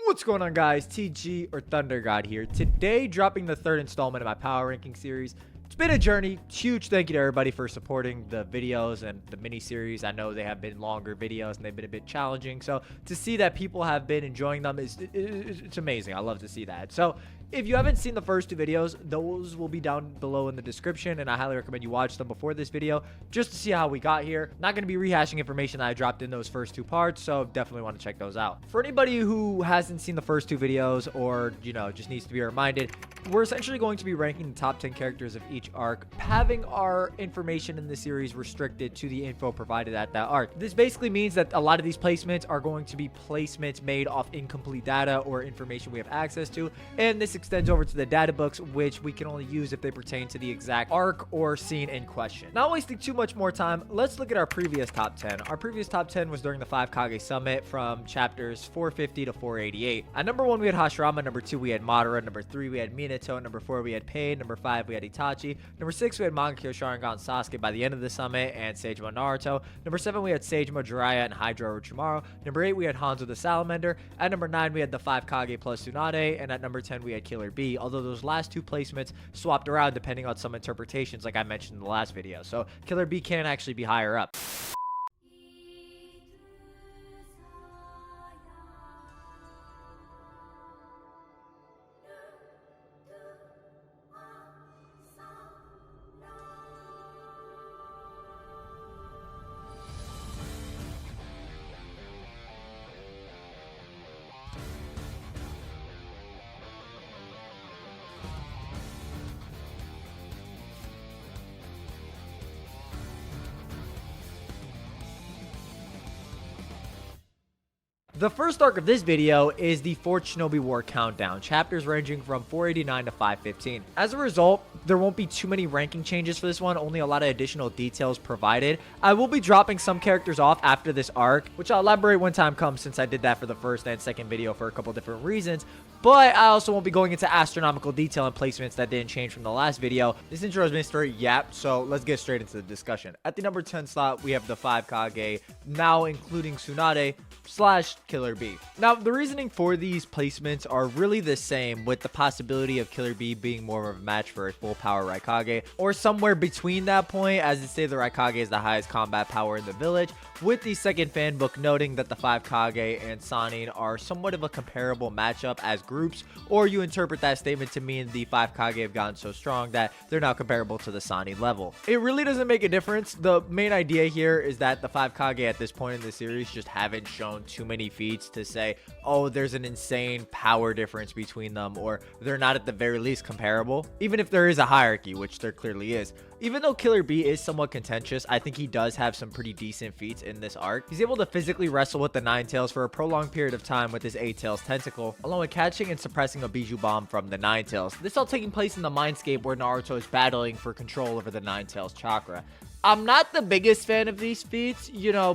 What's going on, guys? TG or ThunderGod here. Today, dropping the third installment of my power ranking series. It's been a journey. Huge thank you to everybody for supporting the videos and the mini series. I know they have been longer videos and they've been a bit challenging. So to see that people have been enjoying them it's amazing. I love to see that. So if you haven't seen the first two videos, those will be down below in the description, and I highly recommend you watch them before this video just to see how we got here. Not going to be rehashing information that I dropped in those first two parts, so definitely want to check those out. For anybody who hasn't seen the first two videos or, just needs to be reminded, we're essentially going to be ranking the top 10 characters of each arc, having our information in the series restricted to the info provided at that arc. This basically means that a lot of these placements are going to be placements made off incomplete data or information we have access to, and this extends over to the data books, which we can only use if they pertain to the exact arc or scene in question. Not wasting too much more time, let's look at our previous top 10. Our previous top 10 was during the 5 Kage Summit from chapters 450 to 488. At number 1, we had Hashirama. Number 2, we had Madara. Number 3, we had Minato. Number 4, we had Pain. Number 5, we had Itachi. Number 6, we had Mangekyo Sharingan Sasuke by the end of the summit and Sagemo Naruto. Number 7, we had Sagemo Jiraiya and Hydra Orochimaru. Number 8, we had Hanzo the Salamander. At number 9, we had the 5 Kage plus Tsunade. And at number 10, we had Killer B, although those last two placements swapped around depending on some interpretations, like I mentioned in the last video. So Killer B can actually be higher up. The first arc of this video is the 4th Shinobi War Countdown, chapters ranging from 489 to 515. As a result, there won't be too many ranking changes for this one, only a lot of additional details provided. I will be dropping some characters off after this arc, which I'll elaborate when time comes, since I did that for the first and second video for a couple different reasons. But I also won't be going into astronomical detail and placements that didn't change from the last video. This intro has been straight yap, so let's get straight into the discussion. At the number 10 slot, we have the 5 Kage, now including Tsunade / Killer B. Now, the reasoning for these placements are really the same, with the possibility of Killer B being more of a match for a full power Raikage, or somewhere between that point, as they say the Raikage is the highest combat power in the village, with the second fan book noting that the 5 Kage and Sannin are somewhat of a comparable matchup as groups, or you interpret that statement to mean the 5 Kage have gotten so strong that they're now comparable to the Sannin level. It really doesn't make a difference. The main idea here is that the 5 Kage at this point in the series just haven't shown too many feats to say, oh, there's an insane power difference between them, or they're not at the very least comparable, even if there is a hierarchy, which there clearly is. Even though Killer B is somewhat contentious, I think he does have some pretty decent feats in this arc. He's able to physically wrestle with the 9 Tails for a prolonged period of time with his 8 Tails tentacle, along with catching and suppressing a Bijou Bomb from the 9 Tails. This all taking place in the Mindscape where Naruto is battling for control over the 9 Tails chakra. I'm not the biggest fan of these feats,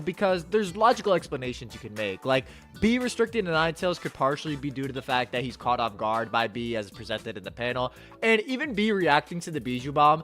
because there's logical explanations you can make. Like, B restricting the 9 Tails could partially be due to the fact that he's caught off guard by B as presented in the panel. And even B reacting to the Bijou Bomb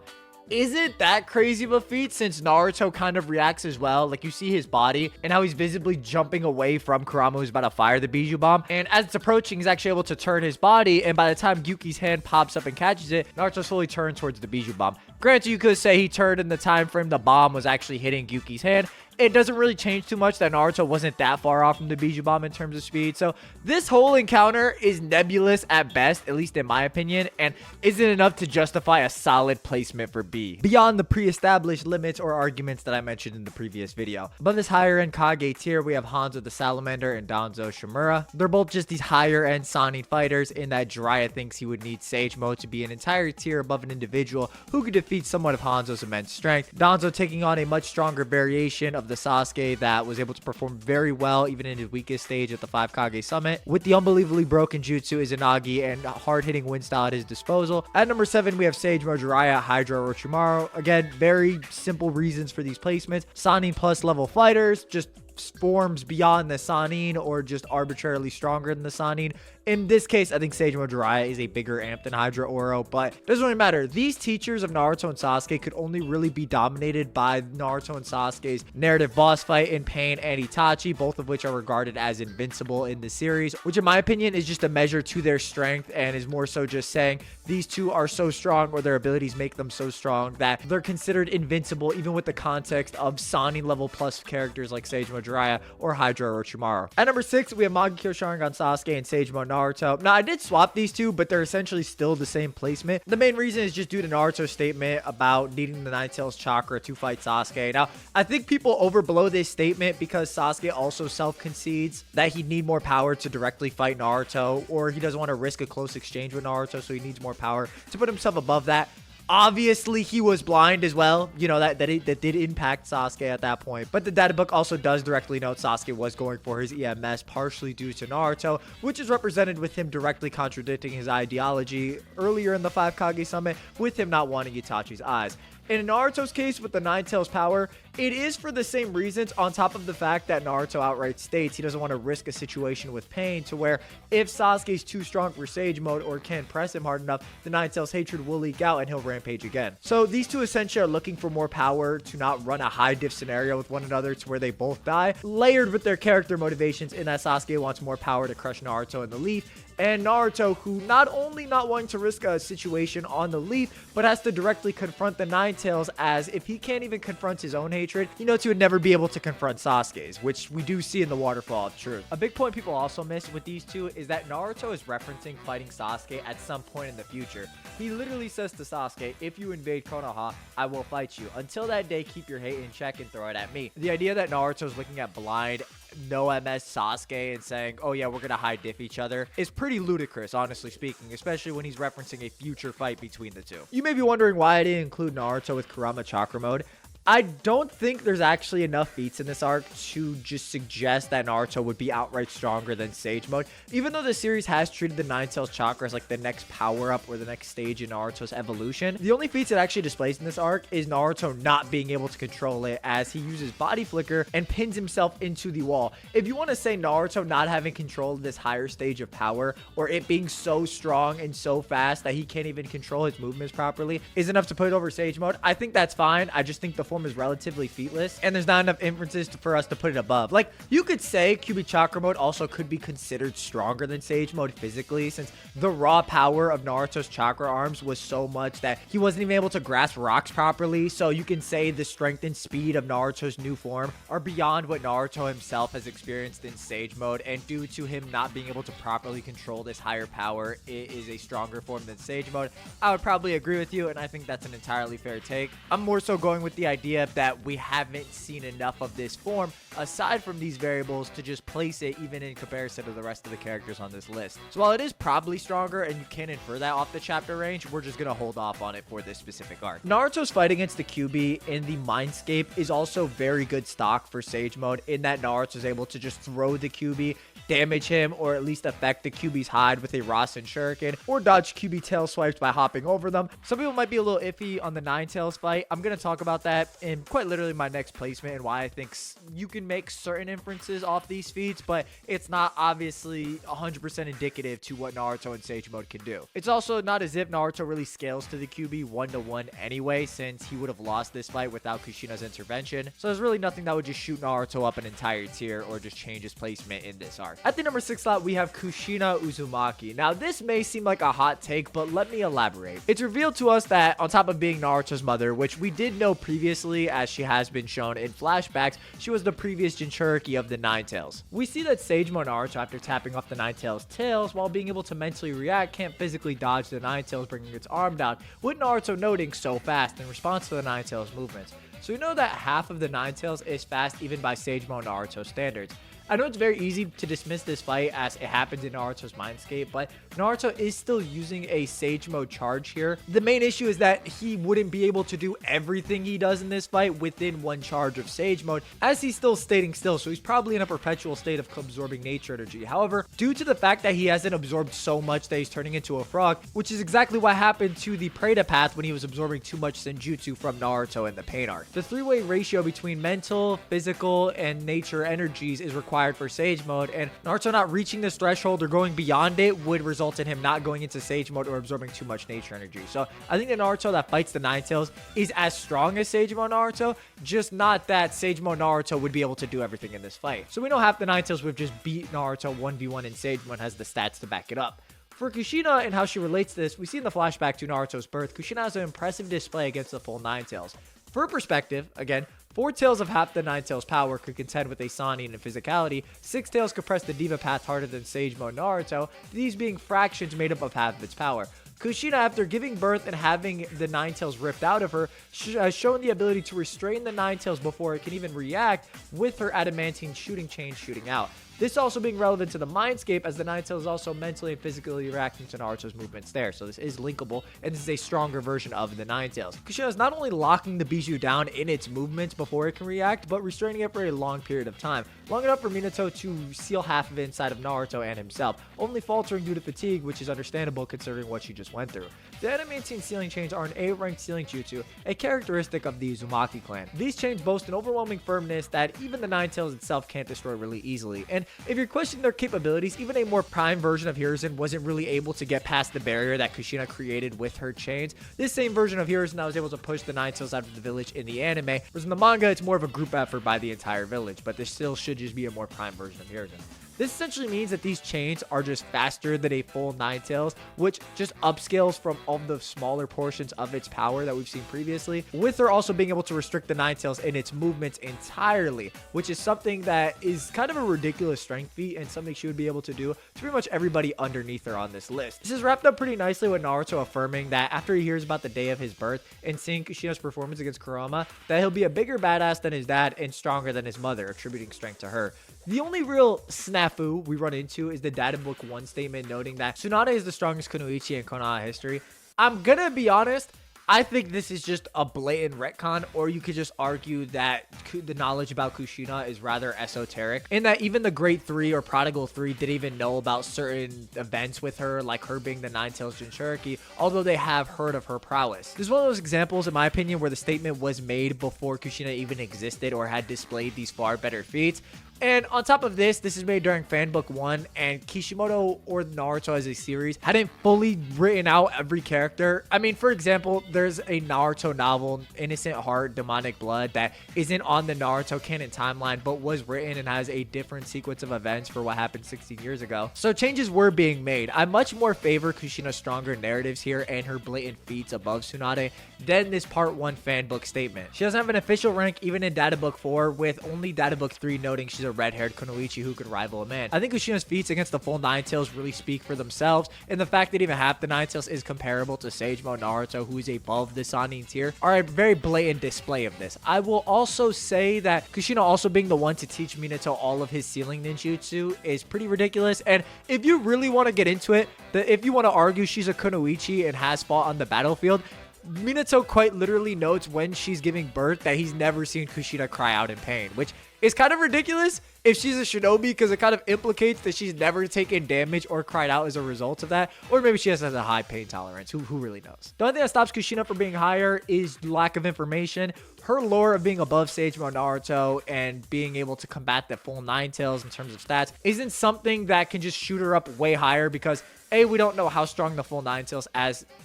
isn't that crazy of a feat, since Naruto kind of reacts as well. Like, you see his body and how he's visibly jumping away from Kurama, who's about to fire the Bijou Bomb, and as it's approaching, he's actually able to turn his body, and by the time Gyuki's hand pops up and catches it, Naruto slowly turns towards the Bijou Bomb. Granted, you could say he turned in the time frame the bomb was actually hitting Gyuki's hand. It doesn't really change too much that Naruto wasn't that far off from the Bijou Bomb in terms of speed. So this whole encounter is nebulous at best, at least in my opinion, and isn't enough to justify a solid placement for B, beyond the pre-established limits or arguments that I mentioned in the previous video. Above this higher end Kage tier, we have Hanzo the Salamander and Danzo Shimura. They're both just these higher end Sannin fighters, in that Jiraiya thinks he would need Sage Mode to be an entire tier above an individual who could defeat someone of Hanzo's immense strength. Danzo taking on a much stronger variation of the Sasuke that was able to perform very well even in his weakest stage at the 5 Kage Summit, with the unbelievably broken jutsu Izanagi and hard-hitting wind style at his disposal. At number 7, we have Sagemo Jiraiya, Hydra Orochimaru. Again, very simple reasons for these placements. Sannin plus level fighters, just forms beyond the Sannin or just arbitrarily stronger than the Sannin. In this case, I think Sage Mode Jiraiya is a bigger amp than Hydra Oro, but it doesn't really matter. These teachers of Naruto and Sasuke could only really be dominated by Naruto and Sasuke's narrative boss fight in Pain and Itachi, both of which are regarded as invincible in the series, which in my opinion is just a measure to their strength and is more so just saying these two are so strong, or their abilities make them so strong that they're considered invincible even with the context of Sannin level plus characters like Sage Mode Jiraiya or Hydra Orochimaru. At number 6, we have Mangekyo Sharingan Sasuke and Sage Mode Naruto. Now, I did swap these two, but they're essentially still the same placement. The main reason is just due to Naruto's statement about needing the Nine Tails chakra to fight Sasuke. Now, I think people overblow this statement because Sasuke also self-concedes that he'd need more power to directly fight Naruto, or he doesn't want to risk a close exchange with Naruto, so he needs more power to put himself above that. Obviously, he was blind as well. You know, that did impact Sasuke at that point. But the data book also does directly note Sasuke was going for his EMS, partially due to Naruto, which is represented with him directly contradicting his ideology earlier in the 5 Kage Summit, with him not wanting Itachi's eyes. In Naruto's case, with the Nine Tails power, it is for the same reasons, on top of the fact that Naruto outright states he doesn't want to risk a situation with Pain, to where if Sasuke's too strong for Sage Mode or can't press him hard enough, the Nine Tails hatred will leak out and he'll rampage again. So these two essentially are looking for more power to not run a high diff scenario with one another to where they both die, layered with their character motivations in that Sasuke wants more power to crush Naruto in the leaf, and Naruto, who not only not wanting to risk a situation on the leaf, but has to directly confront the Nine Tails, as if he can't even confront his own hatred, he knows he would never be able to confront Sasuke's, which we do see in the Waterfall of Truth. A big point people also miss with these two is that Naruto is referencing fighting Sasuke at some point in the future. He literally says to Sasuke, if you invade Konoha, I will fight you. Until that day, keep your hate in check and throw it at me. The idea that Naruto is looking at blind, no MS Sasuke and saying, oh yeah, we're gonna high diff each other, is pretty ludicrous, honestly speaking, especially when he's referencing a future fight between the two. You may be wondering why I didn't include Naruto with Kurama Chakra Mode. I don't think there's actually enough feats in this arc to just suggest that Naruto would be outright stronger than Sage Mode. Even though the series has treated the Nine Tails Chakra as like the next power-up or the next stage in Naruto's evolution, the only feats it actually displays in this arc is Naruto not being able to control it, as he uses Body Flicker and pins himself into the wall. If you want to say Naruto not having control of this higher stage of power, or it being so strong and so fast that he can't even control his movements properly, is enough to put it over Sage Mode, I think that's fine. I just think the form is relatively featless, and there's not enough inferences for us to put it above. Like, you could say Cubic Chakra Mode also could be considered stronger than Sage Mode physically, since the raw power of Naruto's chakra arms was so much that he wasn't even able to grasp rocks properly. So you can say the strength and speed of Naruto's new form are beyond what Naruto himself has experienced in Sage Mode, and due to him not being able to properly control this higher power, it is a stronger form than Sage Mode. I would probably agree with you, and I think that's an entirely fair take. I'm more so going with the idea that we haven't seen enough of this form aside from these variables to just place it even in comparison to the rest of the characters on this list. So while it is probably stronger and you can infer that off the chapter range, we're just gonna hold off on it for this specific arc. Naruto's fight against the Kyuubi in the Mindscape is also very good stock for Sage Mode, in that Naruto is able to just throw the Kyuubi, damage him, or at least affect the Kyuubi's hide with a Rasen Shuriken, or dodge Kyuubi tail swipes by hopping over them. Some people might be a little iffy on the Nine Tails fight. I'm gonna talk about that in quite literally my next placement, and why I think you can make certain inferences off these feats, but it's not obviously 100% indicative to what Naruto and Sage Mode can do. It's also not as if Naruto really scales to the Kyuubi 1-to-1 anyway, since he would have lost this fight without Kushina's intervention. So there's really nothing that would just shoot Naruto up an entire tier or just change his placement in this arc. At the number 6 slot, we have Kushina Uzumaki. Now, this may seem like a hot take, but let me elaborate. It's revealed to us that on top of being Naruto's mother, which we did know previously as she has been shown in flashbacks, she was the previous Jinchuriki of the Nine Tails. We see that Sage Mode Naruto, after tapping off the Nine Tails tails while being able to mentally react, can't physically dodge the Nine Tails bringing its arm down, with Naruto noting so fast in response to the Nine Tails movements. So we know that half of the Nine Tails is fast even by Sage Mode Naruto standards. I know it's very easy to dismiss this fight as it happens in Naruto's mindscape, but Naruto is still using a Sage Mode charge here. The main issue is that he wouldn't be able to do everything he does in this fight within one charge of Sage Mode, as he's still staying still, so he's probably in a perpetual state of absorbing nature energy. However, due to the fact that he hasn't absorbed so much that he's turning into a frog, which is exactly what happened to the Preta path when he was absorbing too much Senjutsu from Naruto in the pain arc. The three-way ratio between mental, physical, and nature energies is required for Sage Mode, and Naruto not reaching this threshold or going beyond it would result in him not going into Sage Mode or absorbing too much nature energy. So I think the Naruto that fights the Nine Tails is as strong as Sage Mode Naruto, just not that Sage Mode Naruto would be able to do everything in this fight. So we know half the Nine Tails would just beat Naruto 1v1 in Sage Mode, has the stats to back it up. For Kushina and how she relates to this, we see in the flashback to Naruto's birth, Kushina has an impressive display against the full Nine Tails. For perspective, again, 4 tails of half the 9 tails power could contend with a Sannin in physicality. 6 tails could press the Diva path harder than Sage Mode Naruto, these being fractions made up of half of its power. Kushina, after giving birth and having the Nine Tails ripped out of her, has shown the ability to restrain the Nine Tails before it can even react, with her adamantine shooting chain shooting out. This also being relevant to the Mindscape, as the Nine Tails is also mentally and physically reacting to Naruto's movements there. So this is linkable, and this is a stronger version of the Nine Tails. Kushina is not only locking the Bijou down in its movements before it can react, but restraining it for a long period of time. Long enough for Minato to seal half of it inside of Naruto and himself, only faltering due to fatigue, which is understandable considering what she just went through. The adamantine sealing chains are an A-ranked sealing jutsu, a characteristic of the Uzumaki clan. These chains boast an overwhelming firmness that even the Nine Tails itself can't destroy really easily, and if you're questioning their capabilities, even a more prime version of Hiruzen wasn't really able to get past the barrier that Kushina created with her chains. This same version of Hiruzen that was able to push the Nine Tails out of the village in the anime, whereas in the manga it's more of a group effort by the entire village, but this still should just be a more prime version of Hiruzen. This essentially means that these chains are just faster than a full Nine Tails, which just upscales from all the smaller portions of its power that we've seen previously, with her also being able to restrict the Nine Tails in its movements entirely, which is something that is kind of a ridiculous strength feat and something she would be able to do to pretty much everybody underneath her on this list. This is wrapped up pretty nicely with Naruto affirming that after he hears about the day of his birth and seeing Kushina's performance against Kurama, that he'll be a bigger badass than his dad and stronger than his mother, attributing strength to her. The only real snafu we run into is the Data Book 1 statement noting that Tsunade is the strongest kunoichi in Konoha history. I'm gonna be honest, I think this is just a blatant retcon, or you could just argue that the knowledge about Kushina is rather esoteric, in that even the Great 3 or Prodigal 3 didn't even know about certain events with her, like her being the Nine Tails Jinchuriki, although they have heard of her prowess. This is one of those examples, in my opinion, where the statement was made before Kushina even existed or had displayed these far better feats. And on top of this, this is made during Fanbook 1, and Kishimoto or Naruto as a series hadn't fully written out every character. I mean, for example, there's a Naruto novel, Innocent Heart, Demonic Blood, that isn't on the Naruto canon timeline, but was written and has a different sequence of events for what happened 16 years ago. So changes were being made. I much more favor Kushina's stronger narratives here and her blatant feats above Tsunade than this Part 1 Fanbook statement. She doesn't have an official rank even in Data Book 4, with only Data Book 3 noting she's a red-haired kunoichi who could rival a man. I think Kushina's feats against the full Nine Tails really speak for themselves, and the fact that even half the Nine Tails is comparable to Sage Mode Naruto, who is above the Sannin tier, are a very blatant display of this. I will also say that Kushina also being the one to teach Minato all of his sealing ninjutsu is pretty ridiculous, and if you really want to get into it, if you want to argue she's a kunoichi and has fought on the battlefield, Minato quite literally notes when she's giving birth that he's never seen Kushina cry out in pain, which is kind of ridiculous if she's a shinobi, because it kind of implicates that she's never taken damage or cried out as a result of that, or maybe she just has a high pain tolerance. Who really knows? The only thing that stops Kushina from being higher is lack of information. Her lore of being above Sage Mode Naruto and being able to combat the full Nine Tails in terms of stats isn't something that can just shoot her up way higher, because A, we don't know how strong the full Nine Tails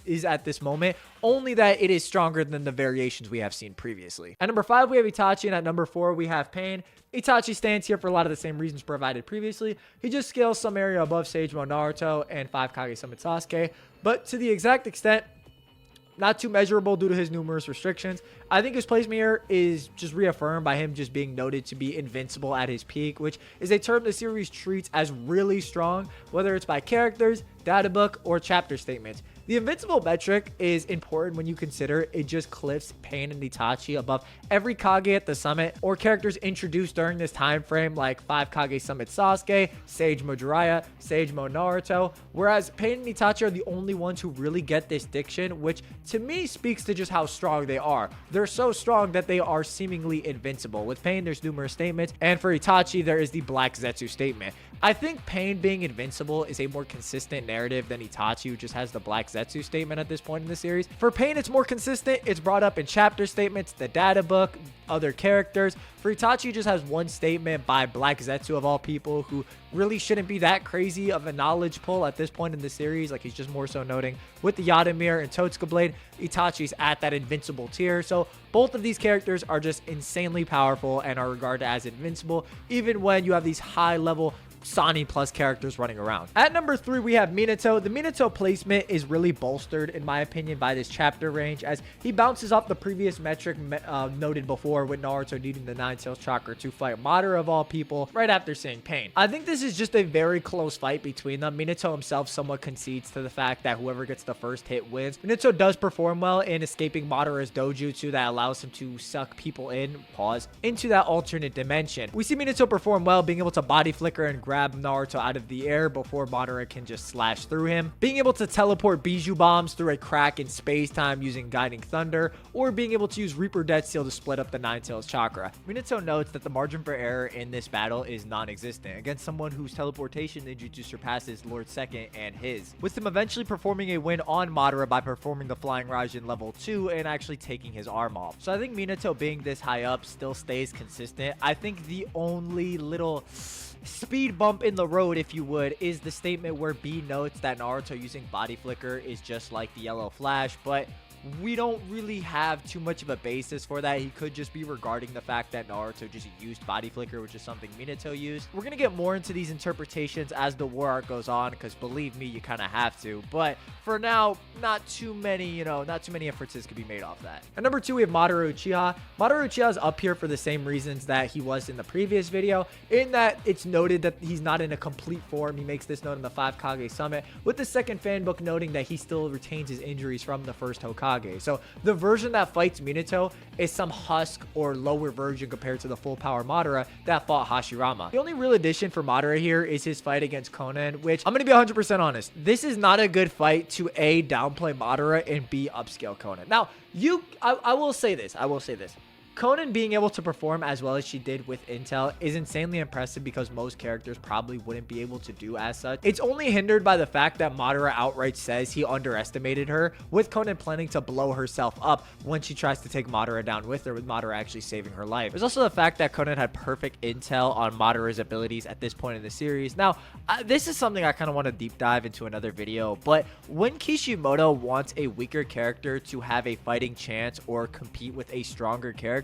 is at this moment, only that it is stronger than the variations we have seen previously. At number 5, we have Itachi, and at number 4, we have Pain. Itachi stands here for a lot of the same reasons provided previously. He just scales some area above Sage Mode Naruto and 5 Kage Summon Sasuke, but to the exact extent, not too measurable due to his numerous restrictions. I think his placement here is just reaffirmed by him just being noted to be invincible at his peak, which is a term the series treats as really strong, whether it's by characters, data book, or chapter statements. The invincible metric is important when you consider it just cliffs Pain and Itachi above every Kage at the summit, or characters introduced during this time frame like 5 Kage Summit Sasuke, Sage Mode Jiraiya, Sage Mode Naruto, whereas Pain and Itachi are the only ones who really get this diction, which to me speaks to just how strong they are. They're so strong that they are seemingly invincible. With Pain, there's numerous statements, and for Itachi, there is the Black Zetsu statement. I think Pain being invincible is a more consistent narrative than Itachi, who just has the Black Zetsu statement at this point in the series. For Pain, it's more consistent. It's brought up in chapter statements, the data book, other characters. For Itachi, just has one statement by Black Zetsu of all people, who really shouldn't be that crazy of a knowledge pull at this point in the series. Like, he's just more so noting with the Yadamir and Totsuka Blade, Itachi's at that invincible tier. So both of these characters are just insanely powerful and are regarded as invincible, even when you have these high level Sani plus characters running around. At number 3, we have Minato. The Minato placement is really bolstered, in my opinion, by this chapter range, as he bounces off the previous metric noted before, with Naruto needing the Nine Tails chakra to fight Madara of all people right after seeing Pain. I think this is just a very close fight between them. Minato himself somewhat concedes to the fact that whoever gets the first hit wins. Minato does perform well in escaping Madara's dojutsu that allows him to suck people into that alternate dimension. We see Minato perform well, being able to body flicker and grab Naruto out of the air before Madara can just slash through him, being able to teleport Bijou bombs through a crack in space-time using Guiding Thunder, or being able to use Reaper Death Seal to split up the Nine Tails chakra. Minato notes that the margin for error in this battle is non-existent against someone whose teleportation ninjutsu surpasses Lord Second and his, with him eventually performing a win on Madara by performing the Flying Raijin level 2 and actually taking his arm off. So I think Minato being this high up still stays consistent. I think the only little speed bump in the road, if you would, is the statement where B notes that Naruto using body flicker is just like the yellow flash, but we don't really have too much of a basis for that. He could just be regarding the fact that Naruto just used body flicker, which is something Minato used. We're gonna get more into these interpretations as the war arc goes on, because believe me, you kind of have to. But for now, not too many inferences could be made off that. At number 2, we have Madara Uchiha. Madara Uchiha is up here for the same reasons that he was in the previous video, in that it's noted that he's not in a complete form. He makes this note in the 5 Kage Summit, with the second fan book noting that he still retains his injuries from the first Hokage. So the version that fights Minato is some husk or lower version compared to the full power Madara that fought Hashirama. The only real addition for Madara here is his fight against Conan, which I'm going to be 100% honest. This is not a good fight to A, downplay Madara, and B, upscale Conan. Now, I will say this. Conan being able to perform as well as she did with Intel is insanely impressive, because most characters probably wouldn't be able to do as such. It's only hindered by the fact that Madara outright says he underestimated her, with Conan planning to blow herself up when she tries to take Madara down with her, with Madara actually saving her life. There's also the fact that Conan had perfect intel on Madara's abilities at this point in the series. Now, this is something I kind of want to deep dive into another video, but when Kishimoto wants a weaker character to have a fighting chance or compete with a stronger character,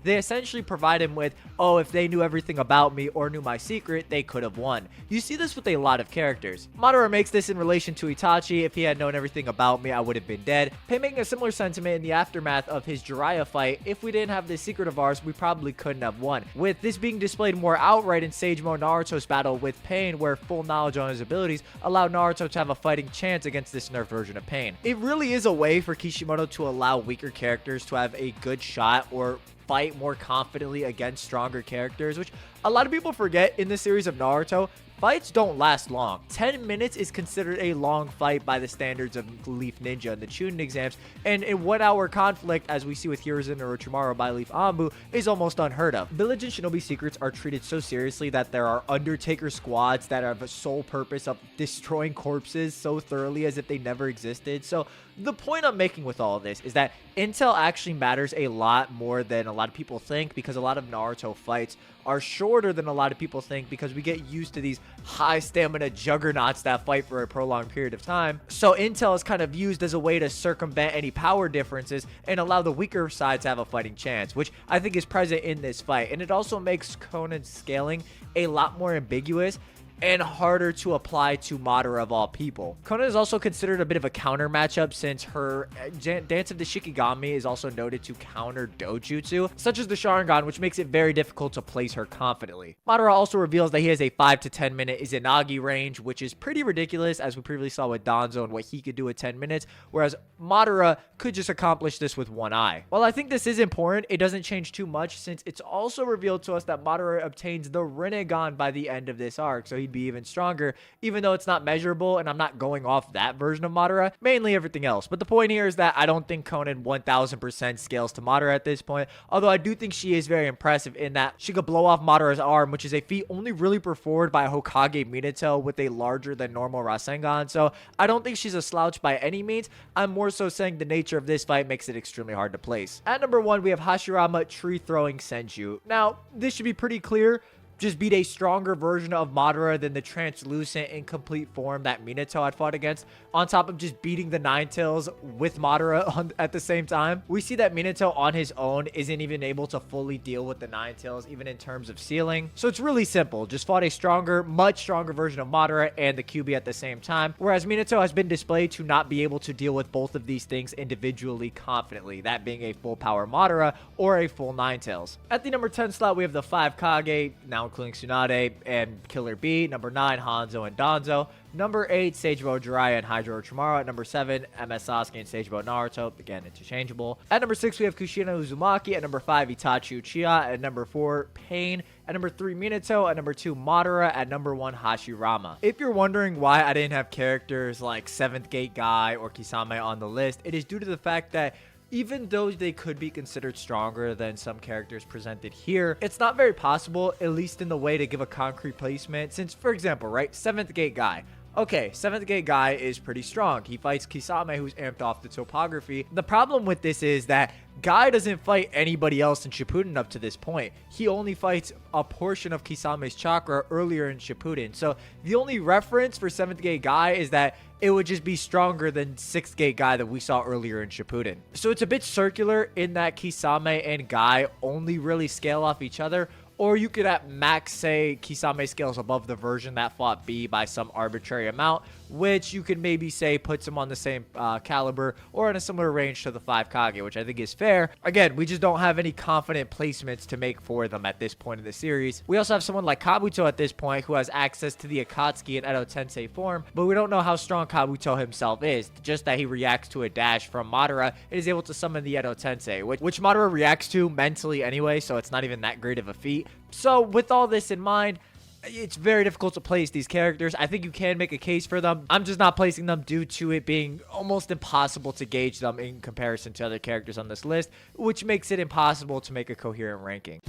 they essentially provide him with, oh, if they knew everything about me or knew my secret, they could have won. You see this with a lot of characters. Madara makes this in relation to Itachi. If he had known everything about me, I would have been dead. Pain making a similar sentiment in the aftermath of his Jiraiya fight. If we didn't have this secret of ours, we probably couldn't have won. With this being displayed more outright in Sage Mode Naruto's battle with Pain, where full knowledge on his abilities allowed Naruto to have a fighting chance against this nerfed version of Pain. It really is a way for Kishimoto to allow weaker characters to have a good shot or fight more confidently against stronger characters, which a lot of people forget in the series of Naruto. Fights don't last long. 10 minutes is considered a long fight by the standards of Leaf Ninja and the Chunin exams, and a 1 hour conflict, as we see with Hiruzen or Orochimaru by Leaf Anbu, is almost unheard of. Village and Shinobi secrets are treated so seriously that there are Undertaker squads that have a sole purpose of destroying corpses so thoroughly as if they never existed. So the point I'm making with all of this is that intel actually matters a lot more than a lot of people think, because a lot of Naruto fights are shorter than a lot of people think, because we get used to these high stamina juggernauts that fight for a prolonged period of time. So intel is kind of used as a way to circumvent any power differences and allow the weaker side to have a fighting chance, which I think is present in this fight. And it also makes Conan's scaling a lot more ambiguous, and harder to apply to Madara of all people. Conan is also considered a bit of a counter matchup since her Dance of the Shikigami is also noted to counter dojutsu, such as the Sharingan, which makes it very difficult to place her confidently. Madara also reveals that he has a 5 to 10 minute Izanagi range, which is pretty ridiculous, as we previously saw with Danzo and what he could do at 10 minutes, whereas Madara could just accomplish this with one eye. While I think this is important, it doesn't change too much since it's also revealed to us that Madara obtains the Rinnegan by the end of this arc, so he'd be even stronger, even though it's not measurable, and I'm not going off that version of Madara, mainly everything else. But the point here is that I don't think Conan 1000% scales to Madara at this point, although I do think she is very impressive in that she could blow off Madara's arm, which is a feat only really performed by Hokage Minato with a larger than normal Rasengan, so I don't think she's a slouch by any means. I'm more so saying the nature of this fight makes it extremely hard to place. At number 1, we have Hashirama tree throwing Senju. Now, this should be pretty clear. Just beat a stronger version of Madara than the translucent, incomplete form that Minato had fought against, on top of just beating the Nine Tails with Madara at the same time. We see that Minato on his own isn't even able to fully deal with the Nine Tails, even in terms of sealing. So it's really simple. Just fought a stronger, much stronger version of Madara and the Kyuubi at the same time, whereas Minato has been displayed to not be able to deal with both of these things individually confidently, that being a full power Madara or a full Nine Tails. At the number 10 slot, we have the 5 Kage, now including Tsunade and Killer Bee. Number 9, Hanzo and Danzo. Number 8, Seijibo Jiraiya and Hydro Orochimaru. At number 7, MS Sasuke and Seijibo Naruto. Again, interchangeable. At number 6, we have Kushina Uzumaki. At number 5, Itachi Uchiha. At number 4, Pain. At number 3, Minato. At number 2, Madara. At number 1, Hashirama. If you're wondering why I didn't have characters like 7th Gate Guy or Kisame on the list, it is due to the fact that even though they could be considered stronger than some characters presented here, it's not very possible, at least in the way to give a concrete placement. Since, for example, right, 7th Gate Guy. Okay, 7th Gate Guy is pretty strong. He fights Kisame, who's amped off the topography. The problem with this is that Guy doesn't fight anybody else in Shippuden up to this point. He only fights a portion of Kisame's chakra earlier in Shippuden. So the only reference for 7th Gate Guy is that it would just be stronger than 6th Gate Guy that we saw earlier in Shippuden. So it's a bit circular in that Kisame and Guy only really scale off each other, or you could at max say Kisame scales above the version that fought B by some arbitrary amount, which you could maybe say puts him on the same caliber or in a similar range to the 5 Kage, which I think is fair. Again, we just don't have any confident placements to make for them at this point in the series. We also have someone like Kabuto at this point who has access to the Akatsuki and Edo Tensei form, but we don't know how strong Kabuto himself is, just that he reacts to a dash from Madara and is able to summon the Edo Tensei, which Madara reacts to mentally anyway, so it's not even that great of a feat. So with all this in mind, it's very difficult to place these characters. I think you can make a case for them. I'm just not placing them due to it being almost impossible to gauge them in comparison to other characters on this list, which makes it impossible to make a coherent ranking.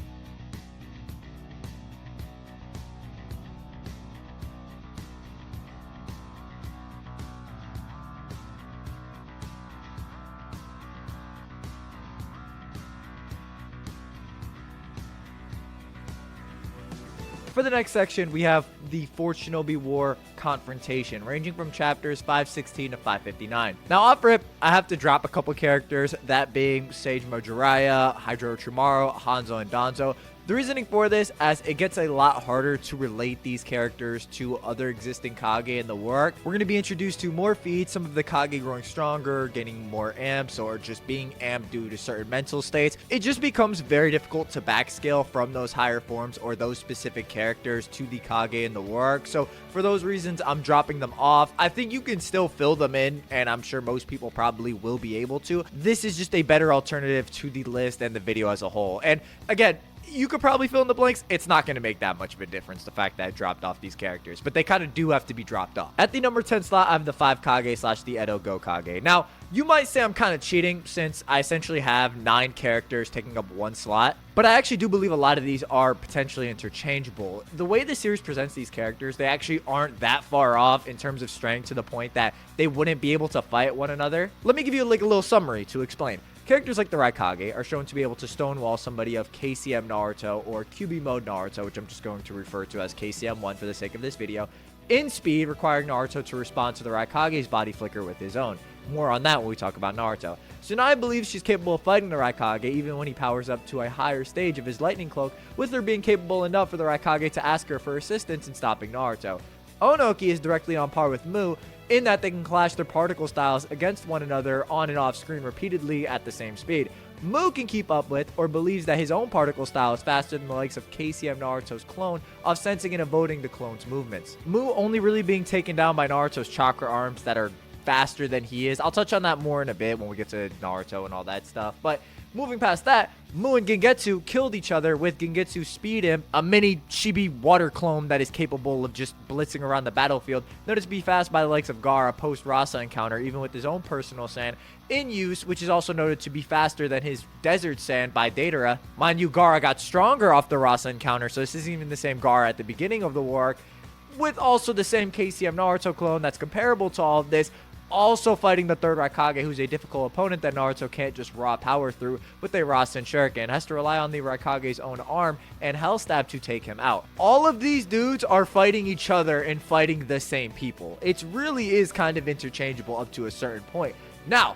For the next section, we have the 4 Shinobi War Confrontation, ranging from chapters 516 to 559. Now, off rip, I have to drop a couple characters, that being Seijibo Jiraiya, Hydro Orochimaru, Hanzo, and Danzo. The reasoning for this, as it gets a lot harder to relate these characters to other existing Kage in the work. We're going to be introduced to more feats, some of the Kage growing stronger, gaining more amps, or just being amped due to certain mental states. It just becomes very difficult to backscale from those higher forms or those specific characters to the Kage in the work. So for those reasons, I'm dropping them off. I think you can still fill them in, and I'm sure most people probably will be able to. This is just a better alternative to the list and the video as a whole. And again, you could probably fill in the blanks. It's not going to make that much of a difference, the fact that I dropped off these characters, but they kind of do have to be dropped off. At the number 10 slot, I have the 5 Kage / the Edo Gokage. Now, you might say I'm kind of cheating since I essentially have 9 characters taking up 1 slot, but I actually do believe a lot of these are potentially interchangeable. The way the series presents these characters, they actually aren't that far off in terms of strength to the point that they wouldn't be able to fight one another. Let me give you like a little summary to explain. Characters like the Raikage are shown to be able to stonewall somebody of KCM Naruto or QB mode Naruto, which I'm just going to refer to as KCM1 for the sake of this video. in speed, requiring Naruto to respond to the Raikage's body flicker with his own. More on that when we talk about Naruto. Tsunade believes she's capable of fighting the Raikage even when he powers up to a higher stage of his lightning cloak, with her being capable enough for the Raikage to ask her for assistance in stopping Naruto. Onoki is directly on par with Mu in that they can clash their particle styles against one another on and off screen repeatedly at the same speed. Mu can keep up with, or believes that his own particle style is faster than the likes of KCM Naruto's clone of sensing and avoiding the clone's movements. Mu only really being taken down by Naruto's chakra arms that are faster than he is. I'll touch on that more in a bit when we get to Naruto and all that stuff, but moving past that, Mu and Gengetsu killed each other with Gengetsu Speed Imp, a mini chibi water clone that is capable of just blitzing around the battlefield, known to be fast by the likes of Gaara post-Rasa encounter, even with his own personal sand in use, which is also noted to be faster than his desert sand by Deidara. Mind you, Gaara got stronger off the Rasa encounter, so this isn't even the same Gaara at the beginning of the war, with also the same KCM Naruto clone that's comparable to all of this, also fighting the third Raikage, who's a difficult opponent that Naruto can't just raw power through with a Rasen Shuriken, has to rely on the Raikage's own arm and Hell Stab to take him out. All of these dudes are fighting each other and fighting the same people. It really is kind of interchangeable up to a certain point. Now,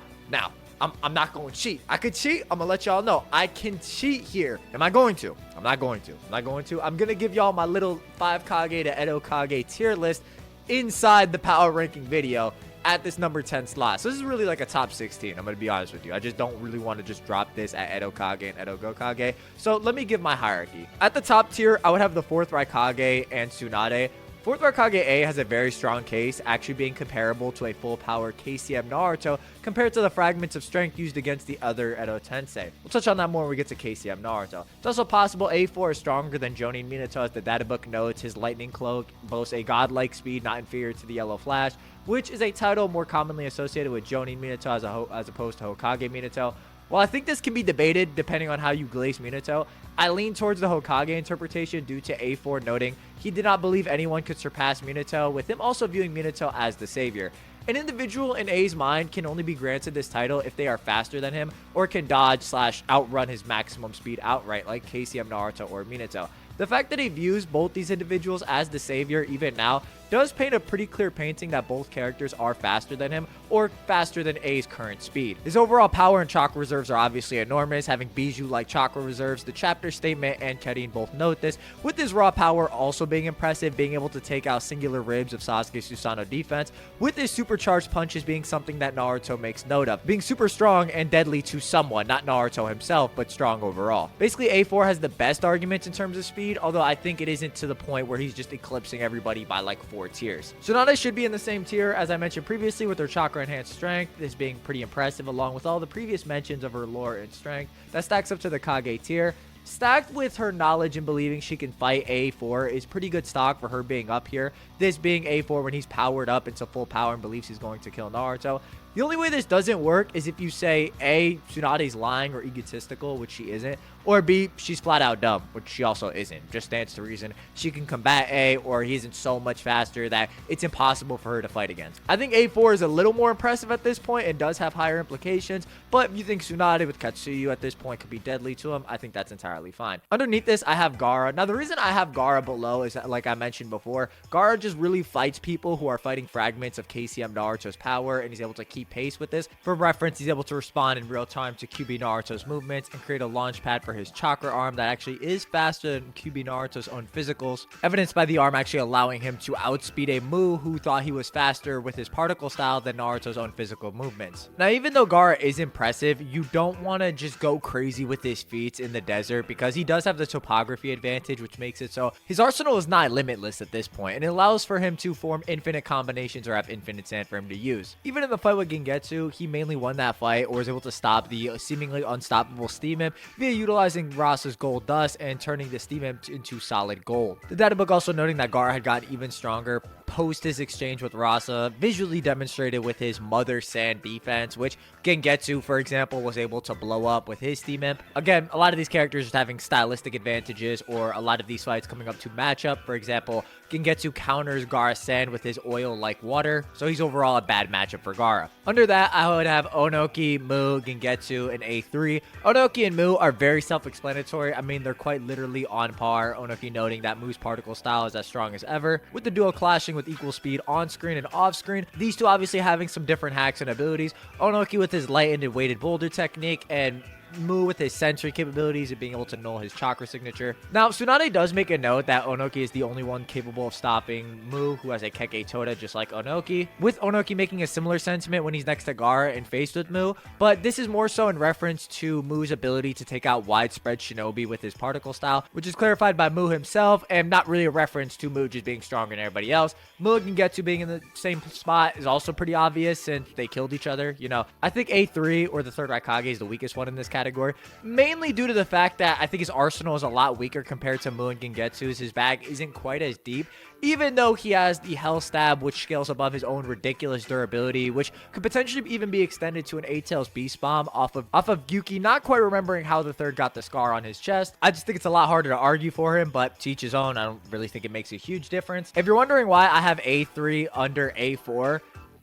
I'm not going to cheat. I could cheat. I'm going to let y'all know. I can cheat here. Am I going to? I'm not going to. I'm going to give y'all my little 5 Kage to Edo Kage tier list inside the power ranking video at this number 10 slot. So this is really like a top 16. I'm going to be honest with you. I just don't really want to just drop this at Edo Kage and Edo Gokage. So let me give my hierarchy. At the top tier, I would have the 4th Raikage and Tsunade. 4th Raikage A has a very strong case, actually being comparable to a full power KCM Naruto compared to the fragments of strength used against the other Edo Tensei. We'll touch on that more when we get to KCM Naruto. It's also possible A4 is stronger than Jonin Minato, as the databook notes his lightning cloak boasts a godlike speed not inferior to the Yellow Flash, which is a title more commonly associated with Jonin Minato as opposed to Hokage Minato. While I think this can be debated depending on how you glaze Minato, I lean towards the Hokage interpretation due to A4 noting he did not believe anyone could surpass Minato, with him also viewing Minato as the savior. An individual in A's mind can only be granted this title if they are faster than him or can dodge / outrun his maximum speed outright, like KCM Naruto or Minato. The fact that he views both these individuals as the savior even now does paint a pretty clear painting that both characters are faster than him or faster than A's current speed. His overall power and chakra reserves are obviously enormous, having Bijou-like chakra reserves. The chapter statement and Kerin both note this, with his raw power also being impressive, being able to take out singular ribs of Sasuke Susanoo defense, with his supercharged punches being something that Naruto makes note of, being super strong and deadly to someone, not Naruto himself, but strong overall. Basically, A4 has the best arguments in terms of speed, although I think it isn't to the point where he's just eclipsing everybody by like 4 tiers. Tsunade should be in the same tier as I mentioned previously, with her chakra enhanced strength, this being pretty impressive along with all the previous mentions of her lore and strength. That stacks up to the Kage tier. Stacked with her knowledge and believing she can fight A4 is pretty good stock for her being up here. This being A4 when he's powered up into full power and believes he's going to kill Naruto. The only way this doesn't work is if you say A, Tsunade's lying or egotistical, which she isn't, or B, she's flat out dumb, which she also isn't. Just stands to reason she can combat A, or he isn't so much faster that it's impossible for her to fight against. I think A4 is a little more impressive at this point and does have higher implications, but if you think Tsunade with Katsuyu at this point could be deadly to him, I think that's entirely fine. Underneath this, I have Gaara. Now, the reason I have Gaara below is that, like I mentioned before, Gaara just really fights people who are fighting fragments of KCM Naruto's power, and he's able to keep pace with this. For reference, he's able to respond in real time to QB Naruto's movements and create a launch pad for his chakra arm that actually is faster than QB Naruto's own physicals, evidenced by the arm actually allowing him to outspeed a Mu who thought he was faster with his particle style than Naruto's own physical movements. Now, even though Gaara is impressive, you don't want to just go crazy with his feats in the desert, because he does have the topography advantage, which makes it so his arsenal is not limitless at this point, and it allows for him to form infinite combinations or have infinite sand for him to use. Even in the fight with Gengetsu, he mainly won that fight, or was able to stop the seemingly unstoppable Steam Imp via utilizing Rasa's gold dust and turning the Steam Imp into solid gold. The databook also noting that Gaara had gotten even stronger post his exchange with Rasa, visually demonstrated with his Mother Sand defense, which Gengetsu, for example, was able to blow up with his Steam Imp. Again, a lot of these characters just having stylistic advantages, or a lot of these fights coming up to matchup. For example, Gengetsu counters Gaara's Sand with his oil-like water, so he's overall a bad matchup for Gaara. Under that, I would have Onoki, Mu, Gengetsu, and A3. Onoki and Mu are very self-explanatory. I mean, they're quite literally on par. Onoki noting that Mu's particle style is as strong as ever, with the duo clashing with equal speed on screen and off screen. These two obviously having some different hacks and abilities. Onoki with his lightened and weighted boulder technique, and Mu with his sensory capabilities and being able to null his chakra signature. Now, Tsunade does make a note that Onoki is the only one capable of stopping Mu, who has a Keke Toda just like Onoki, with Onoki making a similar sentiment when he's next to Gaara and faced with Mu, but this is more so in reference to Mu's ability to take out widespread shinobi with his particle style, which is clarified by Mu himself, and not really a reference to Mu just being stronger than everybody else. Mu and Gengetsu being in the same spot is also pretty obvious since they killed each other. You know, I think A3 or the third Raikage is the weakest one in this category, mainly due to the fact that I think his arsenal is a lot weaker compared to Mu and Gengetsu's. His bag isn't quite as deep, even though he has the Hell Stab, which scales above his own ridiculous durability, which could potentially even be extended to an 8-Tails Beast Bomb off of Gyuki, not quite remembering how the third got the scar on his chest. I just think it's a lot harder to argue for him, but to each his own. I don't really think it makes a huge difference. If you're wondering why I have A3 under A4,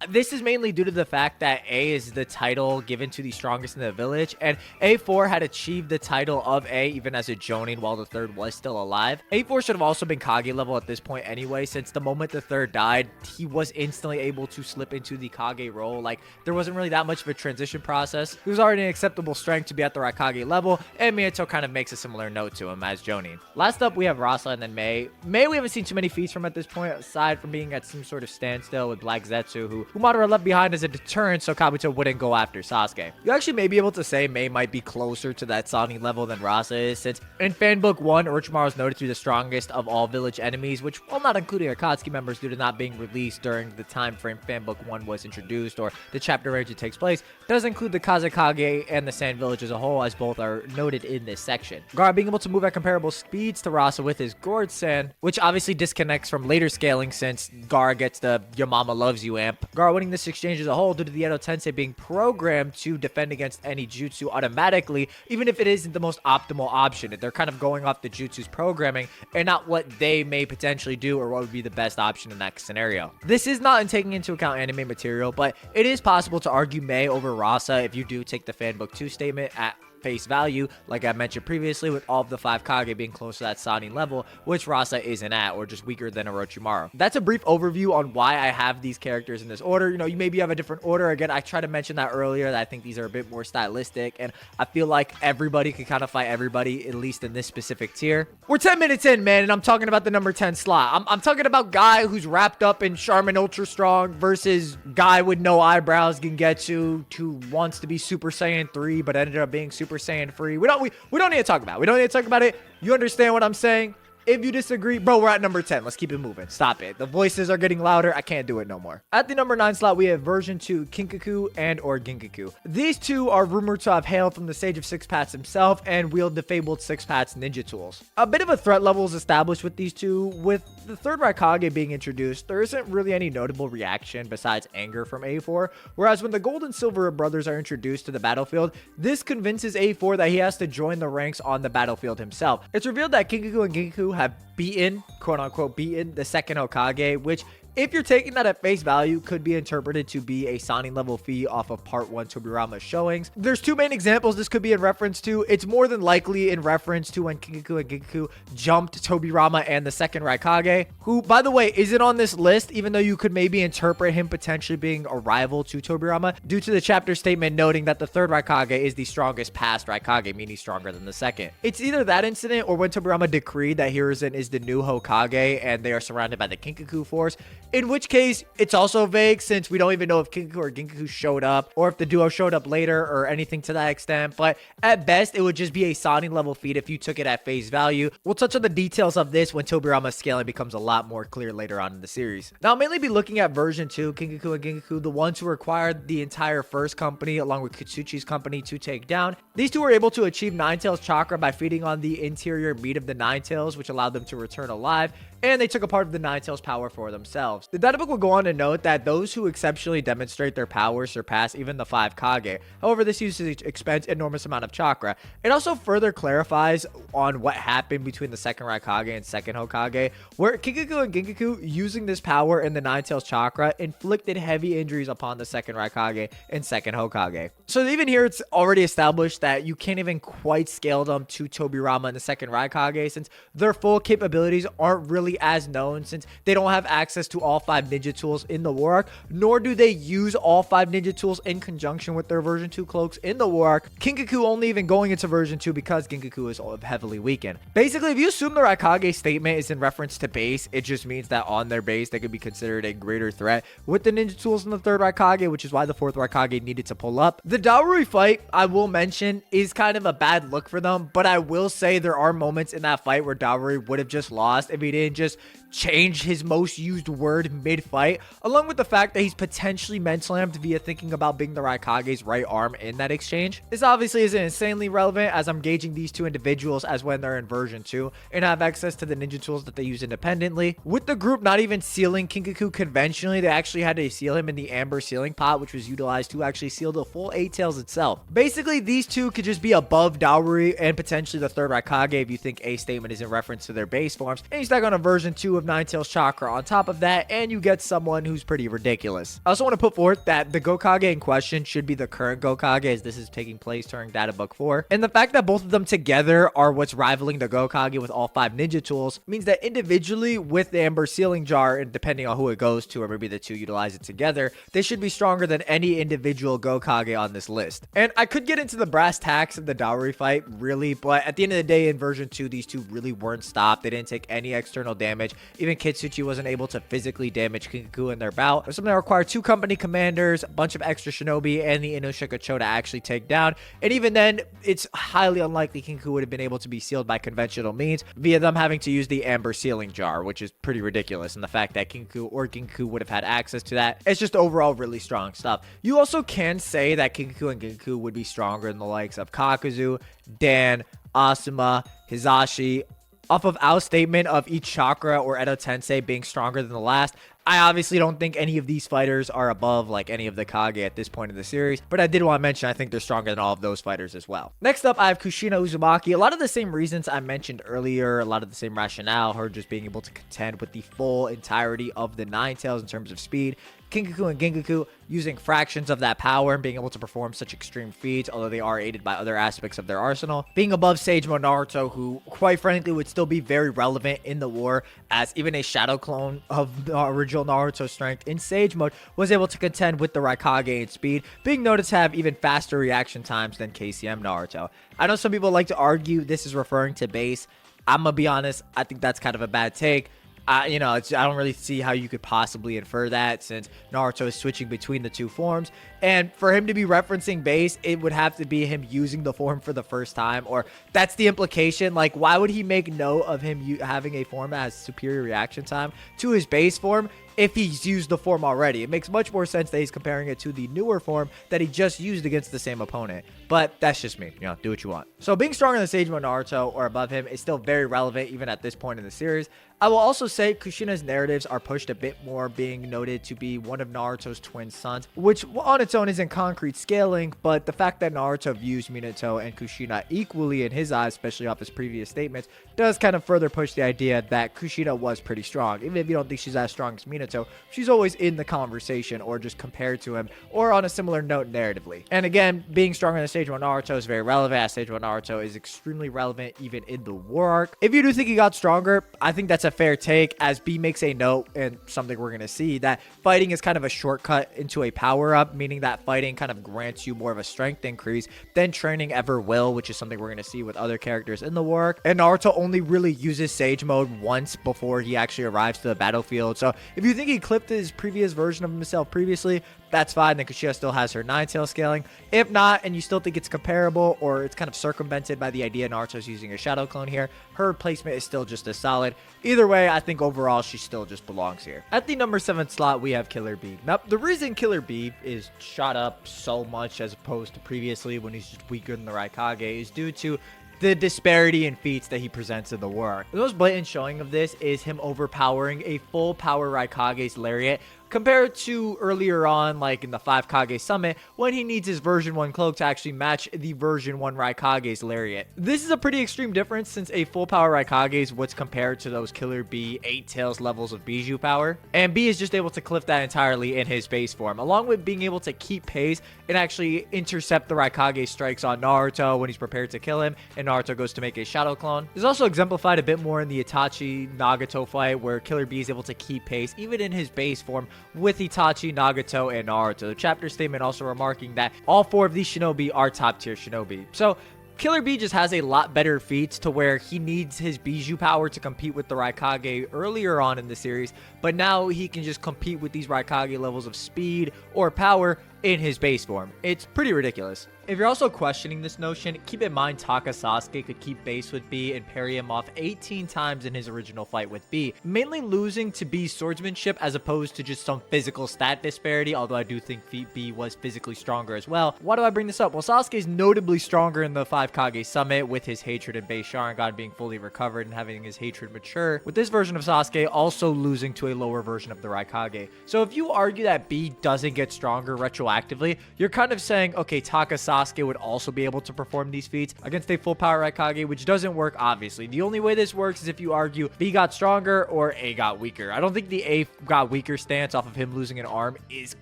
this is mainly due to the fact that A is the title given to the strongest in the village, and A4 had achieved the title of A even as a Jonin while the third was still alive. A4 should have also been Kage level at this point anyway, since the moment the third died, he was instantly able to slip into the Kage role. Like, there wasn't really that much of a transition process. He was already an acceptable strength to be at the Raikage level, and Minato kind of makes a similar note to him as Jonin. Last up, we have Rasa and then Mei. Mei, we haven't seen too many feats from at this point, aside from being at some sort of standstill with Black Zetsu, who Madara left behind as a deterrent so Kabuto wouldn't go after Sasuke. You actually may be able to say Mei might be closer to that Sani level than Rasa is, since in Fanbook 1, Orochimaru is noted to be the strongest of all village enemies, which, while not including Akatsuki members due to not being released during the time frame Fanbook 1 was introduced or the chapter range it takes place, does include the Kazekage and the Sand Village as a whole, as both are noted in this section. Gaara being able to move at comparable speeds to Rasa with his Gourd Sand, which obviously disconnects from later scaling since Gaara gets the Your Mama Loves You amp. Gaara winning this exchange as a whole due to the Edo Tensei being programmed to defend against any jutsu automatically, even if it isn't the most optimal option. They're kind of going off the jutsu's programming and not what they may potentially do or what would be the best option in that scenario. This is not in taking into account anime material, but it is possible to argue Mei over Rasa if you do take the Fanbook 2 statement at face value, like I mentioned previously, with all of the 5 Kage being close to that Sani level, which Rasa isn't at, or just weaker than Orochimaru. That's a brief overview on why I have these characters in this order. You know, you maybe have a different order. Again, I tried to mention that earlier, that I think these are a bit more stylistic, and I feel like everybody could kind of fight everybody, at least in this specific tier. We're 10 minutes in, man, and I'm talking about the number 10 slot. I'm talking about guy who's wrapped up in Charmin Ultra Strong versus guy with no eyebrows, Gengetsu, who wants to be Super Saiyan 3, but ended up being Super Saiyan free. We don't need to talk about it. We don't need to talk about it. You understand what I'm saying? If you disagree, bro, we're at number 10. Let's keep it moving. Stop it. The voices are getting louder. I can't do it no more. At the number 9 slot, we have version 2 Kinkaku and or Ginkaku. These two are rumored to have hailed from the Sage of Six Paths himself and wield the fabled Six Paths ninja tools. A bit of a threat level is established with these two. With the third Raikage being introduced, there isn't really any notable reaction besides anger from A4, whereas when the Gold and Silver brothers are introduced to the battlefield, this convinces A4 that he has to join the ranks on the battlefield himself. It's revealed that Kinkaku and Ginkaku have beaten, quote unquote, beaten the second Hokage, which, if you're taking that at face value, could be interpreted to be a Sani level feat off of part 1 Tobirama showings. There's two main examples this could be in reference to. It's more than likely in reference to when Kinkaku and Ginkaku jumped Tobirama and the second Raikage, who, by the way, isn't on this list, even though you could maybe interpret him potentially being a rival to Tobirama due to the chapter statement noting that the third Raikage is the strongest past Raikage, meaning stronger than the second. It's either that incident or when Tobirama decreed that Hiruzen is the new Hokage and they are surrounded by the Kinkaku force, in which case it's also vague since we don't even know if Kinkaku or Ginkaku showed up or if the duo showed up later or anything to that extent, but at best it would just be a Sani level feat if you took it at face value. We'll touch on the details of this when Tobirama's scaling becomes a lot more clear later on in the series. Now I'll mainly be looking at version 2, Kinkaku and Ginkaku, the ones who required the entire first company along with Kitsuchi's company to take down. These two were able to achieve Nine Tails chakra by feeding on the interior meat of the Nine Tails, which allowed them to return alive, and they took a part of the Nine Tails power for themselves. The data book will go on to note that those who exceptionally demonstrate their power surpass even the 5 Kage. However, this usage expends enormous amount of chakra. It also further clarifies on what happened between the second Raikage and second Hokage, where Kinkaku and Ginkaku, using this power in the Nine Tails chakra, inflicted heavy injuries upon the second Raikage and second Hokage. So even here, it's already established that you can't even quite scale them to Tobirama and the second Raikage, since their full capabilities aren't really really as known since they don't have access to all 5 ninja tools in the war arc, nor do they use all 5 ninja tools in conjunction with their version 2 cloaks in the war arc. Kinkaku only even going into version 2 because Ginkaku is heavily weakened. Basically, if you assume the Raikage statement is in reference to base, it just means that on their base they could be considered a greater threat with the ninja tools in the 3rd Raikage, which is why the 4th Raikage needed to pull up. The Daorui fight, I will mention, is kind of a bad look for them, but I will say there are moments in that fight where Daorui would have just lost if he didn't just change his most used word mid-fight, along with the fact that he's potentially men-slammed via thinking about being the Raikage's right arm in that exchange. This obviously isn't insanely relevant as I'm gauging these two individuals as when they're in version 2 and have access to the ninja tools that they use independently. With the group not even sealing Kinkaku conventionally, they actually had to seal him in the amber sealing pot, which was utilized to actually seal the full 8 tails itself. Basically, these two could just be above Daorui and potentially the 3rd Raikage if you think a statement is in reference to their base forms, and you stack on a version 2 of 9 tails chakra on top of that, and you get someone who's pretty ridiculous. I also want to put forth that the Gokage in question should be the current Gokage, as this is taking place during Data Book 4, and the fact that both of them together are what's rivaling the Gokage with all 5 ninja tools means that individually with the amber sealing jar, and depending on who it goes to, or maybe the two utilize it together, they should be stronger than any individual Gokage on this list. And I could get into the brass tacks of the Daorui fight, really, but at the end of the day, in version 2, these two really weren't stopped. They didn't take any external damage. Even Kitsuchi wasn't able to physically damage Kinkaku in their bout. There's something that required 2 company commanders, a bunch of extra shinobi, and the Inoshikacho to actually take down. And even then, it's highly unlikely Kinkaku would have been able to be sealed by conventional means via them having to use the amber sealing jar, which is pretty ridiculous. And the fact that Kinkaku would have had access to that, it's just overall really strong stuff. You also can say that Kinkaku and Ginkaku would be stronger than the likes of Kakuzu, Dan, Asuma, Hizashi, off of Ao's statement of each chakra or Edo Tensei being stronger than the last. I obviously don't think any of these fighters are above like any of the Kage at this point in the series, but I did want to mention I think they're stronger than all of those fighters as well. Next up, I have Kushina Uzumaki. A lot of the same reasons I mentioned earlier, a lot of the same rationale, her just being able to contend with the full entirety of the 9 tails in terms of speed. Kinkaku and Ginkaku using fractions of that power and being able to perform such extreme feats, although they are aided by other aspects of their arsenal. Being above Sage Mode Naruto, who quite frankly would still be very relevant in the war, as even a shadow clone of the original Naruto strength in Sage Mode was able to contend with the Raikage in speed, being noted to have even faster reaction times than KCM Naruto. I know some people like to argue this is referring to base. I'm gonna be honest, I think that's kind of a bad take. I don't really see how you could possibly infer that since Naruto is switching between the 2 forms. And for him to be referencing base, it would have to be him using the form for the first time, or that's the implication. Like, why would he make note of him having a form that has superior reaction time to his base form if he's used the form already? It makes much more sense that he's comparing it to the newer form that he just used against the same opponent. But that's just me, do what you want. So being stronger than Sage Mode Naruto or above him is still very relevant even at this point in the series. I will also say Kushina's narratives are pushed a bit more, being noted to be one of Naruto's twin sons, which on its own isn't concrete scaling, but the fact that Naruto views Minato and Kushina equally in his eyes, especially off his previous statements, does kind of further push the idea that Kushina was pretty strong. Even if you don't think she's as strong as Minato, she's always in the conversation or just compared to him or on a similar note narratively. And again, being stronger than Sage Mode Naruto is very relevant, as Sage Mode Naruto is extremely relevant even in the war arc. If you do think he got stronger, I think that's a fair take, as B makes a note, and something we're going to see, that fighting is kind of a shortcut into a power-up, meaning that fighting kind of grants you more of a strength increase than training ever will, which is something we're going to see with other characters in the war arc. And Naruto only really uses Sage Mode once before he actually arrives to the battlefield. So if you think he clipped his previous version of himself previously, that's fine. Then Kushina still has her 9 tail scaling. If not, and you still think it's comparable or it's kind of circumvented by the idea Naruto's using a shadow clone here, her placement is still just as solid. Either way, I think overall she still just belongs here. At the number 7 slot, we have Killer Bee. Now, the reason Killer Bee is shot up so much as opposed to previously when he's just weaker than the Raikage is due to the disparity in feats that he presents in the war. The most blatant showing of this is him overpowering a full power Raikage's lariat, compared to earlier on, like in the 5 Kage Summit, when he needs his version 1 cloak to actually match the version 1 Raikage's lariat. This is a pretty extreme difference since a full power Raikage is what's compared to those Killer Bee 8 Tails levels of Bijou power, and B is just able to clip that entirely in his base form, along with being able to keep pace and actually intercept the Kaguya Strikes on Naruto when he's prepared to kill him and Naruto goes to make a shadow clone. This is also exemplified a bit more in the Itachi Nagato fight, where Killer Bee is able to keep pace even in his base form with Itachi, Nagato, and Naruto. The chapter statement also remarking that all 4 of these shinobi are top tier shinobi. So Killer Bee just has a lot better feats to where he needs his Bijou power to compete with the Raikage earlier on in the series, but now he can just compete with these Raikage levels of speed or power in his base form. It's pretty ridiculous. If you're also questioning this notion, keep in mind Taka Sasuke could keep base with B and parry him off 18 times in his original fight with B, mainly losing to B's swordsmanship as opposed to just some physical stat disparity, although I do think B was physically stronger as well. Why do I bring this up? Well, Sasuke is notably stronger in the 5 Kage Summit with his hatred and base Sharingan being fully recovered and having his hatred mature, with this version of Sasuke also losing to a lower version of the Raikage. So if you argue that B doesn't get stronger retroactively, you're kind of saying, okay, Taka Sasuke would also be able to perform these feats against a full power Raikage, which doesn't work, obviously. The only way this works is if you argue B got stronger or A got weaker. I don't think the A got weaker stance off of him losing an arm is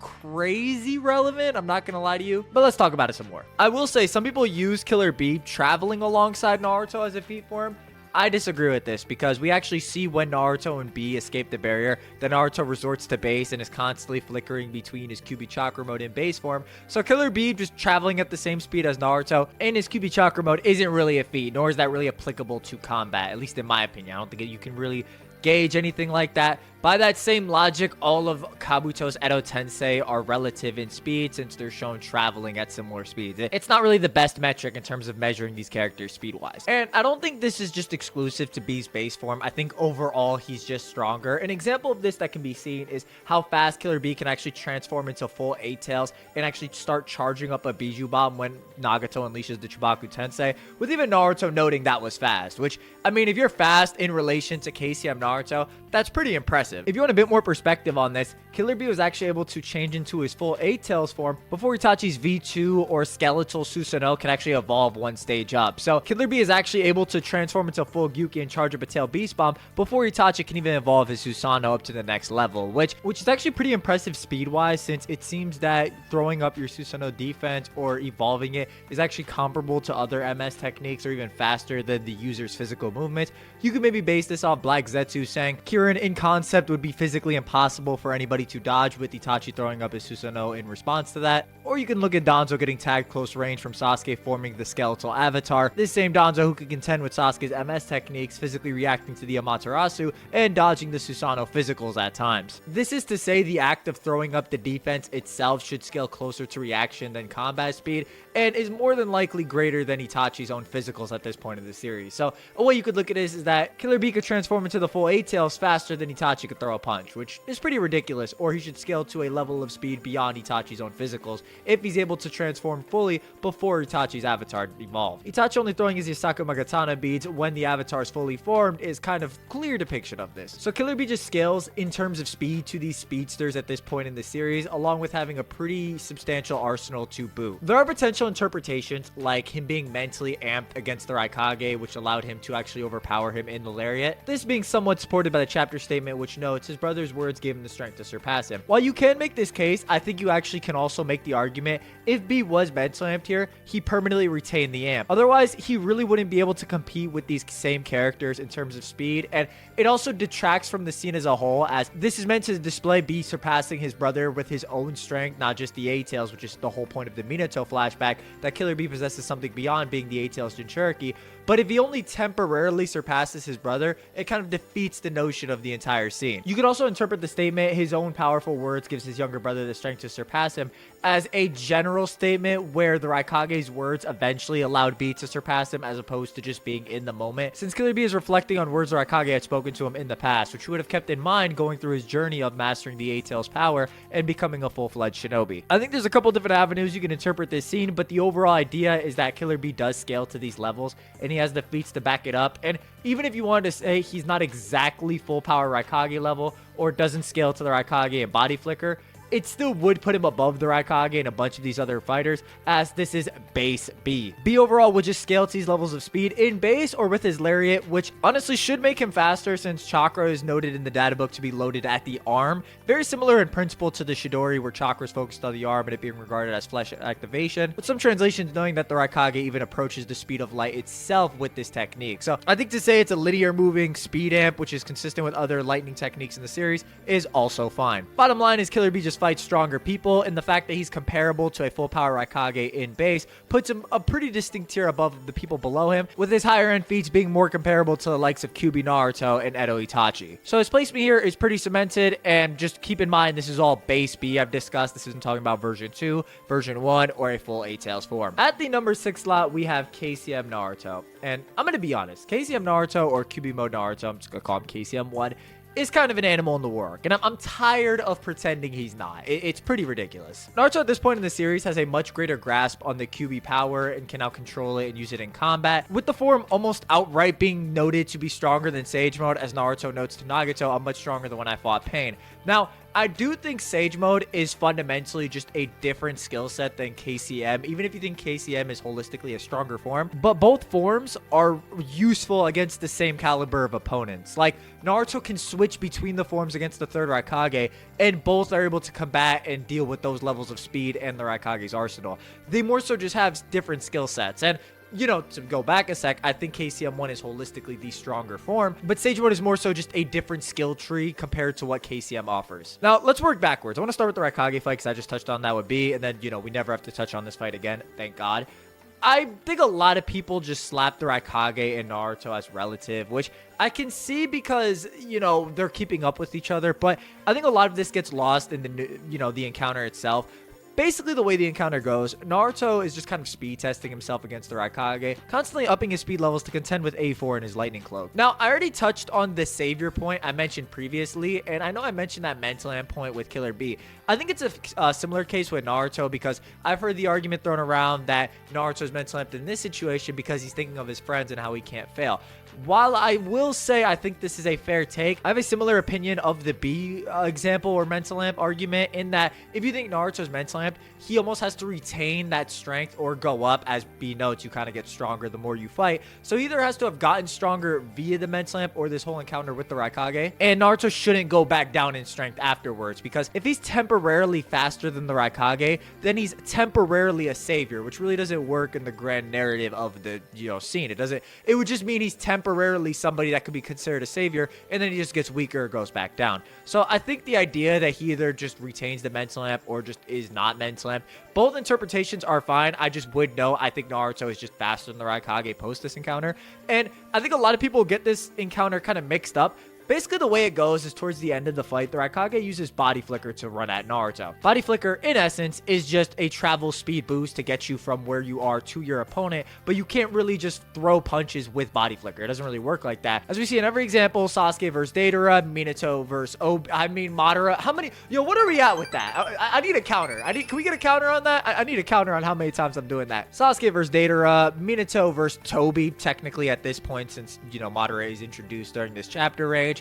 crazy relevant, I'm not gonna lie to you, but let's talk about it some more. I will say some people use Killer B traveling alongside Naruto as a feat for him. I disagree with this because we actually see when Naruto and B escape the barrier that Naruto resorts to base and is constantly flickering between his Kyuubi Chakra mode and base form. So Killer B just traveling at the same speed as Naruto in his Kyuubi Chakra mode isn't really a feat, nor is that really applicable to combat, at least in my opinion. I don't think you can really gauge anything like that. By that same logic, all of Kabuto's Edo Tensei are relative in speed since they're shown traveling at similar speeds. It's not really the best metric in terms of measuring these characters speed-wise. And I don't think this is just exclusive to B's base form. I think overall he's just stronger. An example of this that can be seen is how fast Killer B can actually transform into full 8 Tails and actually start charging up a Bijou Bomb when Nagato unleashes the Chibaku Tensei, with even Naruto noting that was fast, which, I mean, if you're fast in relation to KCM Naruto, that's pretty impressive. If you want a bit more perspective on this, Killer B was actually able to change into his full 8 Tails form before Itachi's V2 or Skeletal Susanoo can actually evolve one stage up. So Killer B is actually able to transform into full Gyuki and charge up a Tail Beast Bomb before Itachi can even evolve his Susanoo up to the next level, which is actually pretty impressive speed-wise, since it seems that throwing up your Susanoo defense or evolving it is actually comparable to other MS techniques or even faster than the user's physical movement. You could maybe base this off Black Zetsu saying Kirin in concept would be physically impossible for anybody to dodge, with Itachi throwing up his Susanoo in response to that. Or you can look at Danzo getting tagged close range from Sasuke forming the skeletal avatar. This same Danzo who could contend with Sasuke's MS techniques, physically reacting to the Amaterasu and dodging the Susanoo physicals at times. This is to say the act of throwing up the defense itself should scale closer to reaction than combat speed, and is more than likely greater than Itachi's own physicals at this point in the series. So a way you could look at this is that Killer B could transform into the full 8 Tails faster than Itachi could throw a punch, which is pretty ridiculous, or he should scale to a level of speed beyond Itachi's own physicals if he's able to transform fully before Itachi's avatar evolved. Itachi only throwing his Yasaku Magatana beads when the avatar is fully formed is kind of clear depiction of this. So Killer B just scales in terms of speed to these speedsters at this point in the series, along with having a pretty substantial arsenal to boot. There are potential interpretations like him being mentally amped against the Raikage, which allowed him to actually overpower him in the lariat. This being somewhat supported by the chapter statement, which notes his brother's words gave him the strength to surpass him. While you can make this case, I think you actually can also make the argument if B was mentally amped here, he permanently retained the amp. Otherwise, he really wouldn't be able to compete with these same characters in terms of speed, and it also detracts from the scene as a whole, as this is meant to display B surpassing his brother with his own strength, not just the 8 Tails, which is the whole point of the Minato flashback, that Killer B possesses something beyond being the 8 Tails Jinchuriki. But if he only temporarily surpasses his brother, it kind of defeats the notion of the entire scene. You could also interpret the statement, his own powerful words gives his younger brother the strength to surpass him, as a general statement where the Raikage's words eventually allowed B to surpass him, as opposed to just being in the moment, since Killer B is reflecting on words the Raikage had spoken to him in the past, which he would have kept in mind going through his journey of mastering the 8 Tails power and becoming a full-fledged shinobi. I think there's a couple different avenues you can interpret this scene, but the overall idea is that Killer B does scale to these levels, and he has the feats to back it up. And even if you wanted to say he's not exactly full power Raikage, Raikage level or doesn't scale to the Raikage and body flicker, it still would put him above the Raikage and a bunch of these other fighters, as this is base B. B overall would just scale to these levels of speed in base or with his lariat, which honestly should make him faster since chakra is noted in the data book to be loaded at the arm. Very similar in principle to the Chidori, where chakra is focused on the arm and it being regarded as flesh activation, with some translations knowing that the Raikage even approaches the speed of light itself with this technique. So I think to say it's a linear moving speed amp, which is consistent with other lightning techniques in the series, is also fine. Bottom line is Killer B just fights stronger people, and the fact that he's comparable to a full power Raikage in base puts him a pretty distinct tier above the people below him, with his higher end feats being more comparable to the likes of Kyuubi Naruto and Edo Itachi. So his placement here is pretty cemented, and just keep in mind this is all base B I've discussed. This isn't talking about version 2, version 1, or a full 8 Tails form. At the number 6 slot, we have KCM Naruto, and I'm gonna be honest, KCM Naruto, or Kyuubi Mode Naruto, I'm just gonna call him KCM1, is kind of an animal in the work, and I'm tired of pretending he's not. It's pretty ridiculous. Naruto at this point in the series has a much greater grasp on the Kyuubi power and can now control it and use it in combat, with the form almost outright being noted to be stronger than Sage Mode, as Naruto notes to Nagato, "I'm much stronger than when I fought Pain." Now, I do think Sage Mode is fundamentally just a different skill set than KCM, even if you think KCM is holistically a stronger form. But both forms are useful against the same caliber of opponents. Like, Naruto can switch between the forms against the third Raikage, and both are able to combat and deal with those levels of speed and the Raikage's arsenal. They more so just have different skill sets. And you know, to go back a sec, I think KCM1 is holistically the stronger form, but Sage Mode is more so just a different skill tree compared to what KCM offers. Now, let's work backwards. I want to start with the Raikage fight because I just touched on that with B, and then, you know, we never have to touch on this fight again, thank God. I think a lot of people just slap the Raikage and Naruto as relative, which I can see because, you know, they're keeping up with each other, but I think a lot of this gets lost in the, you know, the encounter itself. Basically, the way the encounter goes, Naruto is just kind of speed testing himself against the Raikage, constantly upping his speed levels to contend with A4 and his lightning cloak. Now, I already touched on the savior point I mentioned previously, and I know I mentioned that mental amp point with Killer B. I think it's a similar case with Naruto, because I've heard the argument thrown around that Naruto's mental amped in this situation because he's thinking of his friends and how he can't fail. While I will say I think this is a fair take, I have a similar opinion of the B example or mental amp argument, in that if you think Naruto's mental amp, he almost has to retain that strength or go up. As B notes, you kind of get stronger the more you fight. So he either has to have gotten stronger via the mental amp or this whole encounter with the Raikage, and Naruto shouldn't go back down in strength afterwards, because if he's temporarily faster than the Raikage, then he's temporarily a savior, which really doesn't work in the grand narrative of the, you know, scene. It would just mean he's temporarily somebody that could be considered a savior, and then he just gets weaker or goes back down. So I think the idea that he either just retains the mental amp or just is not mental amp, both interpretations are fine. I just would know I think Naruto is just faster than the Raikage post this encounter, and I think a lot of people get this encounter kind of mixed up. Basically, the way it goes is towards the end of the fight, the Raikage uses Body Flicker to run at Naruto. Body Flicker, in essence, is just a travel speed boost to get you from where you are to your opponent, but you can't really just throw punches with Body Flicker. It doesn't really work like that. As we see in every example, Sasuke versus Deidara, Minato versus Madara. How many, what are we at with that? I need a counter. Can we get a counter on that? I need a counter on how many times I'm doing that. Sasuke versus Deidara, Minato versus Tobi, technically at this point, since, Madara is introduced during this chapter range.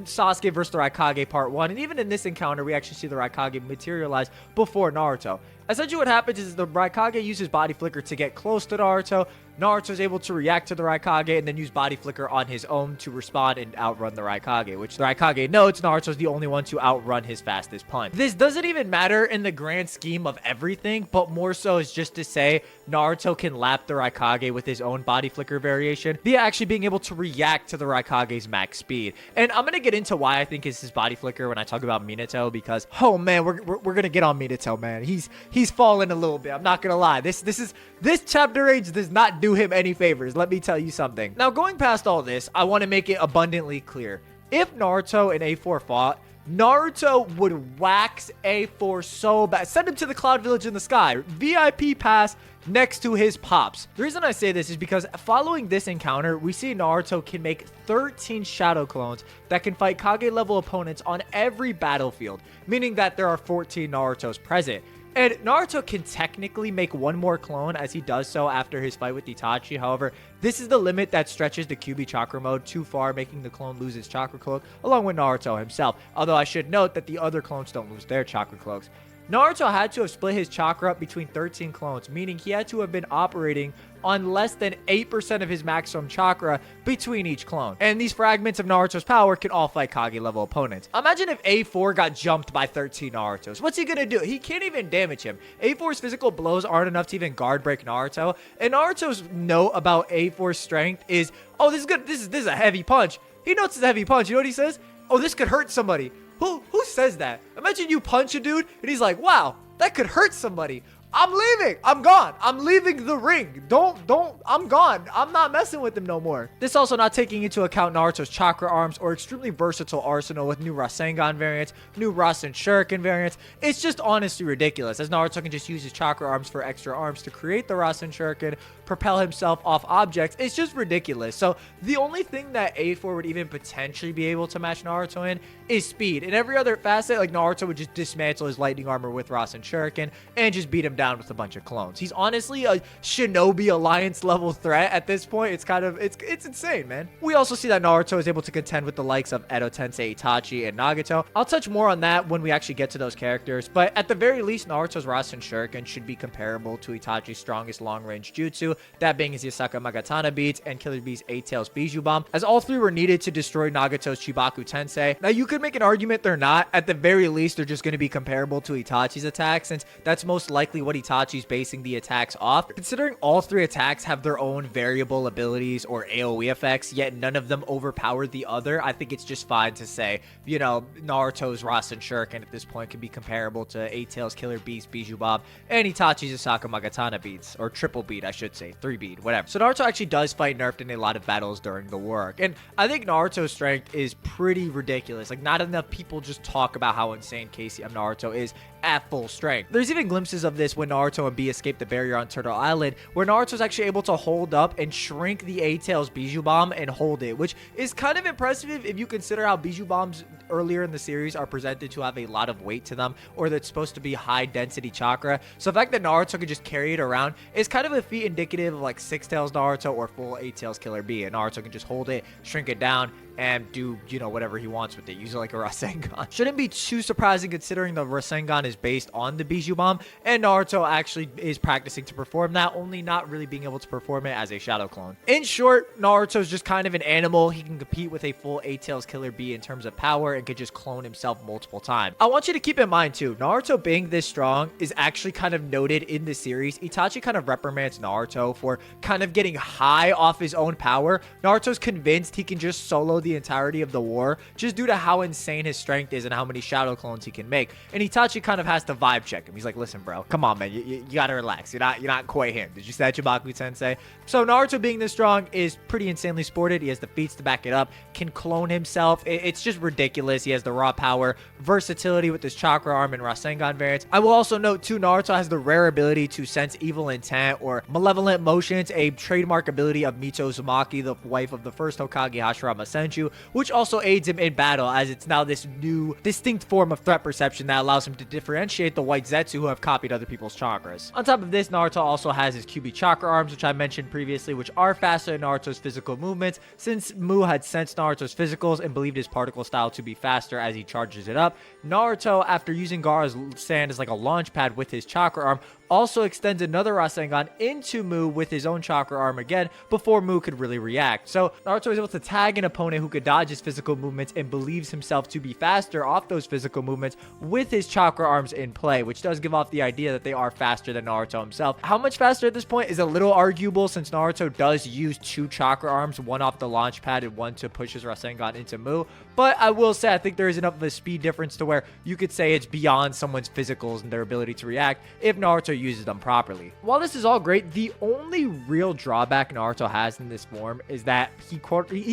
Sasuke versus the Raikage part 1, and even in this encounter we actually see the Raikage materialize before Naruto. Essentially what happens is the Raikage uses Body Flicker to get close to Naruto. Naruto is able to react to the Raikage and then use Body Flicker on his own to respond and outrun the Raikage, which the Raikage notes Naruto's the only one to outrun his fastest punch. This doesn't even matter in the grand scheme of everything, but more so is just to say Naruto can lap the Raikage with his own Body Flicker variation via actually being able to react to the Raikage's max speed. And I'm going to get into why I think it's his Body Flicker when I talk about Minato, because, oh man, we're going to get on Minato, man. He's fallen a little bit. I'm not going to lie. This chapter range does not do him any favors. Let me tell you something. Now, going past all this, I want to make it abundantly clear. If Naruto and A4 fought, Naruto would wax A4 so bad. Send him to the Cloud Village in the sky. VIP pass next to his pops. The reason I say this is because following this encounter, we see Naruto can make 13 shadow clones that can fight Kage level opponents on every battlefield, meaning that there are 14 Narutos present. And Naruto can technically make one more clone as he does so after his fight with Itachi. However, this is the limit that stretches the Kyuubi chakra mode too far, making the clone lose his chakra cloak, along with Naruto himself. Although I should note that the other clones don't lose their chakra cloaks. Naruto had to have split his chakra up between 13 clones, meaning he had to have been operating on less than 8% of his maximum chakra between each clone. And these fragments of Naruto's power can all fight Kage level opponents. Imagine if A4 got jumped by 13 Narutos. What's he gonna do? He can't even damage him. A4's physical blows aren't enough to even guard break Naruto. And Naruto's note about A4's strength is, oh, this is good. This is a heavy punch. He notes it's a heavy punch. You know what he says? Oh, this could hurt somebody. Who says that? Imagine you punch a dude and he's like, wow, that could hurt somebody. I'm leaving. I'm gone. I'm leaving the ring. I'm gone. I'm not messing with him no more. This also not taking into account Naruto's chakra arms or extremely versatile arsenal with new Rasengan variants, new Rasen Shuriken variants. It's just honestly ridiculous, as Naruto can just use his chakra arms for extra arms to create the Rasen Shuriken, propel himself off objects. It's just ridiculous. So the only thing that A4 would even potentially be able to match Naruto in is speed. In every other facet, like Naruto would just dismantle his lightning armor with Rasen Shuriken and just beat him down with a bunch of clones. He's honestly a Shinobi Alliance level threat at this point. It's insane, man. We also see that Naruto is able to contend with the likes of Edo Tensei, Itachi, and Nagato. I'll touch more on that when we actually get to those characters, but at the very least, Naruto's Rasen Shuriken should be comparable to Itachi's strongest long-range jutsu, that being his Yasaka Magatana beads and Killer Bee's 8 Tails Bijou Bomb, as all three were needed to destroy Nagato's Chibaku Tensei. Now, you could make an argument they're not. At the very least, they're just going to be comparable to Itachi's attack, since that's most likely what Itachi's basing the attacks off. Considering all three attacks have their own variable abilities or AoE effects, yet none of them overpower the other, I think it's just fine to say, you know, Naruto's Rasen Shuriken at this point can be comparable to 8 Tails Killer Beast Bijou Bomb and Itachi's Asaka Magatana beads, or triple bead, I should say, 3 bead, whatever. So Naruto actually does fight nerfed in a lot of battles during the work, and I think Naruto's strength is pretty ridiculous. Like, not enough people just talk about how insane KCM Naruto is at full strength. There's even glimpses of this when Naruto and B escape the barrier on Turtle Island, where Naruto's actually able to hold up and shrink the 8 Tails Bijou Bomb and hold it, which is kind of impressive if you consider how Bijou Bombs earlier in the series are presented to have a lot of weight to them, or that's supposed to be high density chakra. So the fact that Naruto could just carry it around is kind of a feat indicative of like 6 Tails Naruto or full 8 Tails Killer B, and Naruto can just hold it, shrink it down, and do, you know, whatever he wants with it. Use it like a Rasengan. Shouldn't be too surprising considering the Rasengan is based on the Bijou Bomb, and Naruto actually is practicing to perform that, only not really being able to perform it as a shadow clone. In short, Naruto's just kind of an animal. He can compete with a full 8 Tails Killer B in terms of power and could just clone himself multiple times. I want you to keep in mind too, Naruto being this strong is actually kind of noted in the series. Itachi kind of reprimands Naruto for kind of getting high off his own power. Naruto's convinced he can just solo the entirety of the war just due to how insane his strength is and how many shadow clones he can make. And Itachi kind of has to vibe check him. He's like, listen, bro, come on, man, you gotta relax. You're not quite him. Did you say that, Chibaku Tensei? So Naruto being this strong is pretty insanely sported. He has the feats to back it up, can clone himself. It's just ridiculous. He has the raw power, versatility with his chakra arm and Rasengan variants. I will also note too, Naruto has the rare ability to sense evil intent or malevolent motions, a trademark ability of Mito Uzumaki, the wife of the first Hokage Hashirama Senju, which also aids him in battle, as it's now this new distinct form of threat perception that allows him to differentiate the white Zetsu who have copied other people's chakras. On top of this, Naruto also has his Kyuubi chakra arms, which I mentioned previously, which are faster than Naruto's physical movements, since Mu had sensed Naruto's physicals and believed his particle style to be faster as he charges it up. Naruto, after using Gaara's sand as like a launch pad with his chakra arm, also extends another Rasengan into Mu with his own chakra arm again before Mu could really react. So Naruto is able to tag an opponent who could dodge his physical movements and believes himself to be faster off those physical movements with his chakra arms in play, which does give off the idea that they are faster than Naruto himself. How much faster at this point is a little arguable, since Naruto does use 2 chakra arms, one off the launch pad and one to push his Rasengan into Mu. But I will say I think there is enough of a speed difference to where you could say it's beyond someone's physicals and their ability to react if Naruto uses them properly. While this is all great, the only real drawback Naruto has in this form is that he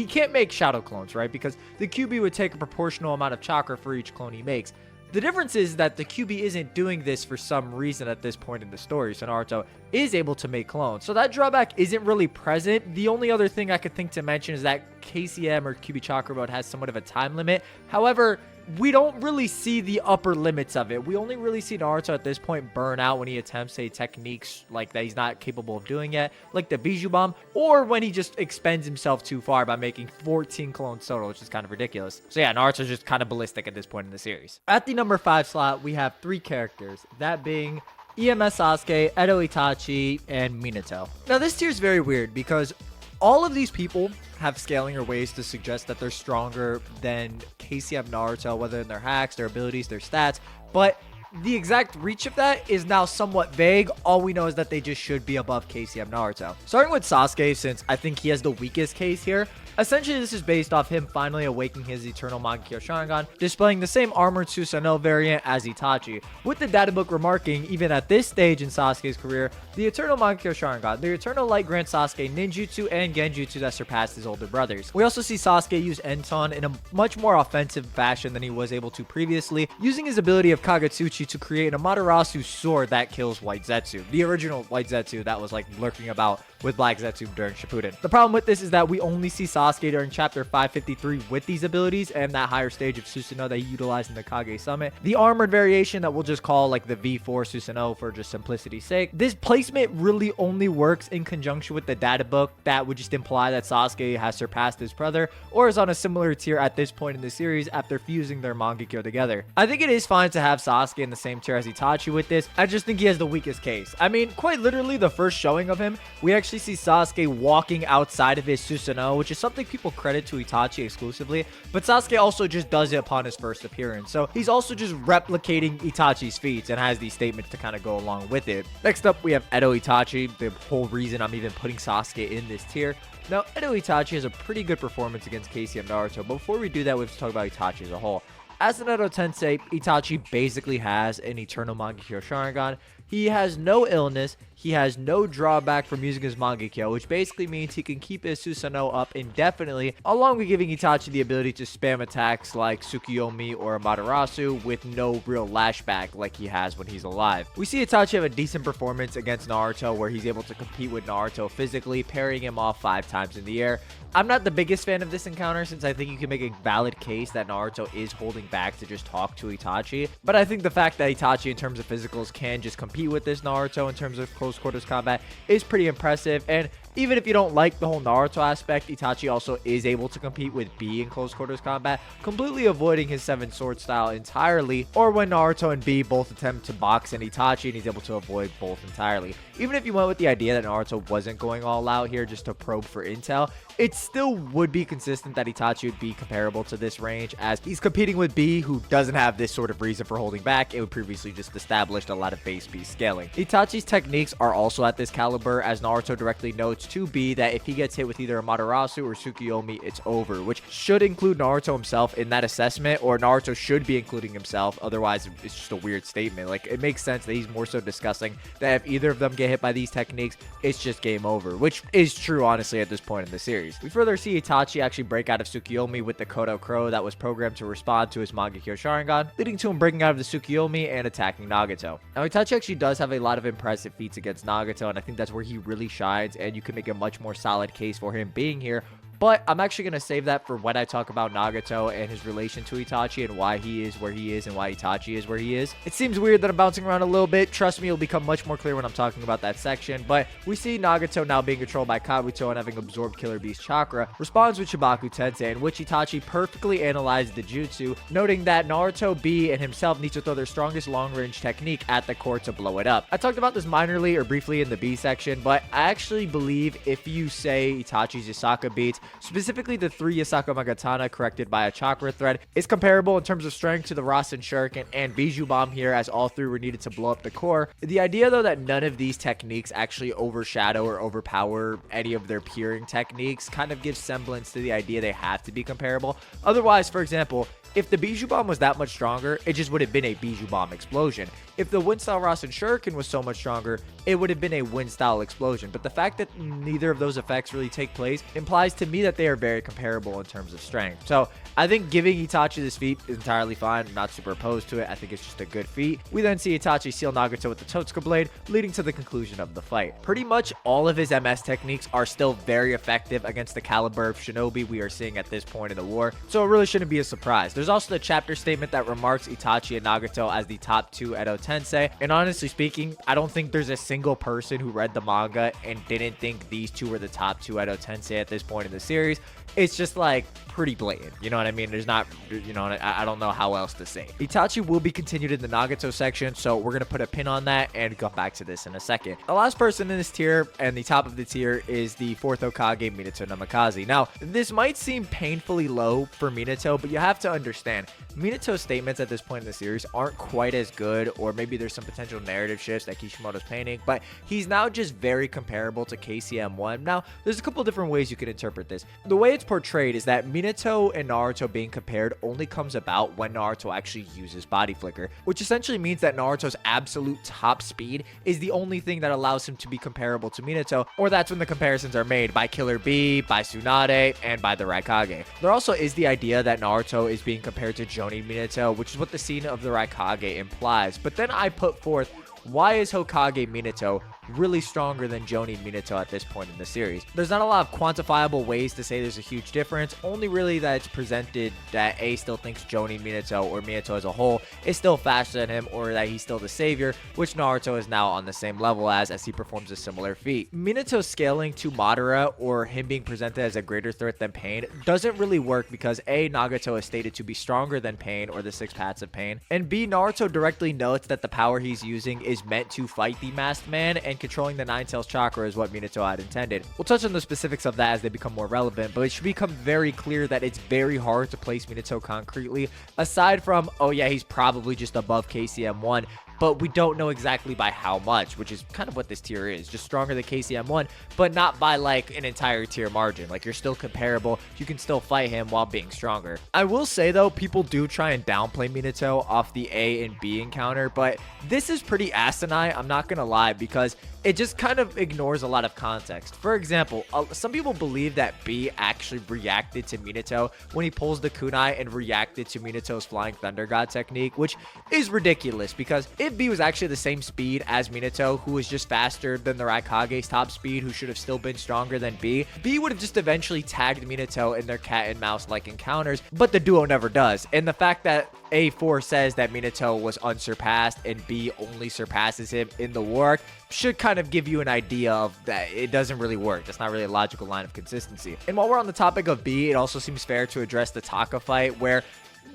can't make shadow clones, right? Because the Kyuubi would take a proportional amount of chakra for each clone he makes. The difference is that the Kyuubi isn't doing this for some reason at this point in the story, so Naruto is able to make clones. So that drawback isn't really present. The only other thing I could think to mention is that KCM or Kyuubi Chakra Mode has somewhat of a time limit. However, we don't really see the upper limits of it. We only really see Naruto at this point burn out when he attempts a techniques like that he's not capable of doing yet, like the Bijou Bomb, or when he just expends himself too far by making 14 clones total, which is kind of ridiculous. So yeah, Naruto's just kind of ballistic at this point in the series. At the number 5 slot, we have 3 characters, that being EMS Sasuke, Edo Itachi, and Minato. Now this tier is very weird because all of these people have scaling or ways to suggest that they're stronger than KCM Naruto, whether in their hacks, their abilities, their stats, but the exact reach of that is now somewhat vague. All we know is that they just should be above KCM Naruto. Starting with Sasuke, since I think he has the weakest case here, essentially this is based off him finally awakening his Eternal Mangekyo Sharingan, displaying the same armored Susanoo variant as Itachi, with the data book remarking, even at this stage in Sasuke's career, the Eternal Mangekyo Sharingan, the Eternal Light grants Sasuke ninjutsu and genjutsu that surpassed his older brothers. We also see Sasuke use Enton in a much more offensive fashion than he was able to previously, using his ability of Kagetsuchi to create a Amaterasu sword that kills White Zetsu, the original White Zetsu that was like lurking about with Black Zetsu during Shippuden. The problem with this is that we only see Sasuke during chapter 553 with these abilities and that higher stage of Susanoo that he utilized in the Kage Summit. The armored variation that we'll just call like the V4 Susanoo for just simplicity's sake. This placement really only works in conjunction with the data book that would just imply that Sasuke has surpassed his brother or is on a similar tier at this point in the series after fusing their Mangekyo together. I think it is fine to have Sasuke in the same tier as Itachi with this. I just think he has the weakest case. I mean, quite literally the first showing of him, we actually see Sasuke walking outside of his Susanoo, which is something people credit to Itachi exclusively, but Sasuke also just does it upon his first appearance. So he's also just replicating Itachi's feats and has these statements to kind of go along with it. Next up, we have Edo Itachi, the whole reason I'm even putting Sasuke in this tier. Now, Edo Itachi has a pretty good performance against KCM Naruto, but before we do that, we have to talk about Itachi as a whole. As an Edo Tensei, Itachi basically has an Eternal Mangekyo Sharingan. He has no illness, he has no drawback from using his Mangekyo, which basically means he can keep his Susanoo up indefinitely, along with giving Itachi the ability to spam attacks like Tsukiyomi or Amaterasu with no real lashback like he has when he's alive. We see Itachi have a decent performance against Naruto where he's able to compete with Naruto physically, parrying him off 5 times in the air. I'm not the biggest fan of this encounter since I think you can make a valid case that Naruto is holding back to just talk to Itachi, but I think the fact that Itachi in terms of physicals can just compete with this Naruto in terms of close quarters combat is pretty impressive. And even if you don't like the whole Naruto aspect, Itachi also is able to compete with B in close quarters combat, completely avoiding his 7 sword style entirely, or when Naruto and B both attempt to box in Itachi and he's able to avoid both entirely. Even if you went with the idea that Naruto wasn't going all out here just to probe for intel, it still would be consistent that Itachi would be comparable to this range, as he's competing with B, who doesn't have this sort of reason for holding back. It would previously just established a lot of base B scaling. Itachi's techniques are also at this caliber, as Naruto directly notes to B that if he gets hit with either Amaterasu or Tsukiyomi, it's over, which should include Naruto himself in that assessment, or Naruto should be including himself. Otherwise, it's just a weird statement. Like, it makes sense that he's more so discussing that if either of them get hit by these techniques, it's just game over, which is true, honestly, at this point in the series. We further see Itachi actually break out of Tsukiyomi with the Kodo Crow that was programmed to respond to his Mangekyo Sharingan, leading to him breaking out of the Tsukiyomi and attacking Nagato. Now, Itachi actually does have a lot of impressive feats against Nagato, and I think that's where he really shines, and you can make a much more solid case for him being here. But I'm actually going to save that for when I talk about Nagato and his relation to Itachi and why he is where he is and why Itachi is where he is. It seems weird that I'm bouncing around a little bit. Trust me, it'll become much more clear when I'm talking about that section. But we see Nagato now being controlled by Kabuto and having absorbed Killer Beast Chakra, responds with Shibaku Tensei, in which Itachi perfectly analyzed the jutsu, noting that Naruto, B, and himself need to throw their strongest long-range technique at the core to blow it up. I talked about this minorly or briefly in the B section, but I actually believe if you say Itachi's Yasaka beats, specifically the 3 Yasaka Magatana corrected by a chakra thread, is comparable in terms of strength to the Rasen Shuriken and Bijou Bomb here, as all 3 were needed to blow up the core. The idea though that none of these techniques actually overshadow or overpower any of their peering techniques kind of gives semblance to the idea they have to be comparable. Otherwise, for example, if the Bijou Bomb was that much stronger, it just would have been a Bijou Bomb explosion. If the Wind-style Rasen Shuriken was so much stronger, it would have been a Wind-style explosion. But the fact that neither of those effects really take place implies to me that they are very comparable in terms of strength. So I think giving Itachi this feat is entirely fine. I'm not super opposed to it. I think it's just a good feat. We then see Itachi seal Nagato with the Totsuka Blade, leading to the conclusion of the fight. Pretty much all of his MS techniques are still very effective against the caliber of shinobi we are seeing at this point in the war, so it really shouldn't be a surprise. There's also the chapter statement that remarks Itachi and Nagato as the top 2 Edo Tensei. And honestly speaking, I don't think there's a single person who read the manga and didn't think these two were the top 2 Edo Tensei at this point in the series. It's just like pretty blatant, you know what I mean? There's not, you know, I don't know how else to say. Itachi will be continued in the Nagato section, so we're gonna put a pin on that and go back to this in a second. The last person in this tier and the top of the tier is the 4th Hokage, Minato Namikaze. Now, this might seem painfully low for Minato, but you have to understand, Minato's statements at this point in the series aren't quite as good, or maybe there's some potential narrative shifts that Kishimoto's painting, but he's now just very comparable to KCM1. Now, there's a couple different ways you could interpret this. The way it's portrayed is that Minato and Naruto being compared only comes about when Naruto actually uses body flicker, which essentially means that Naruto's absolute top speed is the only thing that allows him to be comparable to Minato, or that's when the comparisons are made by Killer Bee, by Tsunade, and by the Raikage. There also is the idea that Naruto is being compared to Jonin Minato, which is what the scene of the Raikage implies. But then I put forth, why is Hokage Minato really stronger than Jonin Minato at this point in the series? There's not a lot of quantifiable ways to say there's a huge difference, only really that it's presented that A still thinks Jonin Minato, or Minato as a whole, is still faster than him, or that he's still the savior, which Naruto is now on the same level as he performs a similar feat. Minato scaling to Madara, or him being presented as a greater threat than Pain, doesn't really work because A, Nagato is stated to be stronger than Pain, or the 6 paths of Pain, and B, Naruto directly notes that the power he's using is meant to fight the masked man, and controlling the Nine Tails chakra is what Minato had intended. We'll touch on the specifics of that as they become more relevant, but it should become very clear that it's very hard to place Minato concretely, aside from, oh yeah, he's probably just above KCM1, but we don't know exactly by how much, which is kind of what this tier is. Just stronger than KCM1, but not by like an entire tier margin. Like, you're still comparable. You can still fight him while being stronger. I will say though, people do try and downplay Minato off the A and B encounter, but this is pretty asinine, I'm not gonna lie, because it just kind of ignores a lot of context. For example, some people believe that B actually reacted to Minato when he pulls the kunai and reacted to Minato's flying ThunderGod technique, which is ridiculous because if B was actually the same speed as Minato, who was just faster than the Raikage's top speed, who should have still been stronger than B would have just eventually tagged Minato in their cat and mouse like encounters, but the duo never does. And the fact that A4 says that Minato was unsurpassed and B only surpasses him in the war arc should kind of give you an idea of that it doesn't really work. That's not really a logical line of consistency. And while we're on the topic of B, it also seems fair to address the Taka fight, where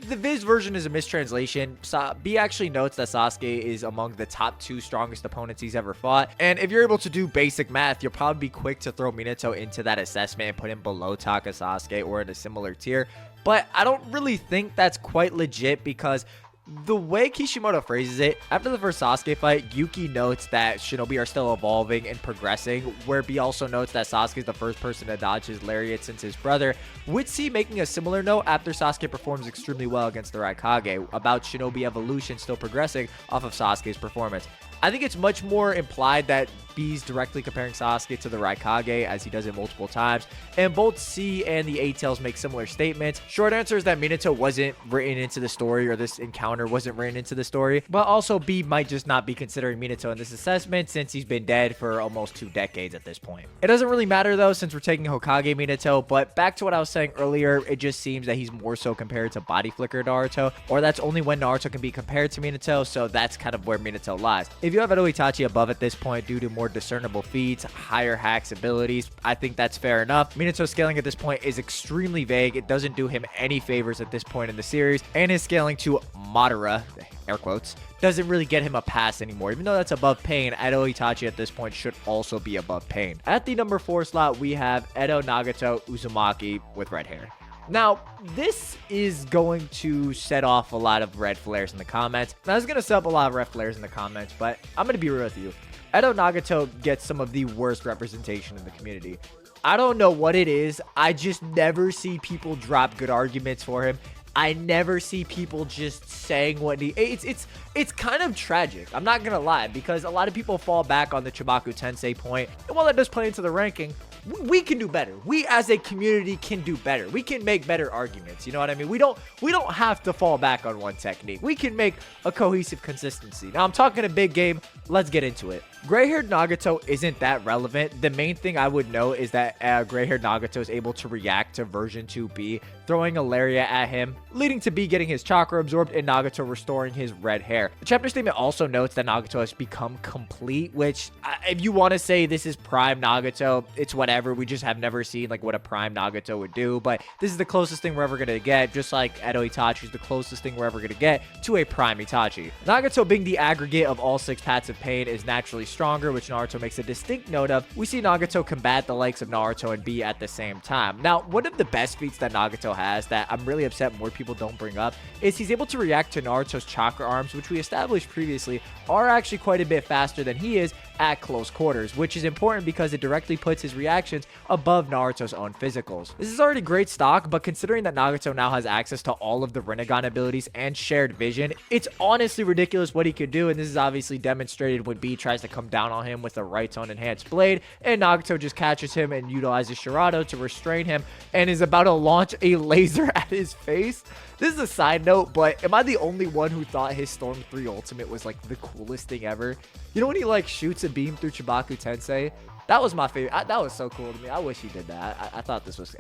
the Viz version is a mistranslation. B actually notes that Sasuke is among the top 2 strongest opponents he's ever fought. And if you're able to do basic math, you'll probably be quick to throw Minato into that assessment and put him below Taka Sasuke or in a similar tier. But I don't really think that's quite legit because the way Kishimoto phrases it, after the first Sasuke fight, Yuki notes that shinobi are still evolving and progressing, where B also notes that Sasuke is the first person to dodge his lariat since his brother, with C making a similar note after Sasuke performs extremely well against the Raikage, about shinobi evolution still progressing off of Sasuke's performance. I think it's much more implied that B's directly comparing Sasuke to the Raikage, as he does it multiple times, and both C and the Eight Tails make similar statements. Short answer is that Minato wasn't written into the story, or this encounter wasn't written into the story, but also B might just not be considering Minato in this assessment since he's been dead for almost 2 decades at this point. It doesn't really matter though since we're taking Hokage Minato, but back to what I was saying earlier, it just seems that he's more so compared to body flicker Naruto, or that's only when Naruto can be compared to Minato, so that's kind of where Minato lies. If you have Edo Itachi above at this point due to more discernible feats, higher hacks abilities, I think that's fair enough. Minato's scaling at this point is extremely vague. It doesn't do him any favors at this point in the series, and his scaling to Madara, air quotes, doesn't really get him a pass anymore. Even though that's above Pain, Edo Itachi at this point should also be above Pain. At the number 4 slot, we have Edo Nagato Uzumaki with red hair. Now, this is going to set off a lot of red flares in the comments. Now, it's going to set up a lot of red flares in the comments, but I'm going to be real with you. Edo Nagato gets some of the worst representation in the community. I don't know what it is. I just never see people drop good arguments for him. I never see people just saying what he... It's kind of tragic. I'm not going to lie, because a lot of people fall back on the Chibaku Tensei point. And while that does play into the ranking, we can do better. We as a community can do better. We can make better arguments. You know what I mean? We don't have to fall back on one technique. We can make a cohesive consistency. Now, I'm talking a big game. Let's get into it. Gray-haired Nagato isn't that relevant. The main thing I would note is that gray-haired Nagato is able to react to version 2B, throwing a lariat at him, leading to B getting his chakra absorbed and Nagato restoring his red hair. The chapter statement also notes that Nagato has become complete, which if you want to say this is prime Nagato, it's whatever. We just have never seen like what a prime Nagato would do, but this is the closest thing we're ever going to get, just like Edo Itachi is the closest thing we're ever going to get to a prime Itachi. Nagato being the aggregate of all 6 paths of pain is naturally stronger, which Naruto makes a distinct note of. We see Nagato combat the likes of Naruto and B at the same time. Now, one of the best feats that Nagato has that I'm really upset more people don't bring up is he's able to react to Naruto's chakra arms, which we established previously are actually quite a bit faster than he is at close quarters, which is important because it directly puts his reactions above Naruto's own physicals. This is already great stock, but considering that Nagato now has access to all of the Rinnegan abilities and shared vision, it's honestly ridiculous what he could do, and this is obviously demonstrated when B tries to come down on him with a right tone enhanced blade, and Nagato just catches him and utilizes Shirado to restrain him and is about to launch a laser at his face. This is a side note, but am I the only one who thought his Storm 3 ultimate was like the coolest thing ever? You know when he like shoots a beam through Chibaku Tensei? That was my favorite. That was so cool to me. I wish he did that. I thought this was...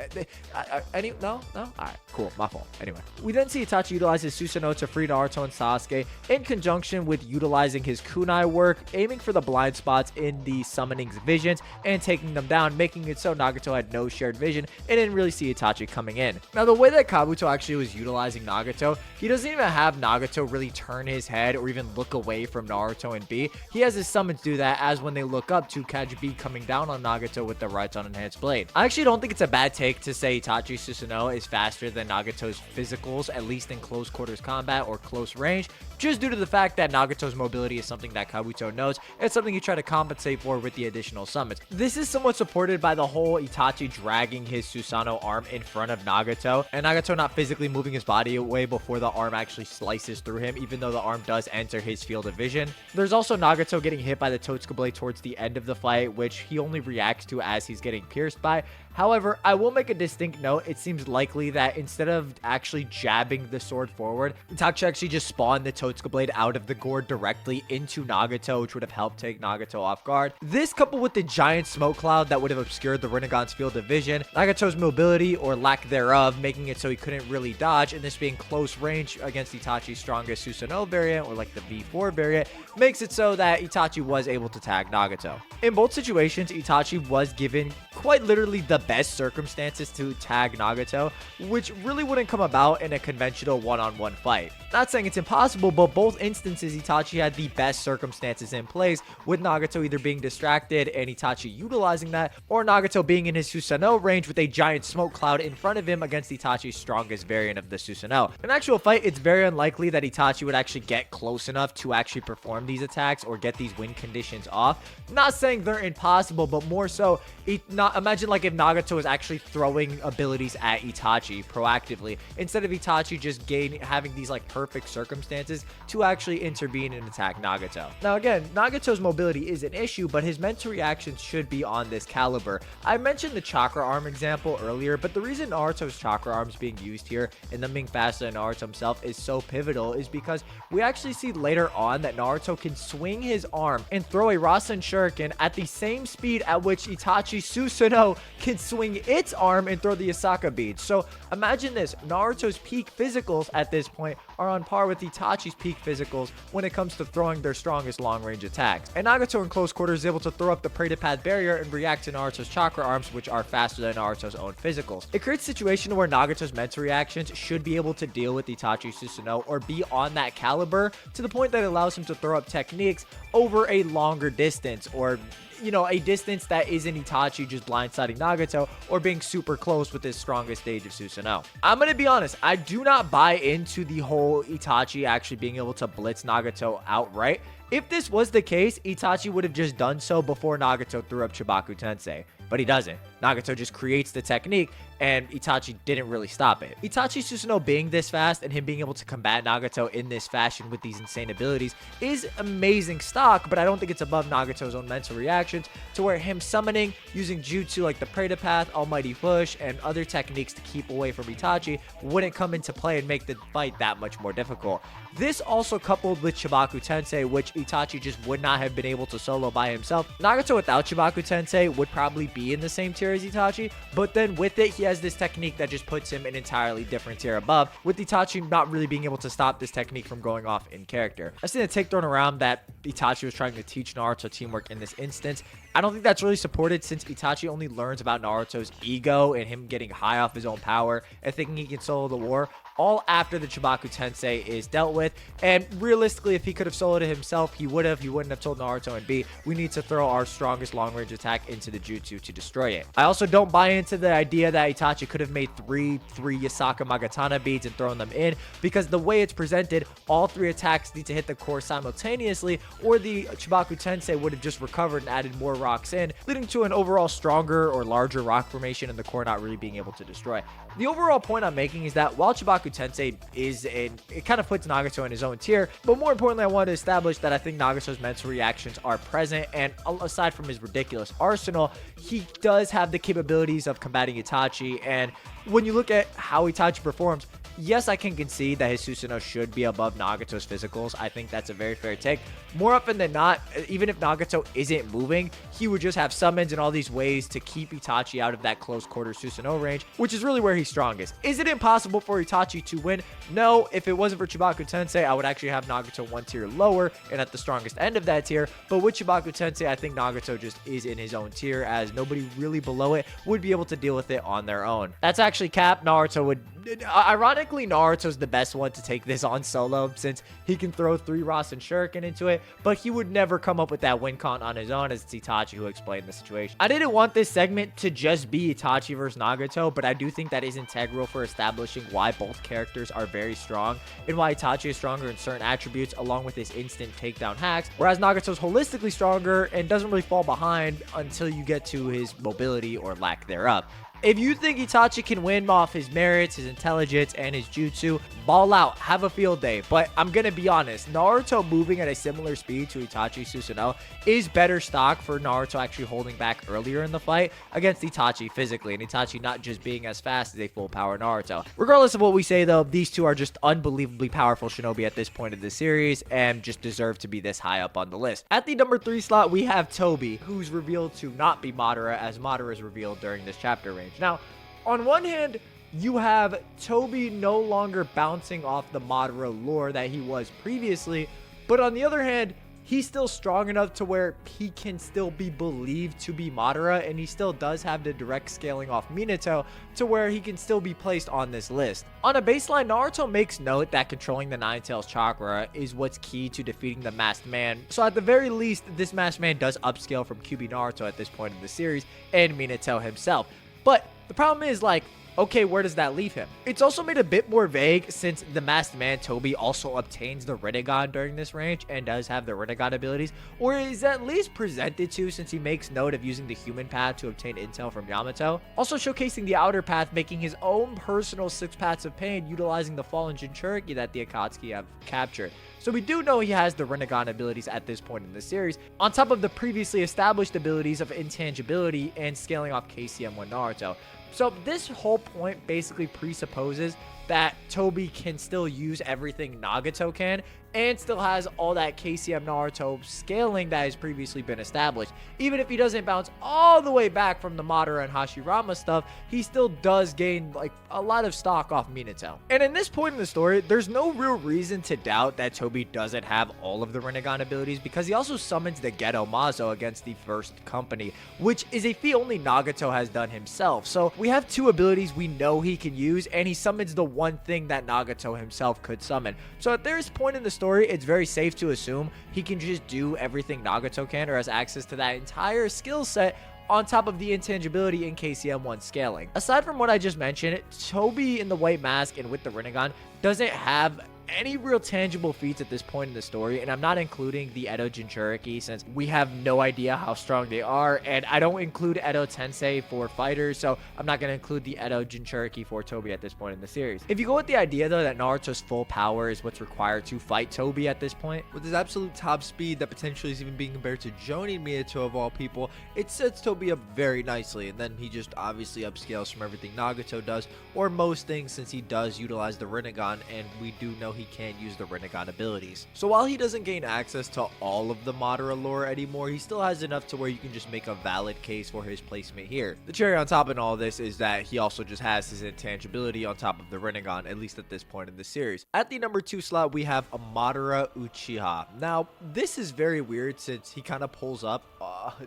No? All right, cool. My fault. Anyway. We then see Itachi utilize his Susanoo to free Naruto and Sasuke in conjunction with utilizing his kunai work, aiming for the blind spots in the summoning's visions and taking them down, making it so Nagato had no shared vision and didn't really see Itachi coming in. Now, the way that Kabuto actually was utilizing Nagato, he doesn't even have Nagato really turn his head or even look away from Naruto and B. He has his summons do that, as when they look up to catch B coming down on Nagato with the right on enhanced blade. I actually don't think it's a bad take to say Itachi Susanoo is faster than Nagato's physicals, at least in close quarters combat or close range, just due to the fact that Nagato's mobility is something that Kabuto knows and something you try to compensate for with the additional summons. This is somewhat supported by the whole Itachi dragging his Susanoo arm in front of Nagato, and Nagato not physically moving his body away before the arm actually slices through him, even though the arm does enter his field of vision. There's also Nagato getting hit by the Totsuka blade towards the end of the fight, which he only reacts to as he's getting pierced by. However, I will make a distinct note. It seems likely that instead of actually jabbing the sword forward, Itachi actually just spawned the Totsuka blade out of the gourd directly into Nagato, which would have helped take Nagato off guard. This, coupled with the giant smoke cloud that would have obscured the Rinnegan's field of vision, Nagato's mobility or lack thereof, making it so he couldn't really dodge, and this being close range against Itachi's strongest Susanoo variant, or like the V4 variant, makes it so that Itachi was able to tag Nagato. In both situations, Itachi was given quite literally the best circumstances to tag Nagato, which really wouldn't come about in a conventional one-on-one fight. Not saying it's impossible, but both instances Itachi had the best circumstances in place, with Nagato either being distracted and Itachi utilizing that, or Nagato being in his Susanoo range with a giant smoke cloud in front of him against Itachi's strongest variant of the Susanoo. In actual fight, it's very unlikely that Itachi would actually get close enough to actually perform these attacks or get these win conditions off. Not saying they're impossible, but more so, imagine like if Nagato was actually throwing abilities at Itachi proactively, instead of Itachi just having these like perfect circumstances to actually intervene and attack Nagato. Now again, Nagato's mobility is an issue, but his mental reactions should be on this caliber. I mentioned the chakra arm example earlier, but the reason Naruto's chakra arms being used here and them being faster than Naruto himself is so pivotal is because we actually see later on that Naruto can swing his arm and throw a Rasen Shuriken at the same speed at which Itachi Susanoo can swing its arm and throw the Asaka bead. So imagine this, Naruto's peak physicals at this point are on par with Itachi's peak physicals when it comes to throwing their strongest long-range attacks. And Nagato in close quarters is able to throw up the Praetor Path barrier and react to Naruto's chakra arms, which are faster than Naruto's own physicals. It creates a situation where Nagato's mental reactions should be able to deal with Itachi Susanoo or be on that caliber to the point that it allows him to throw up techniques over a longer distance, or a distance that isn't Itachi just blindsiding Nagato or being super close with his strongest stage of Susanoo. I'm going to be honest, I do not buy into the whole Itachi actually being able to blitz Nagato outright. If this was the case, Itachi would have just done so before Nagato threw up Chibaku Tensei, but he doesn't. Nagato just creates the technique, and Itachi didn't really stop it. Itachi Susanoo being this fast and him being able to combat Nagato in this fashion with these insane abilities is amazing stock, but I don't think it's above Nagato's own mental reactions to where him summoning, using jutsu like the Praetor Path, Almighty Push, and other techniques to keep away from Itachi wouldn't come into play and make the fight that much more difficult. This also coupled with Chibaku Tensei, which Itachi just would not have been able to solo by himself. Nagato without Chibaku Tensei would probably be in the same tier as Itachi, but then with it, he has this technique that just puts him an entirely different tier above, with Itachi not really being able to stop this technique from going off in character. I've seen a take thrown around that Itachi was trying to teach Naruto teamwork in this instance. I don't think that's really supported, since Itachi only learns about Naruto's ego and him getting high off his own power and thinking he can solo the war all after the Chibaku Tensei is dealt with. And realistically, if he could have soloed it himself, he would have. He wouldn't have told Naruto and B, we need to throw our strongest long-range attack into the jutsu to destroy it. I also don't buy into the idea that Itachi could have made three Yasaka Magatana beads and thrown them in, because the way it's presented, all 3 attacks need to hit the core simultaneously, or the Chibaku Tensei would have just recovered and added more rocks in, leading to an overall stronger or larger rock formation and the core not really being able to destroy. The overall point I'm making is that while Chibaku Tensei it kind of puts Nagato in his own tier, but more importantly, I want to establish that I think Nagato's mental reactions are present, and aside from his ridiculous arsenal, he does have the capabilities of combating Itachi. And when you look at how Itachi performs, yes, I can concede that his Susanoo should be above Nagato's physicals. I think that's a very fair take. More often than not, even if Nagato isn't moving, he would just have summons and all these ways to keep Itachi out of that close quarter Susanoo range, which is really where he's strongest. Is it impossible for Itachi to win? No. If it wasn't for Chibaku Tensei, I would actually have Nagato 1 tier lower and at the strongest end of that tier. But with Chibaku Tensei, I think Nagato just is in his own tier, as nobody really below it would be able to deal with it on their own. That's actually cap. Naruto would... Ironically, Naruto's the best one to take this on solo, since he can throw 3 Rasen Shuriken into it, but he would never come up with that win con on his own, as it's Itachi who explained the situation. I didn't want this segment to just be Itachi versus Nagato, but I do think that is integral for establishing why both characters are very strong, and why Itachi is stronger in certain attributes along with his instant takedown hacks, whereas Nagato's holistically stronger and doesn't really fall behind until you get to his mobility or lack thereof. If you think Itachi can win off his merits, his intelligence, and his jutsu, ball out, have a field day. But I'm gonna be honest, Naruto moving at a similar speed to Itachi's Susanoo is better stock for Naruto actually holding back earlier in the fight against Itachi physically, and Itachi not just being as fast as a full power Naruto. Regardless of what we say though, these two are just unbelievably powerful shinobi at this point of the series, and just deserve to be this high up on the list. At the number 3 slot, we have Tobi, who's revealed to not be Madara, as Madara is revealed during this chapter range. Now, on one hand, you have Tobi no longer bouncing off the Madara lore that he was previously, but on the other hand, he's still strong enough to where he can still be believed to be Madara, and he still does have the direct scaling off Minato to where he can still be placed on this list. On a baseline, Naruto makes note that controlling the Nine Tails chakra is what's key to defeating the Masked Man, so at the very least, this Masked Man does upscale from QB Naruto at this point in the series, and Minato himself. But the problem is, like, okay, where does that leave him? It's also made a bit more vague, since the Masked Man Tobi also obtains the Rinnegan during this range and does have the Rinnegan abilities, or is at least presented to, since he makes note of using the human path to obtain intel from Yamato. Also showcasing the outer path, making his own personal 6 paths of pain, utilizing the fallen Jinchuriki that the Akatsuki have captured. So we do know he has the Rinnegan abilities at this point in the series, on top of the previously established abilities of intangibility and scaling off KCM1 Naruto. So this whole point basically presupposes that Tobi can still use everything Nagato can, and still has all that KCM Naruto scaling that has previously been established. Even if he doesn't bounce all the way back from the Madara and Hashirama stuff, he still does gain like a lot of stock off Minato. And in this point in the story, there's no real reason to doubt that Tobi doesn't have all of the Rinnegan abilities, because he also summons the Geto Mazo against the first company, which is a feat only Nagato has done himself. So we have 2 abilities we know he can use, and he summons the one thing that Nagato himself could summon. So at this point in the story, it's very safe to assume he can just do everything Nagato can, or has access to that entire skill set on top of the intangibility in KCM1 scaling. Aside from what I just mentioned, Tobi in the white mask and with the Rinnegan doesn't have any real tangible feats at this point in the story, and I'm not including the Edo Jinchuriki, since we have no idea how strong they are, and I don't include Edo Tensei for fighters, so I'm not going to include the Edo Jinchuriki for Tobi at this point in the series. If you go with the idea though that Naruto's full power is what's required to fight Tobi at this point, with his absolute top speed that potentially is even being compared to Jonin Minato of all people, it sets Tobi up very nicely, and then he just obviously upscales from everything Nagato does, or most things, since he does utilize the Rinnegan, and we do know he can't use the Rinnegan abilities. So while he doesn't gain access to all of the Madara lore anymore, he still has enough to where you can just make a valid case for his placement here. The cherry on top in all this is that he also just has his intangibility on top of the Rinnegan, at least at this point in the series. At the number 2 slot, we have a Madara Uchiha. Now, this is very weird since he kind of pulls up,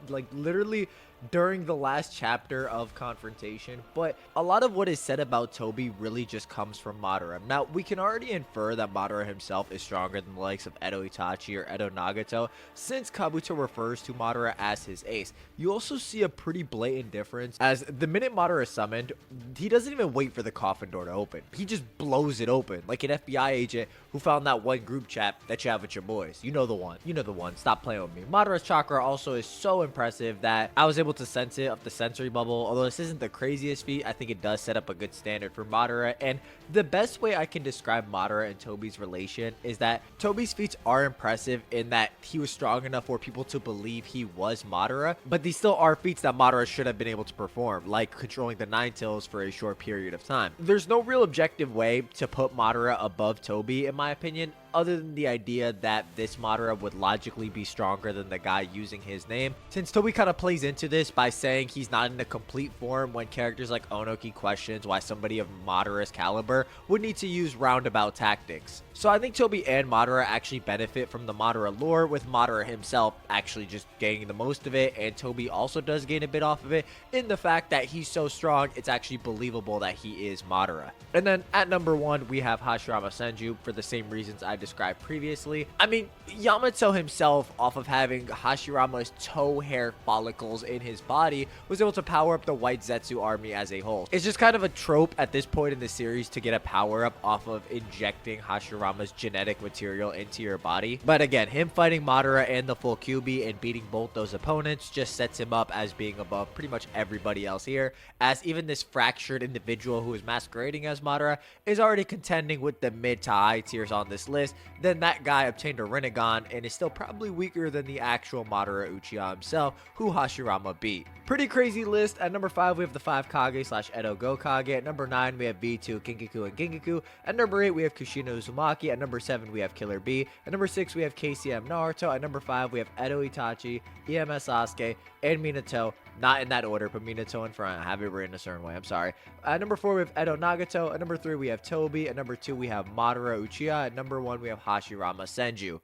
like literally during the last chapter of Confrontation, but a lot of what is said about Toby really just comes from Madara. Now, we can already infer that Madara himself is stronger than the likes of Edo Itachi or Edo Nagato, since Kabuto refers to Madara as his ace. You also see a pretty blatant difference, as the minute Madara is summoned, he doesn't even wait for the coffin door to open. He just blows it open, like an FBI agent who found that one group chat that you have with your boys. You know the one. You know the one. Stop playing with me. Madara's chakra also is so impressive that I was able to sense it up the sensory bubble. Although this isn't the craziest feat, I think it does set up a good standard for Madara. And the best way I can describe Madara and Toby's relation is that Toby's feats are impressive in that he was strong enough for people to believe he was Madara, but these still are feats that Madara should have been able to perform, like controlling the Nine Tails for a short period of time. There's no real objective way to put Madara above Toby, in my opinion, other than the idea that this Madara would logically be stronger than the guy using his name, since Toby kind of plays into this by saying he's not in a complete form when characters like Onoki questions why somebody of Madara's caliber would need to use roundabout tactics. So I think Toby and Madara actually benefit from the Madara lore, with Madara himself actually just gaining the most of it, and Toby also does gain a bit off of it in the fact that he's so strong it's actually believable that he is Madara. And then at number 1 we have Hashirama Senju for the same reasons I described previously. I mean, Yamato himself, off of having Hashirama's toe hair follicles in his body, was able to power up the White Zetsu army as a whole. It's just kind of a trope at this point in the series to get a power up off of injecting Hashirama's genetic material into your body. But again, him fighting Madara and the full QB and beating both those opponents just sets him up as being above pretty much everybody else here, as even this fractured individual who is masquerading as Madara is already contending with the mid to high tiers on this list. Then that guy obtained a Rinnegan and is still probably weaker than the actual Madara Uchiha himself, who Hashirama beat. Pretty crazy list. At number 5 we have the 5 Kage / Edo Gokage. At number 9 we have B2, Kinkaku, and Ginkaku. At number 8 we have Kushina Uzumaki. At number 7 we have Killer B. At number 6 we have KCM Naruto. At number 5 we have Edo Itachi, EMS Sasuke, and Minato. Not in that order, but Minato in front. I have it written a certain way. I'm sorry. At number 4, we have Edo Nagato. At number 3, we have Toby. At number 2, we have Madara Uchiha. At number 1, we have Hashirama Senju.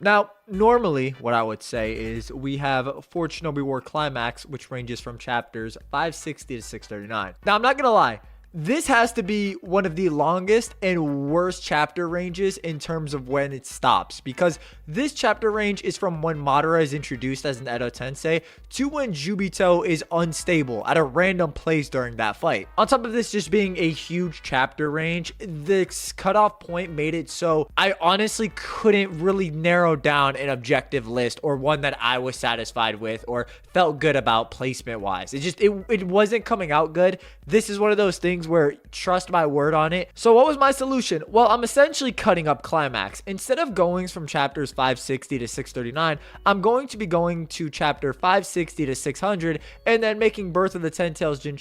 Now, normally, what I would say is we have For Shinobi War Climax, which ranges from chapters 560 to 639. Now, I'm not going to lie. This has to be one of the longest and worst chapter ranges in terms of when it stops, because this chapter range is from when Madara is introduced as an Edo Tensei to when Jubito is unstable at a random place during that fight. On top of this just being a huge chapter range, this cutoff point made it so I honestly couldn't really narrow down an objective list or one that I was satisfied with or felt good about placement wise. It wasn't coming out good. This is one of those things where trust my word on it. So what was my solution? Well, I'm essentially cutting up Climax. Instead of going from chapters 560 to 639, I'm going to be going to chapter 560 to 600 and then making Birth of the Ten Tails Jin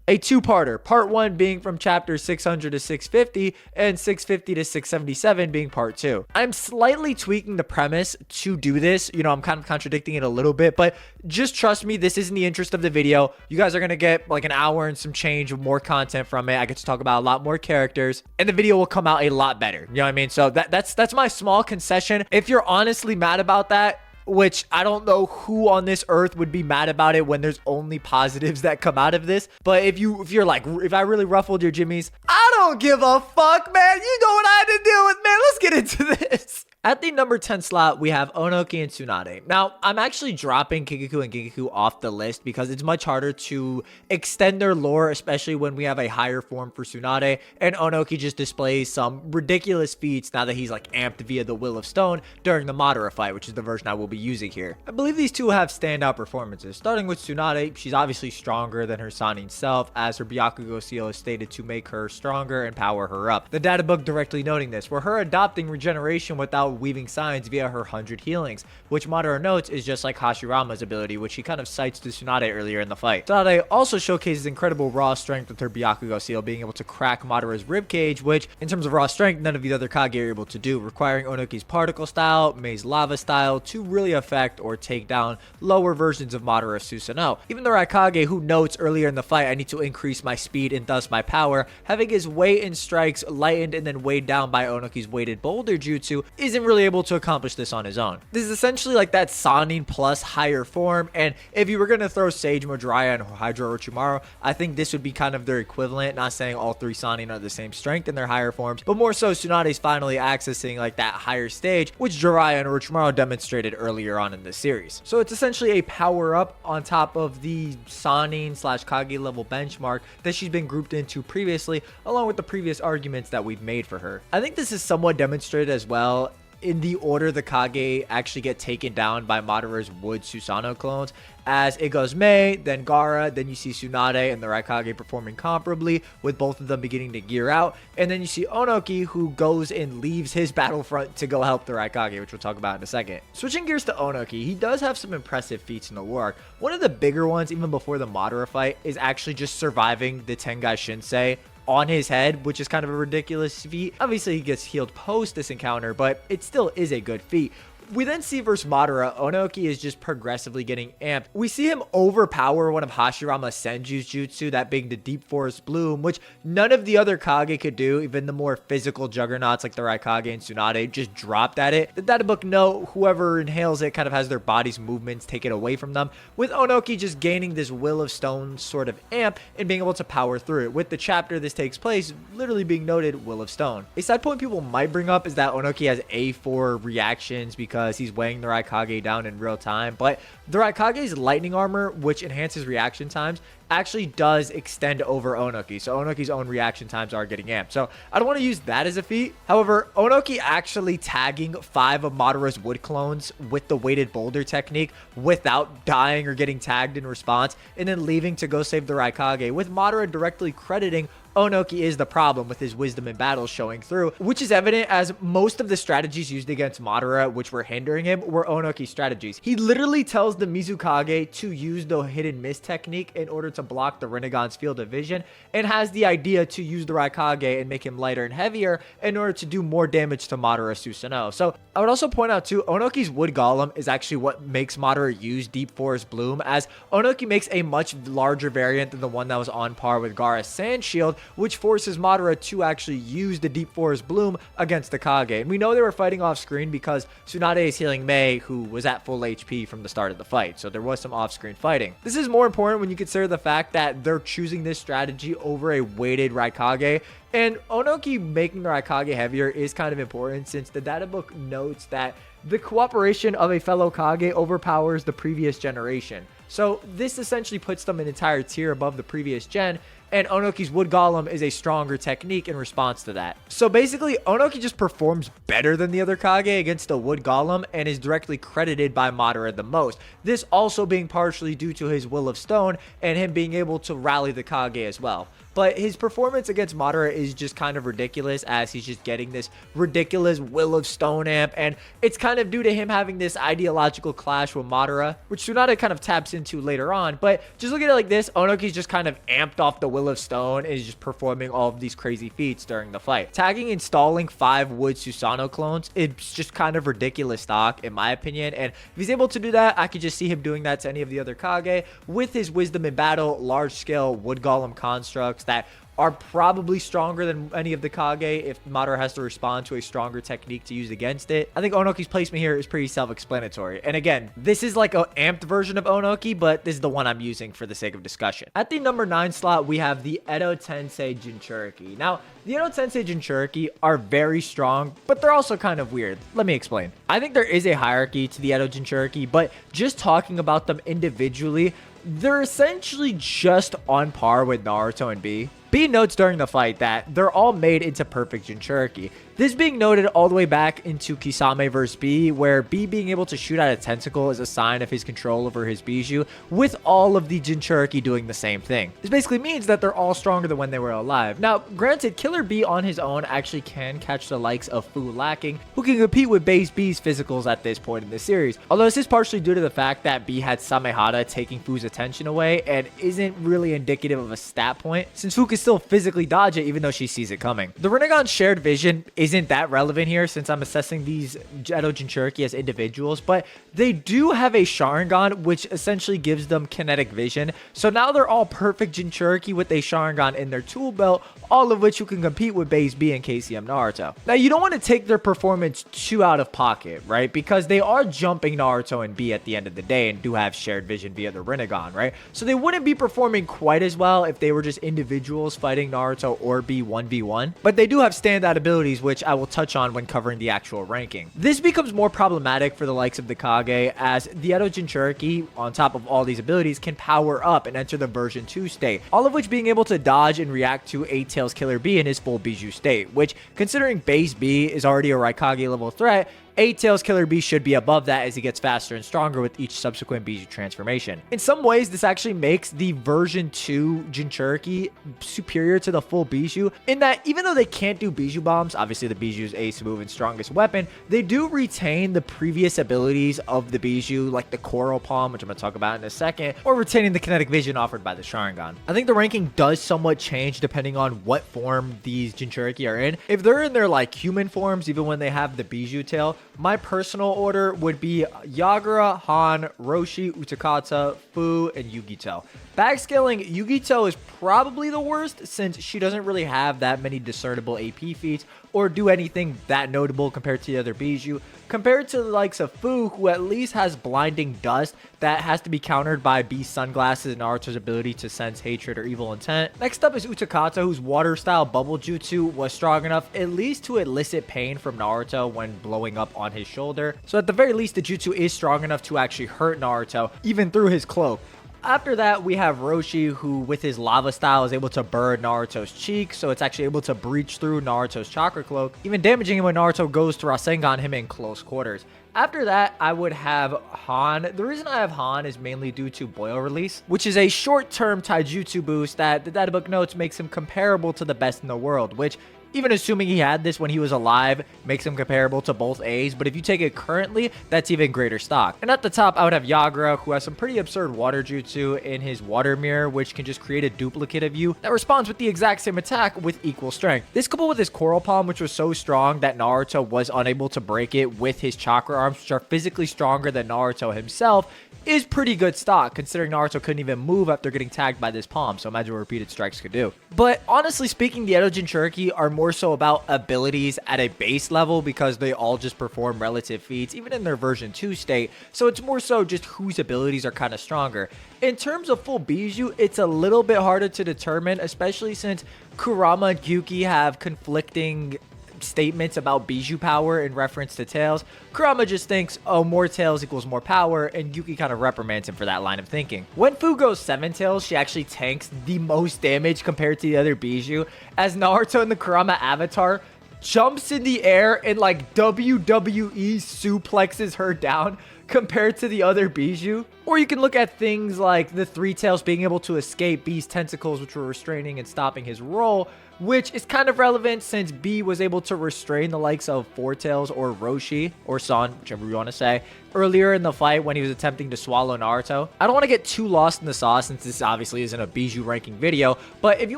a two-parter. Part 1 being from chapter 600 to 650 and 650 to 677 being part 2. I'm slightly tweaking the premise to do this. You know, I'm kind of contradicting it a little bit, but just trust me, this is in the interest of the video. You guys are going to get like an hour and some change of more content from it. I get to talk about a lot more characters and the video will come out a lot better. You know what I mean? So that's my small concession. If you're honestly mad about that, which I don't know who on this earth would be mad about it when there's only positives that come out of this. But if you're like, if I really ruffled your jimmies, I don't give a fuck, man. You know what I had to deal with, man. Let's get into this. At the number 10 slot, we have Onoki and Tsunade. Now, I'm actually dropping Kikaku and Ginkaku off the list because it's much harder to extend their lore, especially when we have a higher form for Tsunade, and Onoki just displays some ridiculous feats now that he's like amped via the Will of Stone during the Madara fight, which is the version I will be using here. I believe these two have standout performances. Starting with Tsunade, she's obviously stronger than her Sannin self, as her Byakugo seal is stated to make her stronger and power her up. The data book directly noting this, where her adopting regeneration without weaving signs via her 100 healings, which Madara notes is just like Hashirama's ability, which he kind of cites to Tsunade earlier in the fight. Tsunade also showcases incredible raw strength with her Byakugo seal, being able to crack Madara's ribcage, which in terms of raw strength, none of the other Kage are able to do, requiring Onoki's particle style, Mei's lava style to really affect or take down lower versions of Madara Susanoo. Even the Raikage, who notes earlier in the fight, I need to increase my speed and thus my power, having his weight and strikes lightened and then weighed down by Onoki's weighted boulder jutsu, isn't really able to accomplish this on his own. This is essentially like that Sannin plus higher form, and if you were going to throw Sage Madara and Hydro Orochimaru, I think this would be kind of their equivalent, not saying all three Sannin are the same strength in their higher forms, but more so Tsunade's finally accessing like that higher stage, which Jiraiya and Orochimaru demonstrated earlier on in the series. So it's essentially a power up on top of the Sannin slash Kage level benchmark that she's been grouped into previously, along with the previous arguments that we've made for her. I think this is somewhat demonstrated as well in the order the Kage actually get taken down by Madara's Wood Susanoo clones, as it goes Mei, then Gaara, then you see Tsunade and the Raikage performing comparably, with both of them beginning to gear out, and then you see Onoki, who goes and leaves his battlefront to go help the Raikage, which we'll talk about in a second. Switching gears to Onoki, he does have some impressive feats in the work. One of the bigger ones, even before the Madara fight, is actually just surviving the Tengai Shinsei on his head, which is kind of a ridiculous feat. Obviously, he gets healed post this encounter, but it still is a good feat. We then see versus Madara, Onoki is just progressively getting amped. We see him overpower one of Hashirama Senju's jutsu, that being the Deep Forest Bloom, which none of the other Kage could do. Even the more physical juggernauts like the Raikage and Tsunade just dropped at it. The data book note, whoever inhales it kind of has their body's movements taken away from them, with Onoki just gaining this Will of Stone sort of amp and being able to power through it. With the chapter this takes place literally being noted Will of Stone. A side point people might bring up is that Onoki has A4 reactions because he's weighing the Raikage down in real time, but the Raikage's lightning armor, which enhances reaction times, actually does extend over Onoki, so Onoki's own reaction times are getting amped. So I don't want to use that as a feat. However, Onoki actually tagging 5 of Madara's wood clones with the weighted boulder technique without dying or getting tagged in response, and then leaving to go save the Raikage, with Madara directly crediting Onoki is the problem, with his wisdom in battle showing through, which is evident as most of the strategies used against Madara, which were hindering him, were Onoki's strategies. He literally tells the Mizukage to use the hidden mist technique in order to block the Rinnegan's field of vision, and has the idea to use the Raikage and make him lighter and heavier in order to do more damage to Madara Susanoo. So I would also point out too, Onoki's Wood Golem is actually what makes Madara use Deep Forest Bloom, as Onoki makes a much larger variant than the one that was on par with Gaara's Sand Shield, which forces Madara to actually use the Deep Forest Bloom against the Kage. And we know they were fighting off screen because Tsunade is healing Mei, who was at full HP from the start of the fight, so there was some off-screen fighting. This is more important when you consider the fact that they're choosing this strategy over a weighted Raikage, and Onoki making the Raikage heavier is kind of important, since the data book notes that the cooperation of a fellow Kage overpowers the previous generation. So this essentially puts them an entire tier above the previous gen, and Onoki's Wood Golem is a stronger technique in response to that. So basically, Onoki just performs better than the other Kage against the Wood Golem and is directly credited by Madara the most. This also being partially due to his Will of Stone and him being able to rally the Kage as well. But his performance against Madara is just kind of ridiculous, as he's just getting this ridiculous Will of Stone amp, and it's kind of due to him having this ideological clash with Madara, which Tsunade kind of taps into later on. But just look at it like this, Onoki's just kind of amped off the Will of Stone and is just performing all of these crazy feats during the fight. Tagging and stalling 5 Wood Susanoo clones, it's just kind of ridiculous stock in my opinion, and if he's able to do that, I could just see him doing that to any of the other Kage with his wisdom in battle, large scale Wood Golem constructs that are probably stronger than any of the Kage if Madara has to respond to a stronger technique to use against it. I think Onoki's placement here is pretty self-explanatory. And again, this is like an amped version of Onoki, but this is the one I'm using for the sake of discussion. At the number 9 slot, we have the Edo Tensei Jinchuriki. Now, the Edo Tensei Jinchuriki are very strong, but they're also kind of weird. Let me explain. I think there is a hierarchy to the Edo Jinchuriki, but just talking about them individually, they're essentially just on par with Naruto and B. B notes during the fight that they're all made into perfect Jinchuriki. This being noted all the way back into Kisame vs. B, where B being able to shoot out a tentacle is a sign of his control over his Bijou, with all of the Jinchuriki doing the same thing. This basically means that they're all stronger than when they were alive. Now, granted, Killer B on his own actually can catch the likes of Fu lacking, who can compete with Base B's physicals at this point in the series. Although this is partially due to the fact that B had Samehada taking Fu's attention away and isn't really indicative of a stat point, since Fu can still physically dodge it even though she sees it coming. The Rinnegan's shared vision isn't that relevant here since I'm assessing these Edo Jinchuriki as individuals, but they do have a Sharingan which essentially gives them kinetic vision. So now they're all perfect Jinchuriki with a Sharingan in their tool belt, all of which you can compete with Base B and KCM Naruto. Now you don't want to take their performance too out of pocket, right? Because they are jumping Naruto and B at the end of the day and do have shared vision via the Rinnegan, right? So they wouldn't be performing quite as well if they were just individuals fighting Naruto or B 1v1, but they do have standout abilities which I will touch on when covering the actual ranking. This becomes more problematic for the likes of the Kage, as the Edo Jinchuriki, on top of all these abilities, can power up and enter the version 2 state, all of which being able to dodge and react to 8 Tails Killer B in his full Bijou state, which, considering Base B is already a Raikage level threat, 8 Tails Killer B should be above that as he gets faster and stronger with each subsequent Bijou transformation. In some ways, this actually makes the version 2 Jinchuriki superior to the full Bijou, in that even though they can't do Bijou bombs, obviously the Bijou's ace move and strongest weapon, they do retain the previous abilities of the Bijou, like the Coral Palm, which I'm going to talk about in a second, or retaining the kinetic vision offered by the Sharingan. I think the ranking does somewhat change depending on what form these Jinchuriki are in. If they're in their like human forms, even when they have the Bijou tail, my personal order would be Yagura, Han, Roshi, Utakata, Fu, and Yugito. Backscaling, Yugito is probably the worst since she doesn't really have that many discernible AP feats or do anything that notable compared to the other Bijou. Compared to the likes of Fu, who at least has blinding dust that has to be countered by B's sunglasses and Naruto's ability to sense hatred or evil intent. Next up is Utakata, whose water style bubble jutsu was strong enough at least to elicit pain from Naruto when blowing up on his shoulder. So at the very least, the jutsu is strong enough to actually hurt Naruto, even through his cloak. After that, we have Roshi, who with his lava style is able to burn Naruto's cheek, so it's actually able to breach through Naruto's chakra cloak, even damaging him when Naruto goes to Rasengan him in close quarters. After that, I would have Han. The reason I have Han is mainly due to Boil Release, which is a short-term taijutsu boost that the databook notes makes him comparable to the best in the world, which, even assuming he had this when he was alive, makes him comparable to both A's, but if you take it currently, that's even greater stock. And at the top, I would have Yagura, who has some pretty absurd water jutsu in his water mirror, which can just create a duplicate of you that responds with the exact same attack with equal strength. This coupled with his Coral Palm, which was so strong that Naruto was unable to break it with his chakra arms, which are physically stronger than Naruto himself, is pretty good stock, considering Naruto couldn't even move after getting tagged by this palm, so imagine what repeated strikes could do. But honestly speaking, the Edo Jinchuriki are more so about abilities at a base level because they all just perform relative feats, even in their version 2 state, so it's more so just whose abilities are kind of stronger. In terms of full Bijou, it's a little bit harder to determine, especially since Kurama and Yuki have conflicting statements about Bijou power in reference to Tails. Kurama just thinks, oh, more Tails equals more power, and Yuki kind of reprimands him for that line of thinking. When Fu goes 7 Tails, she actually tanks the most damage compared to the other Bijou, as Naruto in the Kurama avatar jumps in the air and like WWE suplexes her down compared to the other Bijou. Or you can look at things like the 3 Tails being able to escape B's tentacles, which were restraining and stopping his roll, which is kind of relevant since B was able to restrain the likes of 4 Tails or Roshi, or Son, whichever you want to say, earlier in the fight when he was attempting to swallow Naruto. I don't want to get too lost in the sauce since this obviously isn't a Bijou ranking video, but if you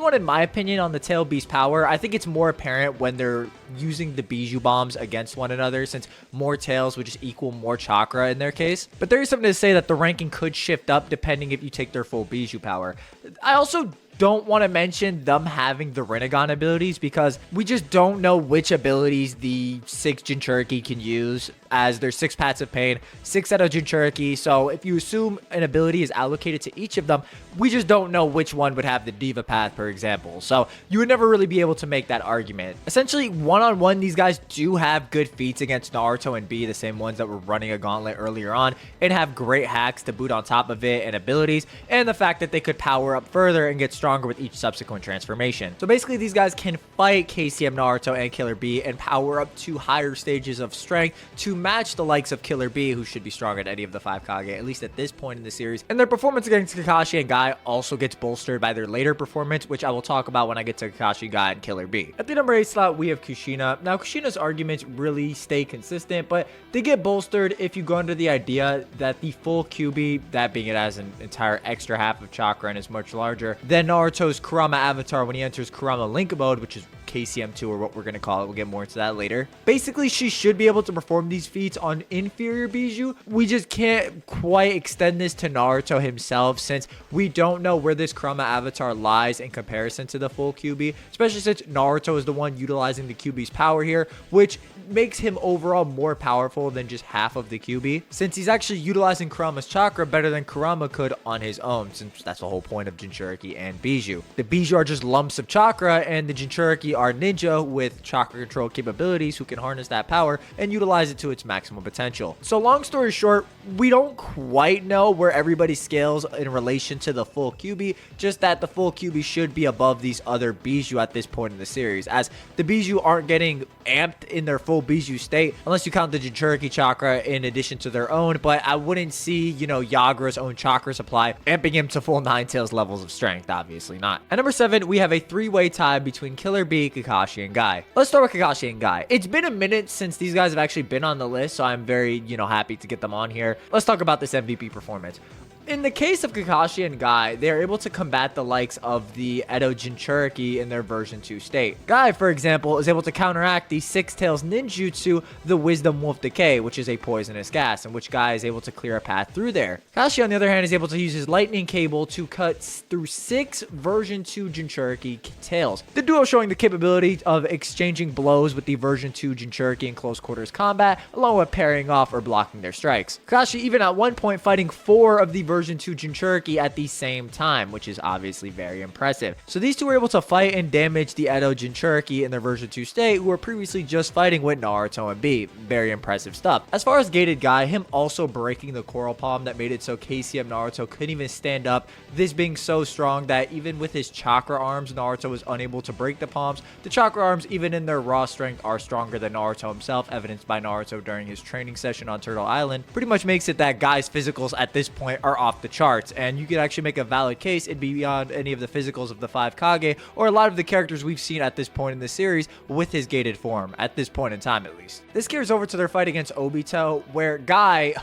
wanted my opinion on the Tail Beast power, I think it's more apparent when they're using the Bijou bombs against one another, since more Tails would just equal more chakra in their case. But there is something to say that the ranking could shift up depending if you take their full Bijou power. I also don't want to mention them having the Rinnegan abilities because we just don't know which abilities the 6 Jinchuriki can use, as there's 6 Paths of Pain, 6 Edo Jinchuriki, so if you assume an ability is allocated to each of them, we just don't know which one would have the Diva Path, for example, so you would never really be able to make that argument. Essentially, one-on-one, these guys do have good feats against Naruto and B, the same ones that were running a gauntlet earlier on, and have great hacks to boot on top of it and abilities, and the fact that they could power up further and get stronger stronger with each subsequent transformation. So basically these guys can fight KCM Naruto and Killer B and power up to higher stages of strength to match the likes of Killer B, who should be strong at any of the 5 Kage, at least at this point in the series. And their performance against Kakashi and Guy also gets bolstered by their later performance, which I will talk about when I get to Kakashi, Guy, and Killer B. At the number 8 slot, we have Kushina. Now, Kushina's arguments really stay consistent, but they get bolstered if you go under the idea that the full QB, that being it has an entire extra half of chakra and is much larger than Naruto's Kurama avatar when he enters Kurama Link mode, which is KCM2 or what we're going to call it. We'll get more into that later. Basically, she should be able to perform these feats on inferior Bijou. We just can't quite extend this to Naruto himself since we don't know where this Kurama avatar lies in comparison to the full QB, especially since Naruto is the one utilizing the QB's power here, which makes him overall more powerful than just half of the QB, since he's actually utilizing Kurama's chakra better than Kurama could on his own, since that's the whole point of Jinchuriki and Bijou. The Bijou are just lumps of chakra, and the Jinchuriki are ninja with chakra control capabilities who can harness that power and utilize it to its maximum potential. So long story short, we don't quite know where everybody scales in relation to the full QB, just that the full QB should be above these other Bijou at this point in the series, as the Bijou aren't getting amped in their full Bijou state, unless you count the Jinchuriki chakra in addition to their own, but I wouldn't see, Yagura's own chakra supply amping him to full Nine Tails levels of strength, obviously not. At number 7, we have a 3-way tie between Killer B, Kakashi, and Guy. Let's start with Kakashi and Guy. It's been a minute since these guys have actually been on the list, so I'm very, happy to get them on here. Let's talk about this MVP performance. In the case of Kakashi and Guy, they're able to combat the likes of the Edo Jinchuriki in their version 2 state. Guy, for example, is able to counteract the Six Tails ninjutsu, the Wisdom Wolf Decay, which is a poisonous gas, in which Guy is able to clear a path through there. Kakashi, on the other hand, is able to use his lightning cable to cut through 6 version 2 Jinchuriki tails. The duo showing the capability of exchanging blows with the version 2 Jinchuriki in close quarters combat, along with parrying off or blocking their strikes. Kakashi even at one point fighting 4 of the version 2 Jinchuriki at the same time, which is obviously very impressive. So these two were able to fight and damage the Edo Jinchuriki in their version 2 state, who were previously just fighting with Naruto and B. Very impressive stuff. As far as Gated Guy, him also breaking the coral palm that made it so KCM Naruto couldn't even stand up, this being so strong that even with his chakra arms, Naruto was unable to break the palms. The chakra arms, even in their raw strength, are stronger than Naruto himself, evidenced by Naruto during his training session on Turtle Island. Pretty much makes it that Guy's physicals at this point are off the charts, and you could actually make a valid case it'd be beyond any of the physicals of the 5 Kage or a lot of the characters we've seen at this point in the series with his gated form, at this point in time at least. This carries over to their fight against Obito, where Guy,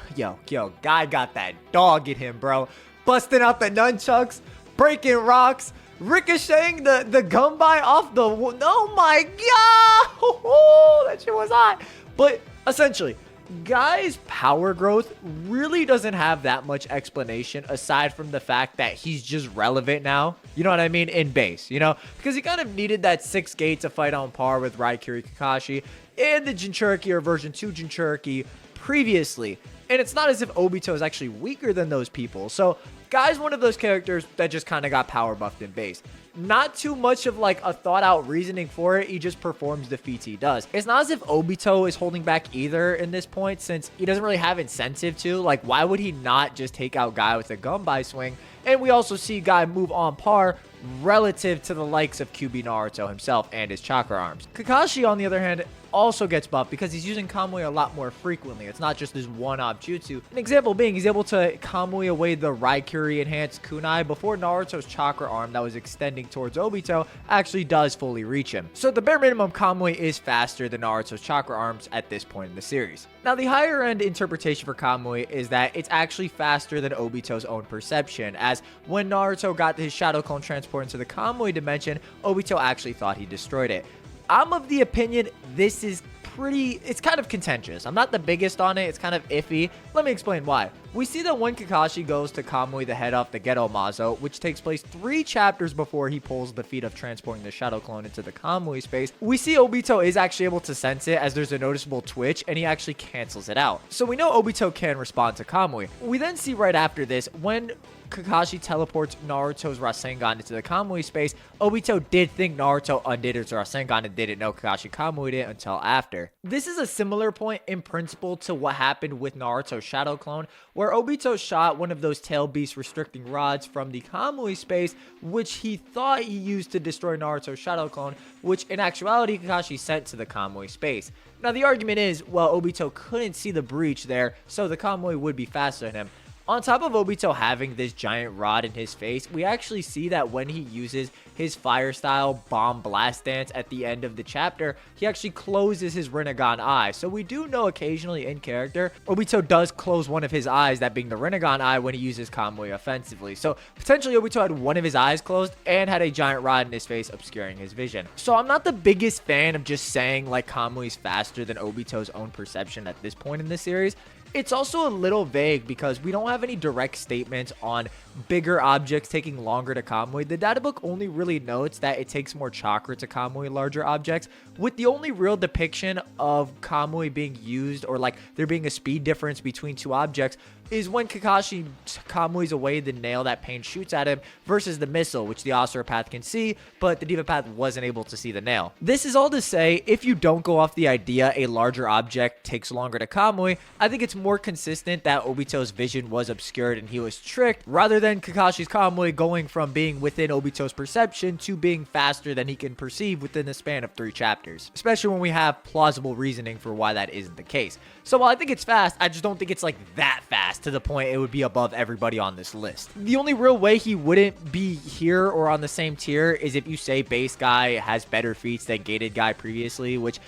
Guy got that dog in him, bro. Busting out the nunchucks, breaking rocks, ricocheting the gunbai off the, oh my god, that shit was hot. But essentially, Guy's power growth really doesn't have that much explanation aside from the fact that he's just relevant now, you know what I mean, in base, because he kind of needed that 6 gate to fight on par with Raikiri Kakashi and the Jinchuriki or version 2 Jinchuriki previously. And it's not as if Obito is actually weaker than those people. So Guy's one of those characters that just kind of got power buffed in base. Not too much of like a thought out reasoning for it. He just performs the feats he does. It's not as if Obito is holding back either in this point, since he doesn't really have incentive to. Like, why would he not just take out Guy with a gunbai swing? And we also see Guy move on par relative to the likes of QB Naruto himself and his chakra arms. Kakashi, on the other hand, also gets buffed because he's using Kamui a lot more frequently. It's not just this one-off jutsu. An example being, he's able to Kamui away the Raikiri enhanced kunai before Naruto's chakra arm that was extending towards Obito actually does fully reach him. So the bare minimum, Kamui is faster than Naruto's chakra arms at this point in the series. Now, the higher end interpretation for Kamui is that it's actually faster than Obito's own perception, as when Naruto got his shadow clone transport into the Kamui dimension, Obito actually thought he destroyed it. I'm of the opinion this is it's kind of contentious. I'm not the biggest on it. It's kind of iffy. Let me explain why. We see that when Kakashi goes to Kamui the head off the Geto Mazo, which takes place 3 chapters before he pulls the feat of transporting the Shadow Clone into the Kamui space, we see Obito is actually able to sense it as there's a noticeable twitch, and he actually cancels it out. So we know Obito can respond to Kamui. We then see right after this, when Kakashi teleports Naruto's Rasengan into the Kamui space, Obito did think Naruto undid his Rasengan and didn't know Kakashi Kamui'd it until after. This is a similar point in principle to what happened with Naruto's Shadow Clone, where Obito shot one of those tail beast restricting rods from the Kamui space, which he thought he used to destroy Naruto's Shadow Clone, which in actuality Kakashi sent to the Kamui space. Now the argument is, well, Obito couldn't see the breach there, so the Kamui would be faster than him. On top of Obito having this giant rod in his face, we actually see that when he uses his fire style bomb blast dance at the end of the chapter, he actually closes his Rinnegan eye. So we do know occasionally in character, Obito does close one of his eyes, that being the Rinnegan eye, when he uses Kamui offensively. So potentially Obito had one of his eyes closed and had a giant rod in his face obscuring his vision. So I'm not the biggest fan of just saying like Kamui's faster than Obito's own perception at this point in the series. It's also a little vague because we don't have any direct statements on bigger objects taking longer to Kamui. The databook only really notes that it takes more chakra to Kamui larger objects, with the only real depiction of Kamui being used or like there being a speed difference between two objects is when Kakashi Kamui's away the nail that Pain shoots at him versus the missile, which the Asura Path can see, but the Diva Path wasn't able to see the nail. This is all to say, if you don't go off the idea a larger object takes longer to Kamui, I think it's more consistent that Obito's vision was obscured and he was tricked, rather than Kakashi's Kamui going from being within Obito's perception to being faster than he can perceive within the span of 3 chapters, especially when we have plausible reasoning for why that isn't the case. So while I think it's fast, I just don't think it's like that fast to the point it would be above everybody on this list. The only real way he wouldn't be here or on the same tier is if you say base guy has better feats than gated guy previously, which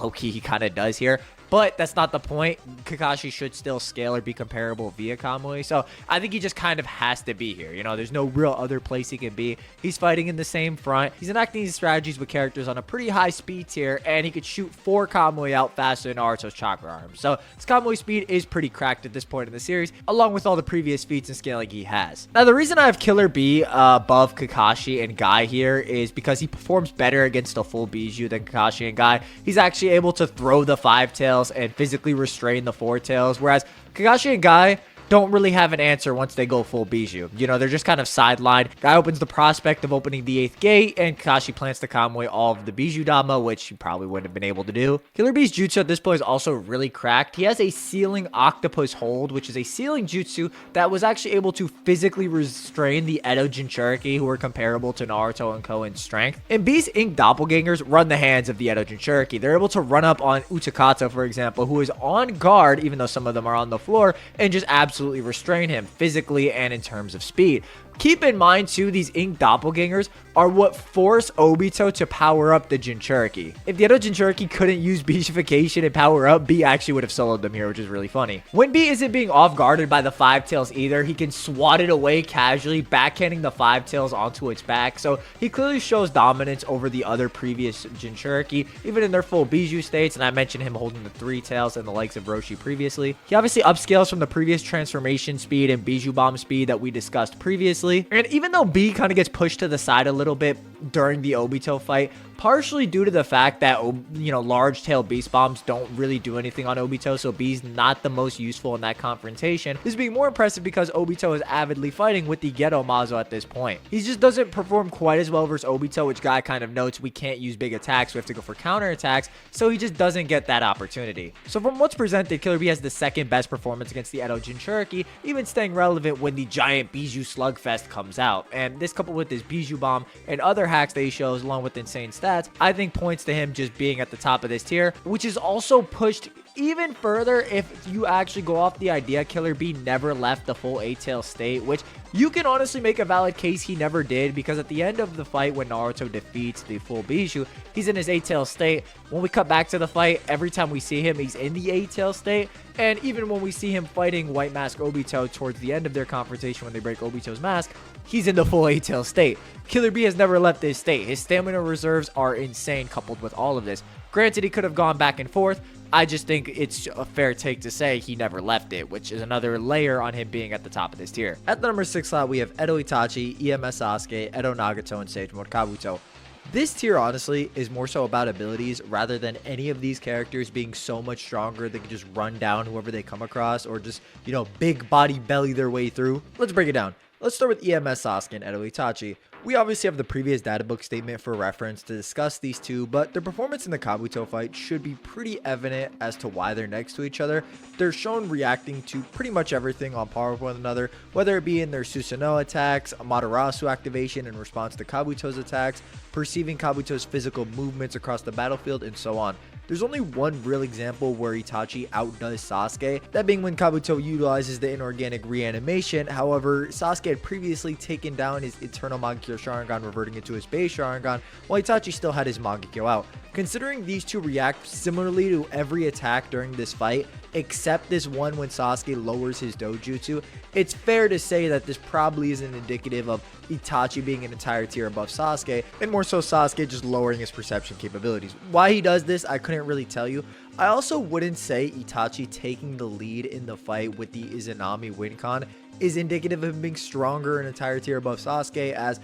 low-key he kind of does here. But that's not the point. Kakashi should still scale or be comparable via Kamui. So I think he just kind of has to be here. You know, there's no real other place he can be. He's fighting in the same front. He's enacting these strategies with characters on a pretty high speed tier. And he could shoot 4 Kamui out faster than Naruto's chakra arms. So his Kamui speed is pretty cracked at this point in the series, along with all the previous feats and scaling he has. Now, the reason I have Killer B above Kakashi and Guy here is because he performs better against a full Bijou than Kakashi and Guy. He's actually able to throw the 5 tails and physically restrain the 4 tails, whereas Kakashi and Guy don't really have an answer once they go full Bijou. You know, they're just kind of sidelined. Guy opens the prospect of opening the 8th gate, and Kakashi plants to Kamui all of the Bijou Dama, which he probably wouldn't have been able to do. Killer B's jutsu at this point is also really cracked. He has a ceiling octopus hold, which is a ceiling jutsu that was actually able to physically restrain the Edo Jinchuriki, who are comparable to Naruto and Ko in strength. And B's Ink Doppelgangers run the hands of the Edo Jinchuriki. They're able to run up on Utakato, for example, who is on guard, even though some of them are on the floor, and just absolutely restrain him physically and in terms of speed. Keep in mind, too, these Ink Doppelgangers are what force Obito to power up the Jinchuriki. If the Edo Jinchuriki couldn't use Bijification and power up, B actually would have soloed them here, which is really funny. When B isn't being off-guarded by the 5 tails either, he can swat it away casually, backhanding the 5 tails onto its back. So he clearly shows dominance over the other previous Jinchuriki, even in their full Bijou states, and I mentioned him holding the 3 tails and the likes of Roshi previously. He obviously upscales from the previous transformation speed and Bijou Bomb speed that we discussed previously. And even though B kind of gets pushed to the side a little bit during the Obito fight, partially due to the fact that, you know, large tail beast bombs don't really do anything on Obito, so B's not the most useful in that confrontation. This is being more impressive because Obito is avidly fighting with the Geto Mazo at this point. He just doesn't perform quite as well versus Obito, which Guy kind of notes we can't use big attacks, we have to go for counter attacks, so he just doesn't get that opportunity. So from what's presented, Killer B has the 2nd best performance against the Edo Jinchuriki, even staying relevant when the giant Bijou Slugfest comes out. And this, coupled with his Bijou Bomb and other hacks that he shows along with insane stats, I think points to him just being at the top of this tier, which is also pushed even further if you actually go off the idea Killer B never left the full 8-tail state, which you can honestly make a valid case he never did, because at the end of the fight when Naruto defeats the full Bijou, he's in his 8-tail state. When we cut back to the fight, every time we see him, he's in the 8-tail state. And even when we see him fighting White Mask Obito towards the end of their confrontation when they break Obito's mask, he's in the full 8-tail state. Killer B has never left this state. His stamina reserves are insane coupled with all of this. Granted, he could have gone back and forth. I just think it's a fair take to say he never left it, which is another layer on him being at the top of this tier. At the number 6 slot, we have Edo Itachi, EMS Sasuke, Edo Nagato, and Sage Mode Kabuto. This tier, honestly, is more so about abilities rather than any of these characters being so much stronger they can just run down whoever they come across or just, you know, big body belly their way through. Let's break it down. Let's start with EMS Sasuke and Edo Itachi. We obviously have the previous databook statement for reference to discuss these two, but their performance in the Kabuto fight should be pretty evident as to why they're next to each other. They're shown reacting to pretty much everything on par with one another, whether it be in their Susanoo attacks, Amaterasu activation in response to Kabuto's attacks, perceiving Kabuto's physical movements across the battlefield, and so on. There's only one real example where Itachi outdoes Sasuke, that being when Kabuto utilizes the inorganic reanimation. However, Sasuke had previously taken down his Eternal Mangekyo Sharingan, reverting it to his base Sharingan, while Itachi still had his Mangekyo out. Considering these two react similarly to every attack during this fight, except this one when Sasuke lowers his dojutsu, it's fair to say that this probably isn't indicative of Itachi being an entire tier above Sasuke, and more so Sasuke just lowering his perception capabilities. Why he does this, I couldn't really tell you. I also wouldn't say Itachi taking the lead in the fight with the Izanami Wincon is indicative of him being stronger, an entire tier above Sasuke, as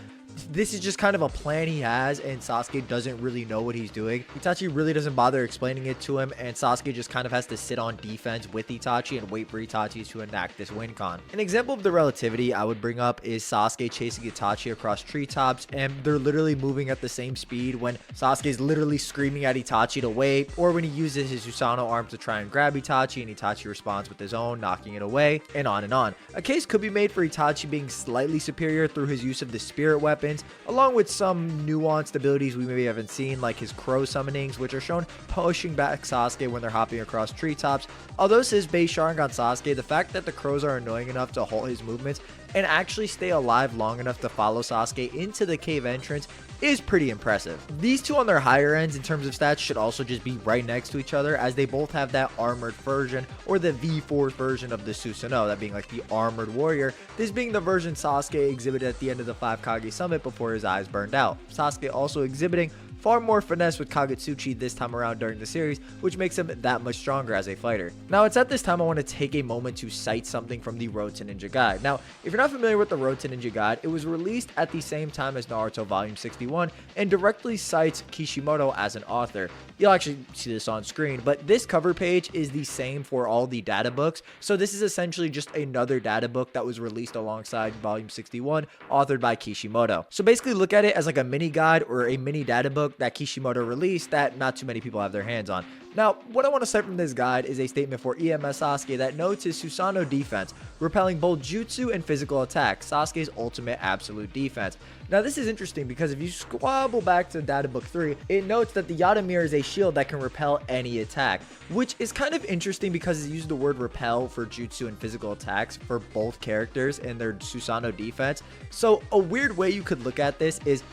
this is just kind of a plan he has, and Sasuke doesn't really know what he's doing. Itachi really doesn't bother explaining it to him, and Sasuke just kind of has to sit on defense with Itachi and wait for Itachi to enact this Wincon. An example of the relativity I would bring up is Sasuke chasing Itachi across treetops, and they're literally moving at the same speed when Sasuke is literally screaming at Itachi to wait, or when he uses his Susanoo arm to try and grab Itachi, and Itachi responds with his own, knocking it away, and on and on. A case could be made for Itachi being slightly superior through his use of the spirit weapon, along with some nuanced abilities we maybe haven't seen, like his crow summonings, which are shown pushing back Sasuke when they're hopping across treetops. Although this is base Sharingan Sasuke, the fact that the crows are annoying enough to halt his movements and actually stay alive long enough to follow Sasuke into the cave entrance is pretty impressive. These two on their higher ends in terms of stats should also just be right next to each other, as they both have that armored version, or the V4 version of the Susanoo, that being like the armored warrior, this being the version Sasuke exhibited at the end of the 5 Kage summit before his eyes burned out. Sasuke also exhibiting far more finesse with Kagetsuchi this time around during the series, which makes him that much stronger as a fighter. Now, it's at this time I want to take a moment to cite something from the Road to Ninja Guide. Now, if you're not familiar with the Road to Ninja Guide, it was released at the same time as Naruto Volume 61 and directly cites Kishimoto as an author. You'll actually see this on screen, but this cover page is the same for all the data books, so this is essentially just another data book that was released alongside Volume 61, authored by Kishimoto. So basically look at it as like a mini guide or a mini data book that Kishimoto released that not too many people have their hands on. Now, what I want to cite from this guide is a statement for EMS Sasuke that notes his Susanoo defense, repelling both jutsu and physical attacks, Sasuke's ultimate absolute defense. Now, this is interesting because if you squabble back to Data Book 3, it notes that the Yadomir is a shield that can repel any attack, which is kind of interesting because it uses the word repel for jutsu and physical attacks for both characters and their Susanoo defense. So a weird way you could look at this is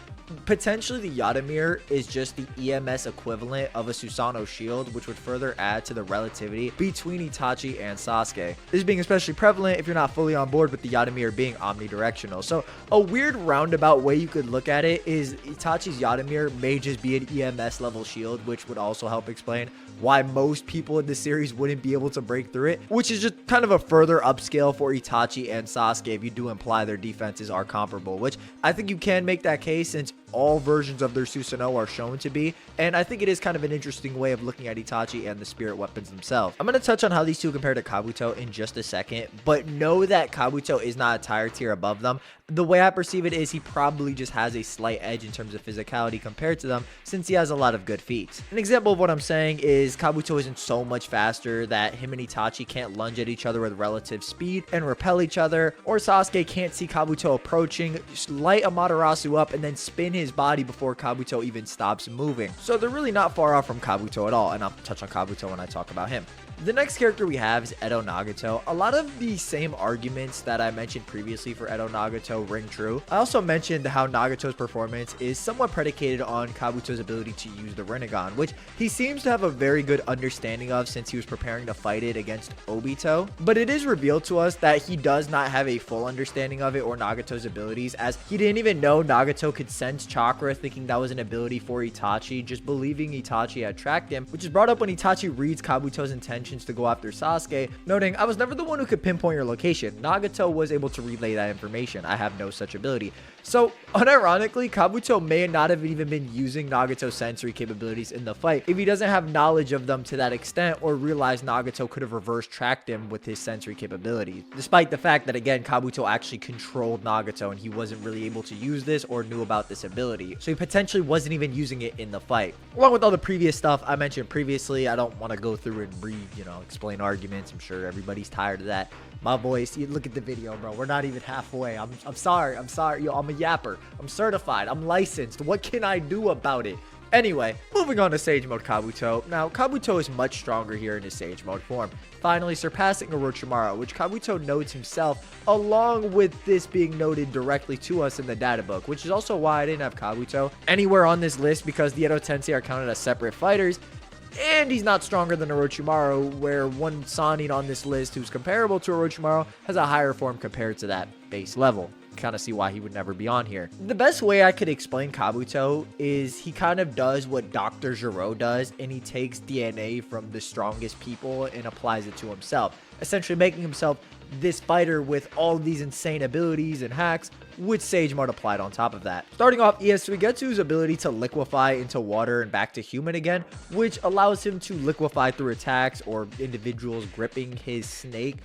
potentially the Yadomir is just the EMS equivalent of a Susanoo shield, which would further add to the relativity between Itachi and Sasuke. This being especially prevalent if you're not fully on board with the Yadomir being omnidirectional. So a weird roundabout way you could look at it is Itachi's Yadomir may just be an EMS level shield, which would also help explain why most people in this series wouldn't be able to break through it, which is just kind of a further upscale for Itachi and Sasuke if you do imply their defenses are comparable, which I think you can make that case since all versions of their Susanoo are shown to be, and I think it is kind of an interesting way of looking at Itachi and the spirit weapons themselves. I'm going to touch on how these two compare to Kabuto in just a second, but know that Kabuto is not a entire tier above them. The way I perceive it is he probably just has a slight edge in terms of physicality compared to them, since he has a lot of good feats. An example of what I'm saying is Kabuto isn't so much faster that him and Itachi can't lunge at each other with relative speed and repel each other, or Sasuke can't see Kabuto approaching, just light Amaterasu up and then spin his body before Kabuto even stops moving. So they're really not far off from Kabuto at all, and I'll touch on Kabuto when I talk about him. The next character we have is Edo Nagato. A lot of the same arguments that I mentioned previously for Edo Nagato ring true. I also mentioned how Nagato's performance is somewhat predicated on Kabuto's ability to use the Rinnegan, which he seems to have a very good understanding of since he was preparing to fight it against Obito. But it is revealed to us that he does not have a full understanding of it or Nagato's abilities, as he didn't even know Nagato could sense chakra, thinking that was an ability for Itachi, just believing Itachi had tracked him, which is brought up when Itachi reads Kabuto's intentions to go after Sasuke, noting, "I was never the one who could pinpoint your location. Nagato was able to relay that information. I have no such ability." So, unironically, Kabuto may not have even been using Nagato's sensory capabilities in the fight if he doesn't have knowledge of them to that extent or realize Nagato could have reverse tracked him with his sensory capabilities. Despite the fact that, again, Kabuto actually controlled Nagato and he wasn't really able to use this or knew about this ability. So he potentially wasn't even using it in the fight. Along with all the previous stuff I mentioned previously, I don't want to go through and explain arguments. I'm sure everybody's tired of that. My voice, you look at the video, bro. We're not even halfway. I'm sorry. Yo, I'm a yapper. I'm certified. I'm licensed. What can I do about it? Anyway, moving on to Sage Mode Kabuto. Now, Kabuto is much stronger here in his Sage Mode form, finally surpassing Orochimaru, which Kabuto notes himself, along with this being noted directly to us in the data book, which is also why I didn't have Kabuto anywhere on this list because the Edo Tensei are counted as separate fighters. And he's not stronger than Orochimaru, where one Sanin on this list who's comparable to Orochimaru has a higher form compared to that base level. Kind of see why he would never be on here. The best way I could explain Kabuto is he kind of does what Dr. Gero does, and he takes DNA from the strongest people and applies it to himself, essentially making himself this fighter with all of these insane abilities and hacks with Sage Mode applied on top of that. Starting off, he has Suigetsu's ability to liquefy into water and back to human again, which allows him to liquefy through attacks or individuals gripping his snake.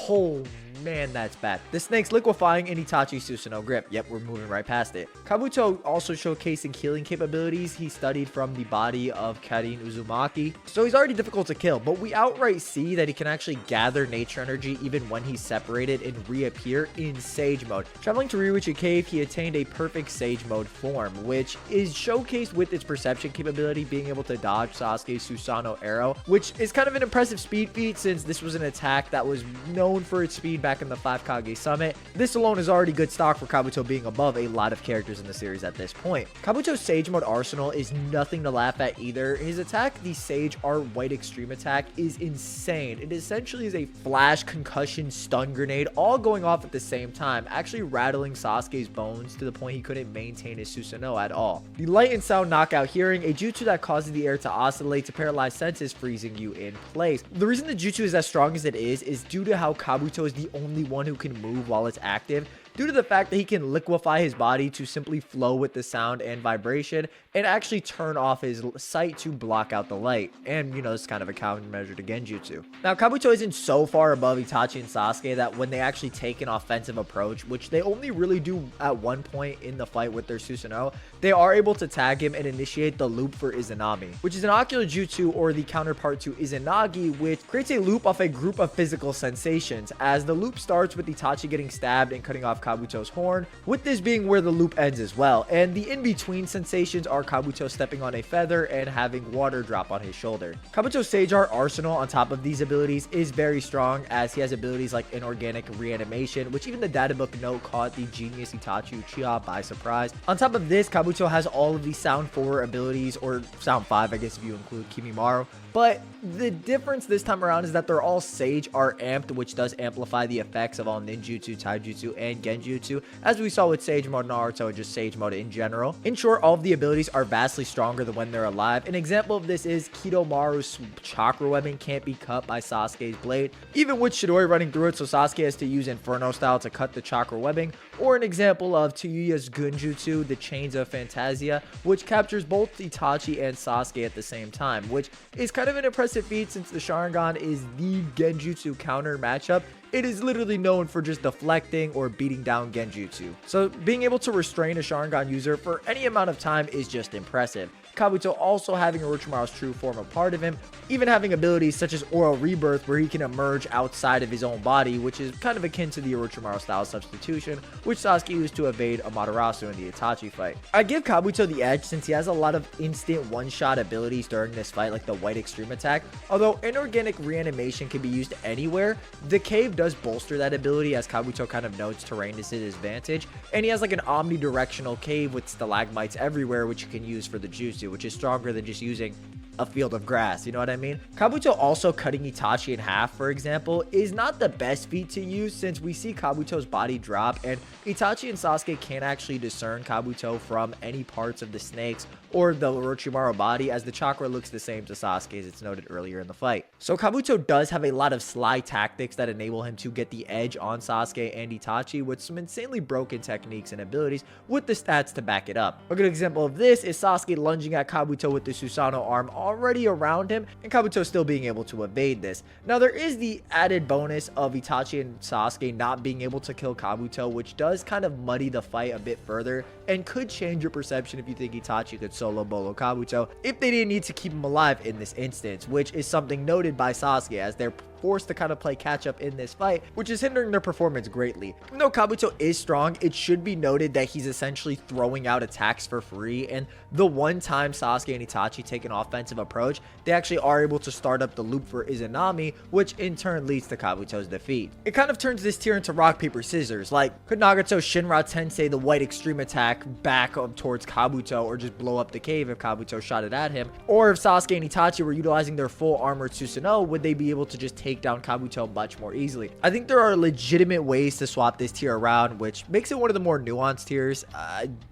Oh man, that's bad. The snake's liquefying in Itachi's Susanoo grip. Yep, we're moving right past it. Kabuto also showcasing healing capabilities he studied from the body of Karin Uzumaki. So he's already difficult to kill, but we outright see that he can actually gather nature energy even when he's separated and reappear in Sage Mode. Traveling to Ryuichi Cave, he attained a perfect Sage Mode form, which is showcased with its perception capability, being able to dodge Sasuke's Susanoo arrow, which is kind of an impressive speed feat since this was an attack that was known for its speed back in the 5 Kage Summit. This alone is already good stock for Kabuto being above a lot of characters in the series at this point. Kabuto's Sage Mode arsenal is nothing to laugh at either. His attack, the Sage Art White Extreme attack, is insane. It essentially is a flash, concussion, stun grenade all going off at the same time, actually rattling Sasuke's bones to the point he couldn't maintain his Susanoo at all. The light and sound knockout hearing, a jutsu that causes the air to oscillate to paralyze senses, freezing you in place. The reason the jutsu is as strong as it is due to how Kabuto is the only one who can move while it's active, due to the fact that he can liquefy his body to simply flow with the sound and vibration and actually turn off his sight to block out the light. And, it's kind of a countermeasure to Genjutsu. Now, Kabuto isn't so far above Itachi and Sasuke that when they actually take an offensive approach, which they only really do at one point in the fight with their Susanoo, they are able to tag him and initiate the loop for Izanami, which is an ocular jutsu or the counterpart to Izanagi, which creates a loop off a group of physical sensations, as the loop starts with Itachi getting stabbed and cutting off Kabuto's horn, with this being where the loop ends as well. And the in-between sensations are Kabuto stepping on a feather and having water drop on his shoulder. Kabuto's Sage Art arsenal on top of these abilities is very strong, as he has abilities like inorganic reanimation, which even the data book note caught the genius Itachi Uchiha by surprise. On top of this, Kabuto has all of the Sound 4 abilities, or Sound 5 I guess if you include Kimimaru, but the difference this time around is that they're all Sage Art amped, which does amplify the effects of all ninjutsu, taijutsu, and genjutsu, as we saw with Sage Mode Naruto and just Sage Mode in general. In short, all of the abilities are vastly stronger than when they're alive. An example of this is Kidomaru's chakra webbing can't be cut by Sasuke's blade, even with Chidori running through it, so Sasuke has to use Inferno style to cut the chakra webbing. Or an example of Tayuya's Gunjutsu, the Chains of Phantasia, which captures both Itachi and Sasuke at the same time, which is kind of an impressive feat since the Sharingan is the Genjutsu counter matchup. It is literally known for just deflecting or beating down Genjutsu. So being able to restrain a Sharingan user for any amount of time is just impressive. Kabuto also having Orochimaru's true form a part of him, even having abilities such as Oral Rebirth where he can emerge outside of his own body, which is kind of akin to the Orochimaru style substitution, which Sasuke used to evade Amaterasu in the Itachi fight. I give Kabuto the edge since he has a lot of instant one-shot abilities during this fight, like the White Extreme attack. Although inorganic reanimation can be used anywhere, the cave does bolster that ability, as Kabuto kind of notes terrain is his advantage, and he has like an omnidirectional cave with stalagmites everywhere, which you can use for the jutsu, which is stronger than just using a field of grass, you know what I mean? Kabuto also cutting Itachi in half, for example, is not the best feat to use since we see Kabuto's body drop and Itachi and Sasuke can't actually discern Kabuto from any parts of the snakes or the Orochimaru body, as the chakra looks the same to Sasuke as it's noted earlier in the fight. So Kabuto does have a lot of sly tactics that enable him to get the edge on Sasuke and Itachi with some insanely broken techniques and abilities with the stats to back it up. A good example of this is Sasuke lunging at Kabuto with the Susanoo arm already around him, and Kabuto still being able to evade this. Now there is the added bonus of Itachi and Sasuke not being able to kill Kabuto, which does kind of muddy the fight a bit further and could change your perception if you think Itachi could solo bolo Kabuto if they didn't need to keep him alive in this instance, which is something noted by Sasuke as they're forced to kind of play catch up in this fight, which is hindering their performance greatly. Even though Kabuto is strong, it should be noted that he's essentially throwing out attacks for free, and the one time Sasuke and Itachi take an offensive approach, they actually are able to start up the loop for Izanami, which in turn leads to Kabuto's defeat. It kind of turns this tier into rock, paper, scissors. Like, could Nagato Shinra Tensei the white extreme attack back up towards Kabuto or just blow up the cave if Kabuto shot it at him? Or if Sasuke and Itachi were utilizing their full armored Susanoo, would they be able to just take down Kabuto much more easily? I think there are legitimate ways to swap this tier around, which makes it one of the more nuanced tiers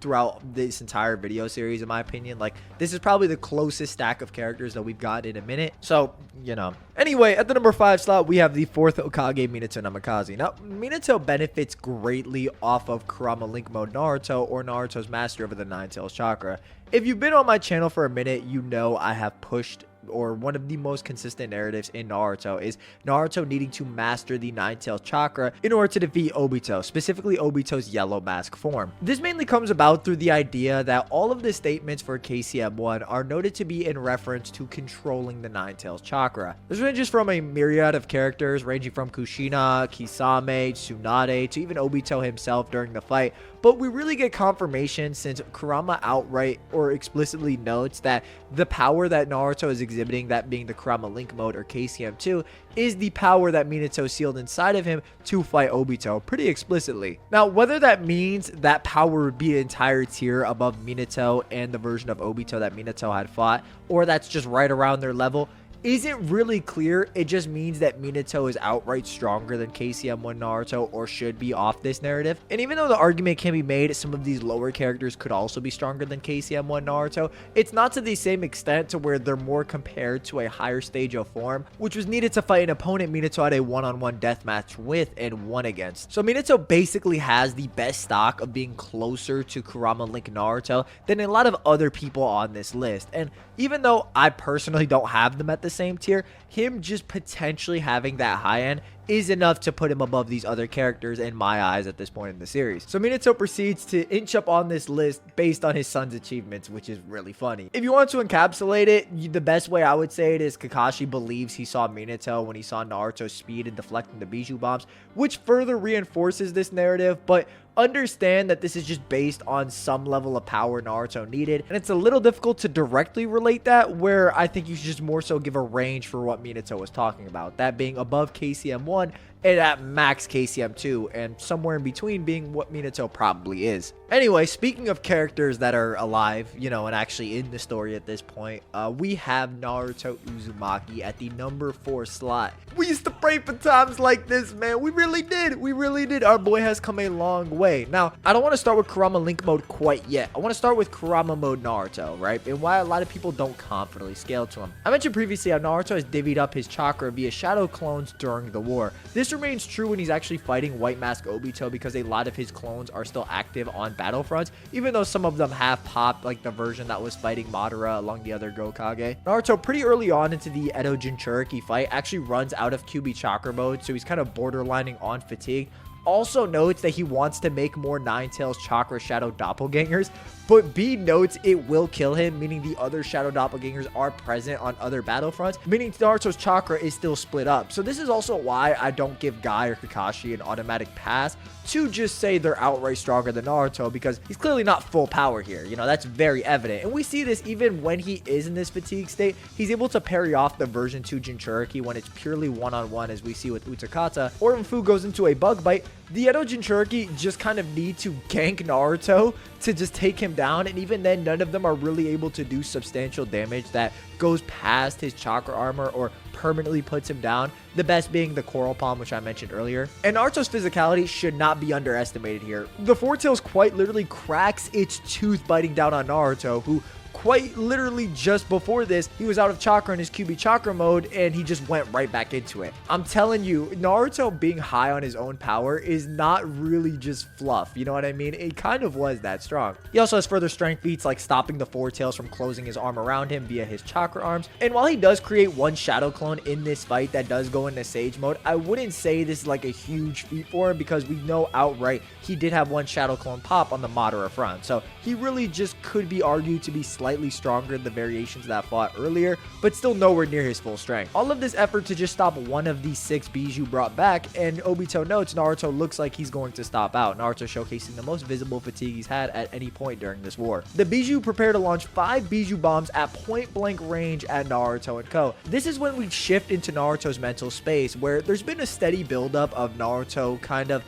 throughout this entire video series, in my opinion. Like, this is probably the closest stack of characters that we've got in a minute. So, you know. Anyway, at the number 5 slot, we have the 4th Hokage, Minato Namikaze. Now, Minato benefits greatly off of Kurama Link Mode Naruto, or Naruto's mastery over the Nine Tails Chakra. If you've been on my channel for a minute, you know I have pushed, or one of the most consistent narratives in Naruto is Naruto needing to master the Nine Tails Chakra in order to defeat Obito, specifically Obito's yellow mask form. This mainly comes about through the idea that all of the statements for KCM1 are noted to be in reference to controlling the Nine Tails Chakra. This ranges from a myriad of characters ranging from Kushina, Kisame, Tsunade, to even Obito himself during the fight, but we really get confirmation since Kurama outright or explicitly notes that the power that Naruto is exhibiting, that being the Kurama Link Mode or KCM2, is the power that Minato sealed inside of him to fight Obito pretty explicitly. Now, whether that means that power would be an entire tier above Minato and the version of Obito that Minato had fought, or that's just right around their level, isn't really clear. It just means that Minato is outright stronger than KCM1 Naruto, or should be off this narrative. And even though the argument can be made some of these lower characters could also be stronger than KCM1 Naruto, it's not to the same extent to where they're more compared to a higher stage of form, which was needed to fight an opponent Minato had a one-on-one deathmatch with and won against. So Minato basically has the best stock of being closer to Kurama Link Naruto than a lot of other people on this list. And even though I personally don't have them at the same tier, him just potentially having that high end is enough to put him above these other characters in my eyes at this point in the series. So Minato proceeds to inch up on this list based on his son's achievements, which is really funny. If you want to encapsulate it, the best way I would say it is Kakashi believes he saw Minato when he saw Naruto's speed in deflecting the Bijou bombs, which further reinforces this narrative, but understand that this is just based on some level of power Naruto needed, and it's a little difficult to directly relate that, where I think you should just more so give a range for what Minato was talking about, that being above KCM1 and at max KCM2, and somewhere in between being what Minato probably is. Anyway, speaking of characters that are alive, you know, and actually in the story at this point, we have Naruto Uzumaki at the number 4 slot. We used to pray for times like this, man. We really did. We really did. Our boy has come a long way. Now, I don't want to start with Kurama Link Mode quite yet. I want to start with Kurama Mode Naruto, right? And why a lot of people don't confidently scale to him. I mentioned previously how Naruto has divvied up his chakra via shadow clones during the war. This remains true when he's actually fighting White Mask Obito, because a lot of his clones are still active on battlefronts, even though some of them have popped, like the version that was fighting Madara along the other Gokage. Naruto, pretty early on into the Edo Jinchuriki fight, actually runs out of QB chakra mode, so he's kind of borderlining on fatigue. Also notes that he wants to make more Nine Tails Chakra Shadow Doppelgangers, but B notes it will kill him, meaning the other Shadow Doppelgangers are present on other battlefronts, meaning Naruto's chakra is still split up. So this is also why I don't give Guy or Kakashi an automatic pass to just say they're outright stronger than Naruto, because he's clearly not full power here. You know, that's very evident. And we see this even when he is in this fatigue state. He's able to parry off the version 2 Jinchuriki when it's purely one-on-one, as we see with Utakata, or when Fu goes into a bug bite. The Edo Jinchuriki just kind of need to gank Naruto to just take him down, and even then none of them are really able to do substantial damage that goes past his chakra armor or permanently puts him down, the best being the Coral Palm, which I mentioned earlier. And Naruto's physicality should not be underestimated here. The Four Tails quite literally cracks its tooth biting down on Naruto, who quite literally just before this, he was out of chakra in his QB chakra mode, and he just went right back into it. I'm telling you, Naruto being high on his own power is not really just fluff, you know what I mean? It kind of was that strong. He also has further strength feats like stopping the Four Tails from closing his arm around him via his chakra arms. And while he does create one shadow clone in this fight that does go into Sage mode, I wouldn't say this is like a huge feat for him, because we know outright he did have one shadow clone pop on the Madara front. So he really just could be argued to be slightly stronger than the variations that fought earlier, but still nowhere near his full strength. All of this effort to just stop one of these 6 Bijou brought back, and Obito notes Naruto looks like he's going to stop out. Naruto showcasing the most visible fatigue he's had at any point during this war. The Bijou prepare to launch 5 Bijou bombs at point blank range at Naruto and Co. This is when we shift into Naruto's mental space, where there's been a steady buildup of Naruto kind of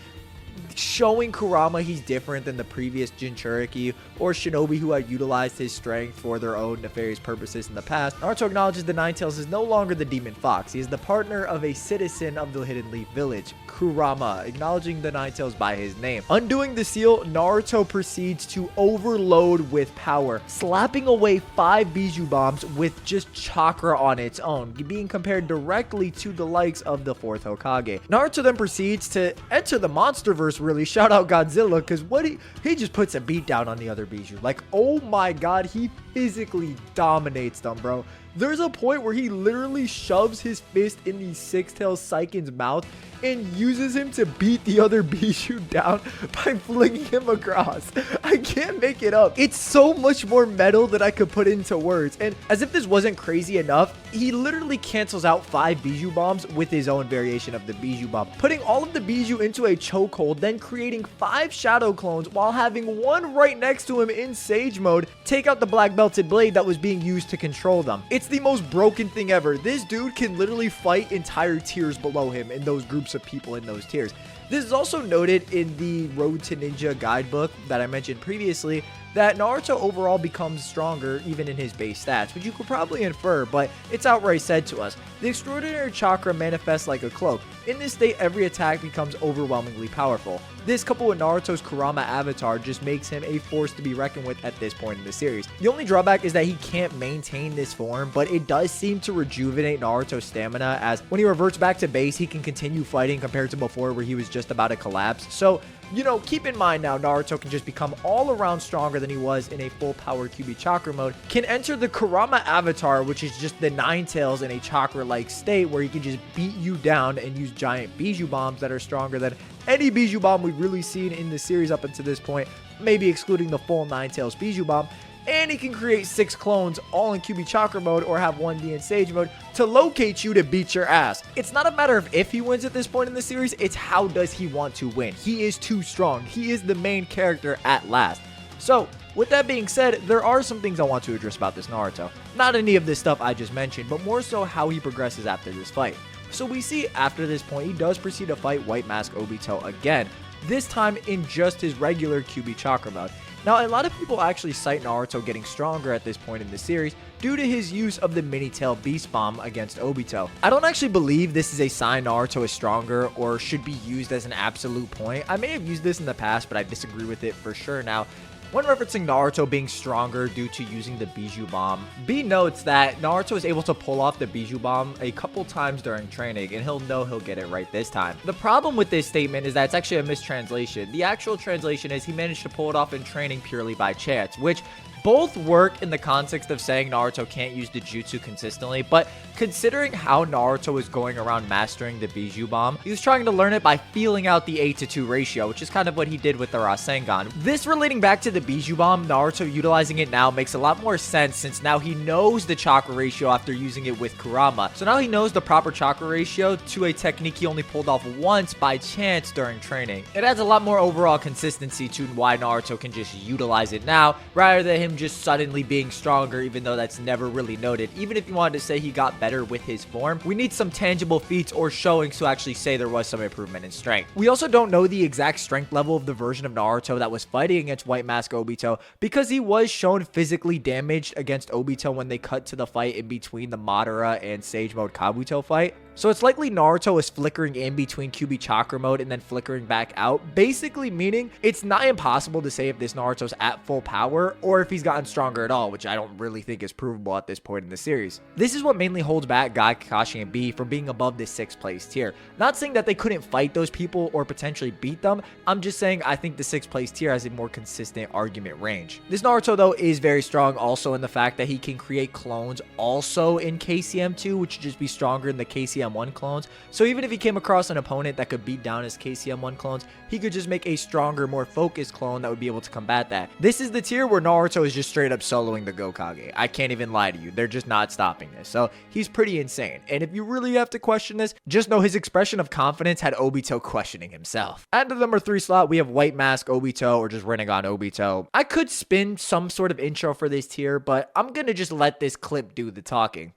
showing Kurama he's different than the previous Jinchuriki or Shinobi who had utilized his strength for their own nefarious purposes in the past. Naruto acknowledges the Nine Tails is no longer the Demon Fox. He is the partner of a citizen of the Hidden Leaf Village, Kurama, acknowledging the Nine Tails by his name. Undoing the seal, Naruto proceeds to overload with power, slapping away 5 Bijou bombs with just chakra on its own, being compared directly to the likes of the 4th Hokage. Naruto then proceeds to enter the Monsterverse. Really, shout out Godzilla, because what he just puts a beat down on the other Bijou. Like, oh my god, he physically dominates them, bro. There's a point where he literally shoves his fist in the Six Tails Saiken's mouth and uses him to beat the other Bijou down by flinging him across. I can't make it up. It's so much more metal than I could put into words. And as if this wasn't crazy enough, he literally cancels out 5 Bijou bombs with his own variation of the Bijou bomb, putting all of the Bijou into a chokehold, then creating 5 shadow clones while having one right next to him in Sage mode take out the black belted blade that was being used to control them. It's the most broken thing ever. This dude can literally fight entire tiers below him in those groups of people in those tiers. This is also noted in the Road to Ninja guidebook that I mentioned previously, that Naruto overall becomes stronger even in his base stats, which you could probably infer, but it's outright said to us. The extraordinary chakra manifests like a cloak. In this state, every attack becomes overwhelmingly powerful. This, coupled with Naruto's Kurama avatar, just makes him a force to be reckoned with at this point in the series. The only drawback is that he can't maintain this form, but it does seem to rejuvenate Naruto's stamina, as when he reverts back to base, he can continue fighting compared to before where he was just about to collapse. So, you know, keep in mind now, Naruto can just become all around stronger than he was in a full power QB chakra mode, can enter the Kurama avatar, which is just the Nine Tails in a chakra-like state where he can just beat you down and use giant Bijou bombs that are stronger than any Bijou bomb we've really seen in the series up until this point, maybe excluding the full Nine Tails Bijou bomb. And he can create 6 clones all in QB chakra mode or have 1D in Sage mode to locate you to beat your ass. It's not a matter of if he wins at this point in the series, it's how does he want to win. He is too strong. He is the main character at last. So, with that being said, there are some things I want to address about this Naruto. Not any of this stuff I just mentioned, but more so how he progresses after this fight. So we see after this point, he does proceed to fight White Mask Obito again, this time in just his regular QB chakra mode. Now, a lot of people actually cite Naruto getting stronger at this point in the series due to his use of the Mini Tail Beast Bomb against Obito. I don't actually believe this is a sign Naruto is stronger or should be used as an absolute point. I may have used this in the past, but I disagree with it for sure now. When referencing Naruto being stronger due to using the Bijou Bomb, B notes that Naruto is able to pull off the Bijou Bomb a couple times during training, and he'll know he'll get it right this time. The problem with this statement is that it's actually a mistranslation. The actual translation is he managed to pull it off in training purely by chance, which both work in the context of saying Naruto can't use the jutsu consistently, but considering how Naruto is going around mastering the Bijou Bomb, he was trying to learn it by feeling out the 8-to-2 ratio, which is kind of what he did with the Rasengan. This relating back to the Bijou Bomb, Naruto utilizing it now makes a lot more sense since now he knows the chakra ratio after using it with Kurama. So now he knows the proper chakra ratio to a technique he only pulled off once by chance during training. It adds a lot more overall consistency to why Naruto can just utilize it now, rather than him just suddenly being stronger, even though that's never really noted. Even if you wanted to say he got better with his form, we need some tangible feats or showings to actually say there was some improvement in strength. We also don't know the exact strength level of the version of Naruto that was fighting against White Mask Obito, because he was shown physically damaged against Obito when they cut to the fight in between the Madara and Sage Mode Kabuto fight. So it's likely Naruto is flickering in between QB chakra mode and then flickering back out, basically meaning it's not impossible to say if this Naruto's at full power or if he's gotten stronger at all, which I don't really think is provable at this point in the series. This is what mainly holds back Guy, Kakashi, and B from being above this 6th place tier. Not saying that they couldn't fight those people or potentially beat them, I'm just saying I think the 6th place tier has a more consistent argument range. This Naruto though is very strong also in the fact that he can create clones also in KCM2, which would just be stronger than the KCM1 clones. So even if he came across an opponent that could beat down his KCM1 clones, he could just make a stronger, more focused clone that would be able to combat that. This is the tier where Naruto is just straight up soloing the Gokage. I can't even lie to you. They're just not stopping this. So he's pretty insane. And if you really have to question this, just know his expression of confidence had Obito questioning himself. At the number 3 slot, we have White Mask Obito or just Rinnegan Obito. I could spin some sort of intro for this tier, but I'm gonna just let this clip do the talking.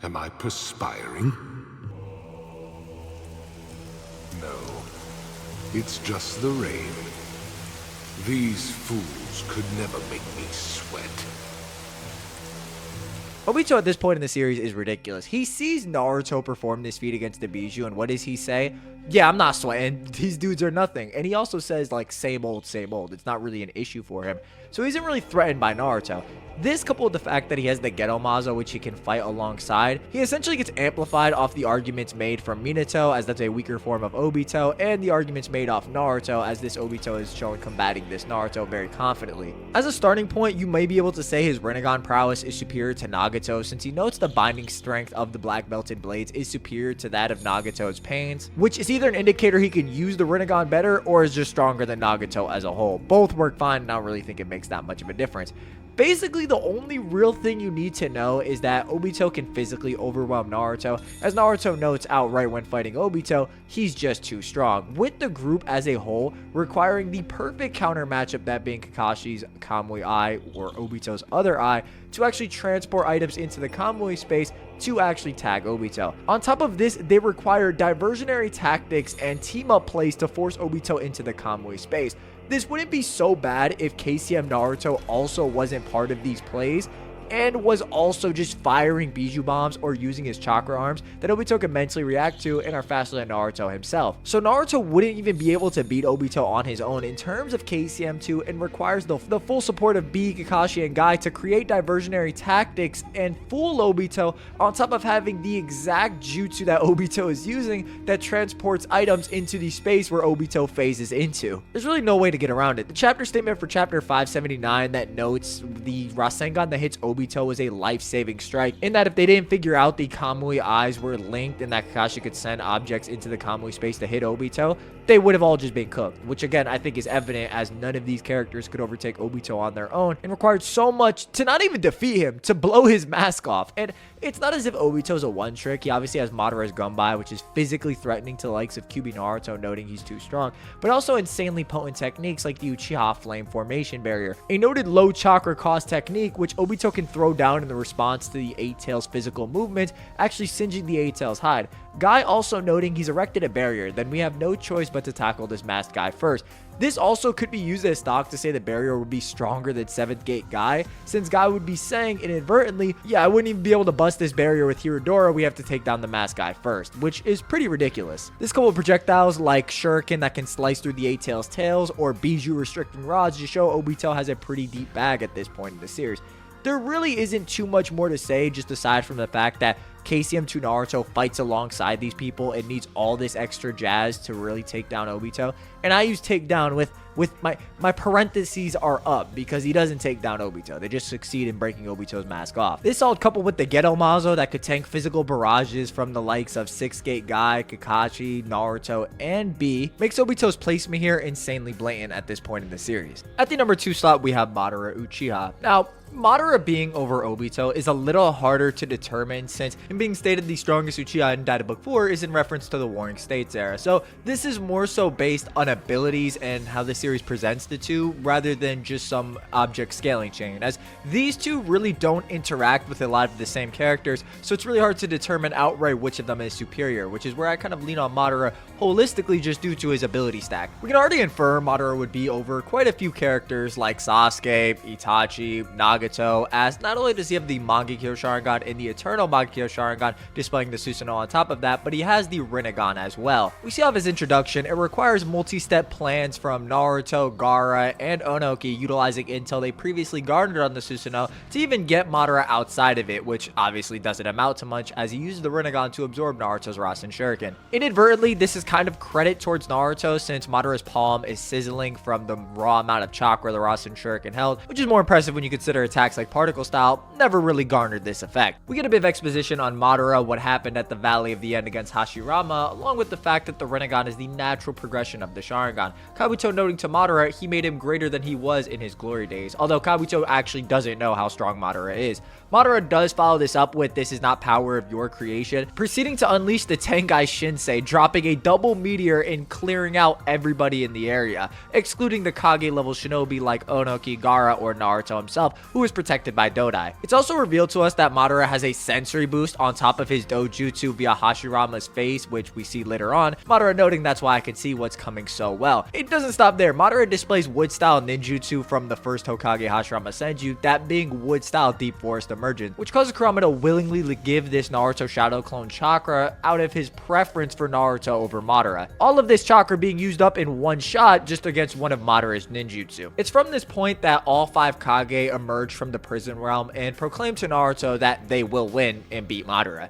Am I perspiring? No, it's just the rain. These fools could never make me sweat. Obito at this point in the series is ridiculous. He sees Naruto perform this feat against the Bijou, and what does he say? Yeah, I'm not sweating. These dudes are nothing. And he also says, like, same old, same old. It's not really an issue for him. So he isn't really threatened by Naruto. This, coupled with the fact that he has the Geto Mazo, which he can fight alongside, he essentially gets amplified off the arguments made from Minato, as that's a weaker form of Obito, and the arguments made off Naruto, as this Obito is shown combating this Naruto very confidently. As a starting point, you may be able to say his Rinnegan prowess is superior to Nagato, since he notes the binding strength of the black belted blades is superior to that of Nagato's pains, which is either an indicator he can use the Rinnegan better, or is just stronger than Nagato as a whole. Both work fine, and I don't really think it makes that much of a difference. Basically, the only real thing you need to know is that Obito can physically overwhelm Naruto. As Naruto notes outright when fighting Obito, he's just too strong, with the group as a whole requiring the perfect counter matchup, that being Kakashi's Kamui Eye or Obito's other eye, to actually transport items into the Kamui space to actually tag Obito. On top of this, they require diversionary tactics and team-up plays to force Obito into the Kamui space. This wouldn't be so bad if KCM Naruto also wasn't part of these plays and was also just firing Bijou bombs or using his chakra arms that Obito could mentally react to and are faster than Naruto himself. So Naruto wouldn't even be able to beat Obito on his own in terms of KCM2, and requires the full support of B, Kakashi, and Guy to create diversionary tactics and fool Obito, on top of having the exact jutsu that Obito is using that transports items into the space where Obito phases into. There's really no way to get around it. The chapter statement for chapter 579 that notes the Rasengan that hits Obito was a life-saving strike, in that if they didn't figure out the Kamui eyes were linked and that Kakashi could send objects into the Kamui space to hit Obito, they would have all just been cooked, which again I think is evident, as none of these characters could overtake Obito on their own and required so much to not even defeat him, to blow his mask off. And it's not as if Obito's a one-trick. He obviously has Madara's Gunbai, which is physically threatening to the likes of QB Naruto, noting he's too strong, but also insanely potent techniques like the Uchiha Flame Formation Barrier, a noted low chakra cost technique which Obito can throw down in the response to the Eight Tails physical movement, actually singeing the Eight Tails hide. Guy also noting he's erected a barrier, then we have no choice but to tackle this masked guy first. This also could be used as stock to say the barrier would be stronger than 7th Gate Guy, since Guy would be saying inadvertently, yeah, I wouldn't even be able to bust this barrier with Hirodora, we have to take down the masked guy first, which is pretty ridiculous. This couple of projectiles like Shuriken that can slice through the Eight Tails tails, or Bijou restricting rods, to show Obito has a pretty deep bag at this point in the series. There really isn't too much more to say, just aside from the fact that KCM2 Naruto fights alongside these people and needs all this extra jazz to really take down Obito. And I use takedown with my parentheses are up, because he doesn't take down Obito. They just succeed in breaking Obito's mask off. This all coupled with the Geto Mazo that could tank physical barrages from the likes of 6th Gate Guy, Kakashi, Naruto, and B makes Obito's placement here insanely blatant at this point in the series. At the number 2 slot, we have Madara Uchiha. Now, Madara being over Obito is a little harder to determine, since in him being stated the strongest Uchiha in Data Book 4 is in reference to the Warring States era. So this is more so based on abilities and how the series presents the two rather than just some object scaling chain, as these two really don't interact with a lot of the same characters, so it's really hard to determine outright which of them is superior, which is where I kind of lean on Madara holistically just due to his ability stack. We can already infer Madara would be over quite a few characters like Sasuke, Itachi, Nagato, as not only does he have the Mangekyo Sharingan and the Eternal Mangekyo Sharingan displaying the Susanoo on top of that, but he has the Rinnegan as well. We see off his introduction, it requires multi-step plans from Naruto, Gaara, and Onoki utilizing intel they previously garnered on the Susanoo to even get Madara outside of it, which obviously doesn't amount to much as he uses the Rinnegan to absorb Naruto's Rasen Shuriken. Inadvertently, this is kind of credit towards Naruto since Madara's palm is sizzling from the raw amount of chakra the Rasen Shuriken held, which is more impressive when you consider attacks like Particle Style never really garnered this effect. We get a bit of exposition on Madara, what happened at the Valley of the End against Hashirama, along with the fact that the Rinnegan is the natural progression of the Sharingan. Kabuto noting to Madara he made him greater than he was in his glory days, although Kabuto actually doesn't know how strong Madara is. Madara does follow this up with "this is not power of your creation," proceeding to unleash the Tengai Shinsei, dropping a double meteor and clearing out everybody in the area, excluding the Kage level shinobi like Onoki, Gaara, or Naruto himself, who is protected by Dodai. It's also revealed to us that Madara has a sensory boost on top of his dojutsu via Hashirama's face, which we see later on, Madara noting that's why I can see what's coming so well. It doesn't stop there. Madara displays wood-style ninjutsu from the first Hokage Hashirama Senju, that being wood-style Deep Forest Emergence, which causes Kurama to willingly give this Naruto Shadow Clone chakra out of his preference for Naruto over Madara. All of this chakra being used up in one shot just against one of Madara's ninjutsu. It's from this point that all 5 Kage emerge from the prison realm and proclaim to Naruto that they will win and beat Madara.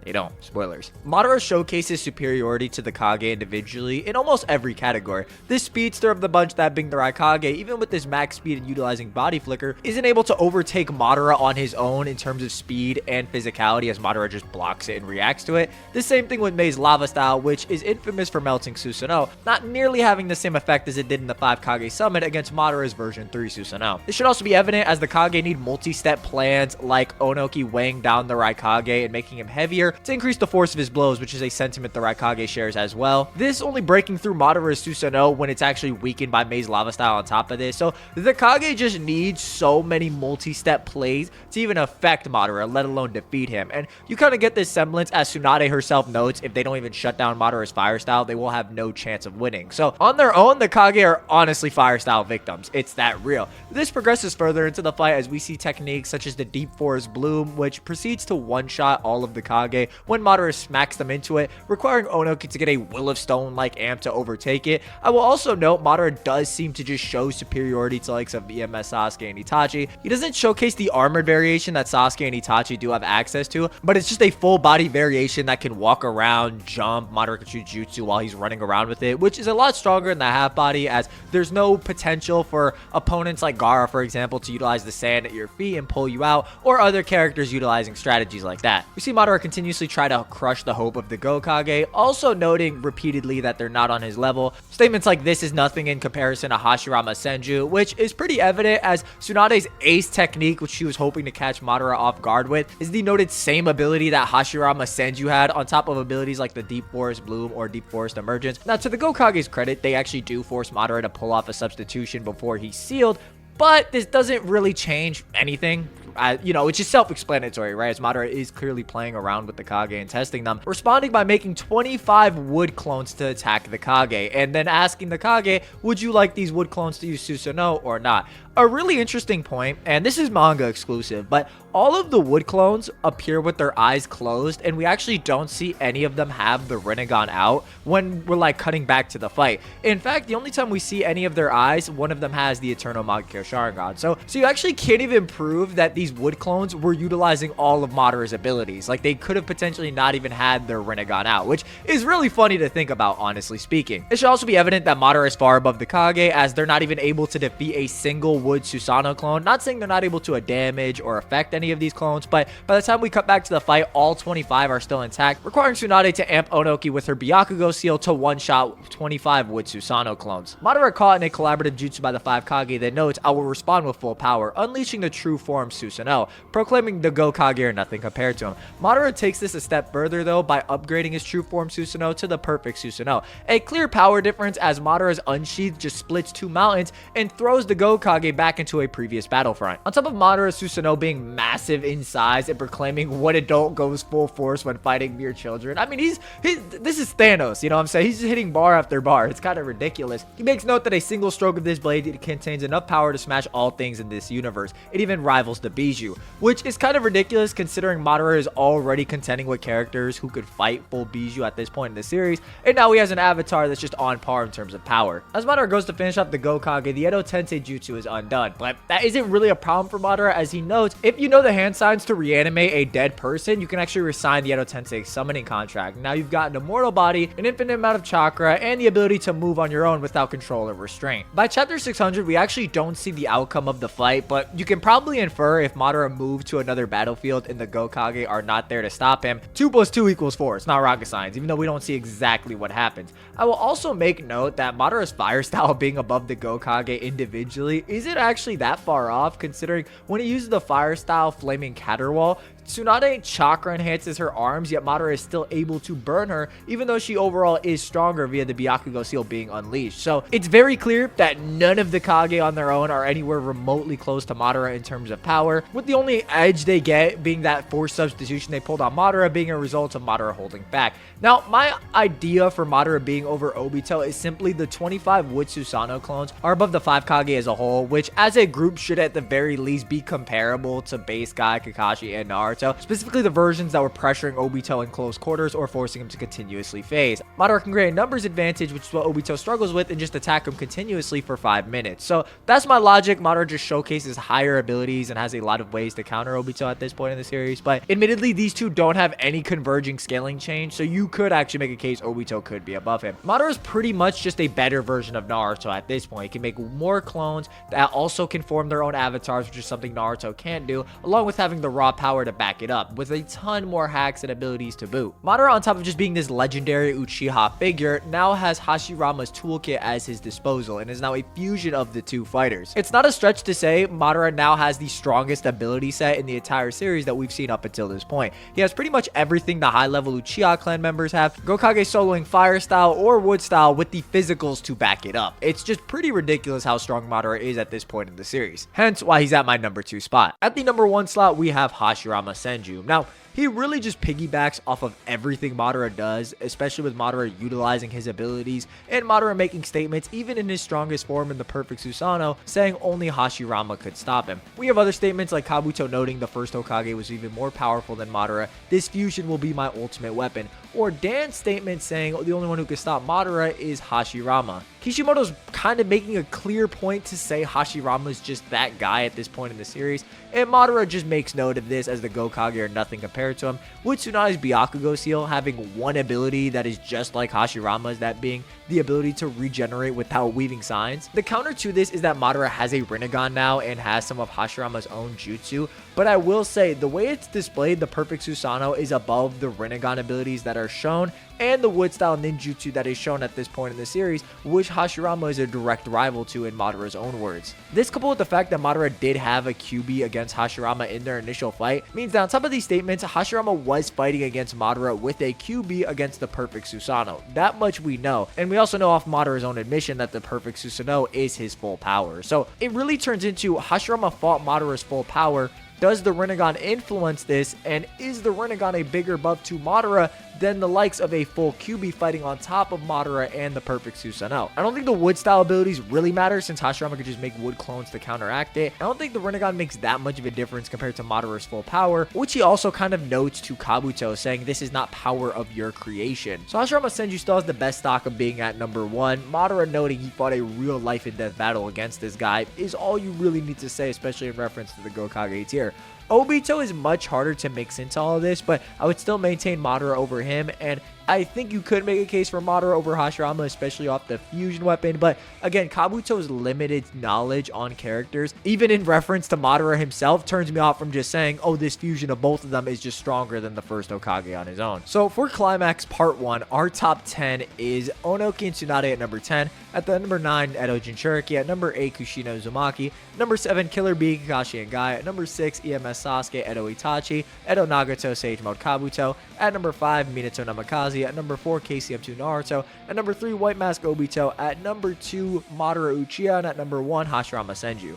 They don't. Spoilers. Madara showcases superiority to the Kage individually in almost every category. This speedster of the bunch, that being the Raikage, even with this max speed and utilizing body flicker, isn't able to overtake Madara on his own in terms of speed and physicality, as Madara just blocks it and reacts to it. The same thing with Mei's Lava Style, which is infamous for melting Susanoo, not nearly having the same effect as it did in the 5 Kage Summit against Madara's version 3 Susanoo. This should also be evident as the Kage need multi-step plans like Onoki weighing down the Raikage and making him heavier to increase the force of his blows, which is a sentiment the Raikage shares as well. This only breaking through Madara's Susanoo when it's actually weakened by Mei's Lava Style on top of this. So the Kage just needs so many multi-step plays to even affect Madara, let alone defeat him. And you kind of get this semblance as Tsunade herself notes, if they don't even shut down Madara's Fire Style, they will have no chance of winning. So on their own, the Kage are honestly Fire Style victims. It's that real. This progresses further into the fight as we see techniques such as the Deep Forest Bloom, which proceeds to one-shot all of the Kage when Madara smacks them into it, requiring Onoki to get a Will of Stone-like amp to overtake it. I will also note Madara does seem to just show superiority to likes of EMS, Sasuke, and Itachi. He doesn't showcase the armored variation that Sasuke and Itachi do have access to, but it's just a full body variation that can walk around, jump, Madara can shoot jutsu while he's running around with it, which is a lot stronger than the half body, as there's no potential for opponents like Gaara, for example, to utilize the sand at your feet and pull you out, or other characters utilizing strategies like that. We see Madara continuously try to crush the hope of the Gokage, also noting repeatedly that they're not on his level. Statements like "this is nothing in comparison to Hashirama Senju," which is pretty evident as Tsunade's ace technique, which she was hoping to catch Madara off guard with, is the noted same ability that Hashirama Senju had on top of abilities like the Deep Forest Bloom or Deep Forest Emergence. Now, to the Gokage's credit, they actually do force Madara to pull off a substitution before he's sealed, but this doesn't really change anything. It's just self-explanatory, right? As Madara is clearly playing around with the Kage and testing them, responding by making 25 wood clones to attack the Kage, and then asking the Kage, would you like these wood clones to use Susanoo or not? A really interesting point, and this is manga exclusive, but all of the wood clones appear with their eyes closed, and we actually don't see any of them have the Rinnegan out when we're like cutting back to the fight. In fact, the only time we see any of their eyes, one of them has the Eternal Mangekyo Sharingan. So you actually can't even prove that these wood clones were utilizing all of Madara's abilities. Like, they could have potentially not even had their Rinnegan out, which is really funny to think about, honestly speaking. It should also be evident that Madara is far above the Kage, as they're not even able to defeat a single wood Susanoo clone. Not saying they're not able to damage or affect any any of these clones, but by the time we cut back to the fight, all 25 are still intact, requiring Tsunade to amp Onoki with her Byakugo seal to one-shot 25 Wood Susanoo clones. Madara, caught in a collaborative jutsu by the 5 Kage, then notes, "I will respond with full power, unleashing the true form Susanoo," proclaiming the Go Kage are nothing compared to him. Madara takes this a step further though by upgrading his true form Susanoo to the perfect Susanoo. A clear power difference as Madara's unsheath just splits 2 mountains and throws the Go Kage back into a previous battlefront. On top of Madara's Susanoo being massive in size and proclaiming what adult goes full force when fighting mere children. I mean, this is Thanos, you know what I'm saying? He's just hitting bar after bar. It's kind of ridiculous. He makes note that a single stroke of this blade contains enough power to smash all things in this universe. It even rivals the Bijou, which is kind of ridiculous considering Madara is already contending with characters who could fight full Bijou at this point in the series, and now he has an avatar that's just on par in terms of power. As Madara goes to finish off the Go Kage, the Edo Tensei Jutsu is undone, but that isn't really a problem for Madara, as he notes, if you know the hand signs to reanimate a dead person, you can actually resign the Edo Tensei summoning contract. Now you've got an immortal body, an infinite amount of chakra, and the ability to move on your own without control or restraint. By chapter 600, we actually don't see the outcome of the fight, but you can probably infer if Madara moved to another battlefield and the Go Kage are not there to stop him. 2 + 2 = 4. It's not rocket science, even though we don't see exactly what happens. I will also make note that Madara's fire style being above the Go Kage individually isn't actually that far off, considering when he uses the fire style Flaming Caterwall, Tsunade chakra enhances her arms, yet Madara is still able to burn her, even though she overall is stronger via the Byakugo seal being unleashed. So it's very clear that none of the Kage on their own are anywhere remotely close to Madara in terms of power, with the only edge they get being that forced substitution they pulled on Madara being a result of Madara holding back. Now, my idea for Madara being over Obito is simply the 25 Wood Susanoo clones are above the 5 Kage as a whole, which as a group should at the very least be comparable to Base Guy, Kakashi, and Naruto. Specifically the versions that were pressuring Obito in close quarters or forcing him to continuously phase. Madara can create a numbers advantage, which is what Obito struggles with, and just attack him continuously for 5 minutes. So that's my logic. Madara just showcases higher abilities and has a lot of ways to counter Obito at this point in the series, but admittedly these two don't have any converging scaling change, so you could actually make a case Obito could be above him. Madara is pretty much just a better version of Naruto at this point. He can make more clones that also can form their own avatars, which is something Naruto can't do, along with having the raw power to back it up, with a ton more hacks and abilities to boot. Madara, on top of just being this legendary Uchiha figure, now has Hashirama's toolkit as his disposal and is now a fusion of the two fighters. It's not a stretch to say Madara now has the strongest ability set in the entire series that we've seen up until this point. He has pretty much everything the high-level Uchiha clan members have, Gokage soloing fire style or wood style with the physicals to back it up. It's just pretty ridiculous how strong Madara is at this point in the series, hence why he's at my number 2 spot. At the number 1 slot, we have Hashirama Senju. Now, he really just piggybacks off of everything Madara does, especially with Madara utilizing his abilities and Madara making statements even in his strongest form in the perfect Susanoo, saying only Hashirama could stop him. We have other statements like Kabuto noting the first Hokage was even more powerful than Madara, this fusion will be my ultimate weapon, or Dan's statement saying the only one who can stop Madara is Hashirama. Kishimoto's kind of making a clear point to say Hashirama is just that guy at this point in the series, and Madara just makes note of this as the Gokage are nothing compared to him, with Tsunade's Byakugo seal having one ability that is just like Hashirama's, that being the ability to regenerate without weaving signs. The counter to this is that Madara has a Rinnegan now and has some of Hashirama's own jutsu, but I will say the way it's displayed, the perfect Susanoo is above the Rinnegan abilities that are shown and the wood style ninjutsu that is shown at this point in the series, which Hashirama is a direct rival to in Madara's own words. This, coupled with the fact that Madara did have a QB against Hashirama in their initial fight, means that on top of these statements, Hashirama was fighting against Madara with a QB against the perfect Susanoo. That much we know, and we also know off Madara's own admission that the perfect Susanoo is his full power. So it really turns into Hashirama fought Madara's full power. Does the Rinnegan influence this, and is the Rinnegan a bigger buff to Madara than the likes of a full QB fighting on top of Madara and the perfect Susanoo? I don't think the wood style abilities really matter since Hashirama could just make wood clones to counteract it. I don't think the Rinnegan makes that much of a difference compared to Madara's full power, which he also kind of notes to Kabuto, saying this is not power of your creation. So Hashirama Senju still has the best stock of being at number 1. Madara noting he fought a real life and death battle against this guy is all you really need to say, especially in reference to the Gokage tier. Obito is much harder to mix into all of this, but I would still maintain Madara over him, and I think you could make a case for Madara over Hashirama, especially off the fusion weapon. But again, Kabuto's limited knowledge on characters, even in reference to Madara himself, turns me off from just saying, oh, this fusion of both of them is just stronger than the first Hokage on his own. So for Climax Part 1, our top 10 is Onoki and Tsunade at number 10. At the number 9, Edo Jinchuriki. At number 8, Kushina Uzumaki. Number 7, Killer Bee, Kakashi and Guy. At number 6, EMS Sasuke, Edo Itachi. Edo Nagato, Sage Mode Kabuto. At number 5, Minato Namikaze. At number 4, KCM2 Naruto. At number 3, White Mask Obito. At number 2, Madara Uchiha. And at number 1, Hashirama Senju.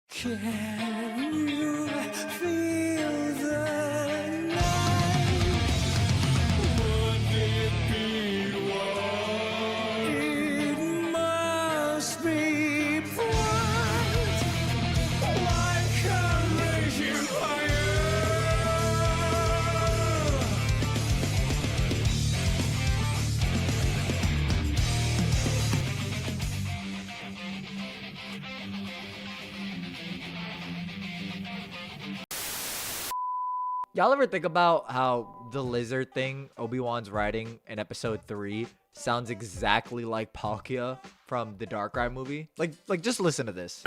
Can you feel the night? Would it be one? It must be bright, like a raging fire. Y'all ever think about how the lizard thing Obi-Wan's riding in episode 3 sounds exactly like Palkia from the Darkrai movie? Like just listen to this.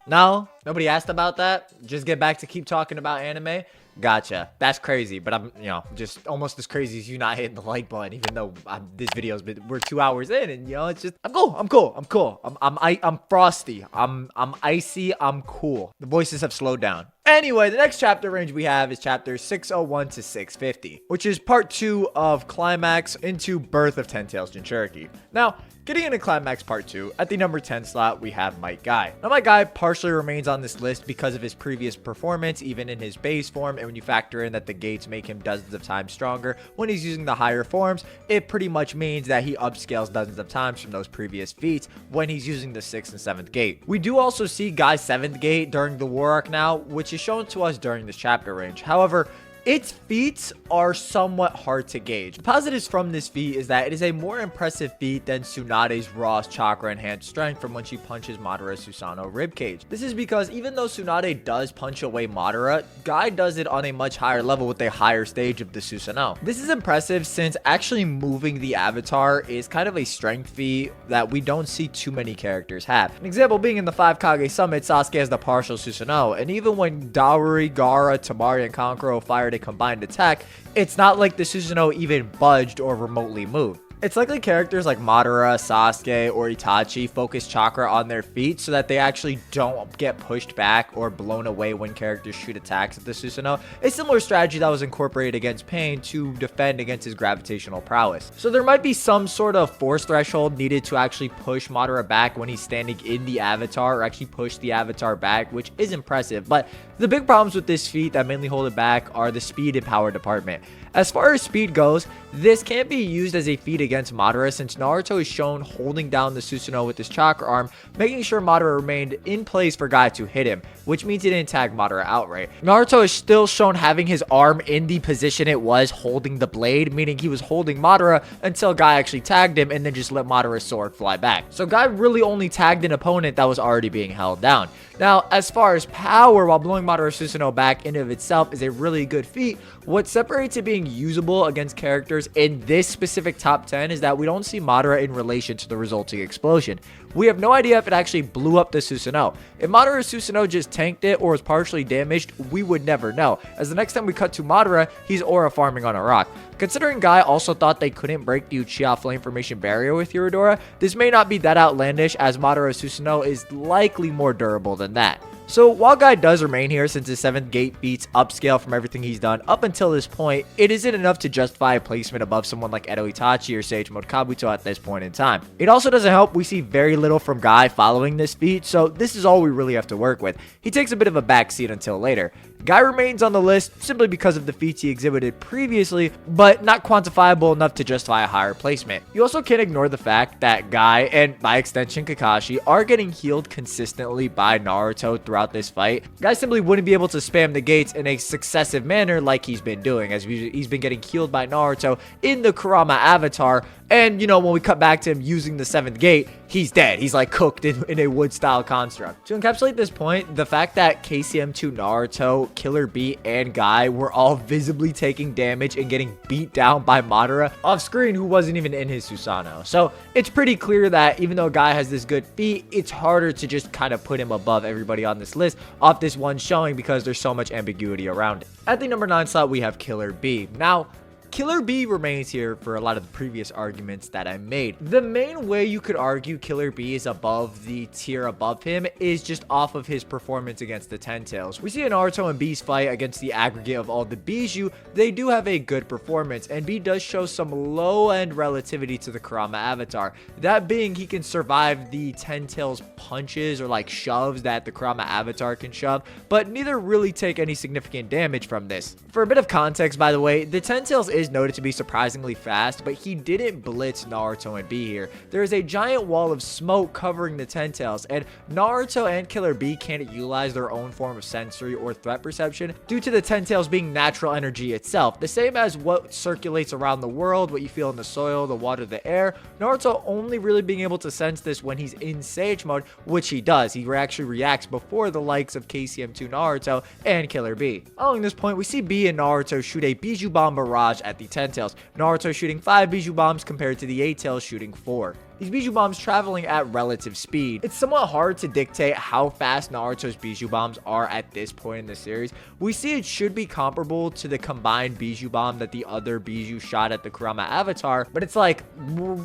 No? Nobody asked about that? Just get back to keep talking about anime? Gotcha. That's crazy, but I'm, just almost as crazy as you not hitting the like button, even though this video's been, we're 2 hours in, and it's just, I'm cool. I'm frosty. I'm icy. I'm cool. The voices have slowed down. Anyway, the next chapter range we have is chapters 601 to 650, which is part 2 of Climax into Birth of Ten Tails Jinchuriki. Now, getting into Climax Part 2, at the number 10 slot, we have Might Guy. Now, Might Guy partially remains on this list because of his previous performance, even in his base form, and when you factor in that the gates make him dozens of times stronger when he's using the higher forms, it pretty much means that he upscales dozens of times from those previous feats when he's using the 6th and 7th gate. We do also see Guy's 7th gate during the War Arc now, which is shown to us during this chapter range. However, its feats are somewhat hard to gauge. The positives from this feat is that it is a more impressive feat than Tsunade's raw chakra enhanced strength from when she punches Madara's Susanoo ribcage. This is because even though Tsunade does punch away Madara, Guy does it on a much higher level with a higher stage of the Susanoo. This is impressive since actually moving the avatar is kind of a strength feat that we don't see too many characters have. An example being in the 5 Kage Summit, Sasuke has the partial Susanoo, and even when Daori, Gaara, Tamari, and Kankuro fired a combined attack, it's not like the Susanoo even budged or remotely moved. It's likely characters like Madara, Sasuke, or Itachi focus chakra on their feet so that they actually don't get pushed back or blown away when characters shoot attacks at the Susanoo. A similar strategy that was incorporated against Pain to defend against his gravitational prowess. So there might be some sort of force threshold needed to actually push Madara back when he's standing in the avatar, or actually push the avatar back, which is impressive. But the big problems with this feat that mainly hold it back are the speed and power department. As far as speed goes, this can't be used as a feat against Madara since Naruto is shown holding down the Susanoo with his chakra arm, making sure Madara remained in place for Guy to hit him, which means he didn't tag Madara outright. Naruto is still shown having his arm in the position it was holding the blade, meaning he was holding Madara until Guy actually tagged him and then just let Madara's sword fly back. So Guy really only tagged an opponent that was already being held down. Now, as far as power, while blowing Madara's Susanoo back in of itself is a really good feat, what separates it being usable against characters in this specific top 10 is that we don't see Madara in relation to the resulting explosion. We have no idea if it actually blew up the Susanoo. If Madara's Susanoo just tanked it or was partially damaged, we would never know, as the next time we cut to Madara, he's aura farming on a rock. Considering Guy also thought they couldn't break the Uchiha Flame Formation barrier with Uridora, this may not be that outlandish, as Madara's Susanoo is likely more durable than that. So while Guy does remain here since his 7th gate beats upscale from everything he's done up until this point, it isn't enough to justify a placement above someone like Edo Itachi or Sage Mode Kabuto at this point in time. It also doesn't help we see very little from Guy following this feat, so this is all we really have to work with. He takes a bit of a backseat until later. Guy remains on the list simply because of the feats he exhibited previously, but not quantifiable enough to justify a higher placement. You also can't ignore the fact that Guy, and by extension Kakashi, are getting healed consistently by Naruto throughout this fight. Guy simply wouldn't be able to spam the gates in a successive manner like he's been doing, as he's been getting healed by Naruto in the Kurama avatar And, you know, when we cut back to him using the 7th gate, he's dead. He's like cooked in a wood style construct. To encapsulate this point, the fact that KCM2 Naruto, Killer Bee, and Guy were all visibly taking damage and getting beat down by Madara off screen, who wasn't even in his Susanoo. So it's pretty clear that even though Guy has this good feat, it's harder to just kind of put him above everybody on this list off this one showing because there's so much ambiguity around it. At the number 9 slot, we have Killer Bee. Now, Killer Bee remains here for a lot of the previous arguments that I made. The main way you could argue Killer Bee is above the tier above him is just off of his performance against the Ten Tails. We see in Naruto and Bee's fight against the aggregate of all the Bijou, they do have a good performance, and Bee does show some low-end relativity to the Kurama avatar. That being, he can survive the Ten Tails punches or like shoves that the Kurama avatar can shove, but neither really take any significant damage from this. For a bit of context, by the way, the Ten Tails is noted to be surprisingly fast, but he didn't blitz Naruto and Bee here. There is a giant wall of smoke covering the Ten Tails, and Naruto and Killer Bee can't utilize their own form of sensory or threat perception due to the Ten Tails being natural energy itself, the same as what circulates around the world, what you feel in the soil, the water, the air. Naruto only really being able to sense this when he's in Sage mode, which he does. He actually reacts before the likes of KCM2 Naruto and Killer Bee. Following this point, we see Bee and Naruto shoot a Bijou Bomb barrage at the Ten Tails. Naruto shooting 5 Bijou Bombs compared to the 8 Tails shooting 4. These Bijou Bombs traveling at relative speed. It's somewhat hard to dictate how fast Naruto's Bijou Bombs are at this point in the series. We see it should be comparable to the combined Bijou Bomb that the other Bijou shot at the Kurama avatar, but it's like,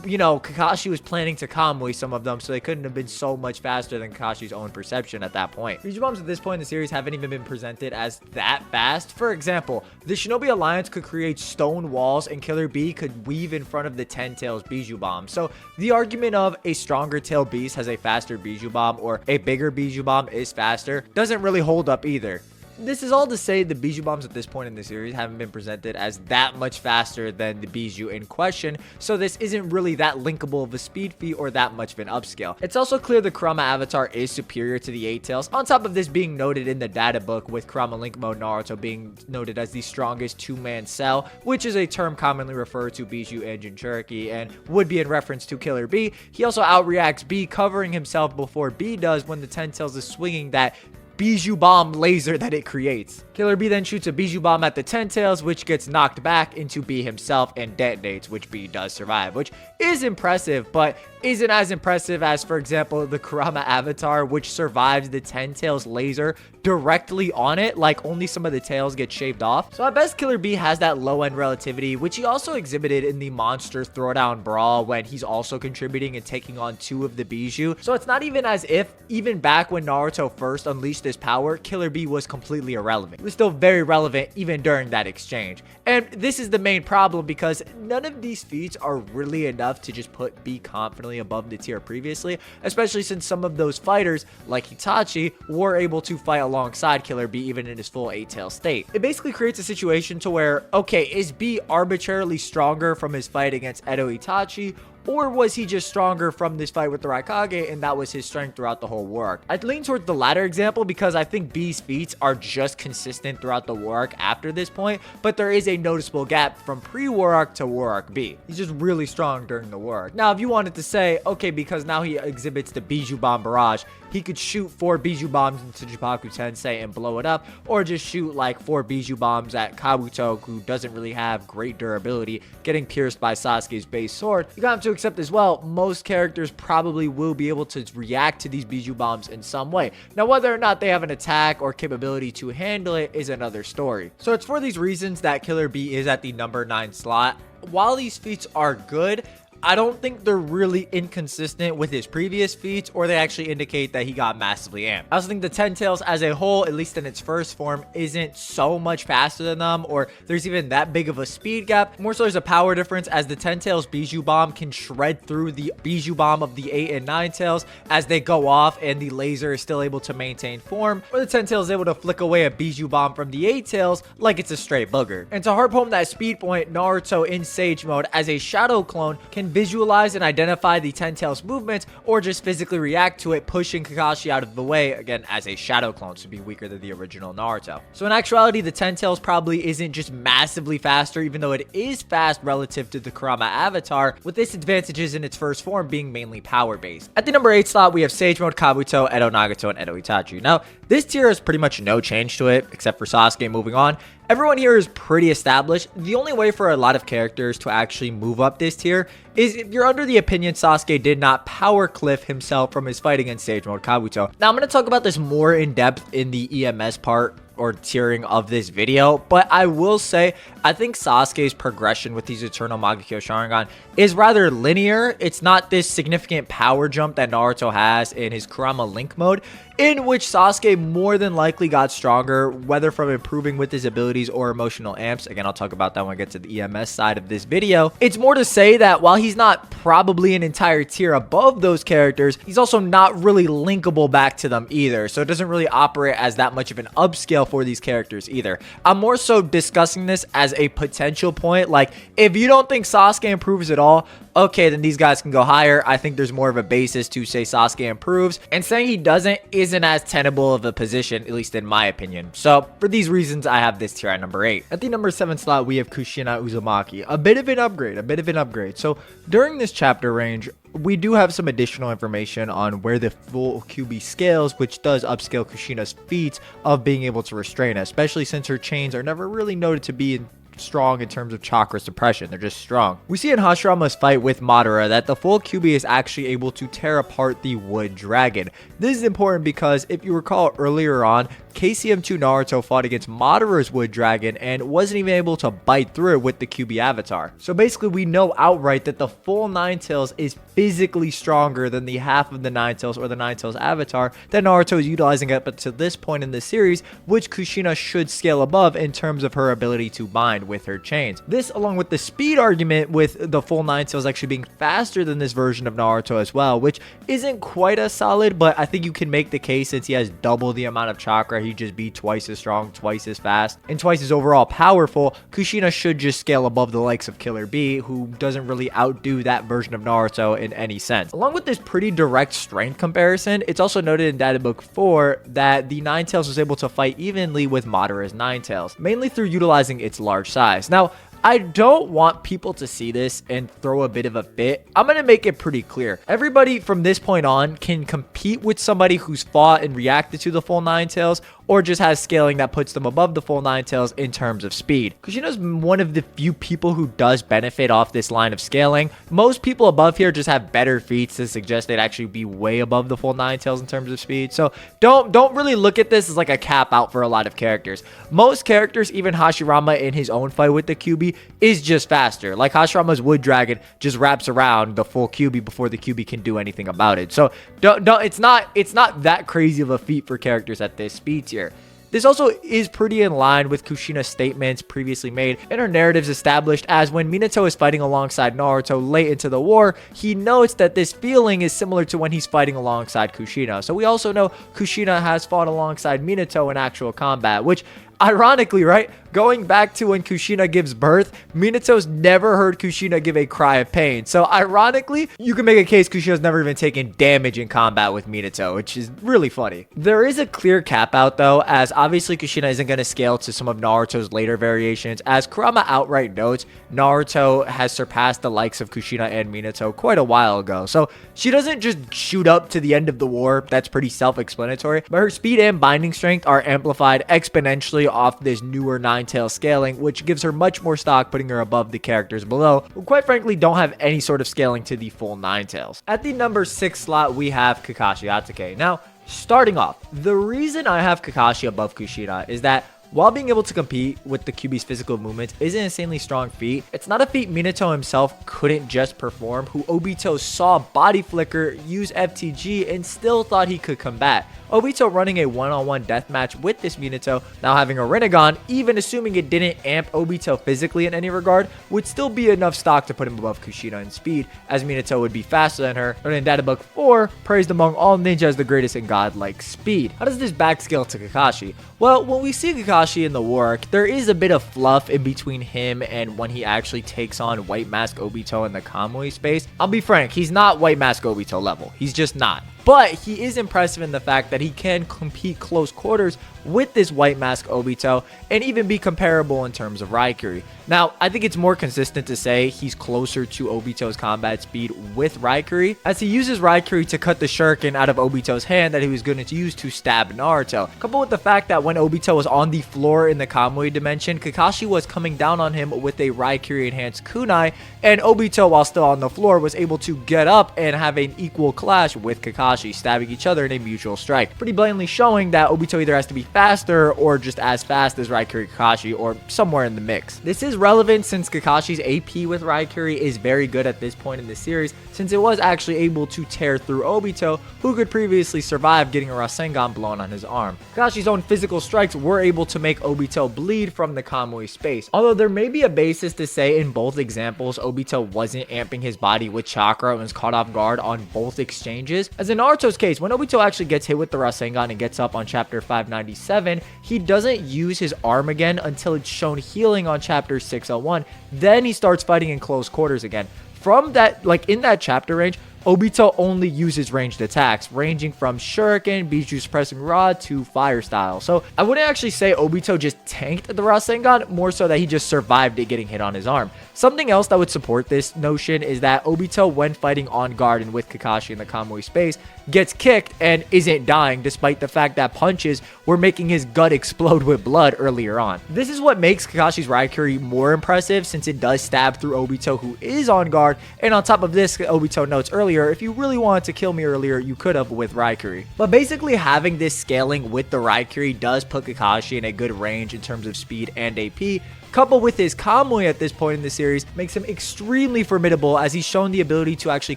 you know, Kakashi was planning to Kamui some of them, so they couldn't have been so much faster than Kakashi's own perception at that point. Bijou Bombs at this point in the series haven't even been presented as that fast. For example, the Shinobi Alliance could create stone walls and Killer Bee could weave in front of the Ten Tails Bijou Bomb. So the argument of a stronger tail beast has a faster Bijou Bomb or a bigger Bijou Bomb is faster doesn't really hold up either. This is all to say the Bijou Bombs at this point in the series haven't been presented as that much faster than the Bijou in question, so this isn't really that linkable of a speed feat or that much of an upscale. It's also clear the Kurama avatar is superior to the 8 Tails, on top of this being noted in the data book with Kurama Link Mode Naruto being noted as the strongest two-man cell, which is a term commonly referred to Bijou and Jinchuriki and would be in reference to Killer Bee. He also outreacts Bee, covering himself before Bee does when the Ten Tails is swinging that Bijou Bomb laser that it creates. Killer Bee then shoots a Bijou Bomb at the Ten Tails, which gets knocked back into Bee himself and detonates, which Bee does survive, which is impressive, but isn't as impressive as, for example, the Kurama avatar, which survives the Ten Tails laser directly on it, like only some of the tails get shaved off. So at best, Killer Bee has that low-end relativity, which he also exhibited in the Monster Throwdown Brawl when he's also contributing and taking on 2 of the Bijou. So it's not even as if, even back when Naruto first unleashed his power, Killer Bee was completely irrelevant. He was still very relevant even during that exchange. And this is the main problem because none of these feats are really enough to just put Bee confidently above the tier previously, especially since some of those fighters, like Itachi, were able to fight alongside Killer Bee even in his full 8-tail state. It basically creates a situation to where, okay, is Bee arbitrarily stronger from his fight against Edo Itachi, or was he just stronger from this fight with the Raikage and that was his strength throughout the whole war arc? I'd lean towards the latter example because I think Bee's feats are just consistent throughout the war arc after this point, but there is a noticeable gap from pre-war arc to war arc B. He's just really strong during the war arc. Now, if you wanted to say, okay, because now he exhibits the Bijou Bomb barrage, he could shoot 4 Bijou Bombs into Jibaku Tensei and blow it up, or just shoot like 4 Bijou Bombs at Kabuto, who doesn't really have great durability, getting pierced by Sasuke's base sword. You have to accept as well, most characters probably will be able to react to these Bijou Bombs in some way. Now, whether or not they have an attack or capability to handle it is another story. So it's for these reasons that Killer Bee is at the number 9 slot. While these feats are good, I don't think they're really inconsistent with his previous feats, or they actually indicate that he got massively amped. I also think the Ten Tails as a whole, at least in its first form, isn't so much faster than them, or there's even that big of a speed gap. More so there's a power difference, as the Ten Tails Bijou Bomb can shred through the Bijou Bomb of the 8 and 9 Tails as they go off and the laser is still able to maintain form, or the Ten Tails is able to flick away a Bijou Bomb from the 8 Tails like it's a straight booger. And to harp home that speed point, Naruto in Sage mode as a shadow clone can visualize and identify the Ten Tails movements or just physically react to it, pushing Kakashi out of the way, again, as a shadow clone, to be weaker than the original Naruto. So in actuality, the Ten Tails probably isn't just massively faster, even though it is fast relative to the Kurama avatar, with disadvantages in its first form being mainly power-based. At the number 8 slot, we have Sage Mode, Kabuto, Edo Nagato, and Edo Itachi. Now, this tier has pretty much no change to it, except for Sasuke moving on. Everyone here is pretty established. The only way for a lot of characters to actually move up this tier is if you're under the opinion Sasuke did not power cliff himself from his fight against Sage Mode Kabuto. Now, I'm going to talk about this more in depth in the EMS part or tiering of this video, but I will say I think Sasuke's progression with these Eternal Magikyo Sharingan is rather linear. It's not this significant power jump that Naruto has in his Kurama Link mode, in which Sasuke more than likely got stronger, whether from improving with his abilities or emotional amps. Again, I'll talk about that when I get to the EMS side of this video. It's more to say that while he's not probably an entire tier above those characters, he's also not really linkable back to them either, so it doesn't really operate as that much of an upscale for these characters either. I'm more so discussing this as a potential point. Like, if you don't think Sasuke improves at all, okay, then these guys can go higher. I think there's more of a basis to say Sasuke improves, and saying he doesn't isn't as tenable of a position, at least in my opinion. So for these reasons, I have this tier at number 8. At the number 7 slot, we have Kushina Uzumaki. A bit of an upgrade. So during this chapter range, we do have some additional information on where the full QB scales, which does upscale Kushina's feats of being able to restrain, especially since her chains are never really noted to be strong in terms of chakra suppression. They're just strong. We see in Hashirama's fight with Madara that the full QB is actually able to tear apart the wood dragon. This is important because if you recall earlier on, KCM2 Naruto fought against Madara's wood dragon and wasn't even able to bite through it with the QB avatar. So basically we know outright that the full Nine Tails is physically stronger than the half of the Nine Tails or the Nine Tails avatar that Naruto is utilizing up to this point in the series, which Kushina should scale above in terms of her ability to bind with her chains. This, along with the speed argument with the full Nine Tails actually being faster than this version of Naruto as well, which isn't quite as solid, but I think you can make the case since he has double the amount of chakra, he'd just be twice as strong, twice as fast, and twice as overall powerful. Kushina should just scale above the likes of Killer Bee, who doesn't really outdo that version of Naruto in any sense. Along with this pretty direct strength comparison, it's also noted in Data Book 4 that the Nine Tails was able to fight evenly with Madara's Nine Tails, mainly through utilizing its large size. Now, I don't want people to see this and throw a bit of a fit. I'm going to make it pretty clear. Everybody from this point on can compete with somebody who's fought and reacted to the full Nine Tails, or just has scaling that puts them above the full Nine Tails in terms of speed. Kushina's one of the few people who does benefit off this line of scaling. Most people above here just have better feats to suggest they'd actually be way above the full Nine Tails in terms of speed. So don't really look at this as like a cap out for a lot of characters. Most characters, even Hashirama in his own fight with the QB, is just faster. Like Hashirama's Wood Dragon just wraps around the full QB before the QB can do anything about it. So it's not that crazy of a feat for characters at this speed tier. This also is pretty in line with Kushina's statements previously made and her narratives established, as when Minato is fighting alongside Naruto late into the war, he notes that this feeling is similar to when he's fighting alongside Kushina. So we also know Kushina has fought alongside Minato in actual combat, which ironically, right, going back to when Kushina gives birth, Minato's never heard Kushina give a cry of pain. So ironically, you can make a case Kushina's never even taken damage in combat with Minato, which is really funny. There is a clear cap out though, as obviously Kushina isn't going to scale to some of Naruto's later variations. As Kurama outright notes, Naruto has surpassed the likes of Kushina and Minato quite a while ago. So she doesn't just shoot up to the end of the war. That's pretty self-explanatory. But her speed and binding strength are amplified exponentially off this newer Nine Tails scaling, which gives her much more stock, putting her above the characters below, who quite frankly don't have any sort of scaling to the full Nine Tails. At the number 6 slot, we have Kakashi Hatake. Now, starting off, the reason I have Kakashi above Kushina is that while being able to compete with the QB's physical movements is an insanely strong feat, it's not a feat Minato himself couldn't just perform, who Obito saw body flicker, use FTG, and still thought he could combat. Obito running a one-on-one deathmatch with this Minato, now having a Rinnegan, even assuming it didn't amp Obito physically in any regard, would still be enough stock to put him above Kushina in speed, as Minato would be faster than her. But in Data Book 4, 4, praised among all ninja as the greatest in godlike speed. How does this backscale to Kakashi? Well, when we see Kakashi in the war arc, there is a bit of fluff in between him and when he actually takes on White Mask Obito in the Kamui space. I'll be frank, he's not White Mask Obito level. He's just not. But he is impressive in the fact that he can compete close quarters with this White Mask Obito and even be comparable in terms of Raikiri. Now, I think it's more consistent to say he's closer to Obito's combat speed with Raikiri, as he uses Raikiri to cut the shuriken out of Obito's hand that he was going to use to stab Naruto. Coupled with the fact that when Obito was on the floor in the Kamui dimension, Kakashi was coming down on him with a Raikiri enhanced kunai, and Obito, while still on the floor, was able to get up and have an equal clash with Kakashi, stabbing each other in a mutual strike, pretty blatantly showing that Obito either has to be faster or just as fast as Raikiri Kakashi, or somewhere in the mix. This is relevant since Kakashi's AP with Raikiri is very good at this point in the series, since it was actually able to tear through Obito, who could previously survive getting a Rasengan blown on his arm. Kakashi's own physical strikes were able to make Obito bleed from the Kamui space, although there may be a basis to say in both examples Obito wasn't amping his body with chakra and was caught off guard on both exchanges. As in Naruto's case, when Obito actually gets hit with the Rasengan and gets up on chapter 597, he doesn't use his arm again until it's shown healing on chapter 601. Then he starts fighting in close quarters again. From that, like in that chapter range, Obito only uses ranged attacks, ranging from Shuriken, Bijou Suppressing Rod to Fire Style. So I wouldn't actually say Obito just tanked the Rasengan, more so that he just survived it getting hit on his arm. Something else that would support this notion is that Obito, when fighting on guard and with Kakashi in the Kamui space, gets kicked and isn't dying, despite the fact that punches were making his gut explode with blood earlier on. This is what makes Kakashi's Raikiri more impressive, since it does stab through Obito, who is on guard, and on top of this, Obito notes earlier, if you really wanted to kill me earlier, you could have with Raikiri. But basically having this scaling with the Raikiri does put Kakashi in a good range in terms of speed and AP, coupled with his Kamui at this point in the series, makes him extremely formidable, as he's shown the ability to actually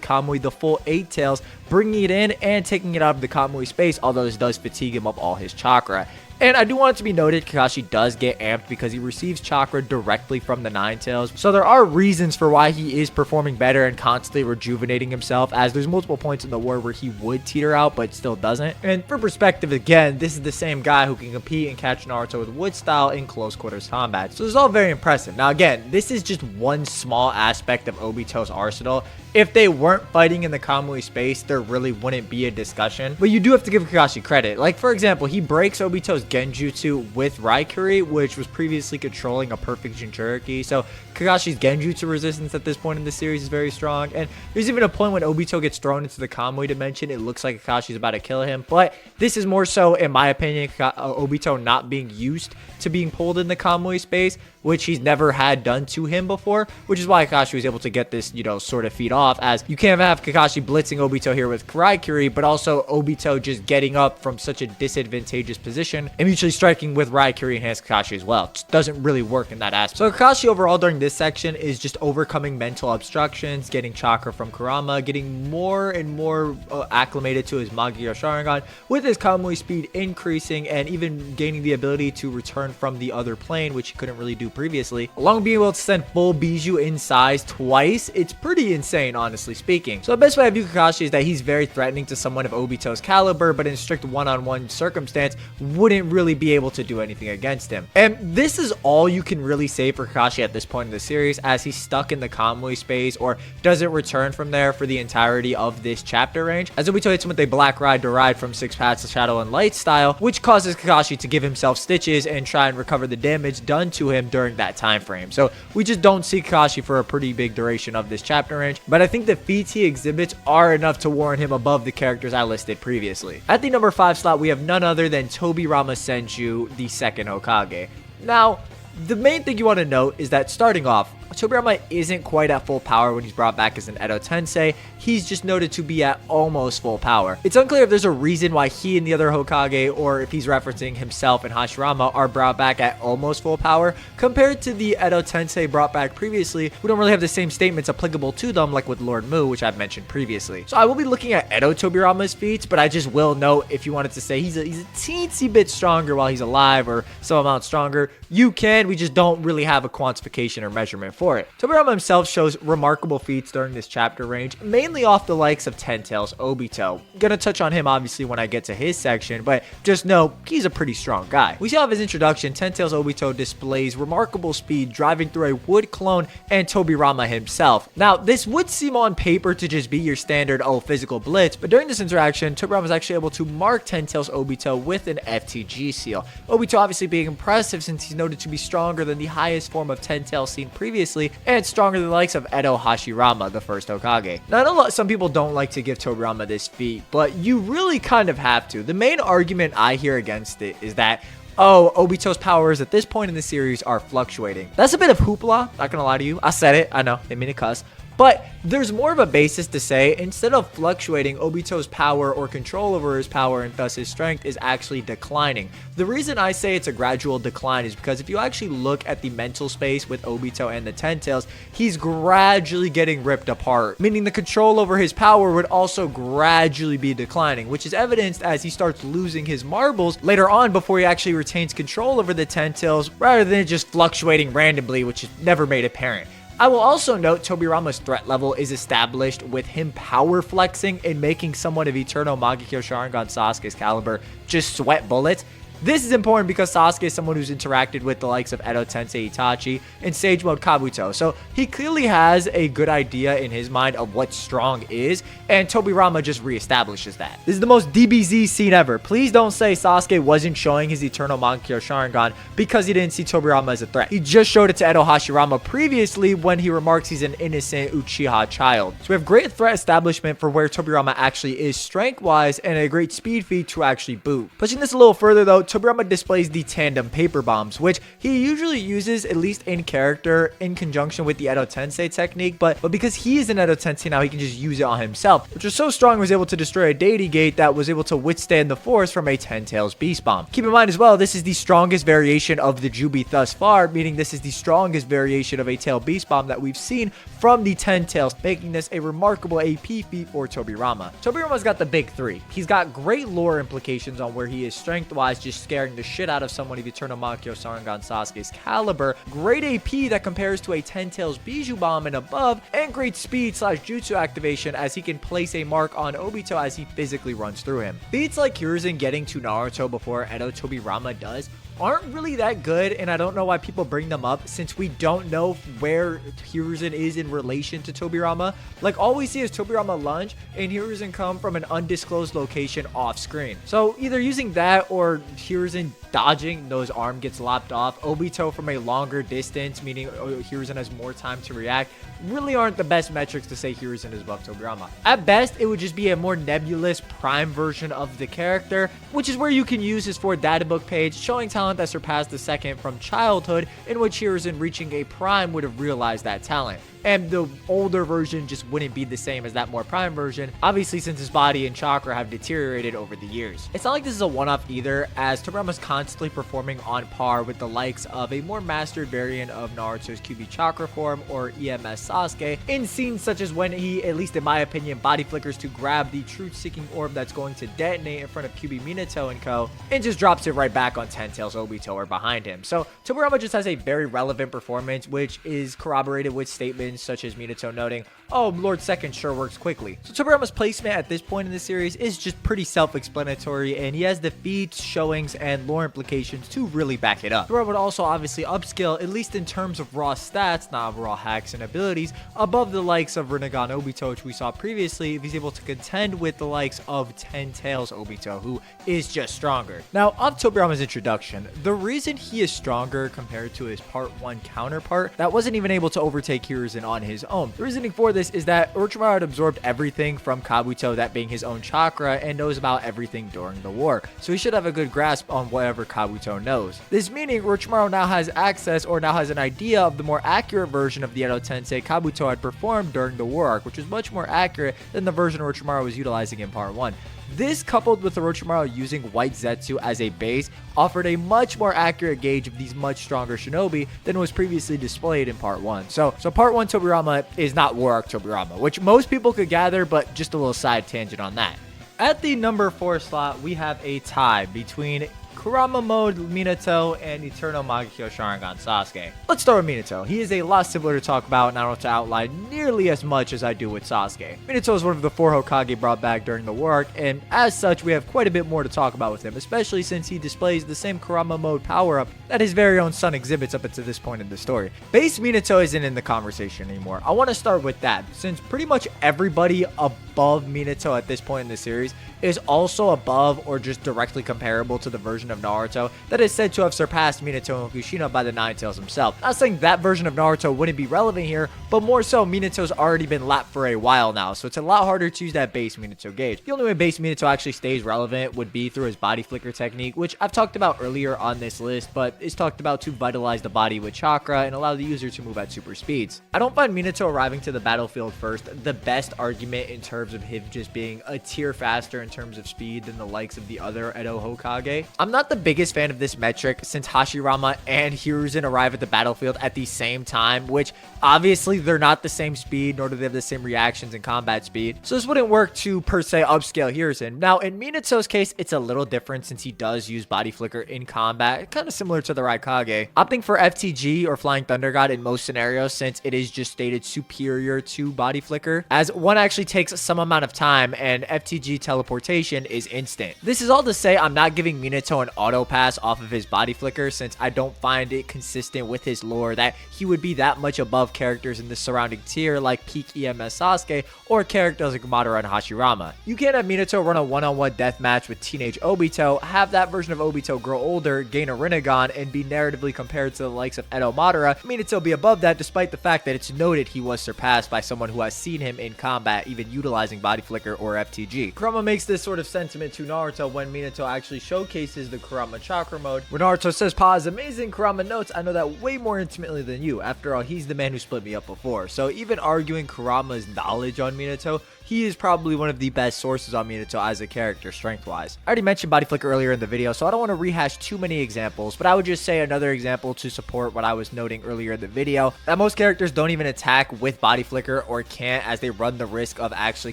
Kamui the full 8 tails, bringing it in and taking it out of the Kamui space, although this does fatigue him of all his chakra. And I do want it to be noted, Kakashi does get amped because he receives chakra directly from the Nine Tails. So there are reasons for why he is performing better and constantly rejuvenating himself, as there's multiple points in the war where he would teeter out but still doesn't. And for perspective, again, this is the same guy who can compete and catch Naruto with wood style in close quarters combat. So this is all very impressive. Now again, this is just one small aspect of Obito's arsenal. If they weren't fighting in the Kamui space, there really wouldn't be a discussion. But you do have to give Kakashi credit. Like, for example, he breaks Obito's Genjutsu with Raikiri, which was previously controlling a perfect Jinchuriki. So Kakashi's Genjutsu resistance at this point in the series is very strong. And there's even a point when Obito gets thrown into the Kamui dimension, it looks like Kakashi's about to kill him. But this is more so, in my opinion, Obito not being used to being pulled in the Kamui space, which he's never had done to him before, which is why Kakashi was able to get this, sort of feed off, as you can't have Kakashi blitzing Obito here with Raikiri, but also Obito just getting up from such a disadvantageous position and mutually striking with Raikiri enhanced Kakashi as well. It just doesn't really work in that aspect. So Kakashi overall during this section is just overcoming mental obstructions, getting chakra from Kurama, getting more and more acclimated to his Magiya Sharingan, with his Kamui speed increasing, and even gaining the ability to return from the other plane, which he couldn't really do previously, along with being able to send full Bijou in size twice. It's pretty insane, honestly speaking. So the best way I view Kakashi is that he's very threatening to someone of Obito's caliber, but in strict one-on-one circumstance wouldn't really be able to do anything against him. And this is all you can really say for Kakashi at this point in the series, as he's stuck in the Kamui space or doesn't return from there for the entirety of this chapter range, as Obito hits him with a Black Ride derived from Six Paths of Shadow and Light style, which causes Kakashi to give himself stitches and try and recover the damage done to him during that time frame. So we just don't see Kakashi for a pretty big duration of this chapter range, but I think the feats he exhibits are enough to warrant him above the characters I listed previously. At the number 5 slot, we have none other than Tobirama Senju, the second Hokage. Now, the main thing you want to note is that starting off, Tobirama isn't quite at full power when he's brought back as an Edo Tensei. He's just noted to be at almost full power. It's unclear if there's a reason why he and the other Hokage, or if he's referencing himself and Hashirama, are brought back at almost full power compared to the Edo Tensei brought back previously, who don't really have the same statements applicable to them, like with Lord Mu, which I've mentioned previously. So I will be looking at Edo Tobirama's feats, but I just will note, if you wanted to say he's a teensy bit stronger while he's alive, or some amount stronger, you can. We just don't really have a quantification or measurement for it. Tobirama himself shows remarkable feats during this chapter range, mainly off the likes of Ten Tails Obito. Gonna touch on him obviously when I get to his section, but just know he's a pretty strong guy. We see off his introduction, Ten Tails Obito displays remarkable speed driving through a wood clone and Tobirama himself. Now, this would seem on paper to just be your standard physical blitz, but during this interaction, Tobirama was actually able to mark Ten Tails Obito with an FTG seal. Obito obviously being impressive since he's noted to be stronger than the highest form of Ten Tails seen previously, and stronger than the likes of Edo Hashirama, the first Hokage. Now, I know some people don't like to give Tobirama this feat, but you really kind of have to. The main argument I hear against it is that, oh, Obito's powers at this point in the series are fluctuating. That's a bit of hoopla, not gonna lie to you. I said it, I know, didn't mean to cuss. But there's more of a basis to say, instead of fluctuating, Obito's power or control over his power and thus his strength is actually declining. The reason I say it's a gradual decline is because if you actually look at the mental space with Obito and the Ten Tails, he's gradually getting ripped apart, meaning the control over his power would also gradually be declining, which is evidenced as he starts losing his marbles later on before he actually retains control over the Ten Tails, rather than just fluctuating randomly, which is never made apparent. I will also note Tobirama's threat level is established with him power flexing and making someone of Eternal Mangekyo Sharingan Sasuke's caliber just sweat bullets. This is important because Sasuke is someone who's interacted with the likes of Edo Tensei Itachi and Sage Mode Kabuto, so he clearly has a good idea in his mind of what strong is, and Tobirama just reestablishes that. This is the most DBZ scene ever. Please don't say Sasuke wasn't showing his Eternal Mangekyo Sharingan because he didn't see Tobirama as a threat. He just showed it to Edo Hashirama previously when he remarks he's an innocent Uchiha child. So we have great threat establishment for where Tobirama actually is strength-wise and a great speed feat to actually boot. Pushing this a little further though, Tobirama displays the tandem paper bombs, which he usually uses, at least in character, in conjunction with the Edo Tensei technique, but because he is an Edo Tensei now, he can just use it on himself, which was so strong he was able to destroy a deity gate that was able to withstand the force from a Ten Tails beast bomb. Keep in mind as well, this is the strongest variation of the Jubi thus far, meaning this is the strongest variation of a tail beast bomb that we've seen from the Ten Tails, making this a remarkable AP feat for Tobirama. Tobirama's got the big three. He's got great lore implications on where he is strength-wise, just scaring the shit out of someone of Eternal Mangekyo Sharingan Sasuke's caliber, great AP that compares to a Ten Tails Bijou Bomb and above, and great speed / jutsu activation as he can place a mark on Obito as he physically runs through him. Feats like Hiruzen getting to Naruto before Edo Tobirama does aren't really that good, and I don't know why people bring them up since we don't know where Hiruzen is in relation to Tobirama. Like, all we see is Tobirama lunge and Hiruzen come from an undisclosed location off screen. So either using that or Hiruzen dodging, though his arm gets lopped off, Obito from a longer distance, meaning Hiruzen has more time to react, really aren't the best metrics to say Hiruzen is above Tobirama. At best, it would just be a more nebulous prime version of the character, which is where you can use his 4 databook page showing talent that surpassed the second from childhood, in which Hiruzen reaching a prime would have realized that talent. And the older version just wouldn't be the same as that more prime version, obviously since his body and chakra have deteriorated over the years. It's not like this is a one-off either, as Tobirama's constantly performing on par with the likes of a more mastered variant of Naruto's QB chakra form or EMS Sasuke, in scenes such as when he, at least in my opinion, body flickers to grab the truth-seeking orb that's going to detonate in front of QB Minato and co, and just drops it right back on Ten Tails Obito or behind him. So Tobirama just has a very relevant performance, which is corroborated with statements such as Minato noting, "Oh, Lord Second sure works quickly." So Tobirama's placement at this point in the series is just pretty self-explanatory, and he has the feats, showings, and lore implications to really back it up. Tobirama would also obviously upskill, at least in terms of raw stats, not overall hacks and abilities, above the likes of Rinnegan Obito, which we saw previously, if he's able to contend with the likes of Ten Tails Obito, who is just stronger. Now, of Tobirama's introduction, the reason he is stronger compared to his Part 1 counterpart that wasn't even able to overtake Hiruzen on his own. The reasoning for this is that Orochimaru had absorbed everything from Kabuto, that being his own chakra, and knows about everything during the war, so he should have a good grasp on whatever Kabuto knows. This meaning Orochimaru now has access, or now has an idea of the more accurate version of the Edo Tensei Kabuto had performed during the war arc, which is much more accurate than the version Orochimaru was utilizing in Part 1. This, coupled with Orochimaru using White Zetsu as a base, offered a much more accurate gauge of these much stronger shinobi than was previously displayed in Part 1. So Part 1 Tobirama is not War Arc Tobirama, which most people could gather, but just a little side tangent on that. At the number 4 slot, we have a tie between Kurama Mode Minato, and Eternal Magikyo Sharingan Sasuke. Let's start with Minato. He is a lot simpler to talk about, and I don't have to outline nearly as much as I do with Sasuke. Minato is one of the 4 Hokage brought back during the war arc, and as such, we have quite a bit more to talk about with him, especially since he displays the same Kurama Mode power-up that his very own son exhibits up until this point in the story. Base Minato isn't in the conversation anymore. I want to start with that, since pretty much everybody above Minato at this point in the series is also above or just directly comparable to the version of Naruto that is said to have surpassed Minato and Kushina by the Nine Tails himself. Not saying that version of Naruto wouldn't be relevant here, but more so Minato's already been lapped for a while now, so it's a lot harder to use that base Minato gauge. The only way base Minato actually stays relevant would be through his body flicker technique, which I've talked about earlier on this list, but is talked about to vitalize the body with chakra and allow the user to move at super speeds. I don't find Minato arriving to the battlefield first the best argument in terms of him just being a tier faster in terms of speed than the likes of the other Edo Hokage. I'm not the biggest fan of this metric since Hashirama and Hiruzen arrive at the battlefield at the same time, which obviously they're not the same speed, nor do they have the same reactions and combat speed. So this wouldn't work to per se upscale Hiruzen. Now in Minato's case, it's a little different since he does use body flicker in combat, kind of similar to the Raikage. Opting for FTG or Flying Thunder God in most scenarios since it is just stated superior to body flicker, as one actually takes some amount of time and FTG teleportation is instant. This is all to say I'm not giving Minato an auto pass off of his body flicker since I don't find it consistent with his lore that he would be that much above characters in the surrounding tier like peak EMS Sasuke or characters like Madara and Hashirama. You can't have Minato run a one-on-one death match with teenage Obito, have that version of Obito grow older, gain a Rinnegan, and be narratively compared to the likes of Edo Madara. Minato be above that despite the fact that it's noted he was surpassed by someone who has seen him in combat even utilizing body flicker or FTG. Kurama makes this sort of sentiment to Naruto when Minato actually showcases the Kurama Chakra mode, where Naruto says, "Pause, amazing Kurama notes, I know that way more intimately than you. After all, he's the man who split me up before." So even arguing Kurama's knowledge on Minato, he is probably one of the best sources on Minato as a character strength-wise. I already mentioned body flicker earlier in the video, so I don't want to rehash too many examples, but I would just say another example to support what I was noting earlier in the video, that most characters don't even attack with body flicker or can't as they run the risk of actually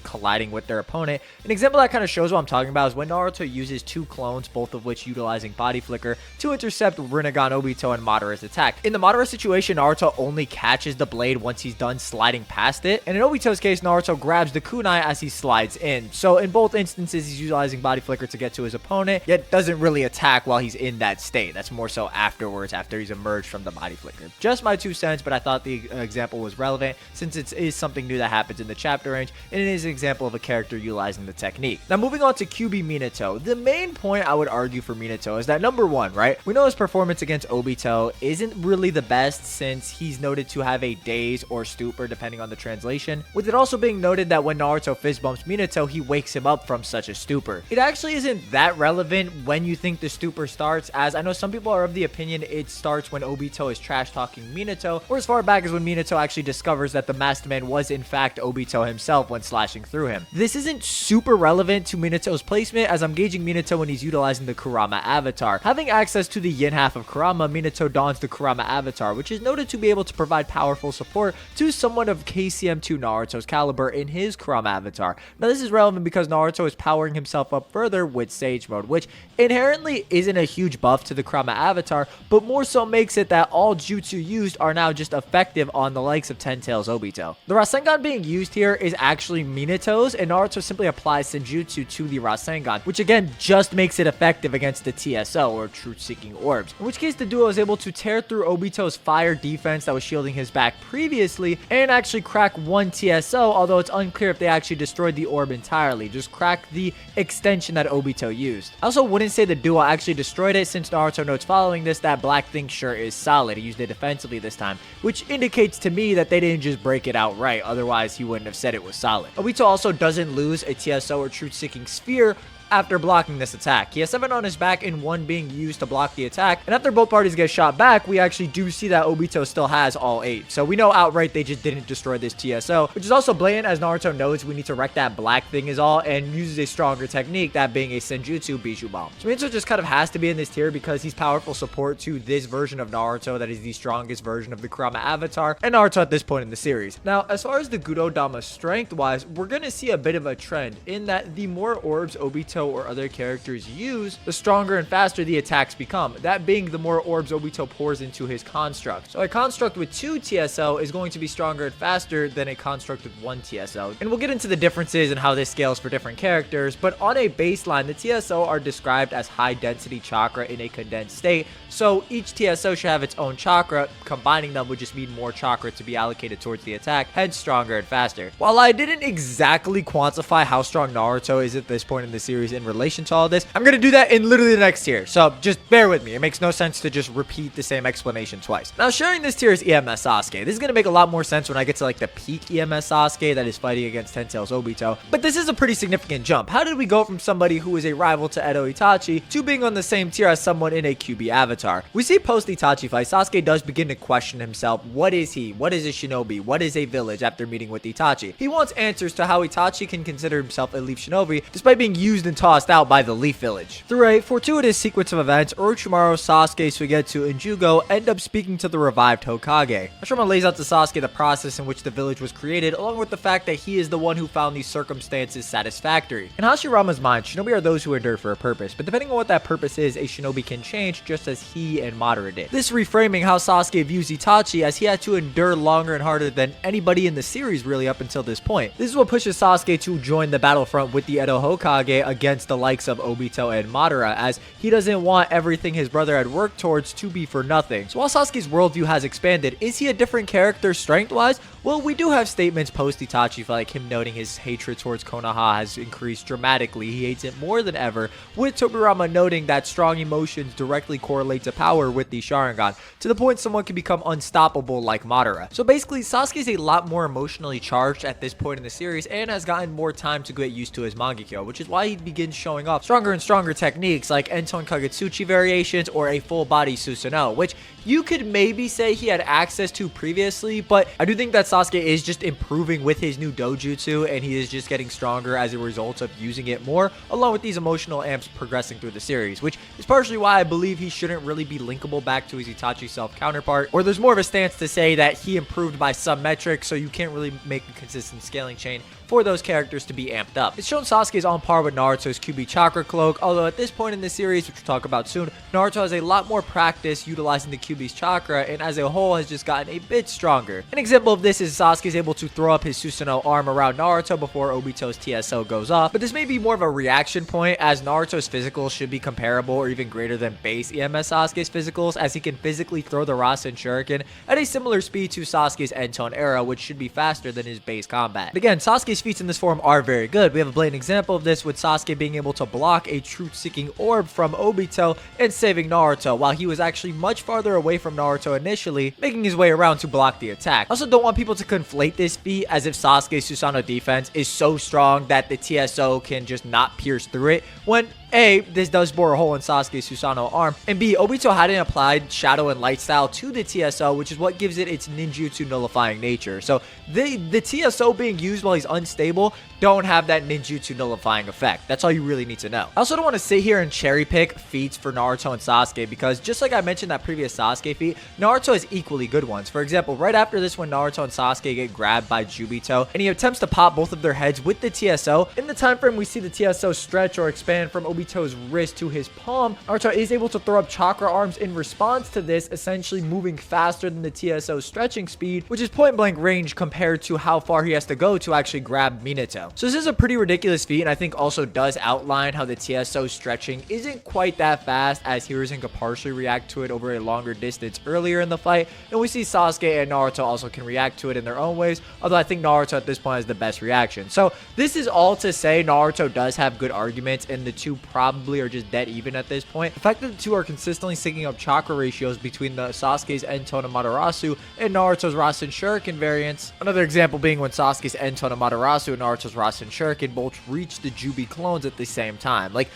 colliding with their opponent. An example that kind of shows what I'm talking about is when Naruto uses 2 clones, both of which utilizing body flicker, to intercept Rinnegan Obito and Madara's attack. In the Madara situation, Naruto only catches the blade once he's done sliding past it, and in Obito's case, Naruto grabs the kunai as he slides in. So in both instances, he's utilizing body flicker to get to his opponent, yet doesn't really attack while he's in that state. That's more so afterwards, after he's emerged from the body flicker. Just my 2 cents, but I thought the example was relevant since it is something new that happens in the chapter range, and it is an example of a character utilizing the technique. Now moving on to QB Minato, the main point I would argue for Minato is that number 1, right? We know his performance against Obito isn't really the best since he's noted to have a daze or stupor depending on the translation, with it also being noted that when Naruto fist bumps Minato, he wakes him up from such a stupor. It actually isn't that relevant when you think the stupor starts, as I know some people are of the opinion it starts when Obito is trash talking Minato, or as far back as when Minato actually discovers that the masked man was in fact Obito himself when slashing through him. This isn't super relevant to Minato's placement as I'm gauging Minato when he's utilizing the Kurama avatar. Having access to the yin half of Kurama, Minato dons the Kurama avatar, which is noted to be able to provide powerful support to someone of KCM2 Naruto's caliber in his Kurama avatar. Now this is relevant because Naruto is powering himself up further with Sage Mode, which inherently isn't a huge buff to the Kurama avatar, but more so makes it that all jutsu used are now just effective on the likes of Ten Tails Obito. The Rasengan being used here is actually Minato's, and Naruto simply applies Senjutsu to the Rasengan, which again just makes it effective against the TSO, or Truth-Seeking Orbs, in which case the duo is able to tear through Obito's fire defense that was shielding his back previously, and actually crack one TSO, although it's unclear if they actually destroyed the orb entirely, just crack the extension that Obito used. I also wouldn't say the duo actually destroyed it, since Naruto notes following this that Black Thing sure is solid. He used it defensively this time, which indicates to me that they didn't just break it outright, otherwise he wouldn't have said it was solid. Obito also doesn't lose a TSO or Truth-Seeking Sphere after blocking this attack. He has 7 on his back and 1 being used to block the attack, and after both parties get shot back, we actually do see that Obito still has all 8. So we know outright they just didn't destroy this TSO, which is also blatant as Naruto knows we need to wreck that Black Thing is all, and uses a stronger technique, that being a Senjutsu Bijou Bomb. So Minato just kind of has to be in this tier because he's powerful support to this version of Naruto that is the strongest version of the Kurama avatar, and Naruto at this point in the series. Now, as far as the Gudo Dama strength-wise, we're going to see a bit of a trend in that the more orbs Obito Obito or other characters use, the stronger and faster the attacks become. That being, the more orbs Obito pours into his construct. So a construct with 2 TSO is going to be stronger and faster than a construct with 1 TSO. And we'll get into the differences and how this scales for different characters, but on a baseline, the TSO are described as high density chakra in a condensed state. So each TSO should have its own chakra. Combining them would just mean more chakra to be allocated towards the attack, hence stronger and faster. While I didn't exactly quantify how strong Naruto is at this point in the series in relation to all this, I'm going to do that in literally the next tier. So just bear with me. It makes no sense to just repeat the same explanation twice. Now, sharing this tier is EMS Sasuke. This is going to make a lot more sense when I get to like the peak EMS Sasuke that is fighting against Ten Tails Obito. But this is a pretty significant jump. How did we go from somebody who is a rival to Edo Itachi to being on the same tier as someone in a QB avatar? We see post Itachi fight, Sasuke does begin to question himself. What is he? What is a shinobi? What is a village after meeting with Itachi? He wants answers to how Itachi can consider himself a Leaf Shinobi despite being used and tossed out by the Leaf Village. Through a fortuitous sequence of events, Orochimaru, Sasuke, Suigetsu, and Jugo end up speaking to the revived Hokage. Hashirama lays out to Sasuke the process in which the village was created, along with the fact that he is the one who found these circumstances satisfactory. In Hashirama's mind, shinobi are those who endure for a purpose, but depending on what that purpose is, a shinobi can change just as he and Madara did. This reframing how Sasuke views Itachi, as he had to endure longer and harder than anybody in the series really up until this point. This is what pushes Sasuke to join the battlefront with the Edo Hokage against the likes of Obito and Madara, as he doesn't want everything his brother had worked towards to be for nothing. So while Sasuke's worldview has expanded, is he a different character strength-wise? Well, we do have statements post-Itachi, like him noting his hatred towards Konoha has increased dramatically. He hates it more than ever, with Tobirama noting that strong emotions directly correlate to power with the Sharingan, to the point someone can become unstoppable like Madara. So basically, Sasuke is a lot more emotionally charged at this point in the series and has gotten more time to get used to his Mangekyo, which is why he begins showing off stronger and stronger techniques like Enton Kagetsuchi variations or a full-body Susanoo, which you could maybe say he had access to previously, but I do think that Sasuke is just improving with his new dojutsu, and he is just getting stronger as a result of using it more, along with these emotional amps progressing through the series, which is partially why I believe he shouldn't really be linkable back to his Itachi self counterpart, or there's more of a stance to say that he improved by some metrics, so you can't really make a consistent scaling chain for those characters to be amped up. It's shown Sasuke is on par with Naruto's QB Chakra Cloak, although at this point in the series, which we'll talk about soon, Naruto has a lot more practice utilizing the QB's chakra, and as a whole has just gotten a bit stronger. An example of this is Sasuke is able to throw up his Susanoo arm around Naruto before Obito's TSO goes off, but this may be more of a reaction point, as Naruto's physicals should be comparable or even greater than base EMS Sasuke's physicals, as he can physically throw the Rasen Shuriken at a similar speed to Sasuke's Enton era, which should be faster than his base combat. But again, Sasuke's feats in this form are very good. We have a blatant example of this with Sasuke being able to block a truth-seeking orb from Obito and saving Naruto, while he was actually much farther away from Naruto initially, making his way around to block the attack. I also don't want people to conflate this feat as if Sasuke's Susanoo defense is so strong that the TSO can just not pierce through it, when A, this does bore a hole in Sasuke's Susanoo arm, and B, Obito hadn't applied Shadow and Light style to the TSO, which is what gives it its ninjutsu nullifying nature. So the TSO being used while he's unstable don't have that ninjutsu nullifying effect. That's all you really need to know. I also don't want to sit here and cherry pick feats for Naruto and Sasuke, because just like I mentioned that previous Sasuke feat, Naruto has equally good ones. For example, right after this, when Naruto and Sasuke get grabbed by Jubito and he attempts to pop both of their heads with the TSO, in the time frame we see the TSO stretch or expand from Obito's wrist to his palm, Naruto is able to throw up chakra arms in response to this, essentially moving faster than the TSO's stretching speed, which is point blank range compared to how far he has to go to actually grab Minato. So this is a pretty ridiculous feat, and I think also does outline how the TSO stretching isn't quite that fast, as Hiruzen could partially react to it over a longer distance earlier in the fight, and we see Sasuke and Naruto also can react to it in their own ways, although I think Naruto at this point has the best reaction. So this is all to say Naruto does have good arguments, and the two probably are just dead even at this point. The fact that the two are consistently syncing up chakra ratios between the Sasuke's Enton Amaterasu and Naruto's Rasen Shuriken variants. Another example being when Sasuke's Enton Amaterasu and Naruto's Rasen Shuriken both reach the Jubi clones at the same time. Like,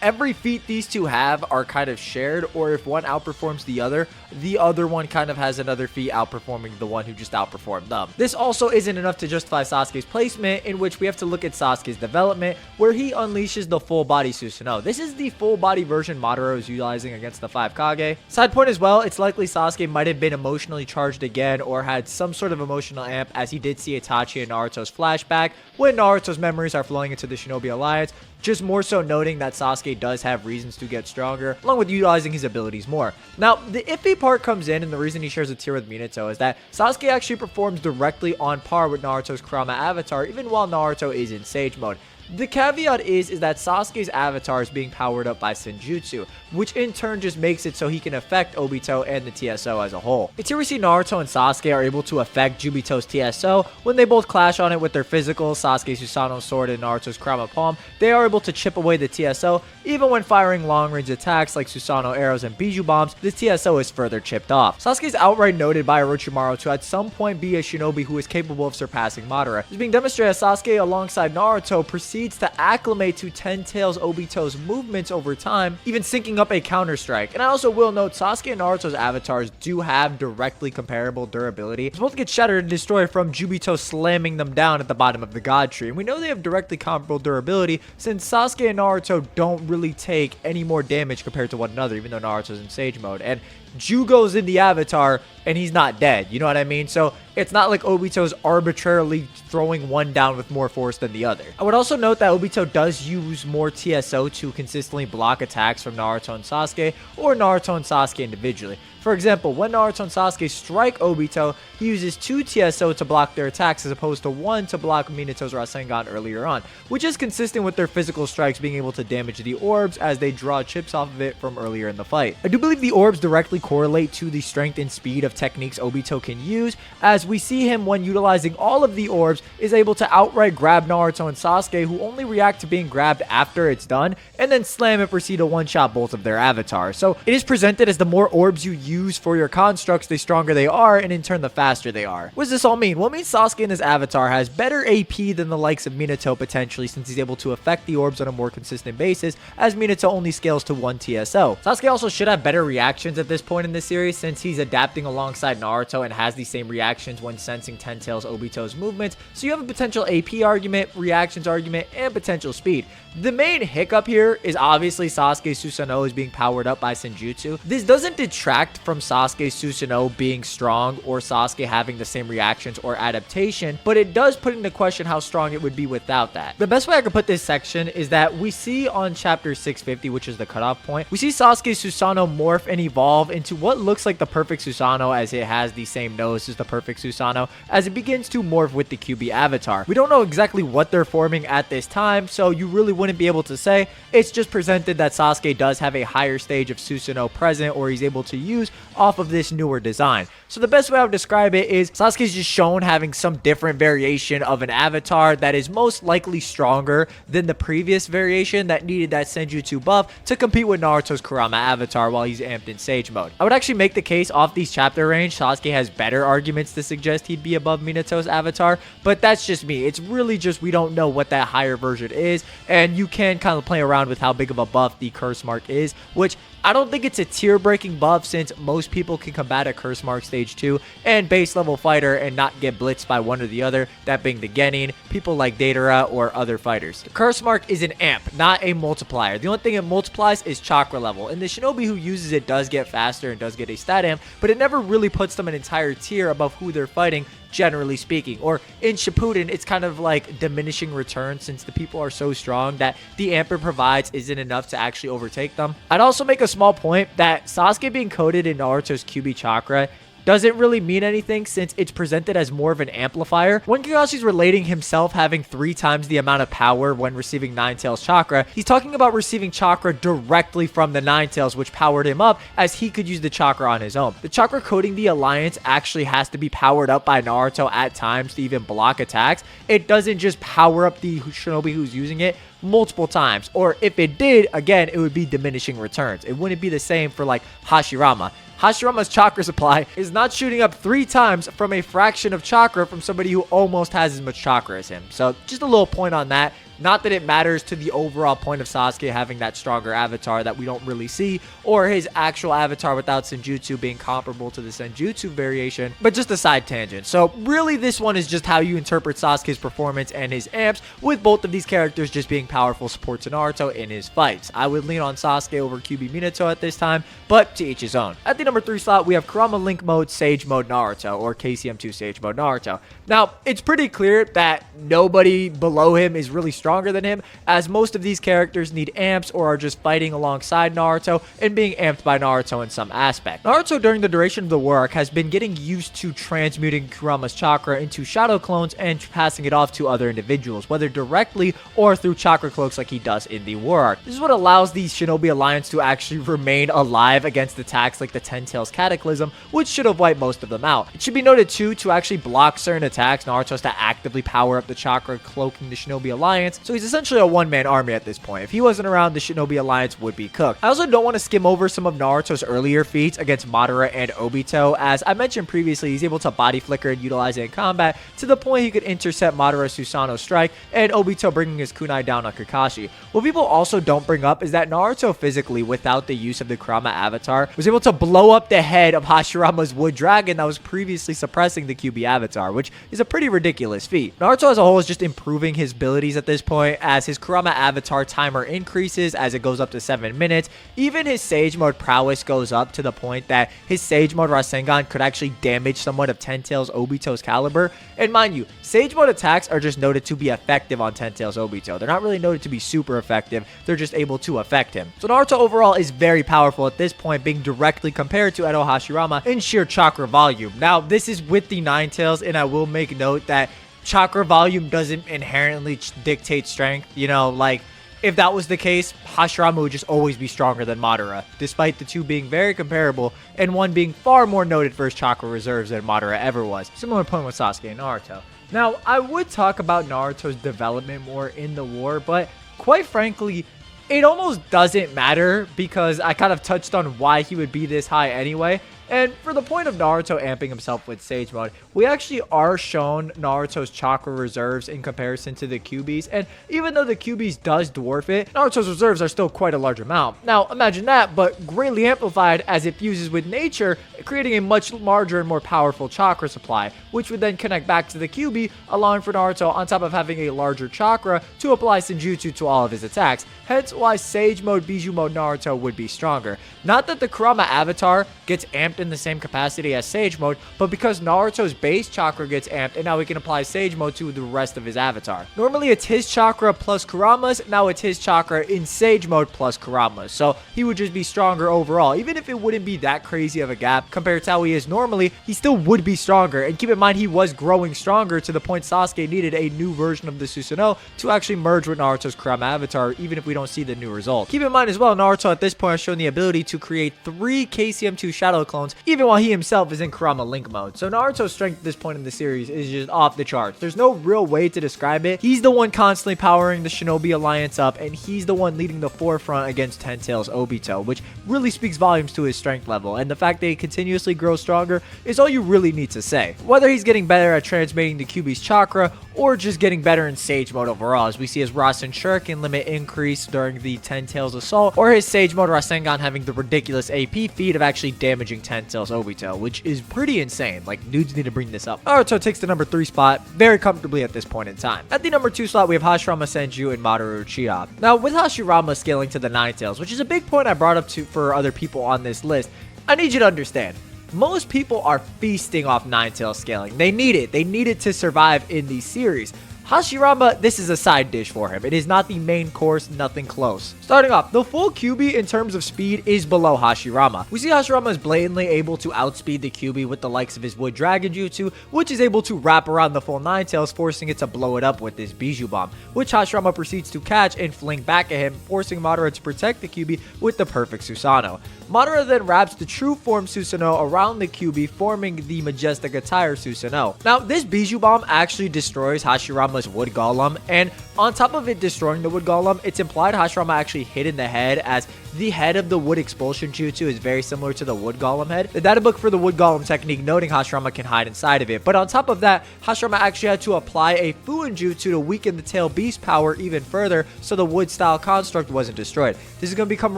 every feat these two have are kind of shared, or if one outperforms the other one kind of has another feat outperforming the one who just outperformed them. This also isn't enough to justify Sasuke's placement, in which we have to look at Sasuke's development, where he unleashes the full body Susanoo. This is the full body version Madara is utilizing against the 5 Kage. Side point as well, it's likely Sasuke might have been emotionally charged again, or had some sort of emotional amp, as he did see Itachi and Naruto's flashback flashback when Naruto's memories are flowing into the Shinobi Alliance, just more so noting that Sasuke does have reasons to get stronger, along with utilizing his abilities more. Now, the iffy part comes in, and the reason he shares a tier with Minato is that Sasuke actually performs directly on par with Naruto's Kurama avatar, even while Naruto is in Sage mode. The caveat is that Sasuke's avatar is being powered up by Senjutsu, which in turn just makes it so he can affect Obito and the TSO as a whole. It's here we see Naruto and Sasuke are able to affect Jubito's TSO when they both clash on it with their physical, Sasuke's Susanoo sword and Naruto's Kurama palm. They are able to chip away the TSO, even when firing long-range attacks like Susanoo arrows and Biju bombs, the TSO is further chipped off. Sasuke is outright noted by Orochimaru to at some point be a shinobi who is capable of surpassing Madara. This being demonstrated as Sasuke alongside Naruto proceeds to acclimate to Ten Tails Obito's movements over time, even syncing up a counter strike. And I also will note Sasuke and Naruto's avatars do have directly comparable durability. They both get shattered and destroyed from Jubito slamming them down at the bottom of the God Tree. And we know they have directly comparable durability since Sasuke and Naruto don't really take any more damage compared to one another, even though Naruto's in Sage mode. And Jugo's in the avatar and he's not dead, you know what I mean? So it's not like Obito's arbitrarily throwing one down with more force than the other. I would also note that Obito does use more TSO to consistently block attacks from Naruto and Sasuke, or Naruto and Sasuke individually. For example, when Naruto and Sasuke strike Obito, he uses 2 TSO to block their attacks as opposed to 1 to block Minato's Rasengan earlier on, which is consistent with their physical strikes being able to damage the orbs as they draw chips off of it from earlier in the fight. I do believe the orbs directly correlate to the strength and speed of techniques Obito can use, as we see him when utilizing all of the orbs is able to outright grab Naruto and Sasuke, who only react to being grabbed after it's done, and then slam and proceed to one-shot both of their avatars. So it is presented as the more orbs you use for your constructs, the stronger they are, and in turn the faster they are. What does this all mean? Well, it means Sasuke and his avatar has better AP than the likes of Minato potentially, since he's able to affect the orbs on a more consistent basis, as Minato only scales to 1 TSO. Sasuke also should have better reactions at this point in the series, since he's adapting alongside Naruto and has the same reactions when sensing Ten Tails Obito's movements, so you have a potential AP argument, reactions argument, and potential speed. The main hiccup here is obviously Sasuke's Susanoo is being powered up by Senjutsu. This doesn't detract from Sasuke's Susanoo being strong or Sasuke having the same reactions or adaptation, but it does put into question how strong it would be without that. The best way I could put this section is that we see on chapter 650, which is the cutoff point, we see Sasuke's Susanoo morph and evolve into what looks like the perfect Susanoo, as it has the same nose as the perfect Susanoo, as it begins to morph with the QB avatar. We don't know exactly what they're forming at this time, so you really wouldn't be able to say. It's just presented that Sasuke does have a higher stage of Susanoo present, or he's able to use off of this newer design. So the best way I would describe it is Sasuke's just shown having some different variation of an avatar that is most likely stronger than the previous variation that needed that Senjutsu buff to compete with Naruto's Kurama avatar while he's amped in Sage mode. I would actually make the case off these chapter range Sasuke has better arguments to suggest he'd be above Minato's avatar, but that's just me. It's really just we don't know what that higher version is, and you can kind of play around with how big of a buff the curse mark is, which I don't think it's a tier breaking buff, since most people can combat a curse mark stage 2 and base level fighter and not get blitzed by one or the other, that being the Genin, people like Deidara, or other fighters. The curse mark is an amp, not a multiplier. The only thing it multiplies is chakra level, and the shinobi who uses it does get faster and does get a stat amp, but it never really puts them an entire tier above who they're fighting, generally speaking. Or in Shippuden, it's kind of like diminishing returns, since the people are so strong that the amp it provides isn't enough to actually overtake them. I'd also make a small point that Sasuke being coded in Naruto's QB chakra doesn't really mean anything, since it's presented as more of an amplifier. When Kakashi's relating himself having 3 times the amount of power when receiving Nine Tails chakra, he's talking about receiving chakra directly from the Nine Tails, which powered him up, as he could use the chakra on his own. The chakra coding the alliance actually has to be powered up by Naruto at times to even block attacks. It doesn't just power up the shinobi who's using it multiple times, or if it did, again, it would be diminishing returns. It wouldn't be the same for like Hashirama. Hashirama's chakra supply is not shooting up 3 times from a fraction of chakra from somebody who almost has as much chakra as him. So just a little point on that. Not that it matters to the overall point of Sasuke having that stronger avatar that we don't really see, or his actual avatar without Senjutsu being comparable to the Senjutsu variation, but just a side tangent. So really this one is just how you interpret Sasuke's performance and his amps, with both of these characters just being powerful support to Naruto in his fights. I would lean on Sasuke over QB Minato at this time, but to each his own. At the number 3 slot, we have Kurama Link Mode Sage Mode Naruto, or KCM2 Sage Mode Naruto. Now, it's pretty clear that nobody below him is really stronger than him, as most of these characters need amps or are just fighting alongside Naruto and being amped by Naruto in some aspect. Naruto, during the duration of the war arc, has been getting used to transmuting Kurama's chakra into shadow clones and passing it off to other individuals, whether directly or through chakra cloaks like he does in the war arc. This is what allows the Shinobi Alliance to actually remain alive against attacks like the Ten Tails Cataclysm, which should have wiped most of them out. It should be noted too, to actually block certain attacks, Naruto has to actively power up the chakra cloaking the Shinobi Alliance, so he's essentially a one-man army at this point. If he wasn't around, the Shinobi Alliance would be cooked. I also don't want to skim over some of Naruto's earlier feats against Madara and Obito. As I mentioned previously, he's able to body flicker and utilize it in combat to the point he could intercept Madara's Susanoo strike and Obito bringing his kunai down on Kakashi. What people also don't bring up is that Naruto physically, without the use of the Kurama avatar, was able to blow up the head of Hashirama's wood dragon that was previously suppressing the QB avatar, which is a pretty ridiculous feat. Naruto as a whole is just improving his abilities at this point, as his Kurama avatar timer increases as it goes up to 7 minutes. Even his Sage Mode prowess goes up to the point that his Sage Mode Rasengan could actually damage somewhat of Ten Tails Obito's caliber. And mind you, Sage Mode attacks are just noted to be effective on Ten Tails Obito. They're not really noted to be super effective, they're just able to affect him. So Naruto overall is very powerful at this point, being directly compared to Edo Hashirama in sheer chakra volume. Now, this is with the Nine Tails, and I will make note that chakra volume doesn't inherently dictate strength. You know, like, if that was the case, Hashirama would just always be stronger than Madara, despite the two being very comparable and one being far more noted for his chakra reserves than Madara ever was. Similar point with Sasuke and Naruto. Now, I would talk about Naruto's development more in the war, but quite frankly, it almost doesn't matter because I kind of touched on why he would be this high anyway. And for the point of Naruto amping himself with Sage Mode, we actually are shown Naruto's chakra reserves in comparison to the QBs. And even though the QBs does dwarf it, Naruto's reserves are still quite a large amount. Now, imagine that, but greatly amplified as it fuses with nature, creating a much larger and more powerful chakra supply, which would then connect back to the QB, allowing for Naruto, on top of having a larger chakra, to apply Senjutsu to all of his attacks. Hence why Sage Mode, Bijou Mode Naruto would be stronger. Not that the Kurama avatar gets amped in the same capacity as Sage Mode, but because Naruto's base chakra gets amped, and now we can apply Sage Mode to the rest of his avatar. Normally it's his chakra plus Kurama's, now it's his chakra in Sage Mode plus Kurama's, so he would just be stronger overall. Even if it wouldn't be that crazy of a gap compared to how he is normally, he still would be stronger. And keep in mind, he was growing stronger to the point Sasuke needed a new version of the Susanoo to actually merge with Naruto's Kurama avatar, even if we don't see the new result. Keep in mind as well, Naruto at this point has shown the ability to create 3 KCM2 shadow clones, even while he himself is in Kurama Link mode. So Naruto's strength at this point in the series is just off the charts. There's no real way to describe it. He's the one constantly powering the Shinobi Alliance up, and he's the one leading the forefront against Ten Tails Obito, which really speaks volumes to his strength level. And the fact that he continuously grows stronger is all you really need to say. Whether he's getting better at transmitting the QB's chakra, or just getting better in Sage Mode overall, as we see his Rasen Shuriken limit increase during the Ten Tails Assault, or his Sage Mode Rasengan having the ridiculous AP feat of actually damaging Ten Tails Obito, which is pretty insane. Like, dudes need to bring this up. Naruto takes the number 3 spot very comfortably at this point in time. At the number 2 slot, we have Hashirama Senju and Madoru Uchiha. Now, with Hashirama scaling to the Nine Tails, which is a big point I brought up for other people on this list, I need you to understand. Most people are feasting off Nine Tails scaling. They need it. They need it to survive in these series. Hashirama, this is a side dish for him. It is not the main course, nothing close. Starting off, the full QB in terms of speed is below Hashirama. We see Hashirama is blatantly able to outspeed the QB with the likes of his Wood Dragon Jutsu, which is able to wrap around the full Nine Tails, forcing it to blow it up with this Bijou Bomb, which Hashirama proceeds to catch and fling back at him, forcing Madara to protect the QB with the perfect Susanoo. Madara then wraps the true form Susanoo around the QB, forming the majestic attire Susanoo. Now, this Bijou Bomb actually destroys Hashirama's Wood Golem, and on top of it destroying the Wood Golem, it's implied Hashirama actually hit in the head, as the head of the wood expulsion jutsu is very similar to the wood golem head. The data book for the wood golem technique noting Hashirama can hide inside of it, but on top of that, Hashirama actually had to apply a Fuin jutsu to weaken the tail beast power even further so the wood style construct wasn't destroyed. This is going to become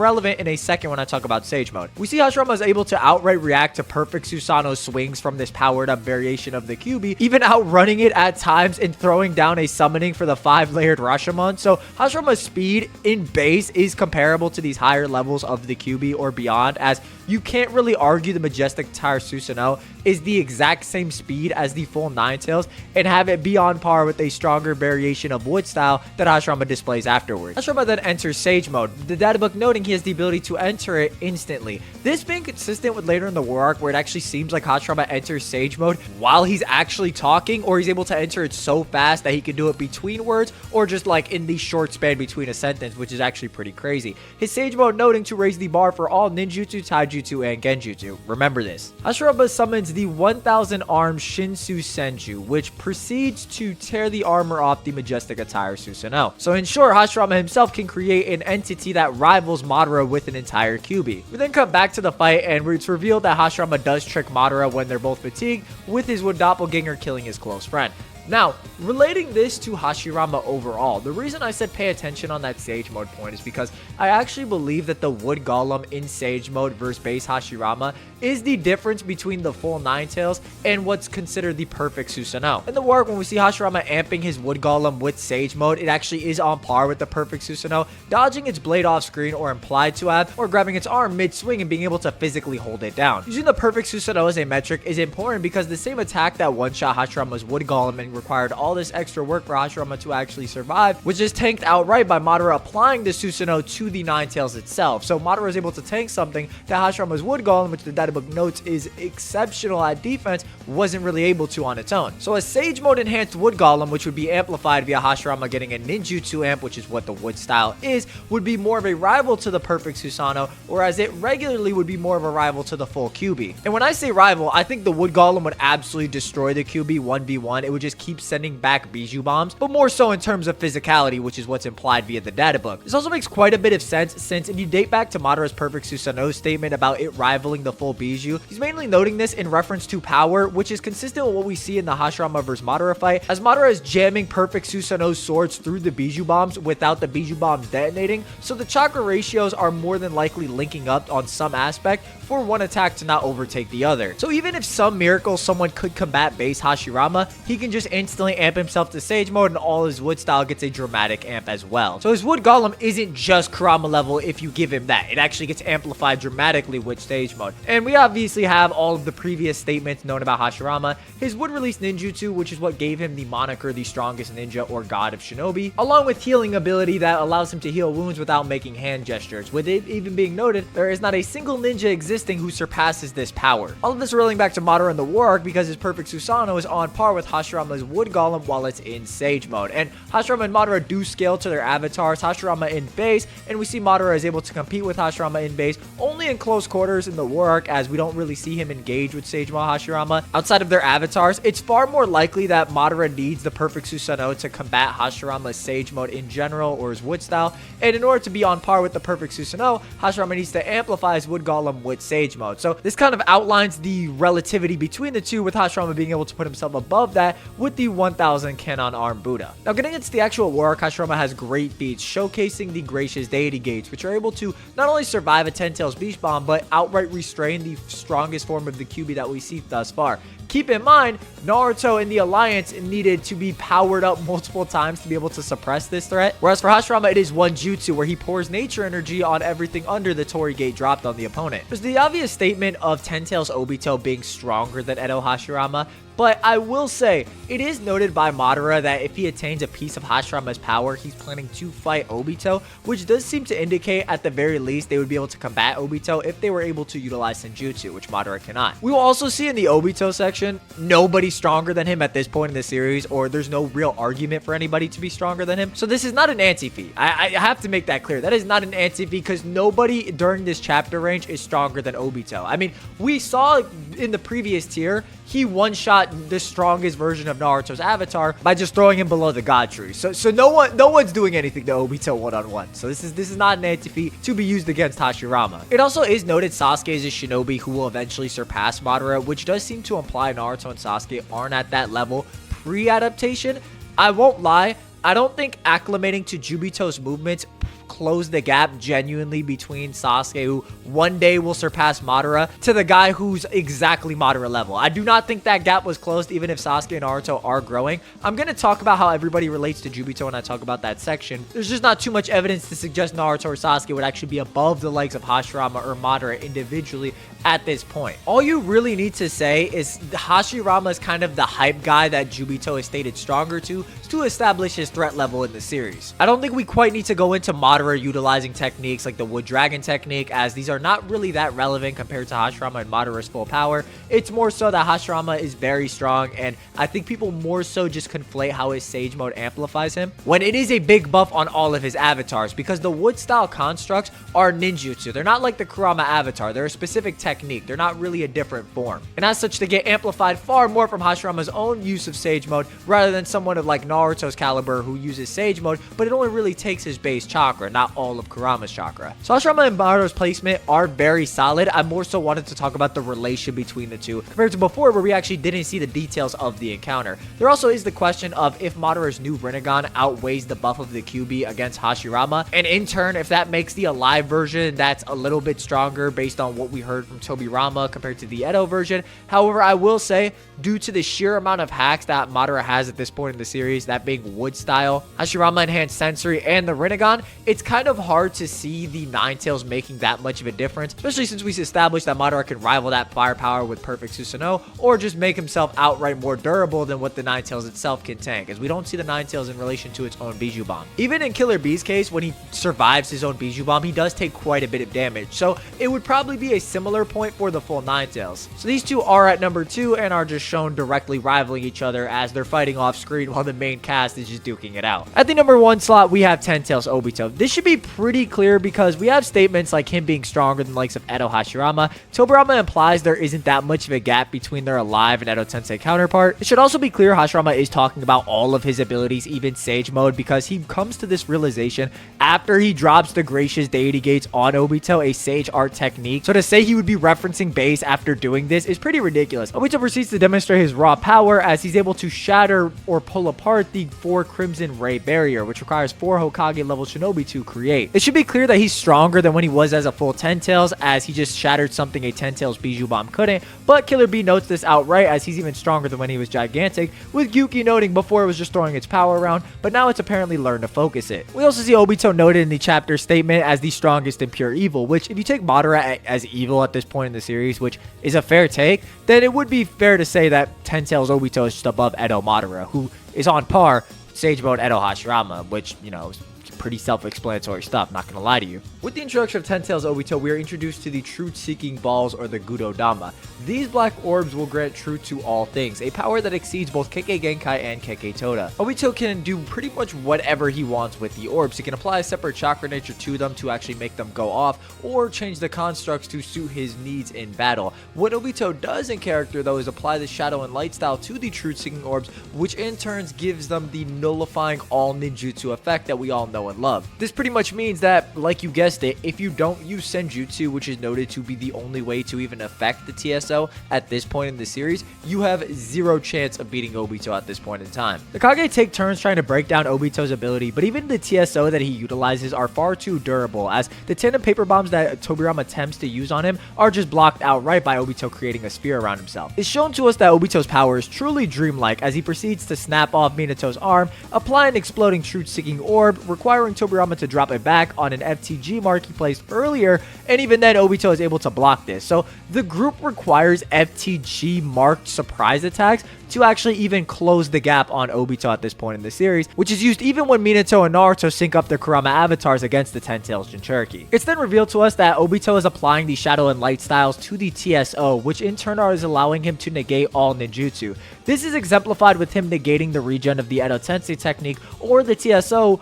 relevant in a second when I talk about Sage Mode. We see Hashirama is able to outright react to perfect Susanoo swings from this powered up variation of the Kyuubi, even outrunning it at times and throwing down a summoning for the 5-layered Rashomon. So Hashirama's speed in base is comparable to these higher levels of the Kyuubi or beyond, as you can't really argue the majestic Tire Susanoo is the exact same speed as the full Nine Tails and have it be on par with a stronger variation of wood style that Hashirama displays afterwards. Hashirama then enters Sage Mode, the databook noting he has the ability to enter it instantly. This being consistent with later in the war arc where it actually seems like Hashirama enters Sage Mode while he's actually talking, or he's able to enter it so fast that he can do it between words or just like in the short span between a sentence, which is actually pretty crazy. His Sage Mode noting to raise the bar for all ninjutsu, taijutsu, and genjutsu. Remember this. Hashirama summons the 1000 armed Shinsu Senju, which proceeds to tear the armor off the majestic attire Susanoo. So in short, Hashirama himself can create an entity that rivals Madara with an entire Kyuubi. We then come back to the fight and it's revealed that Hashirama does trick Madara when they're both fatigued, with his wood doppelganger killing his close friend. Now, relating this to Hashirama overall, the reason I said pay attention on that Sage Mode point is because I actually believe that the Wood Golem in Sage Mode versus base Hashirama is the difference between the full Nine Tails and what's considered the perfect Susanoo. In the work, when we see Hashirama amping his Wood Golem with Sage Mode, it actually is on par with the perfect Susanoo, dodging its blade off screen or implied to have, or grabbing its arm mid-swing and being able to physically hold it down. Using the perfect Susanoo as a metric is important because the same attack that one-shot Hashirama's Wood Golem and required all this extra work for Hashirama to actually survive was just tanked outright by Madara applying the Susanoo to the Nine Tails itself. So Madara is able to tank something that Hashirama's Wood Golem, which the databook notes is exceptional at defense, wasn't really able to on its own. So a Sage Mode enhanced Wood Golem, which would be amplified via Hashirama getting a ninjutsu amp, which is what the wood style is, would be more of a rival to the perfect Susanoo, whereas it regularly would be more of a rival to the full Kyuubi. And when I say rival, I think the Wood Golem would absolutely destroy the Kyuubi 1v1. It would just keep sending back Bijou bombs, but more so in terms of physicality, which is what's implied via the databook. This also makes quite a bit of sense since if you date back to Madara's perfect Susanoo statement about it rivaling the full Bijou, he's mainly noting this in reference to power, which is consistent with what we see in the Hashirama vs Madara fight, as Madara is jamming perfect Susanoo swords through the Bijou bombs without the Bijou bombs detonating, so the chakra ratios are more than likely linking up on some aspect for one attack to not overtake the other. So even if some miracle someone could combat base Hashirama, he can just instantly amp himself to Sage Mode and all his wood style gets a dramatic amp as well. So his Wood Golem isn't just Kurama level if you give him that. It actually gets amplified dramatically with Sage Mode. And we obviously have all of the previous statements known about Hashirama, his wood release ninjutsu, which is what gave him the moniker the strongest ninja or god of shinobi, along with healing ability that allows him to heal wounds without making hand gestures. With it even being noted, there is not a single ninja existing who surpasses this power. All of this rolling back to Madara in the war arc because his perfect Susanoo is on par with Hashirama's Wood Golem while it's in Sage Mode. And Hashirama and Madara do scale to their avatars, Hashirama in base, and we see Madara is able to compete with Hashirama in base only in close quarters in the war arc, as we don't really see him engage with Sage Mode Hashirama. Outside of their avatars, it's far more likely that Madara needs the perfect Susanoo to combat Hashirama's Sage Mode in general or his wood style, and in order to be on par with the perfect Susanoo, Hashirama needs to amplify his Wood Golem with Sage Mode. So this kind of outlines the relativity between the two, with Hashirama being able to put himself above that with the 1000 Kenon Arm Buddha. Now getting into the actual war arc, Hashirama has great feats showcasing the gracious deity gates, which are able to not only survive a Ten Tails Beast Bomb, but outright restrain the strongest form of the Kyuubi that we see thus far. Keep in mind, Naruto and the Alliance needed to be powered up multiple times to be able to suppress this threat, whereas for Hashirama it is one jutsu where he pours nature energy on everything under the Tori Gate dropped on the opponent. There's the obvious statement of Ten Tails Obito being stronger than Edo Hashirama, but I will say, it is noted by Madara that if he attains a piece of Hashirama's power, he's planning to fight Obito, which does seem to indicate at the very least they would be able to combat Obito if they were able to utilize Senjutsu, which Madara cannot. We will also see in the Obito section, nobody stronger than him at this point in the series, or there's no real argument for anybody to be stronger than him. So this is not an anti-feat. I have to make that clear. That is not an anti-feat because nobody during this chapter range is stronger than Obito. I mean, we saw in the previous tier, he one-shot the strongest version of Naruto's avatar by just throwing him below the God tree. So no one's doing anything to Obito one-on-one. So this is not an anti-feat to be used against Hashirama. It also is noted Sasuke is a shinobi who will eventually surpass Madara, which does seem to imply Naruto and Sasuke aren't at that level pre-adaptation. I won't lie, I don't think acclimating to Jubito's movements close the gap genuinely between Sasuke, who one day will surpass Madara, to the guy who's exactly Madara level. I do not think that gap was closed, even if Sasuke and Naruto are growing. I'm going to talk about how everybody relates to Jubito when I talk about that section. There's just not too much evidence to suggest Naruto or Sasuke would actually be above the likes of Hashirama or Madara individually at this point. All you really need to say is Hashirama is kind of the hype guy that Jubito has stated stronger to establish his threat level in the series. I don't think we quite need to go into Madara utilizing techniques like the Wood Dragon technique, as these are not really that relevant compared to Hashirama and Madara's full power. It's more so that Hashirama is very strong, and I think people more so just conflate how his Sage Mode amplifies him, when it is a big buff on all of his avatars, because the Wood style constructs are ninjutsu. They're not like the Kurama avatar. They're a specific technique. They're not really a different form. And as such, they get amplified far more from Hashirama's own use of Sage Mode, rather than someone of like Naruto's caliber who uses Sage Mode, but it only really takes his base chakra, not all of Kurama's chakra. So Hashirama and Madara's placement are very solid. I more so wanted to talk about the relation between the two, compared to before where we actually didn't see the details of the encounter. There also is the question of if Madara's new Rinnegan outweighs the buff of the QB against Hashirama, and in turn, if that makes the alive version that's a little bit stronger based on what we heard from Tobirama compared to the Edo version. However, I will say, due to the sheer amount of hacks that Madara has at this point in the series, that being Wood style, Hashirama enhanced sensory, and the Rinnegan, it's kind of hard to see the Nine Tails making that much of a difference, especially since we've established that Madara can rival that firepower with perfect Susanoo, or just make himself outright more durable than what the Nine Tails itself can tank, as we don't see the Nine Tails in relation to its own Bijou Bomb. Even in Killer Bee's case, when he survives his own Bijou Bomb, he does take quite a bit of damage, so it would probably be a similar point for the full Nine Tails. So these two are at number 2 and are just shown directly rivaling each other as they're fighting off screen while the main cast is just duking it out. At the number 1 slot, we have Ten Tails Obito. This should be pretty clear because we have statements like him being stronger than the likes of Edo Hashirama. Tobirama implies there isn't that much of a gap between their alive and Edo Tensei counterpart. It should also be clear Hashirama is talking about all of his abilities, even Sage Mode, because he comes to this realization after he drops the Gracious Deity Gates on Obito, a Sage Art technique. So to say he would be referencing base after doing this is pretty ridiculous. Obito proceeds to demonstrate his raw power as he's able to shatter or pull apart the 4 Crimson Ray barrier, which requires 4 Hokage level shinobi to create. It should be clear that he's stronger than when he was as a full Ten Tails, as he just shattered something a Ten Tails Bijou Bomb couldn't, but Killer Bee notes this outright as he's even stronger than when he was gigantic, with Gyuki noting before it was just throwing its power around, but now it's apparently learned to focus it. We also see Obito noted in the chapter statement as the strongest in pure evil, which if you take Madara as evil at this point in the series, which is a fair take, then it would be fair to say that Ten Tails Obito is just above Edo Madara, who is on par Sage Mode Edo Hashirama, which, you know, is pretty self-explanatory stuff, not gonna lie to you. With the introduction of Ten Tails Obito, we are introduced to the Truth-Seeking Balls, or the Gudodama. These black orbs will grant truth to all things, a power that exceeds both Kekkei Genkai and Kekkei Toda. Obito can do pretty much whatever he wants with the orbs. He can apply a separate chakra nature to them to actually make them go off, or change the constructs to suit his needs in battle. What Obito does in character, though, is apply the Shadow and Light style to the Truth-Seeking orbs, which in turn gives them the nullifying all ninjutsu effect that we all know and love. This pretty much means that, like you guessed it, if you don't use Senjutsu, which is noted to be the only way to even affect the TSO at this point in the series, you have zero chance of beating Obito at this point in time. The Kage take turns trying to break down Obito's ability, but even the TSO that he utilizes are far too durable, as the tin and paper bombs that Tobirama attempts to use on him are just blocked outright by Obito creating a sphere around himself. It's shown to us that Obito's power is truly dreamlike as he proceeds to snap off Minato's arm, apply an exploding truth-seeking orb, requiring Tobirama to drop it back on an FTG mark he placed earlier, and even then Obito is able to block this. So the group requires FTG marked surprise attacks to actually even close the gap on Obito at this point in the series, which is used even when Minato and Naruto sync up their Kurama avatars against the Ten Tails Jinchuriki. It's then revealed to us that Obito is applying the Shadow and Light styles to the TSO, which in turn is allowing him to negate all ninjutsu. This is exemplified with him negating the regen of the Edo Tensei technique or the TSO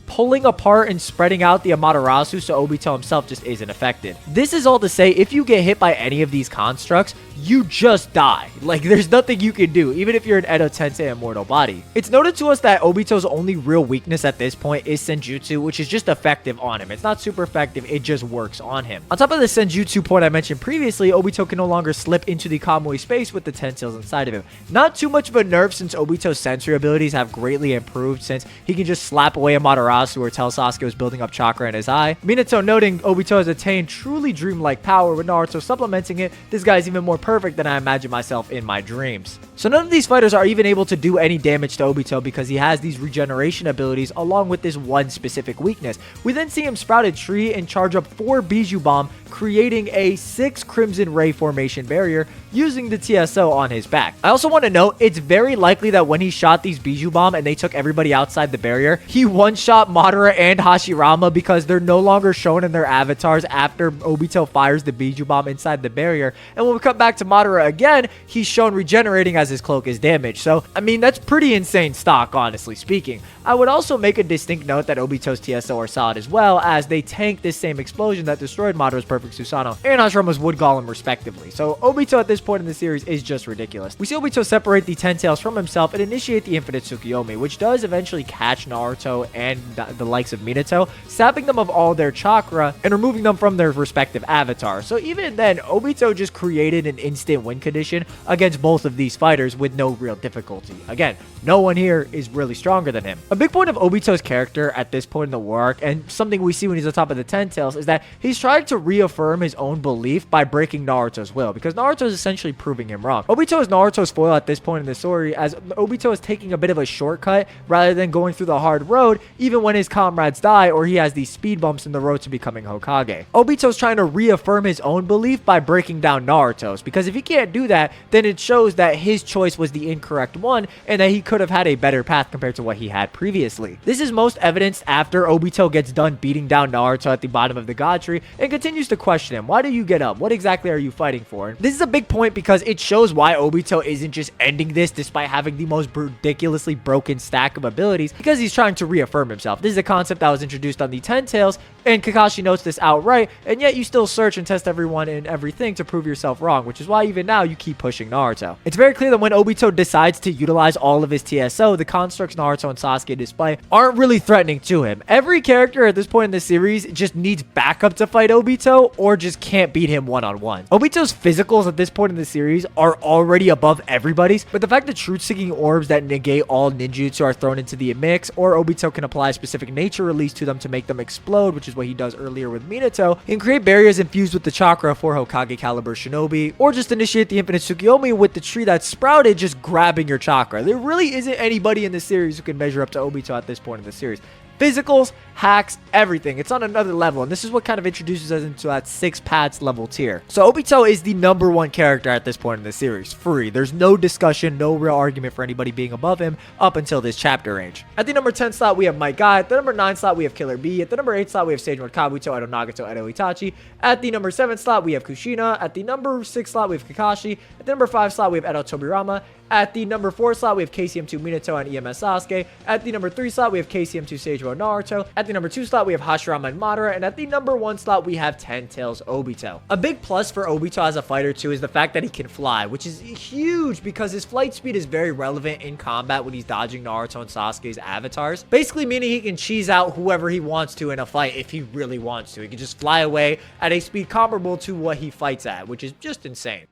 pulling apart and spreading out the Amaterasu so Obito himself just isn't affected. This is all to say, if you get hit by any of these constructs, you just die. Like, there's nothing you can do, even if you're an Edo Tensei immortal body. It's noted to us that Obito's only real weakness at this point is Senjutsu, which is just effective on him. It's not super effective, it just works on him. On top of the Senjutsu point I mentioned previously, Obito can no longer slip into the Kamui space with the 10 tails inside of him. Not too much of a nerf since Obito's sensory abilities have greatly improved, since he can just slap away Amaterasu or tell Sasuke was building up chakra in his eye. Minato noting Obito has attained truly dreamlike power, with Naruto supplementing it. This guy's even more perfect than I imagine myself in my dreams. So none of these fighters are even able to do any damage to Obito because he has these regeneration abilities along with this one specific weakness. We then see him sprout a tree and charge up 4 Bijou Bomb, creating a 6 Crimson Ray formation barrier using the TSO on his back. I also want to note, it's very likely that when he shot these Bijou Bomb and they took everybody outside the barrier, he one-shot Madara and Hashirama because they're no longer shown in their avatars after Obito fires the Bijou Bomb inside the barrier. And when we come back to Madara again, he's shown regenerating as his cloak is damaged. So, I mean, that's pretty insane stock, honestly speaking. I would also make a distinct note that Obito's TSO are solid as well, as they tank this same explosion that destroyed Madara's Perfect Susanoo and Hashirama's Wood Golem respectively. So Obito at this point in the series is just ridiculous. We see Obito separate the 10 tails from himself and initiate the Infinite Tsukiyomi, which does eventually catch Naruto and the likes of Minato, sapping them of all their chakra and removing them from their respective avatars. So even then, Obito just created an instant win condition against both of these fighters with no real difficulty. Again, no one here is really stronger than him. A big point of Obito's character at this point in the war arc, and something we see when he's on top of the 10 tails, is that he's trying to reaffirm his own belief by breaking Naruto's will, because Naruto is essentially proving him wrong. Obito is Naruto's foil at this point in the story, as Obito is taking a bit of a shortcut rather than going through the hard road, even when his comrades die or he has these speed bumps in the road to becoming Hokage. Obito's trying to reaffirm his own belief by breaking down Naruto's, because if he can't do that, then it shows that his choice was the incorrect one and that he could have had a better path compared to what he had previously. This is most evidenced after Obito gets done beating down Naruto at the bottom of the God Tree and continues to question him. Why do you get up? What exactly are you fighting for? This is a big point because it shows why Obito isn't just ending this despite having the most ridiculously broken stack of abilities, because he's trying to reaffirm himself. This is a concept that was introduced on the 10 tails, and Kakashi notes this outright, and yet you still search and test everyone and everything to prove yourself wrong, which is why even now you keep pushing Naruto. It's very clear that when Obito decides to utilize all of his TSO, the constructs Naruto and Sasuke display aren't really threatening to him. Every character at this point in the series just needs backup to fight Obito or just can't beat him one-on-one. Obito's physicals at this point in the series are already above everybody's, but the fact that truth-seeking orbs that negate all ninjutsu are thrown into the mix, or Obito can apply a specific nature release to them to make them explode, which is what he does earlier with Minato, and create barriers infused with the chakra for Hokage caliber shinobi, or just initiate the Infinite Tsukiyomi with the tree that sprouted just grabbing your chakra. There really isn't anybody in the series who can measure up to Obito at this point in the series. Physicals, hacks, everything. It's on another level, and this is what kind of introduces us into that 6 paths level tier. So Obito is the #1 character at this point in the series. Free. There's no discussion, no real argument for anybody being above him up until this chapter range. At the number 10 slot, we have My Guy. At the number 9 slot, we have Killer Bee. At the number 8 slot, we have Sage Mode Kabuto, Edo Nagato, Edo Itachi. At the number 7 slot, we have Kushina. At the number 6 slot, we have Kakashi. At the number 5 slot, we have Edo Tobirama. At the number 4 slot, we have KCM2 Minato and EMS Sasuke. At the number 3 slot, we have KCM2 Sage Mode Naruto. At the number 2 slot, we have Hashirama and Madara. And at the number 1 slot, we have 10 Tails Obito. A big plus for Obito as a fighter too is the fact that he can fly, which is huge because his flight speed is very relevant in combat when he's dodging Naruto and Sasuke's avatars. Basically meaning he can cheese out whoever he wants to in a fight if he really wants to. He can just fly away at a speed comparable to what he fights at, which is just insane.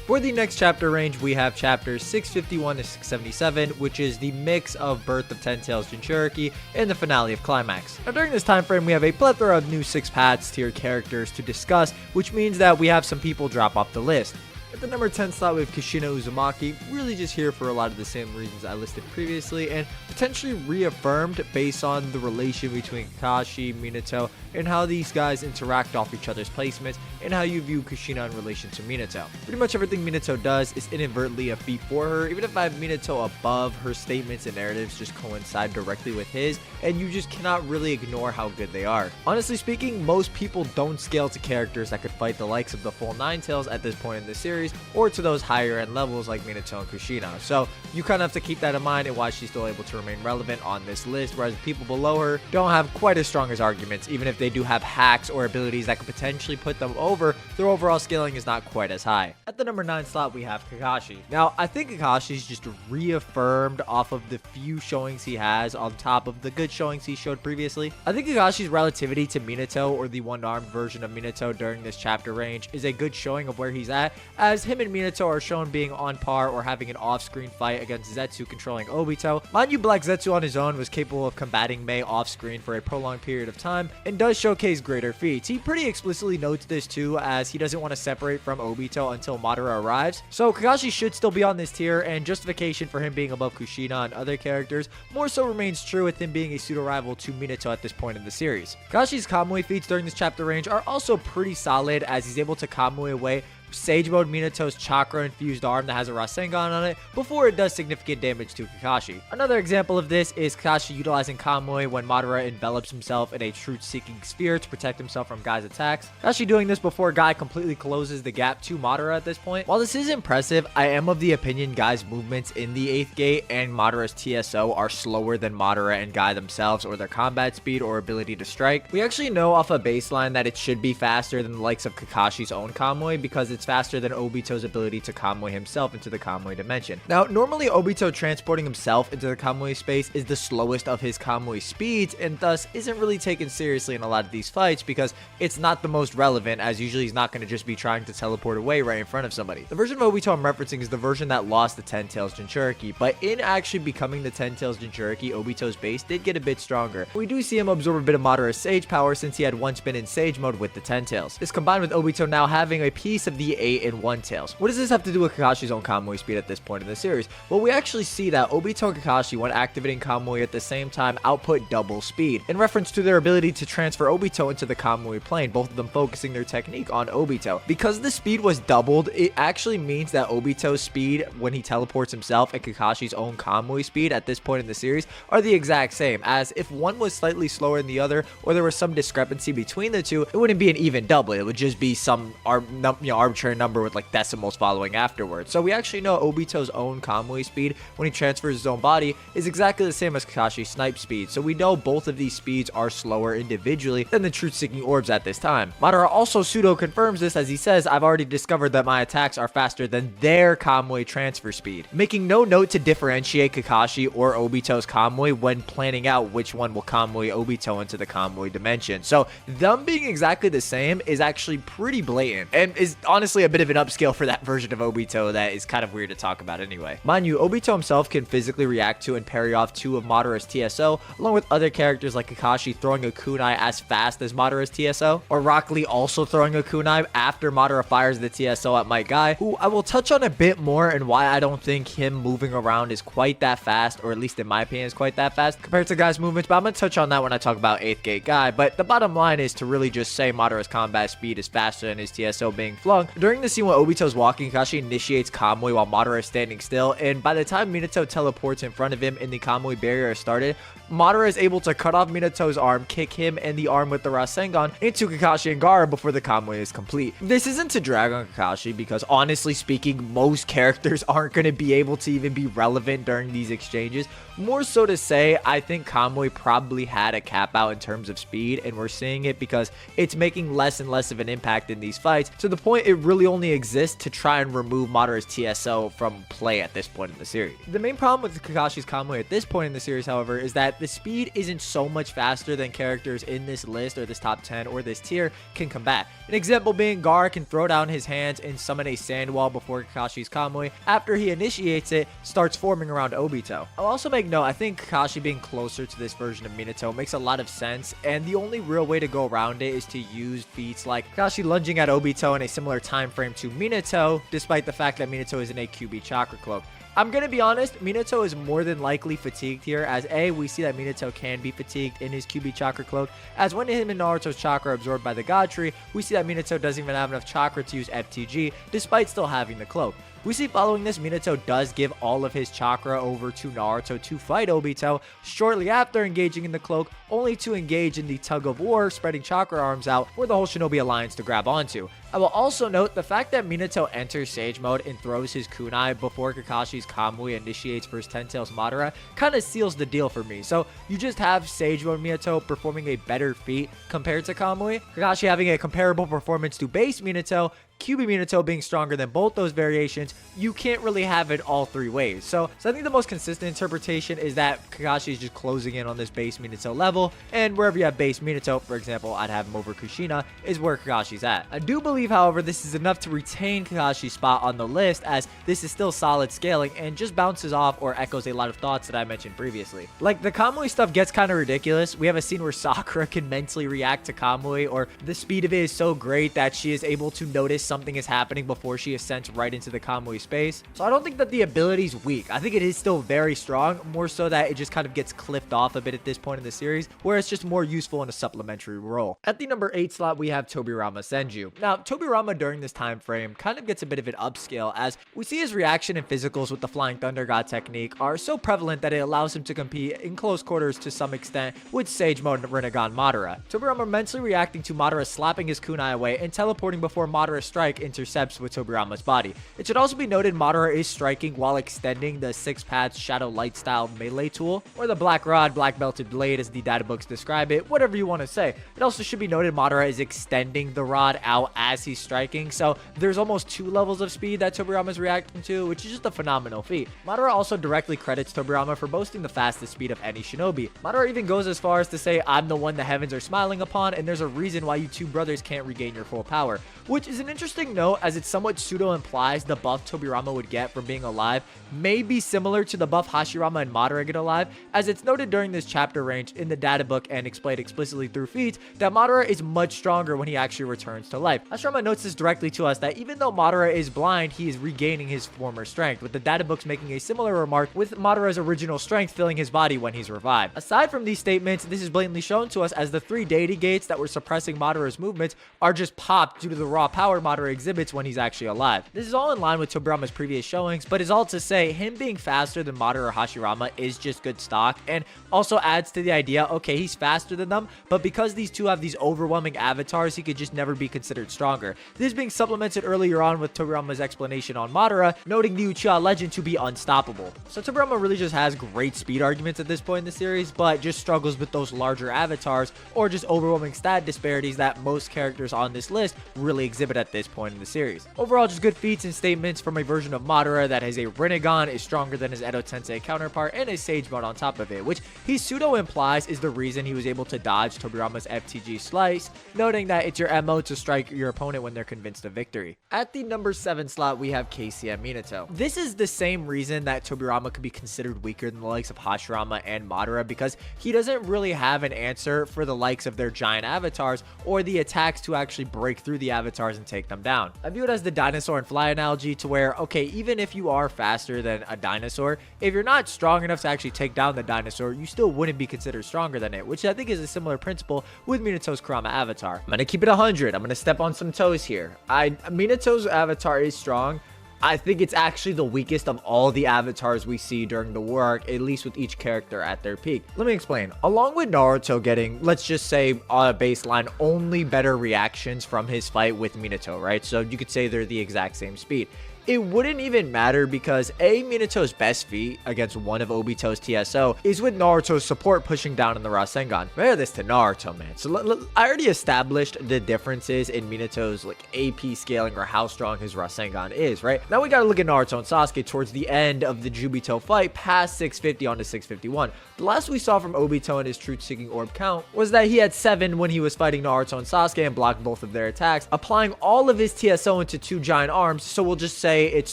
For the next chapter range, we have chapters 651 to 677, which is the mix of Birth of Ten Tails Jinchuriki and the finale of Climax. Now, during this time frame, we have a plethora of new 6 paths tier characters to discuss, which means that we have some people drop off the list. At the number 10 slot, we have Kushina Uzumaki, really just here for a lot of the same reasons I listed previously, and potentially reaffirmed based on the relation between Kakashi, Minato, and how these guys interact off each other's placements, and how you view Kushina in relation to Minato. Pretty much everything Minato does is inadvertently a feat for her, even if I have Minato above, her statements and narratives just coincide directly with his, and you just cannot really ignore how good they are. Honestly speaking, most people don't scale to characters that could fight the likes of the full Nine Tails at this point in the series, or to those higher end levels like Minato and Kushina. So you kind of have to keep that in mind and why she's still able to remain relevant on this list, whereas people below her don't have quite as strong as arguments. Even if they do have hacks or abilities that could potentially put them over, their overall scaling is not quite as high. At the number 9 slot, we have Kakashi. Now, I think Kakashi's just reaffirmed off of the few showings he has on top of the good showings he showed previously. I think Kakashi's relativity to Minato, or the one-armed version of Minato during this chapter range, is a good showing of where he's at, as him and Minato are shown being on par or having an off-screen fight against Zetsu controlling Obito. Mind you, Black Zetsu on his own was capable of combating Mei off-screen for a prolonged period of time, and does showcase greater feats. He pretty explicitly notes this too, as he doesn't want to separate from Obito until Madara arrives. So Kakashi should still be on this tier, and justification for him being above Kushina and other characters more so remains true, with him being a pseudo-rival to Minato at this point in the series. Kakashi's Kamui feats during this chapter range are also pretty solid, as he's able to Kamui away Sage Mode Minato's chakra infused arm that has a Rasengan on it before it does significant damage to Kakashi. Another example of this is Kakashi utilizing Kamui when Madara envelops himself in a truth-seeking sphere to protect himself from Guy's attacks. Kakashi doing this before Guy completely closes the gap to Madara at this point. While this is impressive, I am of the opinion Guy's movements in the 8th gate and Madara's TSO are slower than Madara and Guy themselves, or their combat speed or ability to strike. We actually know off a baseline that it should be faster than the likes of Kakashi's own Kamui, because it's faster than Obito's ability to Kamui himself into the Kamui dimension. Now, normally Obito transporting himself into the Kamui space is the slowest of his Kamui speeds, and thus isn't really taken seriously in a lot of these fights, because it's not the most relevant, as usually he's not going to just be trying to teleport away right in front of somebody. The version of Obito I'm referencing is the version that lost the Ten Tails Jinchuriki, but in actually becoming the Ten Tails Jinchuriki, Obito's base did get a bit stronger. We do see him absorb a bit of Madara's Sage power, since he had once been in Sage mode with the Ten Tails. This combined with Obito now having a piece of the 8 and 1 Tails. What does this have to do with Kakashi's own Kamui speed at this point in the series? Well, we actually see that Obito and Kakashi, when activating Kamui at the same time, output double speed, in reference to their ability to transfer Obito into the Kamui plane, both of them focusing their technique on Obito. Because the speed was doubled, it actually means that Obito's speed when he teleports himself and Kakashi's own Kamui speed at this point in the series are the exact same, as if one was slightly slower than the other, or there was some discrepancy between the two, it wouldn't be an even double. It would just be some arbitrary number with like decimals following afterwards. So we actually know Obito's own Kamui speed when he transfers his own body is exactly the same as Kakashi's snipe speed. So we know both of these speeds are slower individually than the truth-seeking orbs at this time. Madara also pseudo confirms this, as he says, "I've already discovered that my attacks are faster than their Kamui transfer speed," making no note to differentiate Kakashi or Obito's Kamui when planning out which one will Kamui Obito into the Kamui dimension. So them being exactly the same is actually pretty blatant, and is honestly a bit of an upscale for that version of Obito that is kind of weird to talk about anyway. Mind you, Obito himself can physically react to and parry off 2 of Madara's TSO, along with other characters like Kakashi throwing a kunai as fast as Madara's TSO, or Rock Lee also throwing a kunai after Madara fires the TSO at Might Guy, who I will touch on a bit more, and why I don't think him moving around is quite that fast, or at least in my opinion is quite that fast compared to Guy's movements, but I'm going to touch on that when I talk about 8th gate Guy. But the bottom line is to really just say Madara's combat speed is faster than his TSO being flung. During the scene when Obito's walking, Kakashi initiates Kamui while Madara is standing still, and by the time Minato teleports in front of him and the Kamui barrier has started, Madara is able to cut off Minato's arm, kick him and the arm with the Rasengan into Kakashi and Gaara before the Kamui is complete. This isn't to drag on Kakashi, because honestly speaking, most characters aren't going to be able to even be relevant during these exchanges. More so to say, I think Kamui probably had a cap out in terms of speed, and we're seeing it because it's making less and less of an impact in these fights, to the point it really only exists to try and remove Madara's TSO from play at this point in the series. The main problem with Kakashi's Kamui at this point in the series, however, is that the speed isn't so much faster than characters in this list or this top 10 or this tier can combat. An example being Gaara can throw down his hands and summon a sand wall before Kakashi's Kamui, after he initiates it, starts forming around Obito. I'll also make note, I think Kakashi being closer to this version of Minato makes a lot of sense, and the only real way to go around it is to use feats like Kakashi lunging at Obito in a similar time frame to Minato, despite the fact that Minato is in a QB chakra cloak. I'm going to be honest, Minato is more than likely fatigued here, as A, we see that Minato can be fatigued in his QB chakra cloak, as when him and Naruto's chakra are absorbed by the God Tree, we see that Minato doesn't even have enough chakra to use FTG, despite still having the cloak. We see following this, Minato does give all of his chakra over to Naruto to fight Obito shortly after engaging in the cloak, only to engage in the tug of war, spreading chakra arms out for the whole Shinobi Alliance to grab onto. I will also note the fact that Minato enters Sage Mode and throws his kunai before Kakashi's Kamui initiates for his Ten Tails Madara kind of seals the deal for me. So you just have Sage Mode Minato performing a better feat compared to Kamui, Kakashi having a comparable performance to base Minato, QB Minato being stronger than both those variations. You can't really have it all three ways. So I think the most consistent interpretation is that Kakashi is just closing in on this base Minato level, and wherever you have base Minato, for example, I'd have him over Kushina, is where Kakashi's at. I do believe, however, this is enough to retain Kakashi's spot on the list, as this is still solid scaling and just bounces off or echoes a lot of thoughts that I mentioned previously. Like, the Kamui stuff gets kind of ridiculous. We have a scene where Sakura can mentally react to Kamui, or the speed of it is so great that she is able to notice something is happening before she ascends right into the Kamui space. So I don't think that the ability is weak. I think it is still very strong, more so that it just kind of gets clipped off a bit at this point in the series, where it's just more useful in a supplementary role. At the number 8 slot, we have Tobirama Senju. Now, Tobirama during this time frame kind of gets a bit of an upscale, as we see his reaction and physicals with the Flying ThunderGod technique are so prevalent that it allows him to compete in close quarters to some extent with Sage Mode Rinnegan Madara. Tobirama mentally reacting to Madara slapping his kunai away and teleporting before Madara's strike intercepts with Tobirama's body. It should also be noted Madara is striking while extending the 6 paths Shadow Light style melee tool, or the Black Rod, Black Belted Blade as the data books describe it, whatever you want to say. It also should be noted Madara is extending the rod out as he's striking, so there's almost 2 levels of speed that Tobirama is reacting to, which is just a phenomenal feat. Madara also directly credits Tobirama for boasting the fastest speed of any shinobi. Madara even goes as far as to say, "I'm the one the heavens are smiling upon, and there's a reason why you two brothers can't regain your full power," which is an interesting note, as it somewhat pseudo implies the buff Tobirama would get from being alive may be similar to the buff Hashirama and Madara get alive, as it's noted during this chapter range in the data book and explained explicitly through feats that Madara is much stronger when he actually returns to life. Hashirama notes this directly to us, that even though Madara is blind, he is regaining his former strength, with the data books making a similar remark with Madara's original strength filling his body when he's revived. Aside from these statements, this is blatantly shown to us as the 3 deity gates that were suppressing Madara's movements are just popped due to the raw power Madara exhibits when he's actually alive. This is all in line with Tobirama's previous showings, but is all to say him being faster than Madara or Hashirama is just good stock, and also adds to the idea, okay, he's faster than them, but because these two have these overwhelming avatars, he could just never be considered stronger. This is being supplemented earlier on with Tobirama's explanation on Madara, noting the Uchiha legend to be unstoppable. So Tobirama really just has great speed arguments at this point in the series, but just struggles with those larger avatars, or just overwhelming stat disparities that most characters on this list really exhibit at this point in the series. Overall, just good feats and statements from a version of Madara that has a Rinnegan, is stronger than his Edo Tensei counterpart, and a Sage Mode on top of it, which he pseudo implies is the reason he was able to dodge Tobirama's FTG slice, noting that it's your MO to strike your opponent when they're convinced of victory. At the number 7 slot, we have KCM Minato. This is the same reason that Tobirama could be considered weaker than the likes of Hashirama and Madara, because he doesn't really have an answer for the likes of their giant avatars or the attacks to actually break through the avatars and take them down. I view it as the dinosaur and fly analogy, to where, okay, even if you are faster than a dinosaur, if you're not strong enough to actually take down the dinosaur, you still wouldn't be considered stronger than it, which I think is a similar principle with Minato's Kurama avatar. I'm gonna keep it 100. I'm gonna step on some toes here. Minato's avatar is strong. I think it's actually the weakest of all the avatars we see during the war arc, at least with each character at their peak. Let me explain. Along with Naruto getting, let's just say on a baseline, only better reactions from his fight with Minato, right? So you could say they're the exact same speed. It wouldn't even matter, because Minato's best feat against one of Obito's TSO is with Naruto's support pushing down in the Rasengan. Compare this to Naruto, man. So I already established the differences in Minato's like AP scaling, or how strong his Rasengan is, right? Now we gotta look at Naruto and Sasuke towards the end of the Jubito fight, past 650 onto 651. The last we saw from Obito and his truth-seeking orb count was that he had 7 when he was fighting Naruto and Sasuke and blocked both of their attacks, applying all of his TSO into 2 giant arms. So we'll just say it's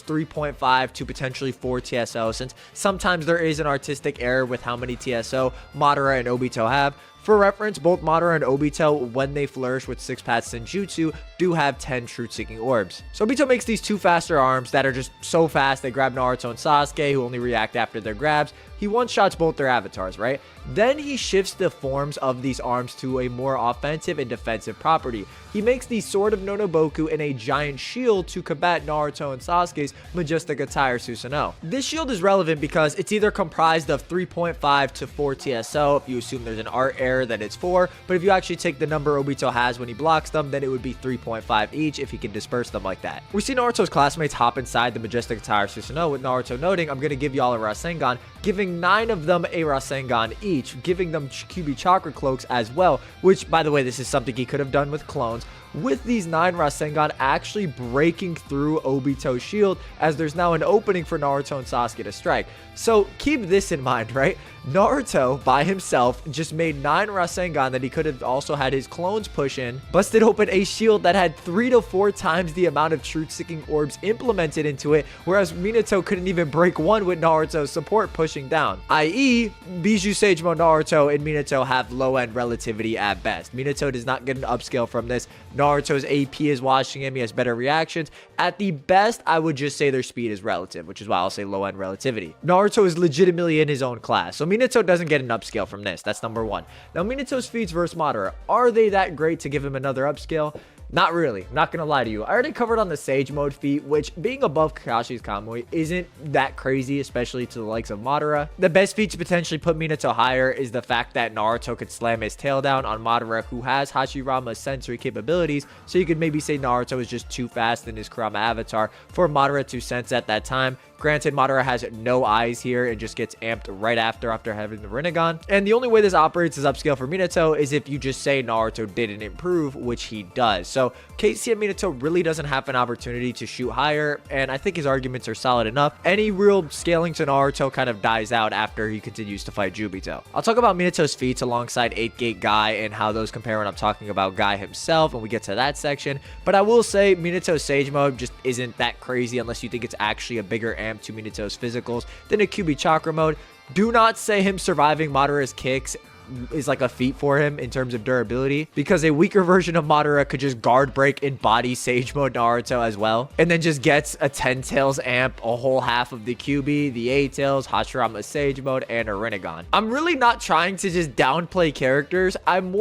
3.5 to potentially 4 TSO, since sometimes there is an artistic error with how many TSO Madara and Obito have. For reference, both Madara and Obito, when they flourish with 6-path Senjutsu, do have 10 truth-seeking orbs. So Obito makes these 2 faster arms that are just so fast they grab Naruto and Sasuke, who only react after their grabs. He one-shots both their avatars, right? Then he shifts the forms of these arms to a more offensive and defensive property. He makes the Sword of Nonoboku in a giant shield to combat Naruto and Sasuke's majestic attire Susanoo. This shield is relevant because it's either comprised of 3.5 to 4 TSO. If you assume there's an art error, then it's 4. But if you actually take the number Obito has when he blocks them, then it would be 3.5 each if he can disperse them like that. We see Naruto's classmates hop inside the majestic attire Susanoo, with Naruto noting, "I'm going to give y'all a Rasengan," giving 9 of them a Rasengan each, giving them QB chakra cloaks as well, which, by the way, this is something he could have done with clones, with these 9 Rasengan actually breaking through Obito's shield, as there's now an opening for Naruto and Sasuke to strike. So keep this in mind, right? Naruto, by himself, just made 9 Rasengan that he could have also had his clones push in, busted open a shield that had 3 to 4 times the amount of truth-seeking orbs implemented into it, whereas Minato couldn't even break one with Naruto's support pushing down. I.e., Bijou Sage Mode Naruto and Minato have low-end relativity at best. Minato does not get an upscale from this. Naruto's AP is watching him. He has better reactions. At the best, I would just say their speed is relative, which is why I'll say low-end relativity. Naruto is legitimately in his own class, so Minato doesn't get an upscale from this. That's number 1. Now, Minato's feats versus Madara, are they that great to give him another upscale? Not really. I'm not gonna lie to you. I already covered on the Sage Mode feat, which being above Kakashi's Kamui isn't that crazy, especially to the likes of Madara. The best feat to potentially put Minato higher is the fact that Naruto could slam his tail down on Madara, who has Hashirama's sensory capabilities, so you could maybe say Naruto is just too fast in his Kurama avatar for Madara to sense at that time. Granted, Madara has no eyes here and just gets amped right after having the Rinnegan. And the only way this operates as upscale for Minato is if you just say Naruto didn't improve, which he does. So KC and Minato really doesn't have an opportunity to shoot higher, and I think his arguments are solid enough. Any real scaling to Naruto kind of dies out after he continues to fight Jubito. I'll talk about Minato's feats alongside 8-Gate Guy and how those compare when I'm talking about Guy himself when we get to that section. But I will say Minato's Sage Mode just isn't that crazy unless you think it's actually a bigger amp to Minato's physicals than a QB Chakra mode. Do not say him surviving Madara's kicks is like a feat for him in terms of durability, because a weaker version of Madara could just guard break in body Sage Mode Naruto as well, and then just gets a 10 Tails amp, a whole half of the QB, the 8 Tails, Hashirama Sage Mode, and a Rinnegan. I'm really not trying to just downplay characters. I'm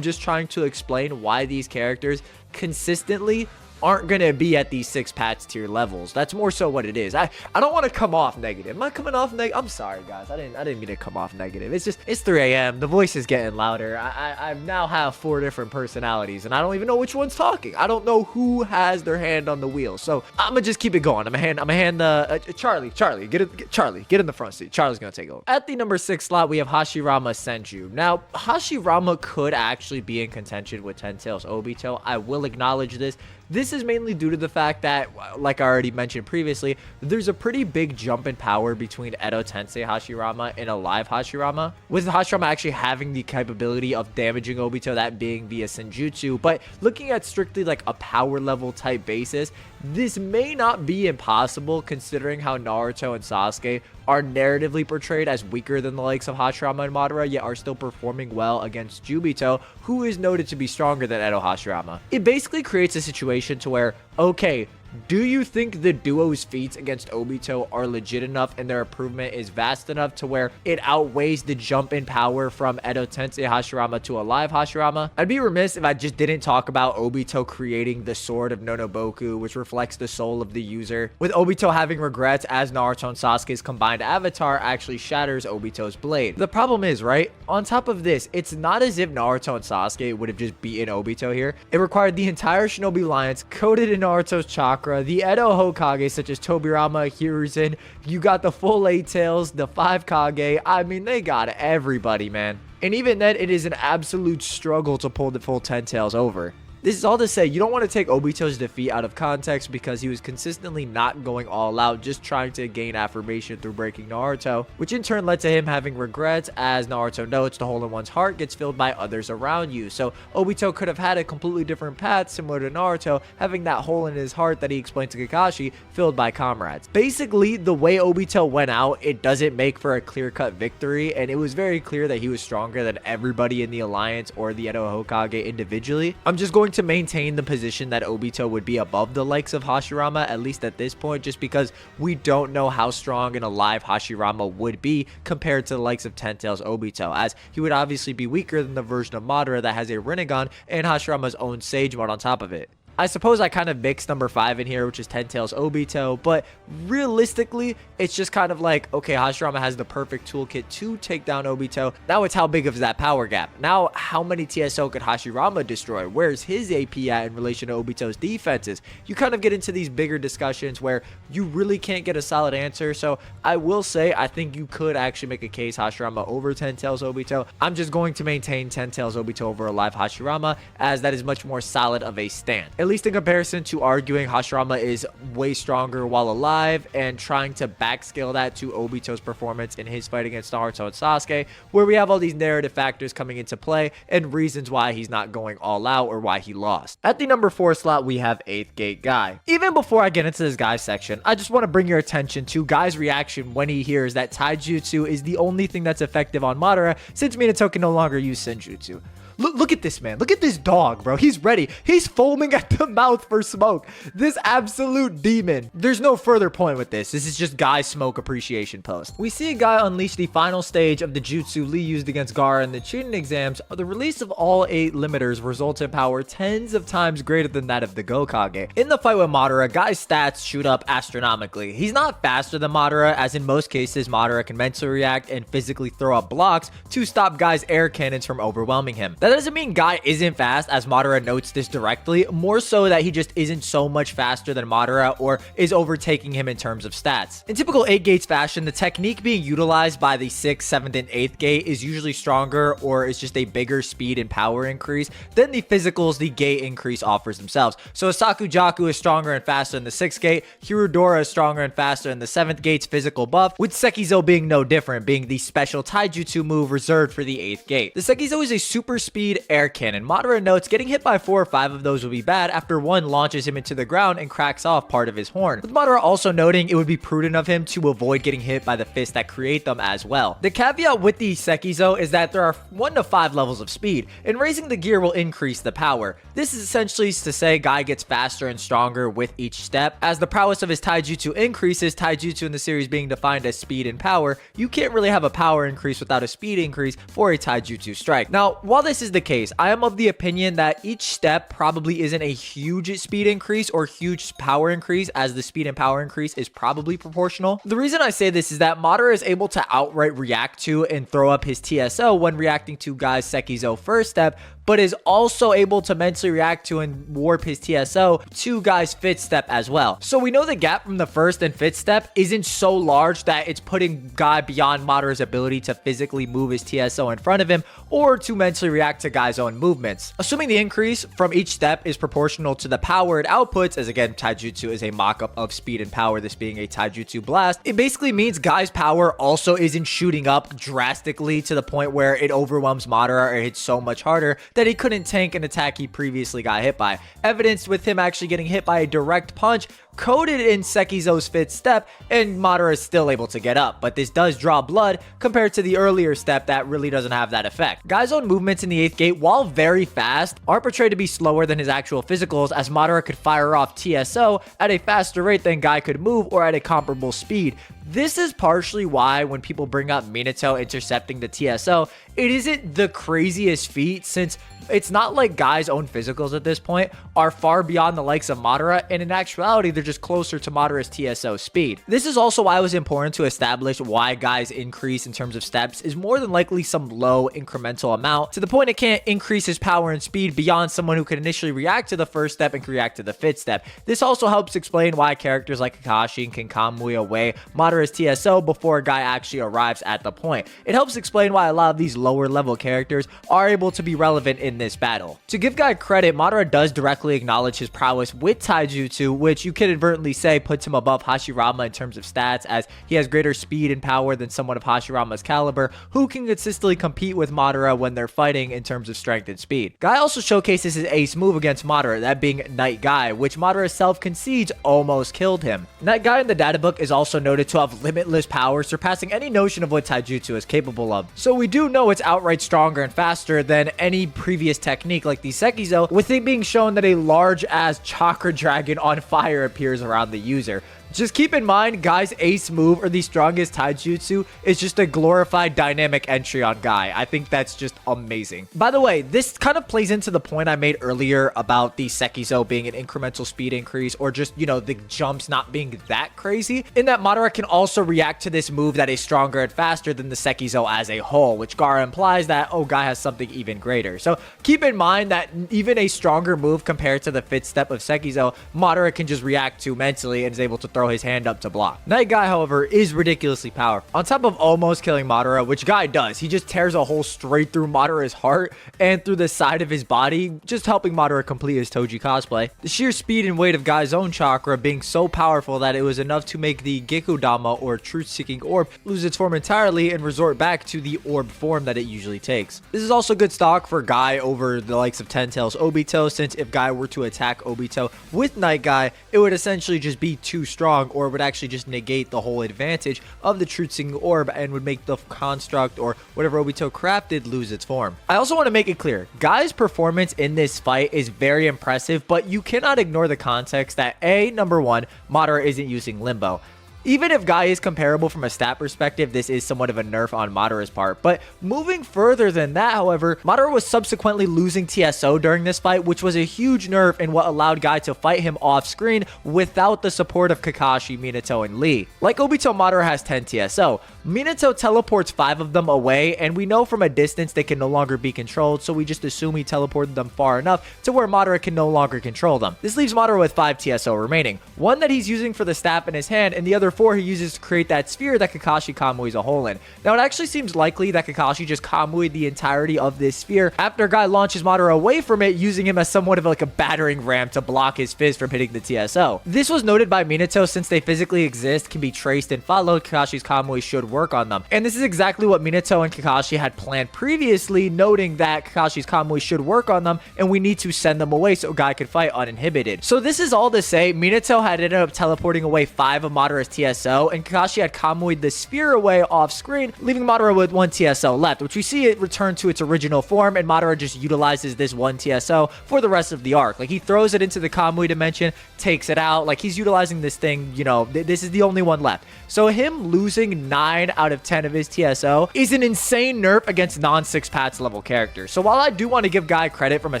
just trying to explain why these characters consistently aren't gonna be at these 6-path tier levels. That's more so what it is. I don't want to come off negative. Am I coming off negative? I'm sorry, guys. I didn't mean to come off negative. It's 3 a.m. The voice is getting louder. I now have 4 different personalities, and I don't even know which one's talking. I don't know who has their hand on the wheel. So I'm gonna just keep it going. I'm gonna hand the Charlie, Charlie, get in the front seat. Charlie's gonna take over. At the number 6 slot, we have Hashirama Senju. Now, Hashirama could actually be in contention with Ten Tails Obito. I will acknowledge this. This is mainly due to the fact that, like I already mentioned previously, there's a pretty big jump in power between Edo Tensei Hashirama and Alive Hashirama, with Hashirama actually having the capability of damaging Obito, that being via Senjutsu. But looking at strictly like a power level type basis, this may not be impossible considering how Naruto and Sasuke are narratively portrayed as weaker than the likes of Hashirama and Madara, yet are still performing well against Jubito, who is noted to be stronger than Edo Hashirama. It basically creates a situation to where, okay, do you think the duo's feats against Obito are legit enough and their improvement is vast enough to where it outweighs the jump in power from Edo Tensei Hashirama to Alive Hashirama? I'd be remiss if I just didn't talk about Obito creating the Sword of Nonoboku, which reflects the soul of the user, with Obito having regrets as Naruto and Sasuke's combined avatar actually shatters Obito's blade. The problem is, right, on top of this, it's not as if Naruto and Sasuke would have just beaten Obito here. It required the entire Shinobi Alliance coated in Naruto's chakra, the Edo Hokage such as Tobirama, Hiruzen, you got the full 8 Tails, the 5 Kage. I mean, they got everybody, man. And even then, it is an absolute struggle to pull the full 10 Tails over. This is all to say, you don't want to take Obito's defeat out of context because he was consistently not going all out, just trying to gain affirmation through breaking Naruto, which in turn led to him having regrets. As Naruto notes, the hole in one's heart gets filled by others around you. So Obito could have had a completely different path similar to Naruto, having that hole in his heart that he explained to Kakashi filled by comrades. Basically, the way Obito went out, it doesn't make for a clear-cut victory, and it was very clear that he was stronger than everybody in the alliance or the Edo Hokage individually. I'm just going to maintain the position that Obito would be above the likes of Hashirama, at least at this point, just because we don't know how strong and alive Hashirama would be compared to the likes of Ten Tails Obito, as he would obviously be weaker than the version of Madara that has a Rinnegan and Hashirama's own Sage Mode on top of it. I suppose I kind of mixed number 5 in here, which is Ten Tails Obito, but realistically, it's just kind of like, okay, Hashirama has the perfect toolkit to take down Obito. Now it's how big of that power gap? Now, how many TSO could Hashirama destroy? Where's his AP at in relation to Obito's defenses? You kind of get into these bigger discussions where you really can't get a solid answer, so I will say I think you could actually make a case Hashirama over Ten Tails Obito. I'm just going to maintain Ten Tails Obito over Alive Hashirama, as that is much more solid of a stand. At least in comparison to arguing Hashirama is way stronger while alive and trying to backscale that to Obito's performance in his fight against Naruto and Sasuke, where we have all these narrative factors coming into play and reasons why he's not going all out or why he lost. At the number 4 slot, we have 8th Gate Guy. Even before I get into this Guy section, I just want to bring your attention to Guy's reaction when he hears that Taijutsu is the only thing that's effective on Madara, since Minato can no longer use Senjutsu. Look at this man. Look at this dog, bro. He's ready. He's foaming at the mouth for smoke. This absolute demon. There's no further point with this. This is just Guy's smoke appreciation post. We see a Guy unleash the final stage of the jutsu Lee used against Gaara in the Chunin exams. The release of all 8 limiters results in power tens of times greater than that of the Gokage. In the fight with Madara, Guy's stats shoot up astronomically. He's not faster than Madara, as in most cases, Madara can mentally react and physically throw up blocks to stop Guy's air cannons from overwhelming him. That doesn't mean Guy isn't fast, as Madara notes this directly, more so that he just isn't so much faster than Madara or is overtaking him in terms of stats. In typical 8 gates fashion, the technique being utilized by the 6th, 7th, and 8th gate is usually stronger or is just a bigger speed and power increase than the physicals the gate increase offers themselves. So Sakujaku is stronger and faster than the 6th gate, Hirudora is stronger and faster than the 7th gate's physical buff, with Sekizo being no different, being the special taijutsu move reserved for the 8th gate. The Sekizo is a super speed air cannon. Madara notes getting hit by 4 or 5 of those would be bad after one launches him into the ground and cracks off part of his horn, with Madara also noting it would be prudent of him to avoid getting hit by the fists that create them as well. The caveat with the Sekizo is that there are 1 to 5 levels of speed, and raising the gear will increase the power. This is essentially to say Guy gets faster and stronger with each step. As the prowess of his taijutsu increases, taijutsu in the series being defined as speed and power, you can't really have a power increase without a speed increase for a taijutsu strike. Now, while this is the case, I am of the opinion that each step probably isn't a huge speed increase or huge power increase, as the speed and power increase is probably proportional. The reason I say this is that Madara is able to outright react to and throw up his TSO when reacting to Guy's Sekizo first step, but is also able to mentally react to and warp his TSO to Guy's 5th step as well. So we know the gap from the 1st and 5th step isn't so large that it's putting Guy beyond Madara's ability to physically move his TSO in front of him or to mentally react to Guy's own movements. Assuming the increase from each step is proportional to the power it outputs, as again, taijutsu is a mock-up of speed and power, this being a taijutsu blast, it basically means Guy's power also isn't shooting up drastically to the point where it overwhelms Madara or hits so much harder that he couldn't tank an attack he previously got hit by, evidenced with him actually getting hit by a direct punch coated in Sekizo's 5th step, and Madara is still able to get up, but this does draw blood compared to the earlier step that really doesn't have that effect. Guy's own movements in the 8th gate, while very fast, are portrayed to be slower than his actual physicals, as Madara could fire off TSO at a faster rate than Guy could move or at a comparable speed. This is partially why when people bring up Minato intercepting the TSO, it isn't the craziest feat, since it's not like Guy's own physicals at this point are far beyond the likes of Madara, and in actuality, they're just closer to Madara's TSO speed. This is also why it was important to establish why Guy's increase in terms of steps is more than likely some low incremental amount, to the point it can't increase his power and speed beyond someone who could initially react to the 1st step and can react to the 5th step. This also helps explain why characters like Kakashi can Kamui away Madara's TSO before a Guy actually arrives at the point. It helps explain why a lot of these lower level characters are able to be relevant in in this battle. To give Guy credit, Madara does directly acknowledge his prowess with taijutsu, which you could inadvertently say puts him above Hashirama in terms of stats, as he has greater speed and power than someone of Hashirama's caliber who can consistently compete with Madara when they're fighting in terms of strength and speed. Guy also showcases his ace move against Madara, that being Night Guy, which Madara self concedes almost killed him. Night Guy in the databook is also noted to have limitless power, surpassing any notion of what taijutsu is capable of. So we do know it's outright stronger and faster than any previous technique like the Sekizo, with it being shown that a large-ass chakra dragon on fire appears around the user. Just keep in mind, Guy's ace move, or the strongest taijutsu, is just a glorified dynamic entry on Guy. I think that's just amazing. By the way, this kind of plays into the point I made earlier about the Sekizo being an incremental speed increase, or just, you know, the jumps not being that crazy, in that Madara can also react to this move that is stronger and faster than the Sekizo as a whole, which Gaara implies that, oh, Guy has something even greater. So keep in mind that even a stronger move compared to the fifth step of Sekizo, Madara can just react to mentally and is able to throw his hand up to block. Night Guy, however, is ridiculously powerful. On top of almost killing Madara, which Guy does, he just tears a hole straight through Madara's heart and through the side of his body, just helping Madara complete his Toji cosplay. The sheer speed and weight of Guy's own chakra being so powerful that it was enough to make the Gekudama, or truth-seeking orb, lose its form entirely and resort back to the orb form that it usually takes. This is also good stock for Guy over the likes of Ten Tails Obito, since if Guy were to attack Obito with Night Guy, it would essentially just be too strong, or would actually just negate the whole advantage of the truth-seeking orb and would make the construct or whatever Obito crafted lose its form. I also want to make it clear, Guy's performance in this fight is very impressive, but you cannot ignore the context that number one, Madara isn't using Limbo. Even if Guy is comparable from a stat perspective, this is somewhat of a nerf on Madara's part. But moving further than that, however, Madara was subsequently losing TSO during this fight, which was a huge nerf and what allowed Guy to fight him off screen without the support of Kakashi, Minato, and Lee. Like Obito, Madara has 10 TSO. Minato teleports 5 of them away, and we know from a distance they can no longer be controlled, so we just assume he teleported them far enough to where Madara can no longer control them. This leaves Madara with 5 TSO remaining. One that he's using for the staff in his hand, and the other 4 he uses to create that sphere that Kakashi Kamui's a hole in. Now, it actually seems likely that Kakashi just Kamui'd the entirety of this sphere after Guy launches Madara away from it, using him as somewhat of like a battering ram to block his fist from hitting the TSO. This was noted by Minato, since they physically exist, can be traced and followed, Kakashi's Kamui should work on them. And this is exactly what Minato and Kakashi had planned previously, noting that Kakashi's Kamui should work on them and we need to send them away so Guy could fight uninhibited. So this is all to say, Minato had ended up teleporting away 5 of Madara's TSO, and Kakashi had Kamui'd the sphere away off screen, leaving Madara with 1 TSO left, which we see it return to its original form, and Madara just utilizes this 1 TSO for the rest of the arc. Like, he throws it into the Kamui dimension, takes it out, like he's utilizing this thing, you know, this is the only one left. So him losing 9 out of 10 of his TSO is an insane nerf against non-6 pats level characters. So while I do want to give Guy credit from a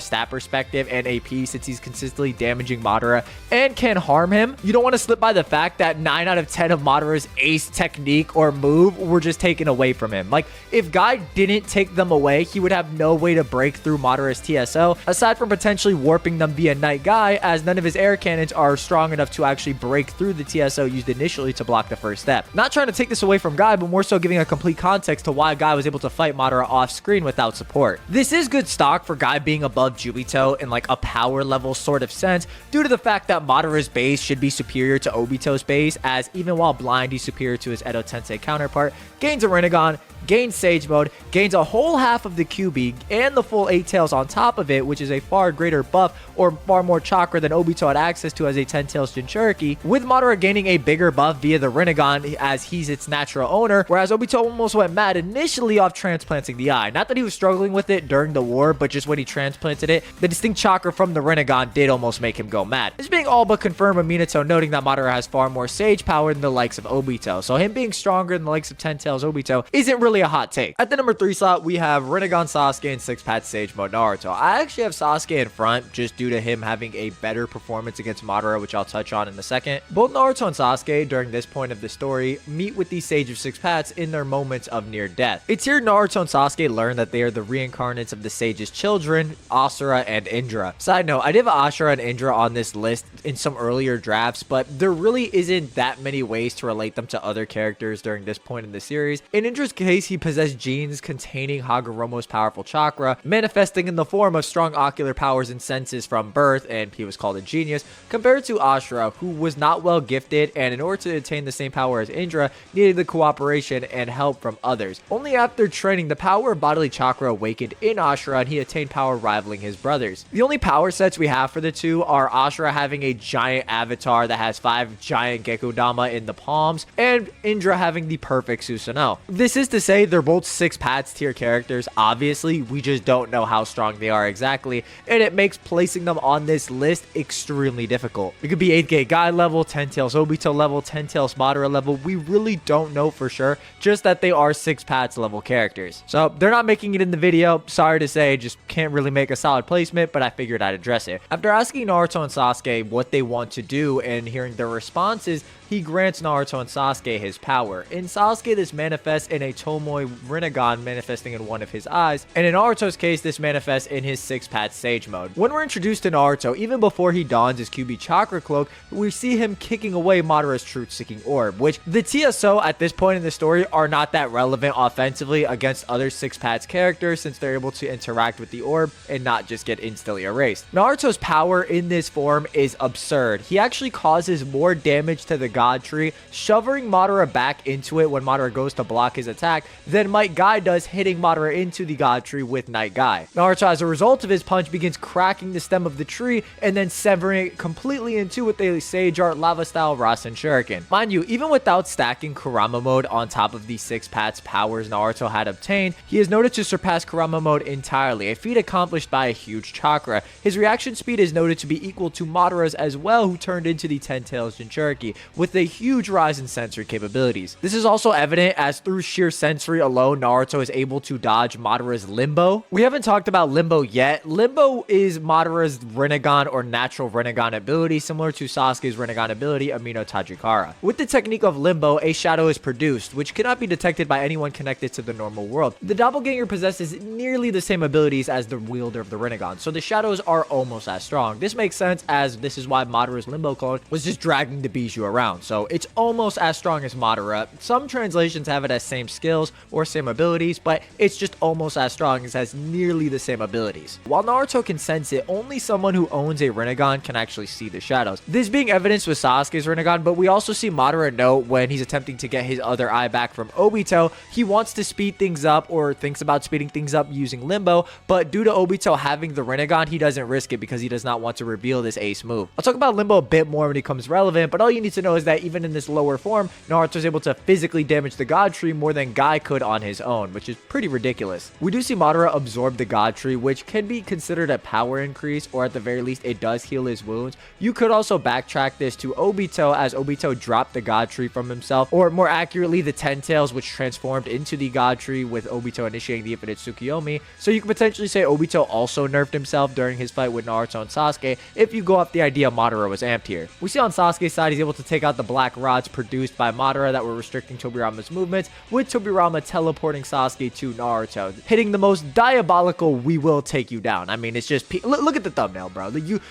stat perspective and AP, since he's consistently damaging Madara and can harm him, you don't want to slip by the fact that 9 out of 10 of Madara's ace technique or move were just taken away from him. Like, if Guy didn't take them away, he would have no way to break through Madara's TSO, aside from potentially warping them via Night Guy, as none of his air cannons are strong enough to actually break through the TSO used initially to block the first step. Not trying to take this away from Guy, but more so giving a complete context to why Guy was able to fight Madara off screen without support. This is good stock for Guy being above Jubito in like a power level sort of sense, due to the fact that Madara's base should be superior to Obito's base, as even while blind he's superior to his Edo Tensei counterpart, gains a Rinnegan, gains Sage Mode, gains a whole half of the QB, and the full 8 Tails on top of it, which is a far greater buff or far more chakra than Obito had access to as a 10 Tails Jinchuriki, with Madara gaining a bigger buff via the Rinnegan as he's its natural owner, whereas Obito almost went mad initially off transplanting the eye. Not that he was struggling with it during the war, but just when he transplanted it, the distinct chakra from the Rinnegan did almost make him go mad. This being all but confirmed with Minato noting that Madara has far more Sage power than the likes of Obito, so him being stronger than the likes of 10 Tails Obito isn't really a hot take. At the number 3 slot, we have Rinnegan Sasuke and 6-Pat Sage Mode Naruto. I actually have Sasuke in front just due to him having a better performance against Madara, which I'll touch on in a second. Both Naruto and Sasuke, during this point of the story, meet with the Sage of 6 Pats in their moments of near death. It's here Naruto and Sasuke learn that they are the reincarnates of the Sage's children, Asura and Indra. Side note, I did have Asura and Indra on this list in some earlier drafts, but there really isn't that many ways to relate them to other characters during this point in the series. In Indra's case, case, he possessed genes containing Hagoromo's powerful chakra, manifesting in the form of strong ocular powers and senses from birth, and he was called a genius, compared to Ashura, who was not well gifted, and in order to attain the same power as Indra, needed the cooperation and help from others. Only after training, the power of bodily chakra awakened in Ashura, and he attained power rivaling his brothers. The only power sets we have for the two are Ashura having a giant avatar that has 5 giant Gekodama in the palms, and Indra having the perfect Susanoo. This is to say they're both 6 Pats tier characters. Obviously, we just don't know how strong they are exactly, and it makes placing them on this list extremely difficult. It could be 8th Gate Guy level, 10 Tails Obito level, 10 Tails Madara level. We really don't know for sure, just that they are 6 Pats level characters. So they're not making it in the video. Sorry to say, just can't really make a solid placement, but I figured I'd address it. After asking Naruto and Sasuke what they want to do and hearing their responses, he grants Naruto and Sasuke his power. In Sasuke, this manifests in a Tomoe Rinnegan manifesting in one of his eyes, and in Naruto's case, this manifests in his 6-Pat Sage mode. When we're introduced to Naruto, even before he dons his QB Chakra Cloak, we see him kicking away Madara's Truth-Seeking Orb, which the TSO at this point in the story are not that relevant offensively against other 6-Pats characters, since they're able to interact with the orb and not just get instantly erased. Naruto's power in this form is absurd. He actually causes more damage to the God Tree, shoving Madara back into it when Madara goes to block his attack, than Might Guy does hitting Madara into the God Tree with Night Guy. Naruto, as a result of his punch, begins cracking the stem of the tree and then severing it completely in two with a Sage Art Lava Style Rasen Shuriken. Mind you, even without stacking Kurama Mode on top of the 6 Pats powers Naruto had obtained, he is noted to surpass Kurama Mode entirely, a feat accomplished by a huge chakra. His reaction speed is noted to be equal to Madara's as well, who turned into the Ten Tails Jin, with a huge rise in sensory capabilities. This is also evident as through sheer sensory alone, Naruto is able to dodge Madara's Limbo. We haven't talked about Limbo yet. Limbo is Madara's Rinnegan or natural Rinnegan ability, similar to Sasuke's Rinnegan ability, Amino Tajikara. With the technique of Limbo, a shadow is produced, which cannot be detected by anyone connected to the normal world. The doppelganger possesses nearly the same abilities as the wielder of the Rinnegan, so the shadows are almost as strong. This makes sense, as this is why Madara's Limbo clone was just dragging the Bijou around, so it's almost as strong as Madara. Some translations have it as same skills or same abilities, but it's just almost as strong as has nearly the same abilities. While Naruto can sense it, only someone who owns a Rinnegan can actually see the shadows. This being evidenced with Sasuke's Rinnegan, but we also see Madara note when he's attempting to get his other eye back from Obito, he wants to speed things up or thinks about speeding things up using Limbo, but due to Obito having the Rinnegan, he doesn't risk it because he does not want to reveal this ace move. I'll talk about Limbo a bit more when it becomes relevant, but all you need to know is that even in this lower form, Naruto is able to physically damage the God Tree more than Guy could on his own, which is pretty ridiculous. We do see Madara absorb the God Tree, which can be considered a power increase, or at the very least, it does heal his wounds. You could also backtrack this to Obito, as Obito dropped the God Tree from himself, or more accurately, the Ten Tails, which transformed into the God Tree with Obito initiating the Infinite Tsukiyomi. So you could potentially say Obito also nerfed himself during his fight with Naruto and Sasuke, if you go off the idea Madara was amped here. We see on Sasuke's side, he's able to take out the black rods produced by Madara that were restricting Tobirama's movements, with Tobirama teleporting Sasuke to Naruto, hitting the most diabolical "we will take you down." I mean, it's just look at the thumbnail, bro.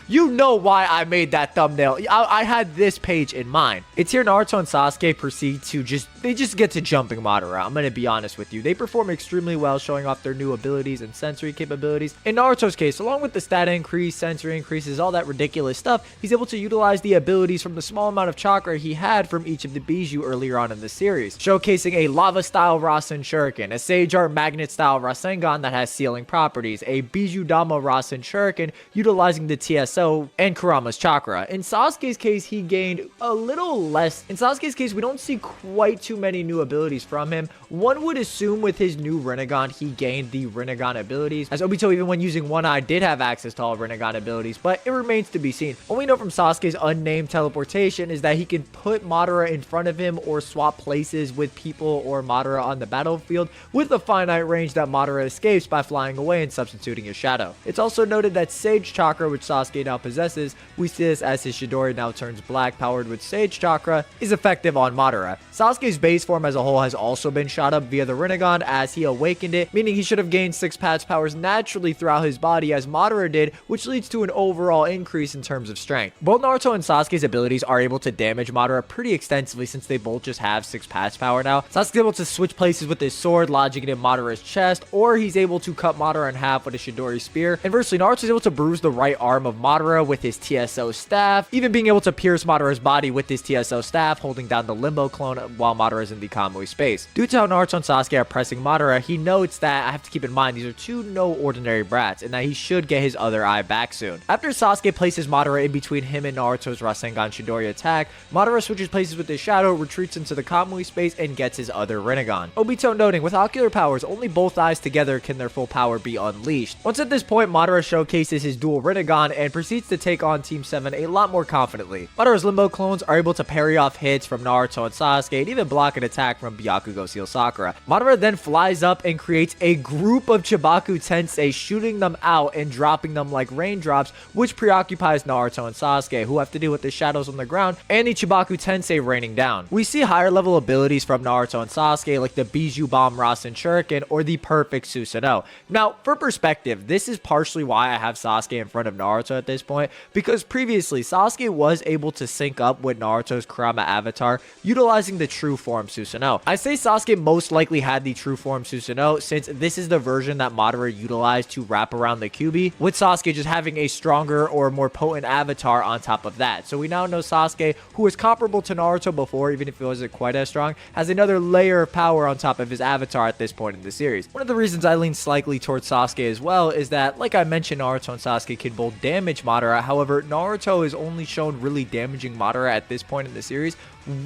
You know why I made that thumbnail. I had this page in mind. It's here Naruto and Sasuke proceed to they just get to jumping Madara. I'm gonna be honest with you. They perform extremely well, showing off their new abilities and sensory capabilities. In Naruto's case, along with the stat increase, sensory increases, all that ridiculous stuff, he's able to utilize the abilities from the small amount of chakra he had from each of the Bijou earlier on in the series, showcasing a lava-style Rasen Shuriken, a Sage Art Magnet-style Rasengan that has sealing properties, a Bijou Dama Rasen Shuriken utilizing the TSO, and Kurama's chakra. In Sasuke's case, he gained a little less. In Sasuke's case, we don't see quite too many new abilities from him. One would assume with his new Rinnegan, he gained the Rinnegan abilities, as Obito, even when using one eye, did have access to all Rinnegan abilities, but it remains to be seen. All we know from Sasuke's unnamed teleportation is that he can put Madara in front of him or swap places with people or Madara on the battlefield with a finite range that Madara escapes by flying away and substituting his shadow. It's also noted that Sage Chakra, which Sasuke now possesses, we see this as his Chidori now turns black powered with Sage Chakra, is effective on Madara. Sasuke's base form as a whole has also been shot up via the Rinnegan as he awakened it, meaning he should have gained 6 Pats powers naturally throughout his body as Madara did, which leads to an overall increase in terms of strength. Both Naruto and Sasuke's abilities are able to damage Madara pretty extensively since they both just have 6 Pats power now. Sasuke's able to switch places with his sword, lodging it in Madara's chest, or he's able to cut Madara in half with a Chidori spear. Inversely, Naruto's able to bruise the right arm of Madara with his TSO staff, even being able to pierce Madara's body with his TSO staff, holding down the Limbo clone while Madara's in the Kamui space. Due to how Naruto and Sasuke are pressing Madara, he notes that I have to keep in mind these are two no ordinary brats, and that he should get his other eye back soon. After Sasuke places Madara in between him and Naruto's Rasengan Chidori attack, Madara switches places with his shadow, retreats into the Kamui space, and gets his other Rinnegan. Obito noting, with ocular powers, only both eyes together can their full power be unleashed. Once at this point, Madara showcases his dual Rinnegan and proceeds to take on Team 7 a lot more confidently. Madara's Limbo clones are able to parry off hits from Naruto and Sasuke and even block an attack from Byakugo Seal Sakura. Madara then flies up and creates a group of Chibaku Tensei, shooting them out and dropping them like raindrops, which preoccupies Naruto and Sasuke, who have to deal with the shadows on the ground and the Chibaku Tensei raining down. We see higher level abilities from Naruto and Sasuke like the Bijou Bomb Rasen Shuriken or the perfect Susanoo. Now, for perspective, this is partially why I have Sasuke in front of Naruto at this point, because previously Sasuke was able to sync up with Naruto's Kurama avatar utilizing the true form Susanoo. I say Sasuke most likely had the true form Susanoo since this is the version that Madara utilized to wrap around the Kyuubi, with Sasuke just having a stronger or more potent avatar on top of that. So we now know Sasuke, who is comparable to Naruto before, even if he wasn't quite as strong, has another layer of power on top of his avatar at this point in the series. One of the reasons I lean slightly towards Sasuke as well is that, like I mentioned, Naruto and Sasuke can both damage Madara. However, Naruto is only shown really damaging Madara at this point in the series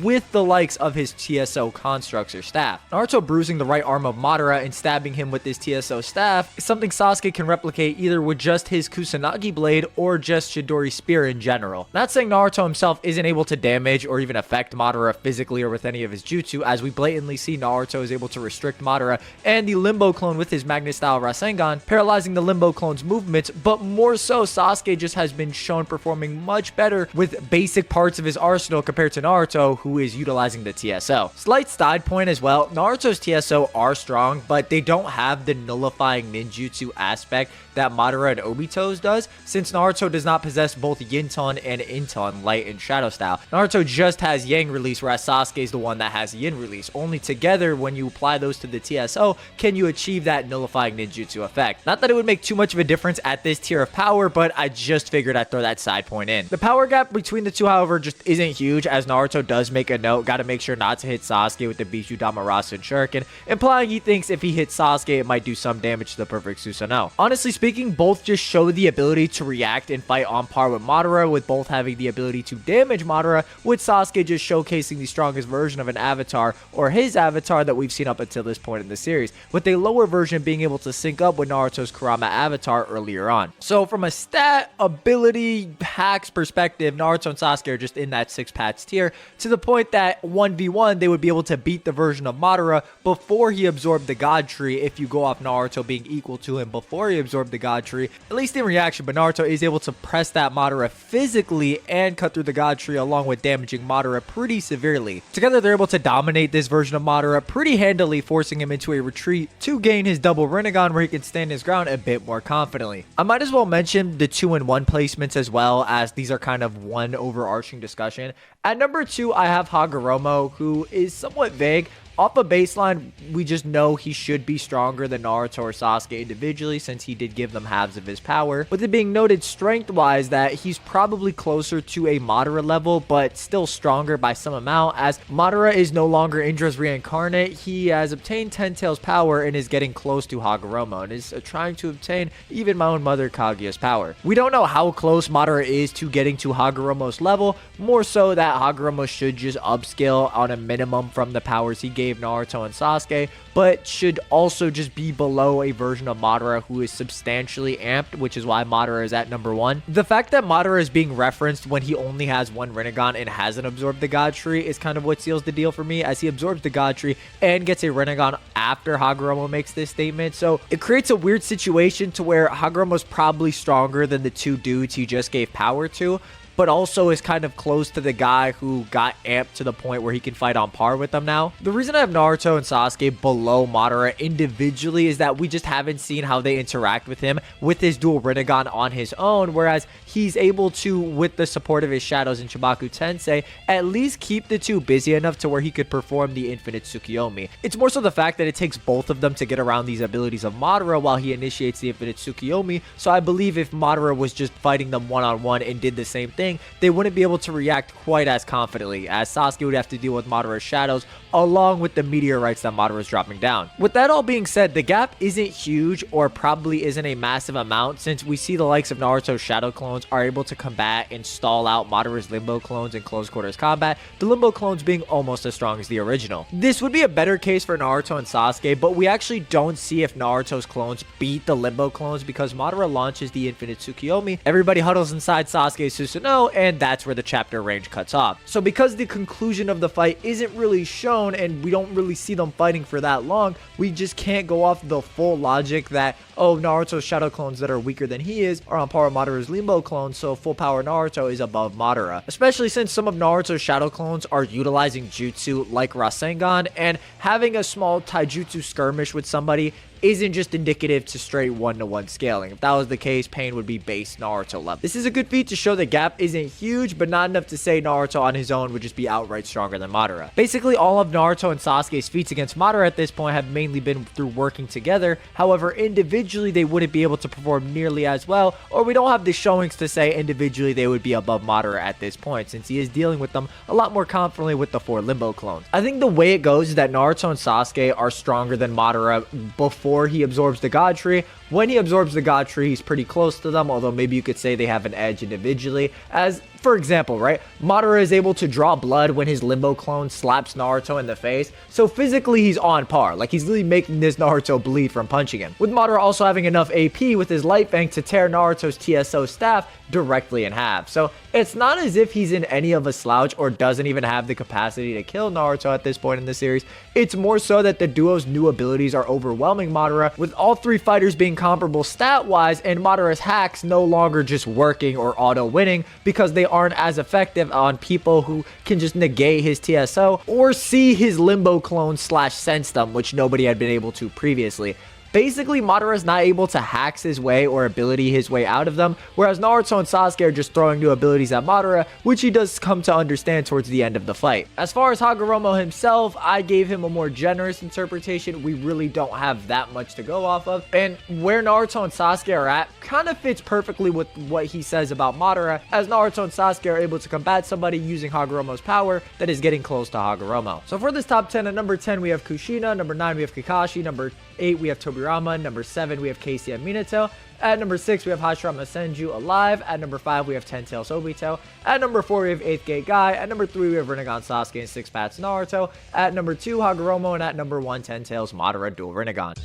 with the likes of his TSO constructs or staff. Naruto bruising the right arm of Madara and stabbing him with his TSO staff is something Sasuke can replicate either with just his Kusanagi blade or just Chidori spear in general. Not saying Naruto himself isn't able to damage or even affect Madara physically or with any of his jutsu, as we blatantly see Naruto is able to restrict Madara and the Limbo clone with his Magnet style Rasengan, paralyzing the Limbo clone's movements, but more so Sasuke just has been shown performing much better with basic parts of his arsenal compared to Naruto, who is utilizing the TSO. Slight side point as well, Naruto's TSO are strong, but they don't have the nullifying ninjutsu aspect that Madara and Obito's does, since Naruto does not possess both Yinton and Inton, light and shadow style. Naruto just has Yang release, whereas Sasuke is the one that has Yin release. Only together, when you apply those to the TSO, can you achieve that nullifying ninjutsu effect. Not that it would make too much of a difference at this tier of power, but I just figured I'd throw that side point in. The power gap between the two, however, just isn't huge, as Naruto does make a note, gotta make sure not to hit Sasuke with the Bijou Damarasu and Shuriken, implying he thinks if he hits Sasuke, it might do some damage to the perfect Susanoo. Honestly speaking, both just show the ability to react and fight on par with Madara, with both having the ability to damage Madara, with Sasuke just showcasing the strongest version of an avatar, or his avatar that we've seen up until this point in the series, with a lower version being able to sync up with Naruto's Kurama avatar earlier on. So from a stat, ability, hacks perspective, Naruto and Sasuke are just in that 6-pats tier, to the point that 1v1 they would be able to beat the version of Madara before he absorbed the God Tree, if you go off Naruto being equal to him before he absorbed the God Tree, at least in reaction. But Naruto is able to press that Madara physically and cut through the God Tree, along with damaging Madara pretty severely. Together they're able to dominate this version of Madara pretty handily, forcing him into a retreat to gain his double Rinnegan, where he can stand his ground a bit more confidently. I might as well mention the 2-in-1 placements as well, as these are kind of one overarching discussion. At number 2, I have Hagoromo, who is somewhat vague. Off a baseline, we just know he should be stronger than Naruto or Sasuke individually, since he did give them halves of his power. With it being noted strength-wise that he's probably closer to a Madara level, but still stronger by some amount, as Madara is no longer Indra's reincarnate. He has obtained Ten Tails power and is getting close to Hagoromo, and is trying to obtain even my own mother Kaguya's power. We don't know how close Madara is to getting to Hagoromo's level, more so that Hagoromo should just upscale on a minimum from the powers he gave Naruto and Sasuke, but should also just be below a version of Madara who is substantially amped, which is why Madara is at number 1. The fact that Madara is being referenced when he only has one Rinnegan and hasn't absorbed the God Tree is kind of what seals the deal for me, as he absorbs the God Tree and gets a Rinnegan after Hagoromo makes this statement. So it creates a weird situation to where Hagoromo's probably stronger than the two dudes he just gave power to, but also is kind of close to the guy who got amped to the point where he can fight on par with them now. The reason I have Naruto and Sasuke below Madara individually is that we just haven't seen how they interact with him with his dual Rinnegan on his own, whereas he's able to, with the support of his shadows in Chibaku Tensei, at least keep the two busy enough to where he could perform the infinite Tsukiyomi. It's more so the fact that it takes both of them to get around these abilities of Madara while he initiates the infinite Tsukiyomi, so I believe if Madara was just fighting them one-on-one and did the same thing, they wouldn't be able to react quite as confidently, as Sasuke would have to deal with Madara's shadows along with the meteorites that Madara is dropping down. With that all being said, the gap isn't huge, or probably isn't a massive amount, since we see the likes of Naruto's shadow clones are able to combat and stall out Madara's limbo clones in close quarters combat, the limbo clones being almost as strong as the original. This would be a better case for Naruto and Sasuke, but we actually don't see if Naruto's clones beat the limbo clones because Madara launches the infinite Tsukiyomi, everybody huddles inside Sasuke's Susanoo, and that's where the chapter range cuts off. So because the conclusion of the fight isn't really shown and we don't really see them fighting for that long, we just can't go off the full logic that, oh, Naruto's shadow clones that are weaker than he is are on par with Madara's limbo clones, so full power Naruto is above Madara. Especially since some of Naruto's shadow clones are utilizing jutsu like Rasengan, and having a small taijutsu skirmish with somebody isn't just indicative to straight one-to-one scaling. If that was the case, Pain would be base Naruto level. This is a good feat to show the gap isn't huge, but not enough to say Naruto on his own would just be outright stronger than Madara. Basically, all of Naruto and Sasuke's feats against Madara at this point have mainly been through working together. However, individually, they wouldn't be able to perform nearly as well, or we don't have the showings to say individually they would be above Madara at this point, since he is dealing with them a lot more confidently with the 4 limbo clones. I think the way it goes is that Naruto and Sasuke are stronger than Madara before he absorbs the God Tree. When he absorbs the God Tree, he's pretty close to them, although maybe you could say they have an edge individually. As, for example, right, Madara is able to draw blood when his limbo clone slaps Naruto in the face, so physically he's on par. Like, he's literally making this Naruto bleed from punching him. With Madara also having enough AP with his Light Fang to tear Naruto's TSO staff directly in half. So it's not as if he's in any of a slouch or doesn't even have the capacity to kill Naruto at this point in the series. It's more so that the duo's new abilities are overwhelming Madara, with all 3 fighters being comparable stat-wise, and Madara's hacks no longer just working or auto-winning because they aren't as effective on people who can just negate his TSO or see his limbo clone slash sense them, which nobody had been able to previously. Basically, Madara is not able to hacks his way or ability his way out of them, whereas Naruto and Sasuke are just throwing new abilities at Madara, which he does come to understand towards the end of the fight. As far as Hagoromo himself, I gave him a more generous interpretation. We really don't have that much to go off of, and where Naruto and Sasuke are at kind of fits perfectly with what he says about Madara, as Naruto and Sasuke are able to combat somebody using Hagoromo's power that is getting close to Hagoromo. So for this top 10, at number 10 we have Kushina, number 9 we have Kakashi, number 8 we have Tobirama, number 7 we have Casey and Minato, at number 6 we have Hashirama Senju alive, at number 5 we have Ten Tails Obito, at number 4 we have 8th Gate Guy, at number 3 we have Rinnegan Sasuke and 6 Pats Naruto, at number 2 Hagoromo, and at number 1 Ten Tails Madara Dual Rinnegan.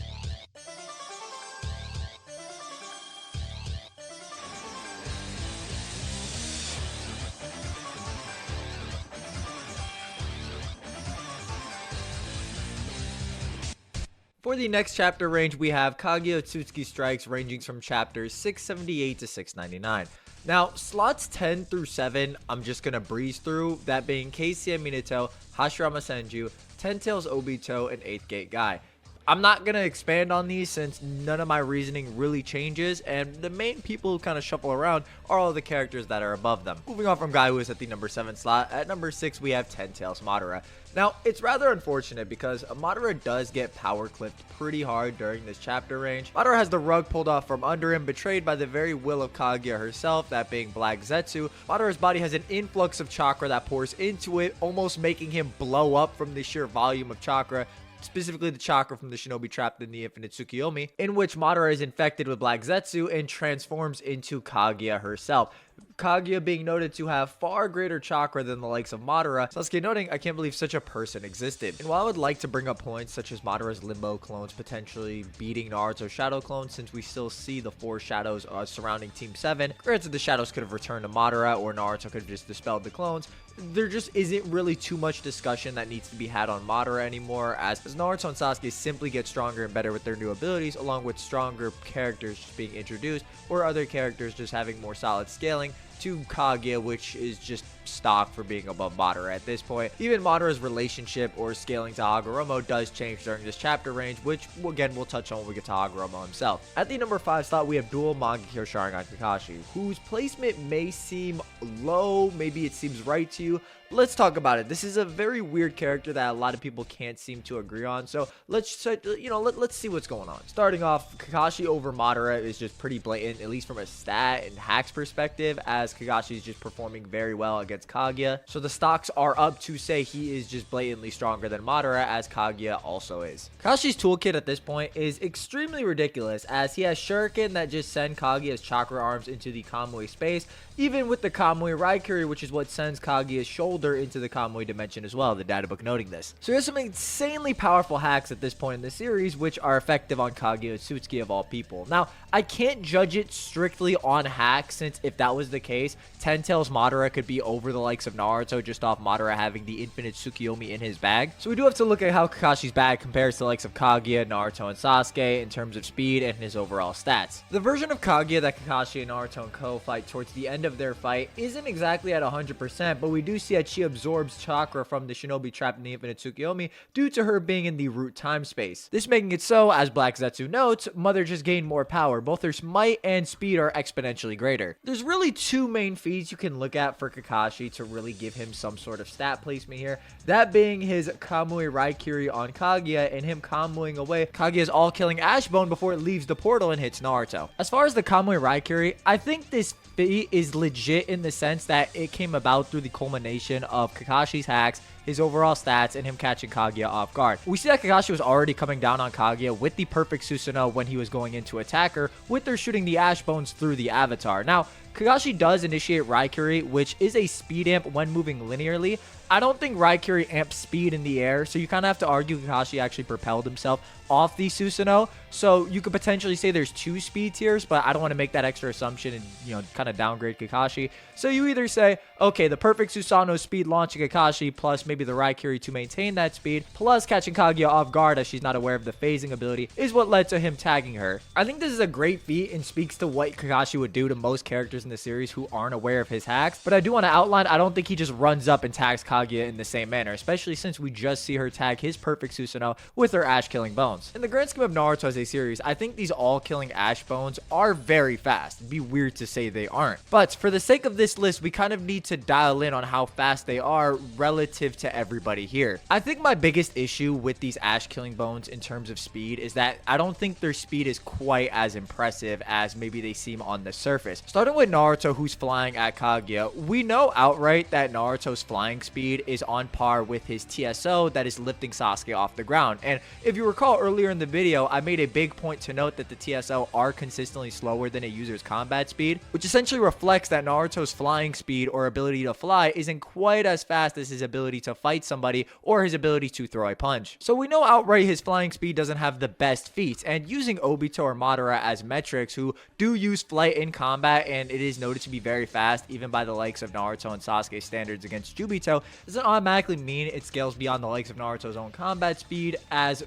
For the next chapter range, we have Kaguya Strikes ranging from chapters 678 to 699. Now, slots 10 through 7, I'm just going to breeze through, that being Casey and Minato, Hashirama Senju, Ten Tails Obito, and 8th Gate Guy. I'm not going to expand on these since none of my reasoning really changes, and the main people who kind of shuffle around are all the characters that are above them. Moving on from Guy, who is at the number 7 slot, at number 6 we have Ten Tails Madara. Now, it's rather unfortunate because Madara does get power clipped pretty hard during this chapter range. Madara has the rug pulled off from under him, betrayed by the very will of Kaguya herself, that being Black Zetsu. Madara's body has an influx of chakra that pours into it, almost making him blow up from the sheer volume of chakra, specifically the chakra from the shinobi trapped in the infinite Tsukiyomi, in which Madara is infected with Black Zetsu and transforms into Kaguya herself. Kaguya being noted to have far greater chakra than the likes of Madara, Sasuke noting, "I can't believe such a person existed." And while I would like to bring up points such as Madara's limbo clones potentially beating Naruto's shadow clones, since we still see the 4 shadows surrounding Team 7, granted the shadows could have returned to Madara or Naruto could have just dispelled the clones, there just isn't really too much discussion that needs to be had on Madara anymore, as Naruto and Sasuke simply get stronger and better with their new abilities, along with stronger characters just being introduced, or other characters just having more solid scaling scaling, to Kaguya, which is just stock for being above Madara at this point. Even Madara's relationship or scaling to Hagoromo does change during this chapter range, which again we'll touch on when we get to Hagoromo himself. At the number 5 slot, we have dual Mangekyo Sharingan Kakashi, whose placement may seem low, maybe it seems right to you. Let's talk about it. This is a very weird character that a lot of people can't seem to agree on, so let's see what's going on. Starting off, Kakashi over Madara is just pretty blatant, at least from a stat and hacks perspective, as Kakashi is just performing very well against Kaguya. So the stocks are up to say he is just blatantly stronger than Madara, as Kaguya also is. Kakashi's toolkit at this point is extremely ridiculous, as he has Shuriken that just send Kaguya's chakra arms into the Kamui space, even with the Kamui Raikiri, which is what sends Kaguya's shoulder into the Kamui dimension as well, the databook noting this. So there's some insanely powerful hacks at this point in the series which are effective on Kaguya Otsutsuki of all people. Now, I can't judge it strictly on hacks, since if that was the case, Ten Tails Madara could be over the likes of Naruto just off Madara having the infinite Tsukiyomi in his bag. So we do have to look at how Kakashi's bag compares to the likes of Kaguya, Naruto, and Sasuke in terms of speed and his overall stats. The version of Kaguya that Kakashi and Naruto and Ko fight towards the end of their fight isn't exactly at 100%, but we do see that she absorbs chakra from the shinobi trapped in the infinite Tsukiyomi due to her being in the root time space. This making it so, as Black Zetsu notes, Mother just gained more power. Both her might and speed are exponentially greater. There's really two main feats you can look at for Kakashi to really give him some sort of stat placement here. That being his Kamui Raikiri on Kaguya and him Kamuing away Kaguya's all-killing Ashbone before it leaves the portal and hits Naruto. As far as the Kamui Raikiri, I think this feat is legit in the sense that it came about through the culmination of Kakashi's hacks, his overall stats, and him catching Kaguya off guard. We see that Kakashi was already coming down on Kaguya with the perfect Susanoo when he was going in to attack her, with her shooting the Ash Bones through the avatar. Now, Kakashi does initiate Raikiri, which is a speed amp when moving linearly. I don't think Raikiri amps speed in the air, so you kind of have to argue Kakashi actually propelled himself off the Susanoo. So you could potentially say there's two speed tiers, but I don't want to make that extra assumption and, kind of downgrade Kakashi. So you either say, okay, the perfect Susanoo speed launching Kakashi plus maybe the Raikiri to maintain that speed, plus catching Kaguya off guard as she's not aware of the phasing ability, is what led to him tagging her. I think this is a great feat and speaks to what Kakashi would do to most characters in the series who aren't aware of his hacks, but I do want to outline, I don't think he just runs up and tags Kaguya in the same manner, especially since we just see her tag his perfect Susanoo with her Ash killing bones. In the grand scheme of Naruto as a series, I think these all killing Ash bones are very fast. It'd be weird to say they aren't, but for the sake of this list, we kind of need to dial in on how fast they are relative to everybody here. I think my biggest issue with these Ash killing bones in terms of speed is that I don't think their speed is quite as impressive as maybe they seem on the surface. Starting with Naruto, who's flying at Kaguya, we know outright that Naruto's flying speed is on par with his TSO that is lifting Sasuke off the ground. And if you recall earlier in the video, I made a big point to note that the TSO are consistently slower than a user's combat speed, which essentially reflects that Naruto's flying speed or ability to fly isn't quite as fast as his ability to fight somebody or his ability to throw a punch. So we know outright his flying speed doesn't have the best feats, and using Obito or Madara as metrics who do use flight in combat and it is noted to be very fast even by the likes of Naruto and Sasuke standards against Jubito, doesn't automatically mean it scales beyond the likes of Naruto's own combat speed, as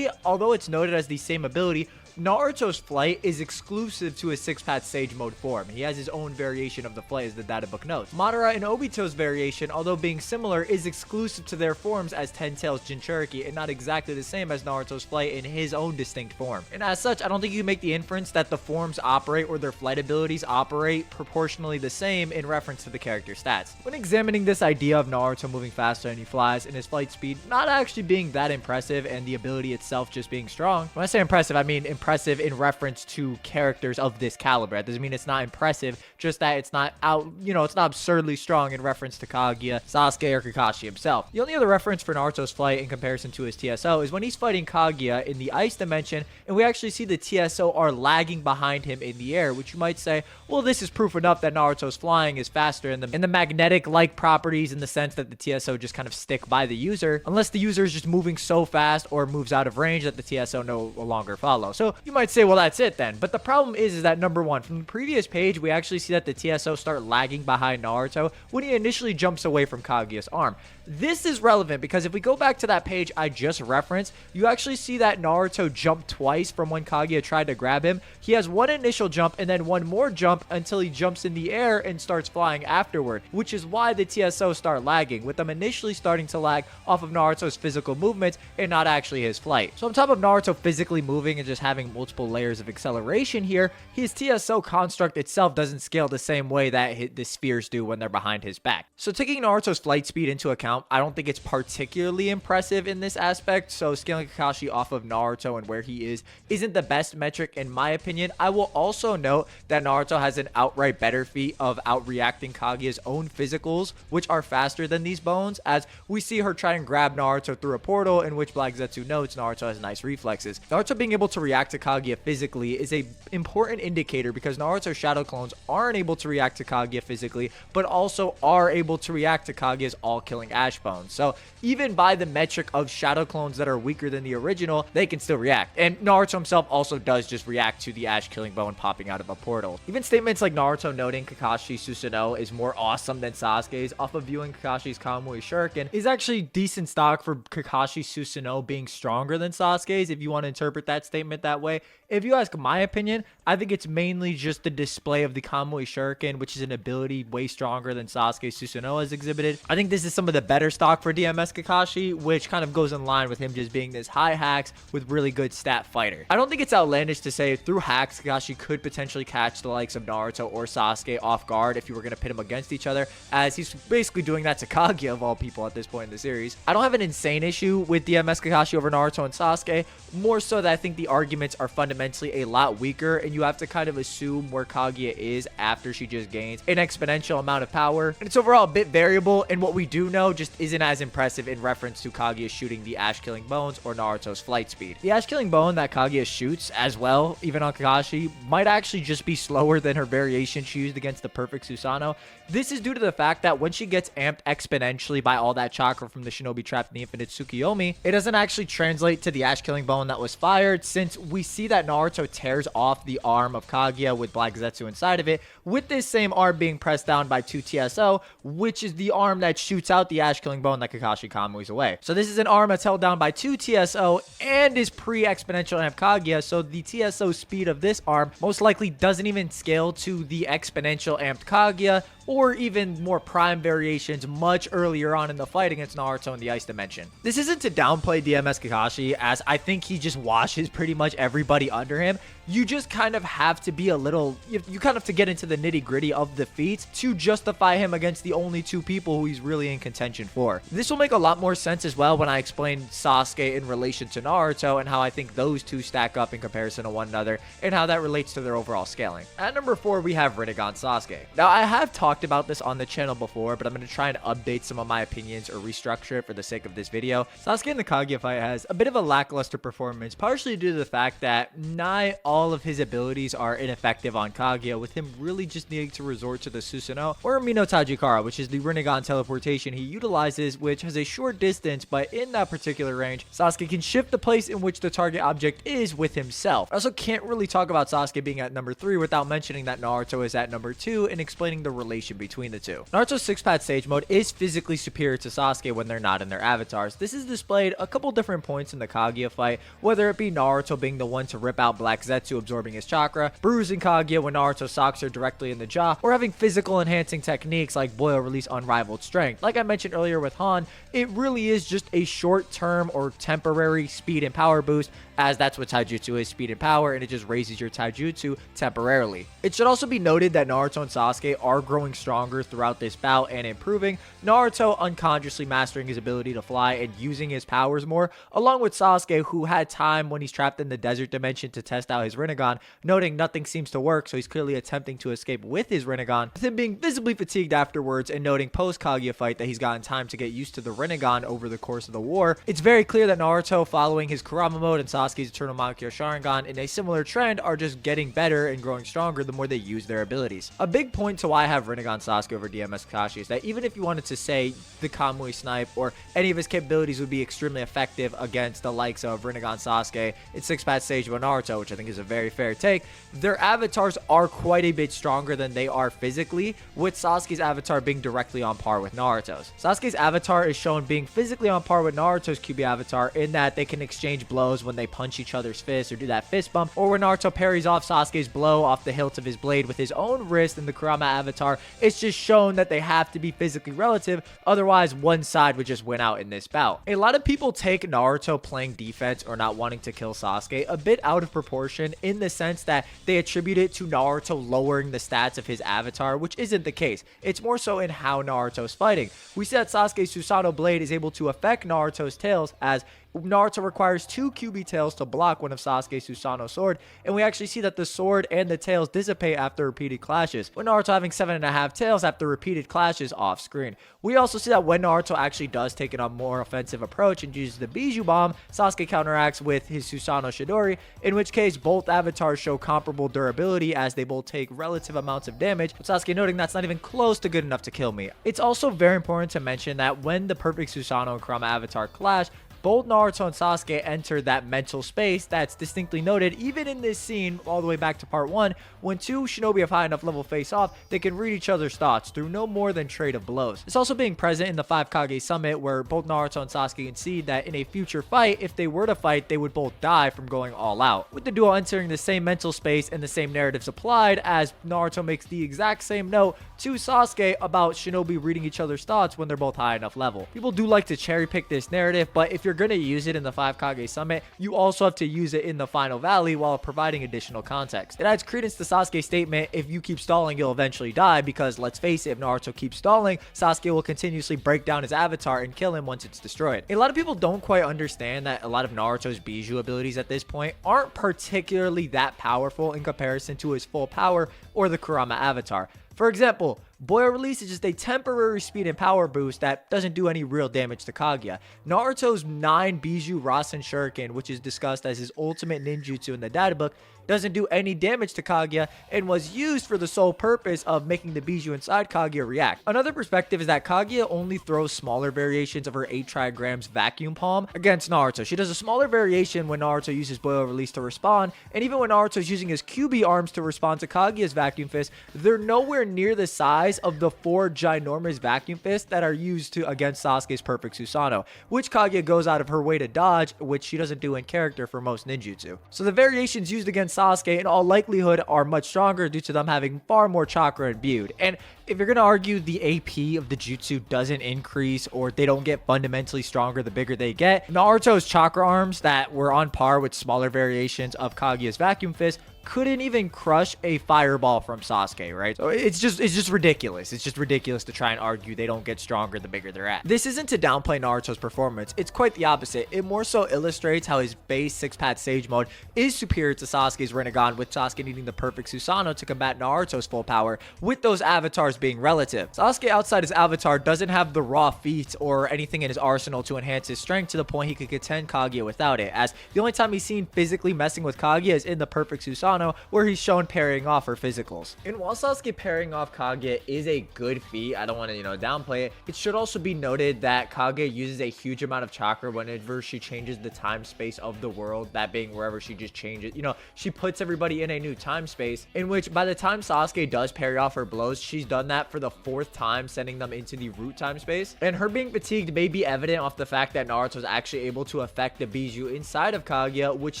although it's noted as the same ability, Naruto's flight is exclusive to his six-path Sage Mode form. He has his own variation of the flight, as the databook notes. Madara and Obito's variation, although being similar, is exclusive to their forms as Ten Tails Jinchuriki and not exactly the same as Naruto's flight in his own distinct form. And as such, I don't think you can make the inference that the forms operate or their flight abilities operate proportionally the same in reference to the character stats. When examining this idea of Naruto moving faster than he flies and his flight speed not actually being that impressive and the ability itself just being strong, when I say impressive, I mean impressive in reference to characters of this caliber. That doesn't mean it's not impressive, just that it's not it's not absurdly strong in reference to Kaguya, Sasuke, or Kakashi himself. The only other reference for Naruto's flight in comparison to his TSO is when he's fighting Kaguya in the ice dimension, and we actually see the TSO are lagging behind him in the air, which you might say, well, this is proof enough that Naruto's flying is faster in the magnetic-like properties, in the sense that the TSO just kind of stick by the user, unless the user is just moving so fast or moves out of range that the TSO no longer follow. So you might say, well, that's it then. But the problem is that number one, from the previous page, we actually see that the TSO start lagging behind Naruto when he initially jumps away from Kaguya's arm. This is relevant because if we go back to that page I just referenced, you actually see that Naruto jumped twice from when Kaguya tried to grab him. He has one initial jump and then one more jump until he jumps in the air and starts flying afterward, which is why the TSO start lagging, with them initially starting to lag off of Naruto's physical movements and not actually his flight. So on top of Naruto physically moving and just having multiple layers of acceleration here, his TSO construct itself doesn't scale the same way that the spheres do when they're behind his back. So taking Naruto's flight speed into account, I don't think it's particularly impressive in this aspect, so scaling Kakashi off of Naruto and where he is isn't the best metric in my opinion. I will also note that Naruto has an outright better feat of outreacting Kaguya's own physicals, which are faster than these bones, as we see her try and grab Naruto through a portal, in which Black Zetsu notes Naruto has nice reflexes. Naruto being able to react to Kaguya physically is a important indicator because Naruto's shadow clones aren't able to react to Kaguya physically, but also are able to react to Kaguya's all-killing ash bones. So even by the metric of shadow clones that are weaker than the original, they can still react. And Naruto himself also does just react to the ash killing bone popping out of a portal. Even statements like Naruto noting Kakashi Susanoo is more awesome than Sasuke's off of viewing Kakashi's Kamui Shuriken is actually decent stock for Kakashi Susanoo being stronger than Sasuke's, if you want to interpret that statement that way. If you ask my opinion, I think it's mainly just the display of the Kamui Shuriken, which is an ability way stronger than Sasuke Susanoo has exhibited. I think this is some of the better stock for DMS Kakashi, which kind of goes in line with him just being this high hacks with really good stat fighter. I don't think it's outlandish to say through hacks, Kakashi could potentially catch the likes of Naruto or Sasuke off guard if you were going to pit him against each other, as he's basically doing that to Kaguya of all people at this point in the series. I don't have an insane issue with DMS Kakashi over Naruto and Sasuke, more so that I think the arguments are fundamentally a lot weaker, and you have to kind of assume where Kaguya is after she just gains an exponential amount of power, and it's overall a bit variable, and what we do know just isn't as impressive in reference to Kaguya shooting the ash killing bones or Naruto's flight speed. The ash killing bone that Kaguya shoots as well, even on Kakashi, might actually just be slower than her variation she used against the perfect Susanoo. This is due to the fact that when she gets amped exponentially by all that chakra from the Shinobi Trapped in the Infinite Tsukiyomi, it doesn't actually translate to the ash killing bone that was fired, since we see that Naruto tears off the arm of Kaguya with Black Zetsu inside of it, with this same arm being pressed down by 2 TSO, which is the arm that shoots out the ash killing bone that Kakashi Kamui's away. So this is an arm that's held down by 2 TSO and is pre-exponential amp Kaguya, so the TSO speed of this arm most likely doesn't even scale to the exponential amped Kaguya, or even more prime variations much earlier on in the fight against Naruto in the Ice Dimension. This isn't to downplay DMS Kakashi, as I think he just washes pretty much everybody under him. You just kind of have to be a little, you kind of have to get into the nitty gritty of the feats to justify him against the only 2 people who he's really in contention for. This will make a lot more sense as well when I explain Sasuke in relation to Naruto and how I think those 2 stack up in comparison to one another and how that relates to their overall scaling. At number 4, we have Rinnegan Sasuke. Now, I have talked about this on the channel before, but I'm going to try and update some of my opinions or restructure it for the sake of this video. Sasuke in the Kaguya fight has a bit of a lackluster performance, partially due to the fact that not all of his abilities are ineffective on Kaguya, with him really just needing to resort to the Susanoo or Mino Tajikara, which is the Rinnegan teleportation he utilizes, which has a short distance, but in that particular range, Sasuke can shift the place in which the target object is with himself. I also can't really talk about Sasuke being at number 3 without mentioning that Naruto is at number 2 and explaining the relation between the two. Naruto's 6-path stage mode is physically superior to Sasuke when they're not in their avatars. This is displayed a couple different points in the Kaguya fight, whether it be Naruto being the one to rip out Black Zetsu absorbing his chakra, bruising Kaguya when Naruto socks her directly in the jaw, or having physical enhancing techniques like Boil Release Unrivaled Strength. Like I mentioned earlier with Han, it really is just a short-term or temporary speed and power boost, as that's what taijutsu is, speed and power, and it just raises your taijutsu temporarily. It should also be noted that Naruto and Sasuke are growing stronger throughout this bout and improving, Naruto unconsciously mastering his ability to fly and using his powers more, along with Sasuke, who had time when he's trapped in the desert dimension to test out his Rinnegan, noting nothing seems to work, so he's clearly attempting to escape with his Rinnegan, with him being visibly fatigued afterwards, and noting post-Kaguya fight that he's gotten time to get used to the Rinnegan over the course of the war. It's very clear that Naruto, following his Kurama mode, and Sasuke's Eternal Mankyo Sharingan in a similar trend, are just getting better and growing stronger the more they use their abilities. A big point to why I have Rinnegan Rinnegan Sasuke over DMS Kakashi is that even if you wanted to say the Kamui Snipe or any of his capabilities would be extremely effective against the likes of Rinnegan Sasuke in 6-path Sage Mode Naruto, which I think is a very fair take, their avatars are quite a bit stronger than they are physically, with Sasuke's avatar being directly on par with Naruto's. Sasuke's avatar is shown being physically on par with Naruto's QB avatar in that they can exchange blows when they punch each other's fists or do that fist bump, or when Naruto parries off Sasuke's blow off the hilt of his blade with his own wrist in the Kurama avatar. It's just shown that they have to be physically relative, otherwise one side would just win out in this bout. A lot of people take Naruto playing defense or not wanting to kill Sasuke a bit out of proportion in the sense that they attribute it to Naruto lowering the stats of his avatar, which isn't the case. It's more so in how Naruto's fighting. We see that Sasuke's Susanoo blade is able to affect Naruto's tails, as Naruto requires 2 QB tails to block one of Sasuke's Susanoo sword, and we actually see that the sword and the tails dissipate after repeated clashes, with Naruto having 7.5 tails after repeated clashes off screen. We also see that when Naruto actually does take a more offensive approach and uses the Bijou Bomb, Sasuke counteracts with his Susanoo Shidori, in which case both avatars show comparable durability as they both take relative amounts of damage, with Sasuke noting that's not even close to good enough to kill me. It's also very important to mention that when the perfect Susanoo and Kurama avatar clash, both Naruto and Sasuke enter that mental space that's distinctly noted even in this scene all the way back to part 1. When two shinobi of high enough level face off, they can read each other's thoughts through no more than trade of blows. It's also being present in the 5 Kage Summit, where both Naruto and Sasuke concede that in a future fight, if they were to fight, they would both die from going all out, with the duo entering the same mental space and the same narratives applied, as Naruto makes the exact same note to Sasuke about shinobi reading each other's thoughts when they're both high enough level. People do like to cherry pick this narrative, but if you're going to use it in the 5 Kage Summit, you also have to use it in the final valley while providing additional context. It adds credence to Sasuke's statement, if you keep stalling, you'll eventually die, because let's face it, if Naruto keeps stalling, Sasuke will continuously break down his avatar and kill him once it's destroyed. A lot of people don't quite understand that a lot of Naruto's Bijou abilities at this point aren't particularly that powerful in comparison to his full power or the Kurama avatar. For example, Boil Release is just a temporary speed and power boost that doesn't do any real damage to Kaguya. Naruto's 9 Bijou Rasen Shuriken, which is discussed as his ultimate ninjutsu in the databook, doesn't do any damage to Kaguya and was used for the sole purpose of making the Bijou inside Kaguya react. Another perspective is that Kaguya only throws smaller variations of her 8 trigrams vacuum palm against Naruto. She does a smaller variation when Naruto uses Boil Release to respond, and even when Naruto's using his QB arms to respond to Kaguya's vacuum fist, they're nowhere near the size of the 4 ginormous vacuum fists that are used against Sasuke's perfect Susanoo, which Kaguya goes out of her way to dodge, which she doesn't do in character for most ninjutsu. So the variations used against Sasuke in all likelihood are much stronger due to them having far more chakra imbued. And if you're going to argue the AP of the jutsu doesn't increase or they don't get fundamentally stronger the bigger they get, Naruto's chakra arms that were on par with smaller variations of Kaguya's vacuum fist couldn't even crush a fireball from Sasuke, right? So it's just ridiculous. It's just ridiculous to try and argue they don't get stronger the bigger they're at. This isn't to downplay Naruto's performance. It's quite the opposite. It more so illustrates how his base 6-path Sage Mode is superior to Sasuke's Rinnegan, with Sasuke needing the perfect Susanoo to combat Naruto's full power, with those avatars being relative. Sasuke outside his avatar doesn't have the raw feats or anything in his arsenal to enhance his strength to the point he could contend Kaguya without it, as the only time he's seen physically messing with Kaguya is in the perfect Susanoo, where he's shown parrying off her physicals. And while Sasuke parrying off Kaguya is a good feat, I don't want to, downplay it, it should also be noted that Kaguya uses a huge amount of chakra whenever she changes the time space of the world, that being wherever she just changes, she puts everybody in a new time space, in which by the time Sasuke does parry off her blows, she's done that for the 4th time, sending them into the root time space. And her being fatigued may be evident off the fact that Naruto's actually able to affect the Bijou inside of Kaguya, which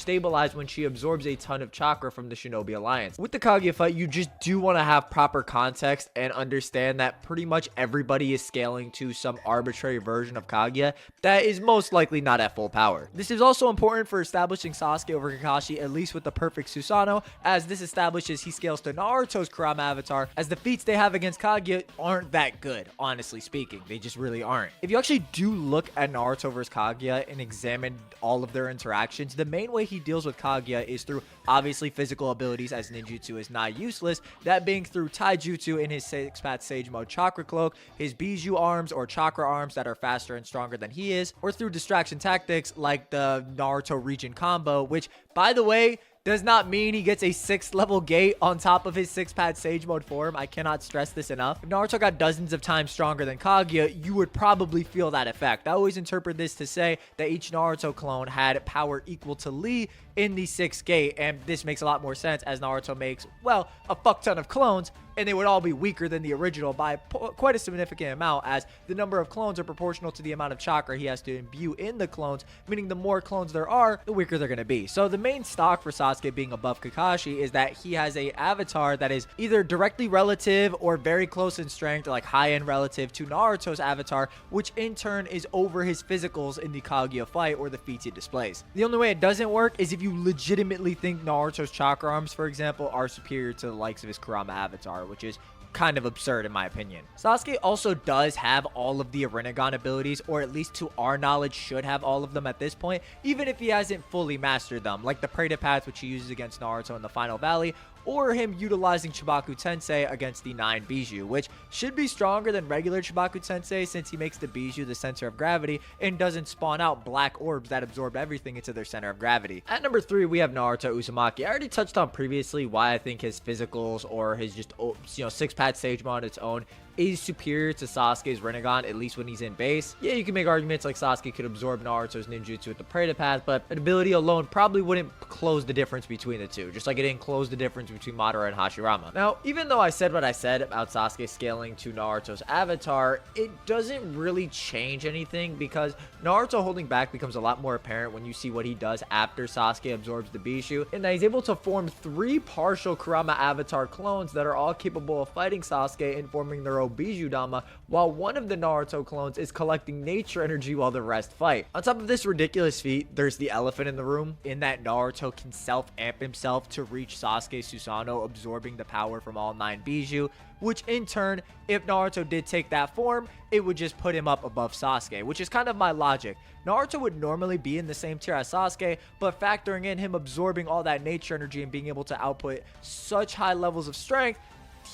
stabilized when she absorbs a ton of chakra from the Shinobi Alliance. With the Kaguya fight, you just do want to have proper context and understand that pretty much everybody is scaling to some arbitrary version of Kaguya that is most likely not at full power. This is also important for establishing Sasuke over Kakashi, at least with the perfect Susanoo, as this establishes he scales to Naruto's Kurama avatar, as the feats they have against Kaguya aren't that good, honestly speaking. They just really aren't. If you actually do look at Naruto vs Kaguya and examine all of their interactions, the main way he deals with Kaguya is through obviously physical abilities, as ninjutsu is not useless, that being through taijutsu in his 6-path Sage Mode chakra cloak, his Bijou arms or chakra arms that are faster and stronger than he is, or through distraction tactics like the Naruto region combo, which, by the way, does not mean he gets a 6th level gate on top of his 6-pad Sage Mode form. I cannot stress this enough. If Naruto got dozens of times stronger than Kaguya, you would probably feel that effect. I always interpret this to say that each Naruto clone had power equal to Lee in the 6th gate, and this makes a lot more sense as Naruto makes, well, a fuck ton of clones, and they would all be weaker than the original by quite a significant amount, as the number of clones are proportional to the amount of chakra he has to imbue in the clones, meaning the more clones there are, the weaker they're going to be. So the main stock for Sasuke being above Kakashi is that he has a avatar that is either directly relative or very close in strength, or like high-end relative to Naruto's avatar, which in turn is over his physicals in the Kaguya fight or the feats he displays. The only way it doesn't work is if you legitimately think Naruto's chakra arms, for example, are superior to the likes of his Kurama avatar, which is kind of absurd in my opinion. Sasuke also does have all of the Rinnegan abilities, or at least to our knowledge should have all of them at this point, even if he hasn't fully mastered them, like the Preta Path, which he uses against Naruto in the Final Valley, or him utilizing Chibaku Tensei against the 9 Bijou, which should be stronger than regular Chibaku Tensei since he makes the Bijou the center of gravity and doesn't spawn out black orbs that absorb everything into their center of gravity. At number 3, we have Naruto Uzumaki. I already touched on previously why I think his physicals or his just, 6-pad Sage Mode on its own is superior to Sasuke's Rinnegan, at least when he's in base. Yeah, you can make arguments like Sasuke could absorb Naruto's ninjutsu with the Preta Path, but an ability alone probably wouldn't close the difference between the two, just like it didn't close the difference between Madara and Hashirama. Now, even though I said what I said about Sasuke scaling to Naruto's avatar, it doesn't really change anything because Naruto holding back becomes a lot more apparent when you see what he does after Sasuke absorbs the Bishu, and that he's able to form 3 partial Kurama avatar clones that are all capable of fighting Sasuke and forming their own Bijou Dama, while one of the Naruto clones is collecting nature energy while the rest fight. On top of this ridiculous feat, there's the elephant in the room, in that Naruto can self-amp himself to reach Sasuke Susanoo, absorbing the power from all 9 Bijou, which in turn, if Naruto did take that form, it would just put him up above Sasuke, which is kind of my logic. Naruto would normally be in the same tier as Sasuke, but factoring in him absorbing all that nature energy and being able to output such high levels of strength,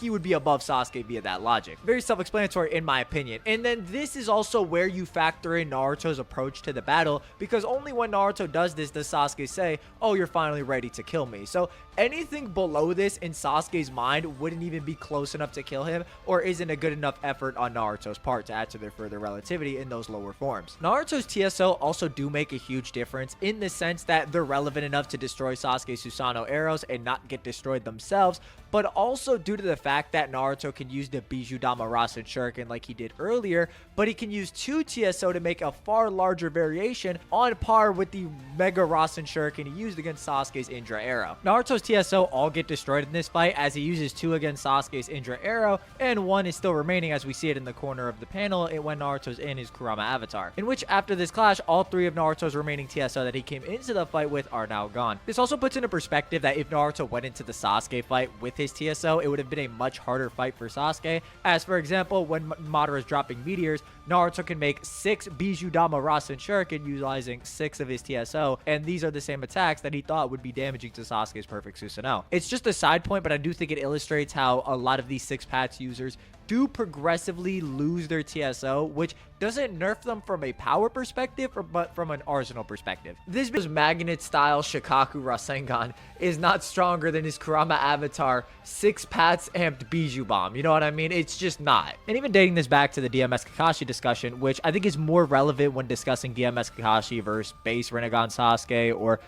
he would be above Sasuke via that logic. Very self-explanatory in my opinion. And then this is also where you factor in Naruto's approach to the battle, because only when Naruto does this does Sasuke say, oh, you're finally ready to kill me. So anything below this in Sasuke's mind wouldn't even be close enough to kill him, or isn't a good enough effort on Naruto's part to add to their further relativity in those lower forms. Naruto's TSO also do make a huge difference in the sense that they're relevant enough to destroy Sasuke Susanoo arrows and not get destroyed themselves, but also due to the fact that Naruto can use the Bijou Dama Rasen Shuriken like he did earlier, but he can use 2 TSO to make a far larger variation on par with the Mega Rasen Shuriken he used against Sasuke's Indra Arrow. Naruto's TSO all get destroyed in this fight as he uses 2 against Sasuke's Indra Arrow, and 1 is still remaining as we see it in the corner of the panel when Naruto's in his Kurama avatar, in which after this clash, all 3 of Naruto's remaining TSO that he came into the fight with are now gone. This also puts into perspective that if Naruto went into the Sasuke fight with his TSO, it would have been a much harder fight for Sasuke, as for example, when Madara is dropping meteors, Naruto can make 6 Bijou Dama Rasen Shuriken utilizing 6 of his TSO, and these are the same attacks that he thought would be damaging to Sasuke's perfect Susanoo. It's just a side point, but I do think it illustrates how a lot of these 6-paths users do progressively lose their TSO, which doesn't nerf them from a power perspective, but from an arsenal perspective. This magnet-style Shikaku Rasengan is not stronger than his Kurama avatar 6-paths amped Bijou Bomb. You know what I mean? It's just not. And even dating this back to the DMS Kakashi discussion, which I think is more relevant when discussing DMS Kakashi versus base Rinnegan Sasuke, or,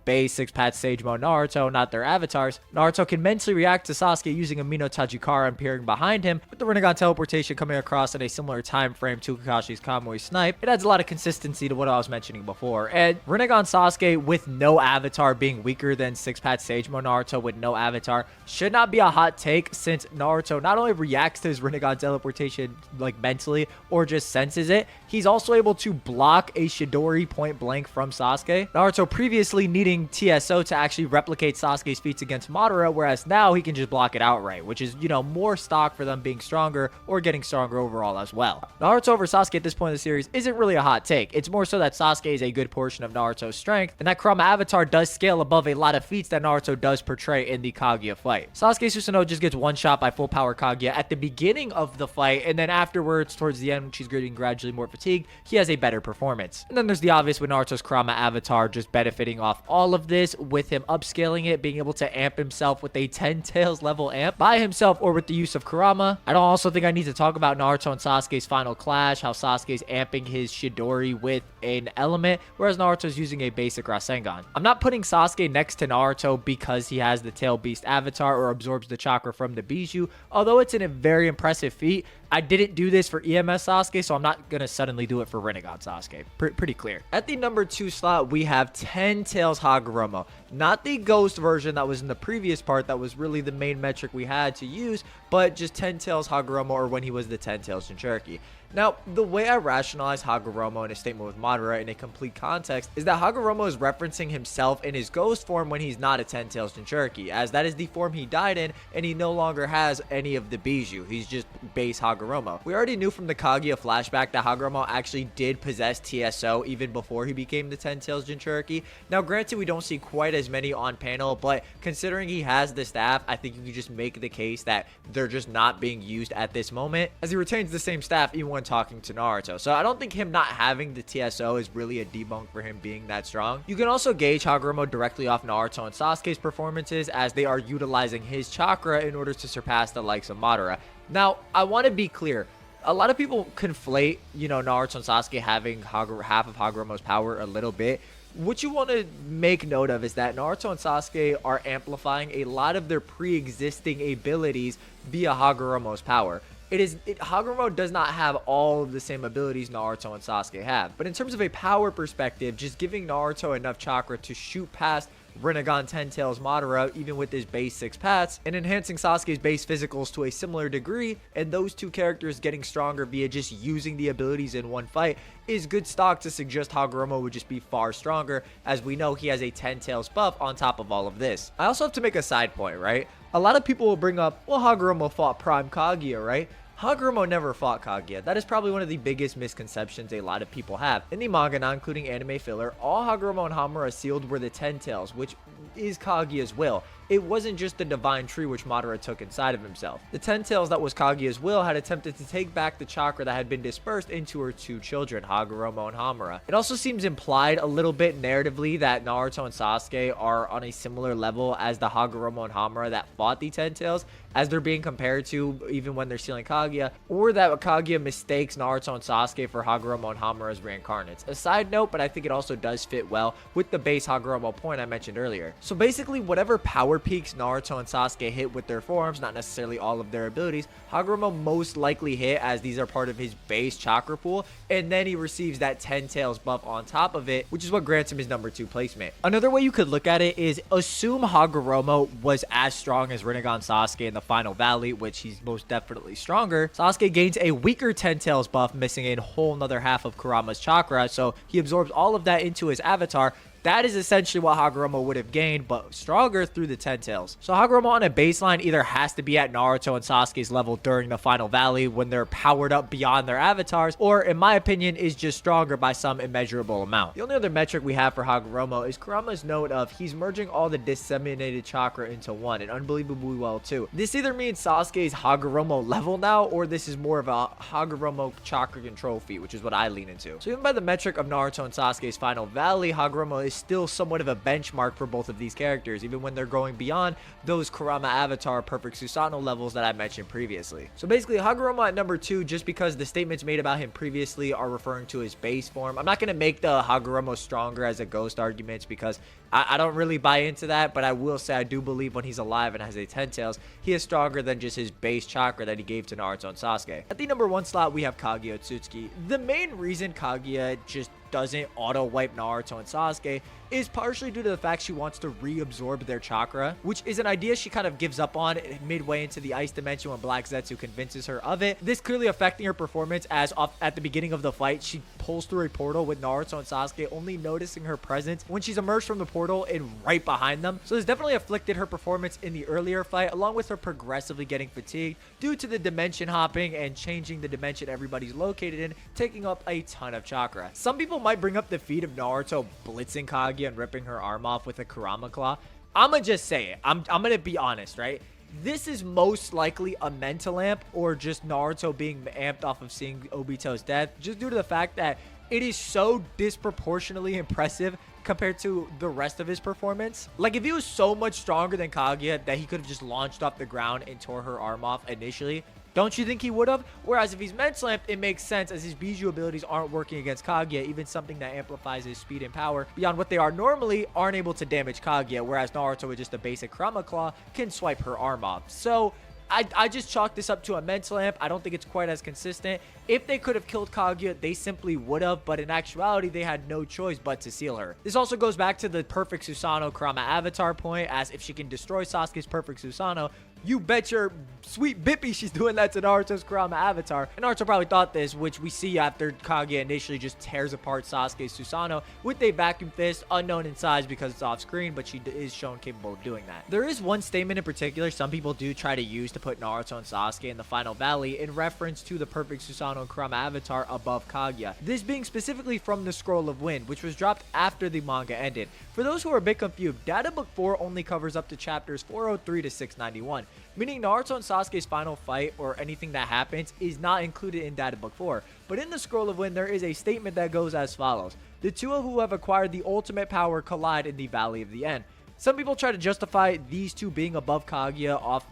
base 6-path Sage Mode Naruto, not their avatars. Naruto can mentally react to Sasuke using a Mino Tajikara appearing behind him, with the Rinnegan teleportation coming across at a similar time frame to Kakashi's Kamui Snipe. It adds a lot of consistency to what I was mentioning before. And Rinnegan Sasuke with no avatar being weaker than 6-path Sage Mode Naruto with no avatar should not be a hot take, since Naruto not only reacts to his Rinnegan teleportation mentally or just senses it, he's also able to block a Chidori point blank from Sasuke. Naruto previously needing TSO to actually replicate Sasuke's feats against Madara, whereas now he can just block it outright, which is, more stock for them being stronger or getting stronger overall as well. Naruto over Sasuke at this point in the series isn't really a hot take. It's more so that Sasuke is a good portion of Naruto's strength, and that Kurama avatar does scale above a lot of feats that Naruto does portray in the Kaguya fight. Sasuke Susanoo just gets one shot by full power Kaguya at the beginning of the fight, and then afterwards, towards the end, when she's getting gradually more fatigued, he has a better performance. And then there's the obvious with Naruto's Kurama avatar just benefiting off all of this, with him upscaling it, being able to amp himself with a 10 Tails level amp by himself or with the use of Kurama. I don't also think I need to talk about Naruto and Sasuke's final clash, how Sasuke's amping his Chidori with an element, whereas Naruto's using a basic Rasengan. I'm not putting Sasuke next to Naruto because he has the Tail Beast avatar or absorbs the chakra from the Bijou, although it's a very impressive feat. I didn't do this for EMS Sasuke, so I'm not going to suddenly do it for Renegade Sasuke. Pretty clear. At the number 2 slot, we have 10 Tails Hagoromo. Not the ghost version that was in the previous part that was really the main metric we had to use, but just 10 Tails Hagoromo, or when he was the 10 Tails Jinchuriki. Now, the way I rationalize Hagoromo in a statement with Madara in a complete context is that Hagoromo is referencing himself in his ghost form when he's not a 10 Tails Jinchuriki, as that is the form he died in, and he no longer has any of the Bijou. He's just base Hagoromo. We already knew from the Kaguya flashback that Hagoromo actually did possess TSO even before he became the 10 Tails Jinchuriki. Now, granted, we don't see quite as many on panel, but considering he has the staff, I think you can just make the case that they're just not being used at this moment, as he retains the same staff even when talking to Naruto. So I don't think him not having the TSO is really a debunk for him being that strong. You can also gauge Hagoromo directly off Naruto and Sasuke's performances, as they are utilizing his chakra in order to surpass the likes of Madara. Now, I want to be clear. A lot of people conflate, Naruto and Sasuke having half of Hagoromo's power a little bit. What you want to make note of is that Naruto and Sasuke are amplifying a lot of their pre-existing abilities via Hagoromo's power. Hagoromo does not have all of the same abilities Naruto and Sasuke have. But in terms of a power perspective, just giving Naruto enough chakra to shoot past Rinnegan 10 Tails Madara, even with his base 6 paths, and enhancing Sasuke's base physicals to a similar degree, and those two characters getting stronger via just using the abilities in one fight, is good stock to suggest Hagoromo would just be far stronger, as we know he has a 10 Tails buff on top of all of this. I also have to make a side point, right? A lot of people will bring up, well, Hagoromo fought Prime Kaguya, right? Hagoromo never fought Kaguya. That is probably one of the biggest misconceptions a lot of people have. In the manga, not including anime filler, all Hagoromo and Hamura sealed were the 10 Tails, which is Kaguya's will. It wasn't just the divine tree which Madara took inside of himself. The 10 Tails that was Kaguya's will had attempted to take back the chakra that had been dispersed into her two children, Hagoromo and Hamura. It also seems implied a little bit narratively that Naruto and Sasuke are on a similar level as the Hagoromo and Hamura that fought the 10 Tails, as they're being compared to even when they're sealing Kaguya, or that Kaguya mistakes Naruto and Sasuke for Hagoromo and Hamura as reincarnates. A side note, but I think it also does fit well with the base Hagoromo point I mentioned earlier. So basically, whatever power peaks Naruto and Sasuke hit with their forms, not necessarily all of their abilities, Hagoromo most likely hit, as these are part of his base chakra pool, and then he receives that 10 Tails buff on top of it, which is what grants him his number 2 placement. Another way you could look at it is assume Hagoromo was as strong as Rinnegan Sasuke in the final valley, which he's most definitely stronger. Sasuke gains a weaker 10 Tails buff, missing a whole nother half of Kurama's chakra, so he absorbs all of that into his avatar. That is essentially what Hagoromo would have gained, but stronger through the 10 Tails. So Hagoromo on a baseline either has to be at Naruto and Sasuke's level during the final valley when they're powered up beyond their avatars, or in my opinion is just stronger by some immeasurable amount. The only other metric we have for Hagoromo is Kurama's note of he's merging all the disseminated chakra into one, and unbelievably well too. This either means Sasuke's Hagoromo level now, or this is more of a Hagoromo chakra control feat, which is what I lean into. So even by the metric of Naruto and Sasuke's final valley, Hagoromo is still somewhat of a benchmark for both of these characters, even when they're going beyond those Kurama avatar perfect Susanoo levels that I mentioned previously. So basically Hagoromo at number 2, just because the statements made about him previously are referring to his base form. I'm not going to make the Hagoromo stronger as a ghost arguments, because I don't really buy into that, but I will say I do believe when he's alive and has a 10 Tails, he is stronger than just his base chakra that he gave to Naruto and Sasuke. At the number 1 slot, we have Kaguya Otsutsuki. The main reason Kaguya just doesn't auto-wipe Naruto and Sasuke is partially due to the fact she wants to reabsorb their chakra, which is an idea she kind of gives up on midway into the ice dimension when Black Zetsu convinces her of it. This clearly affecting her performance, as at the beginning of the fight, she pulls through a portal with Naruto and Sasuke, only noticing her presence when she's emerged from the portal and right behind them. So this definitely afflicted her performance in the earlier fight, along with her progressively getting fatigued due to the dimension hopping and changing the dimension everybody's located in, taking up a ton of chakra. Some people might bring up the feat of Naruto blitzing Kaguya and ripping her arm off with a Kurama Claw. I'ma just say it. I'm gonna be honest, right? This is most likely a mental amp, or just Naruto being amped off of seeing Obito's death, just due to the fact that it is so disproportionately impressive compared to the rest of his performance. Like, if he was so much stronger than Kaguya that he could have just launched off the ground and tore her arm off initially, don't you think he would have? Whereas if he's mental amped, it makes sense, as his Biju abilities aren't working against Kaguya. Even something that amplifies his speed and power beyond what they are normally aren't able to damage Kaguya, whereas Naruto with just a basic Kurama Claw can swipe her arm off. So I just chalk this up to a mental amp. I don't think it's quite as consistent. If they could have killed Kaguya, they simply would have, but in actuality, they had no choice but to seal her. This also goes back to the perfect Susanoo Kurama avatar point, as if she can destroy Sasuke's perfect Susanoo, you bet your sweet bippy she's doing that to Naruto's Kurama avatar. And Naruto probably thought this, which we see after Kaguya initially just tears apart Sasuke's Susanoo with a vacuum fist, unknown in size because it's off screen, but she is shown capable of doing that. There is one statement in particular some people do try to use to put Naruto and Sasuke in the final valley in reference to the perfect Susanoo and Kurama avatar above Kaguya. This being specifically from the Scroll of Wind, which was dropped after the manga ended. For those who are a bit confused, Data Book 4 only covers up to chapters 403 to 691. Meaning Naruto and Sasuke's final fight, or anything that happens, is not included in Data Book 4. But in the Scroll of Wind, there is a statement that goes as follows: the two who have acquired the ultimate power collide in the Valley of the End. Some people try to justify these two being above Kaguya off,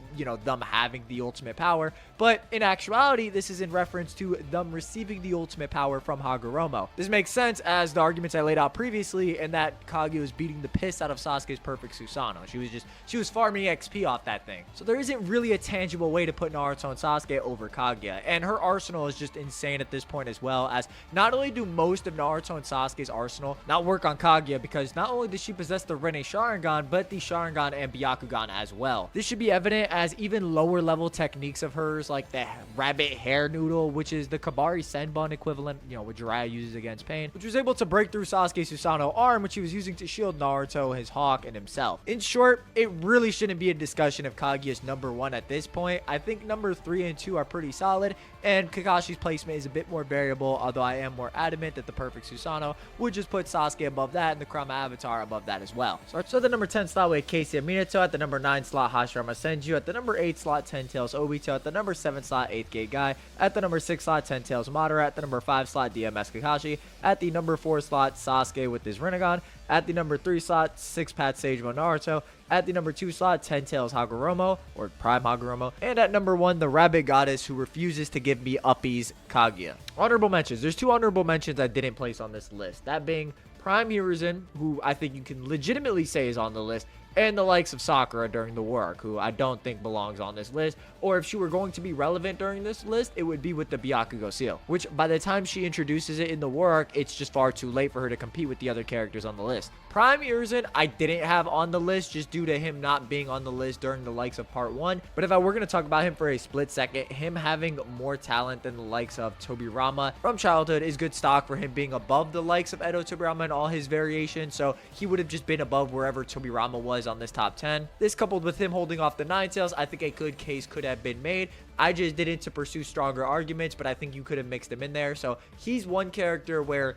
them having the ultimate power, but in actuality, this is in reference to them receiving the ultimate power from Hagoromo. This makes sense as the arguments I laid out previously, and that Kaguya was beating the piss out of Sasuke's perfect Susanoo. She was farming XP off that thing. So there isn't really a tangible way to put Naruto and Sasuke over Kaguya, and her arsenal is just insane at this point as well, as not only do most of Naruto and Sasuke's arsenal not work on Kaguya, because not only does she possess the Rinne Sharingan, but the Sharingan and Byakugan as well. This should be evident as even lower level techniques of hers, like the rabbit hair noodle, which is the Kabari Senbon equivalent, what Jiraiya uses against Pain, which was able to break through Sasuke's Susanoo arm, which he was using to shield Naruto, his hawk, and himself. In short, it really shouldn't be a discussion of Kaguya's number 1 at this point. I think number 3 and 2 are pretty solid, and Kakashi's placement is a bit more variable, although I am more adamant that the perfect Susanoo would just put Sasuke above that and the Kurama avatar above that as well. So the number 10 slot with Casey Minato, at the number 9 slot Hashirama Senju, at the number 8 slot Ten Tails Obito, at the number 7 slot 8th Gate Guy, at the number 6 slot Ten Tails Madara, at the number 5 slot DMS Kakashi, at the number 4 slot Sasuke with his Rinnegan, at the number 3 slot 6-Path Sagemo Naruto, at the number 2 slot Ten Tails Hagoromo, or Prime Hagoromo, and at number 1 the Rabbit Goddess who refuses to give me uppies, Kaguya. Honorable mentions. There's 2 honorable mentions I didn't place on this list, that being Prime Hiruzen, who I think you can legitimately say is on the list, and the likes of Sakura during the war arc, who I don't think belongs on this list, or if she were going to be relevant during this list, it would be with the Byakugo seal, which by the time she introduces it in the war arc, it's just far too late for her to compete with the other characters on the list. Prime Hiruzen, I didn't have on the list just due to him not being on the list during the likes of part 1, but if I were going to talk about him for a split second, him having more talent than the likes of Tobirama from childhood is good stock for him being above the likes of Edo Tobirama and all his variations, so he would have just been above wherever Tobirama was on this top 10. This coupled with him holding off the Nine Tails, I think a good case could have been made. I just didn't to pursue stronger arguments, but I think you could have mixed him in there. So he's one character where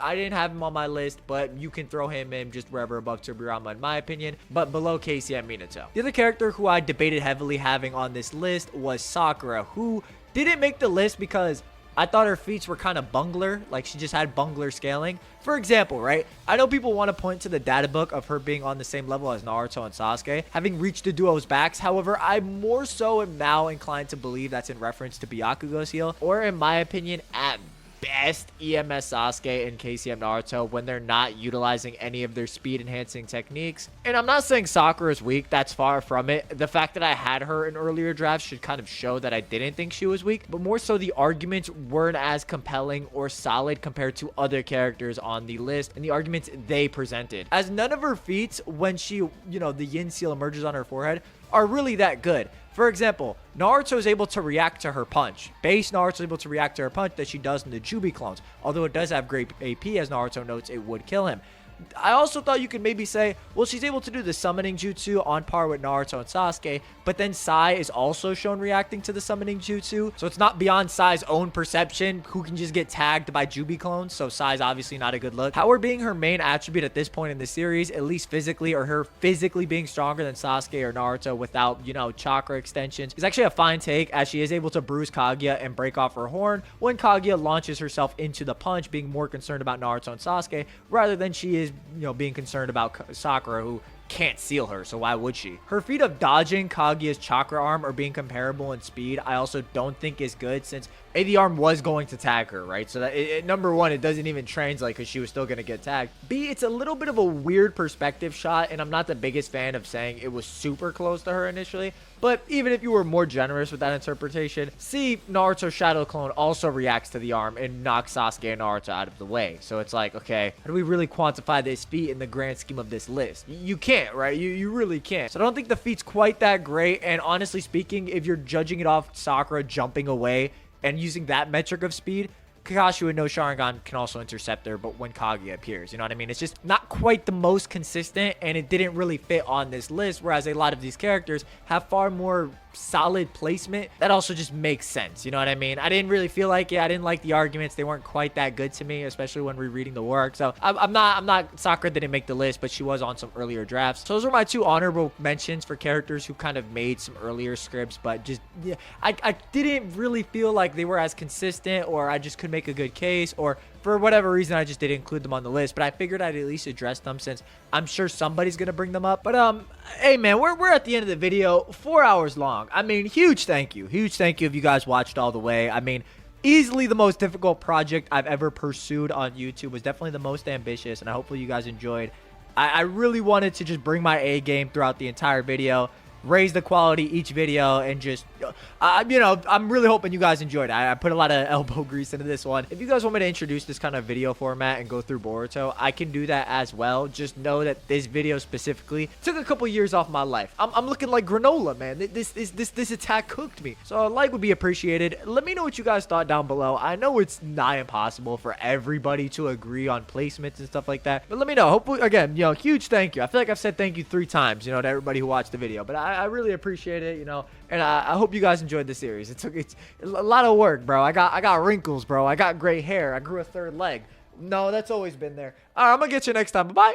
I didn't have him on my list, but you can throw him in just wherever above Tobirama in my opinion, but below Casey and Minato. The other character who I debated heavily having on this list was Sakura, who didn't make the list because I thought her feats were kind of bungler, like she just had bungler scaling. For example, right? I know people want to point to the data book of her being on the same level as Naruto and Sasuke, having reached the duo's backs. However, I more so am now inclined to believe that's in reference to Byakugo's heal, or in my opinion, at best EMS Sasuke and KCM Naruto when they're not utilizing any of their speed enhancing techniques. And I'm not saying Sakura is weak, that's far from it. The fact that I had her in earlier drafts should kind of show that I didn't think she was weak, but more so the arguments weren't as compelling or solid compared to other characters on the list and the arguments they presented. As none of her feats, when she, the yin seal emerges on her forehead, are really that good. For example, Naruto is able to react to her punch. Base Naruto is able to react to her punch that she does in the Jubi clones. Although it does have great AP, as Naruto notes, it would kill him. I also thought you could maybe say, well, she's able to do the summoning jutsu on par with Naruto and Sasuke, but then Sai is also shown reacting to the summoning jutsu, so it's not beyond Sai's own perception who can just get tagged by Jubi clones, so Sai's obviously not a good look. Power being her main attribute at this point in the series, at least physically, or her physically being stronger than Sasuke or Naruto without, chakra extensions, is actually a fine take, as she is able to bruise Kaguya and break off her horn when Kaguya launches herself into the punch, being more concerned about Naruto and Sasuke rather than she is being concerned about Sakura, who can't seal her, so why would she? Her feat of dodging Kaguya's chakra arm or being comparable in speed, I also don't think is good, since A, the arm was going to tag her, right? So that number one, it doesn't even translate because she was still going to get tagged. B, it's a little bit of a weird perspective shot, and I'm not the biggest fan of saying it was super close to her initially, but even if you were more generous with that interpretation, C, Naruto's shadow clone also reacts to the arm and knocks Sasuke and Naruto out of the way. So it's like, okay, how do we really quantify this feat in the grand scheme of this list? You can't, right? You really can't. So I don't think the feat's quite that great, and honestly speaking, if you're judging it off Sakura jumping away and using that metric of speed, Kakashi with no Sharingan can also intercept her, but when Kaguya appears, you know what I mean? It's just not quite the most consistent, and it didn't really fit on this list, whereas a lot of these characters have far more solid placement that also just makes sense, you know what I mean? I didn't really feel like it. I didn't like the arguments. They weren't quite that good to me, especially when rereading the work. So I'm not Sakura didn't make the list, but she was on some earlier drafts. So those are my two honorable mentions for characters who kind of made some earlier scripts, but just, yeah, I didn't really feel like they were as consistent, or I just could make a good case, or for whatever reason, I just didn't include them on the list, but I figured I'd at least address them since I'm sure somebody's going to bring them up. But, hey, man, we're at the end of the video, 4 hours long. I mean, huge thank you. Huge thank you if you guys watched all the way. I mean, easily the most difficult project I've ever pursued on YouTube. Was definitely the most ambitious, and hopefully you guys enjoyed. I really wanted to just bring my A game throughout the entire video, raise the quality each video, and just I'm really hoping you guys enjoyed it. I put a lot of elbow grease into this one. If you guys want me to introduce this kind of video format and go through Boruto, I can do that as well. Just know that this video specifically took a couple years off my life. I'm looking like granola, man. This attack cooked me. So a like would be appreciated. Let me know what you guys thought down below. I know it's nigh impossible for everybody to agree on placements and stuff like that, but let me know. Hopefully, again, huge thank you. I feel like I've said thank you 3 times, to everybody who watched the video, but I really appreciate it, and I hope you guys enjoyed the series. It's a lot of work, bro. I got wrinkles, bro. I got gray hair. I grew a 3rd leg. No, that's always been there. All right, I'm gonna get you next time. Bye-bye.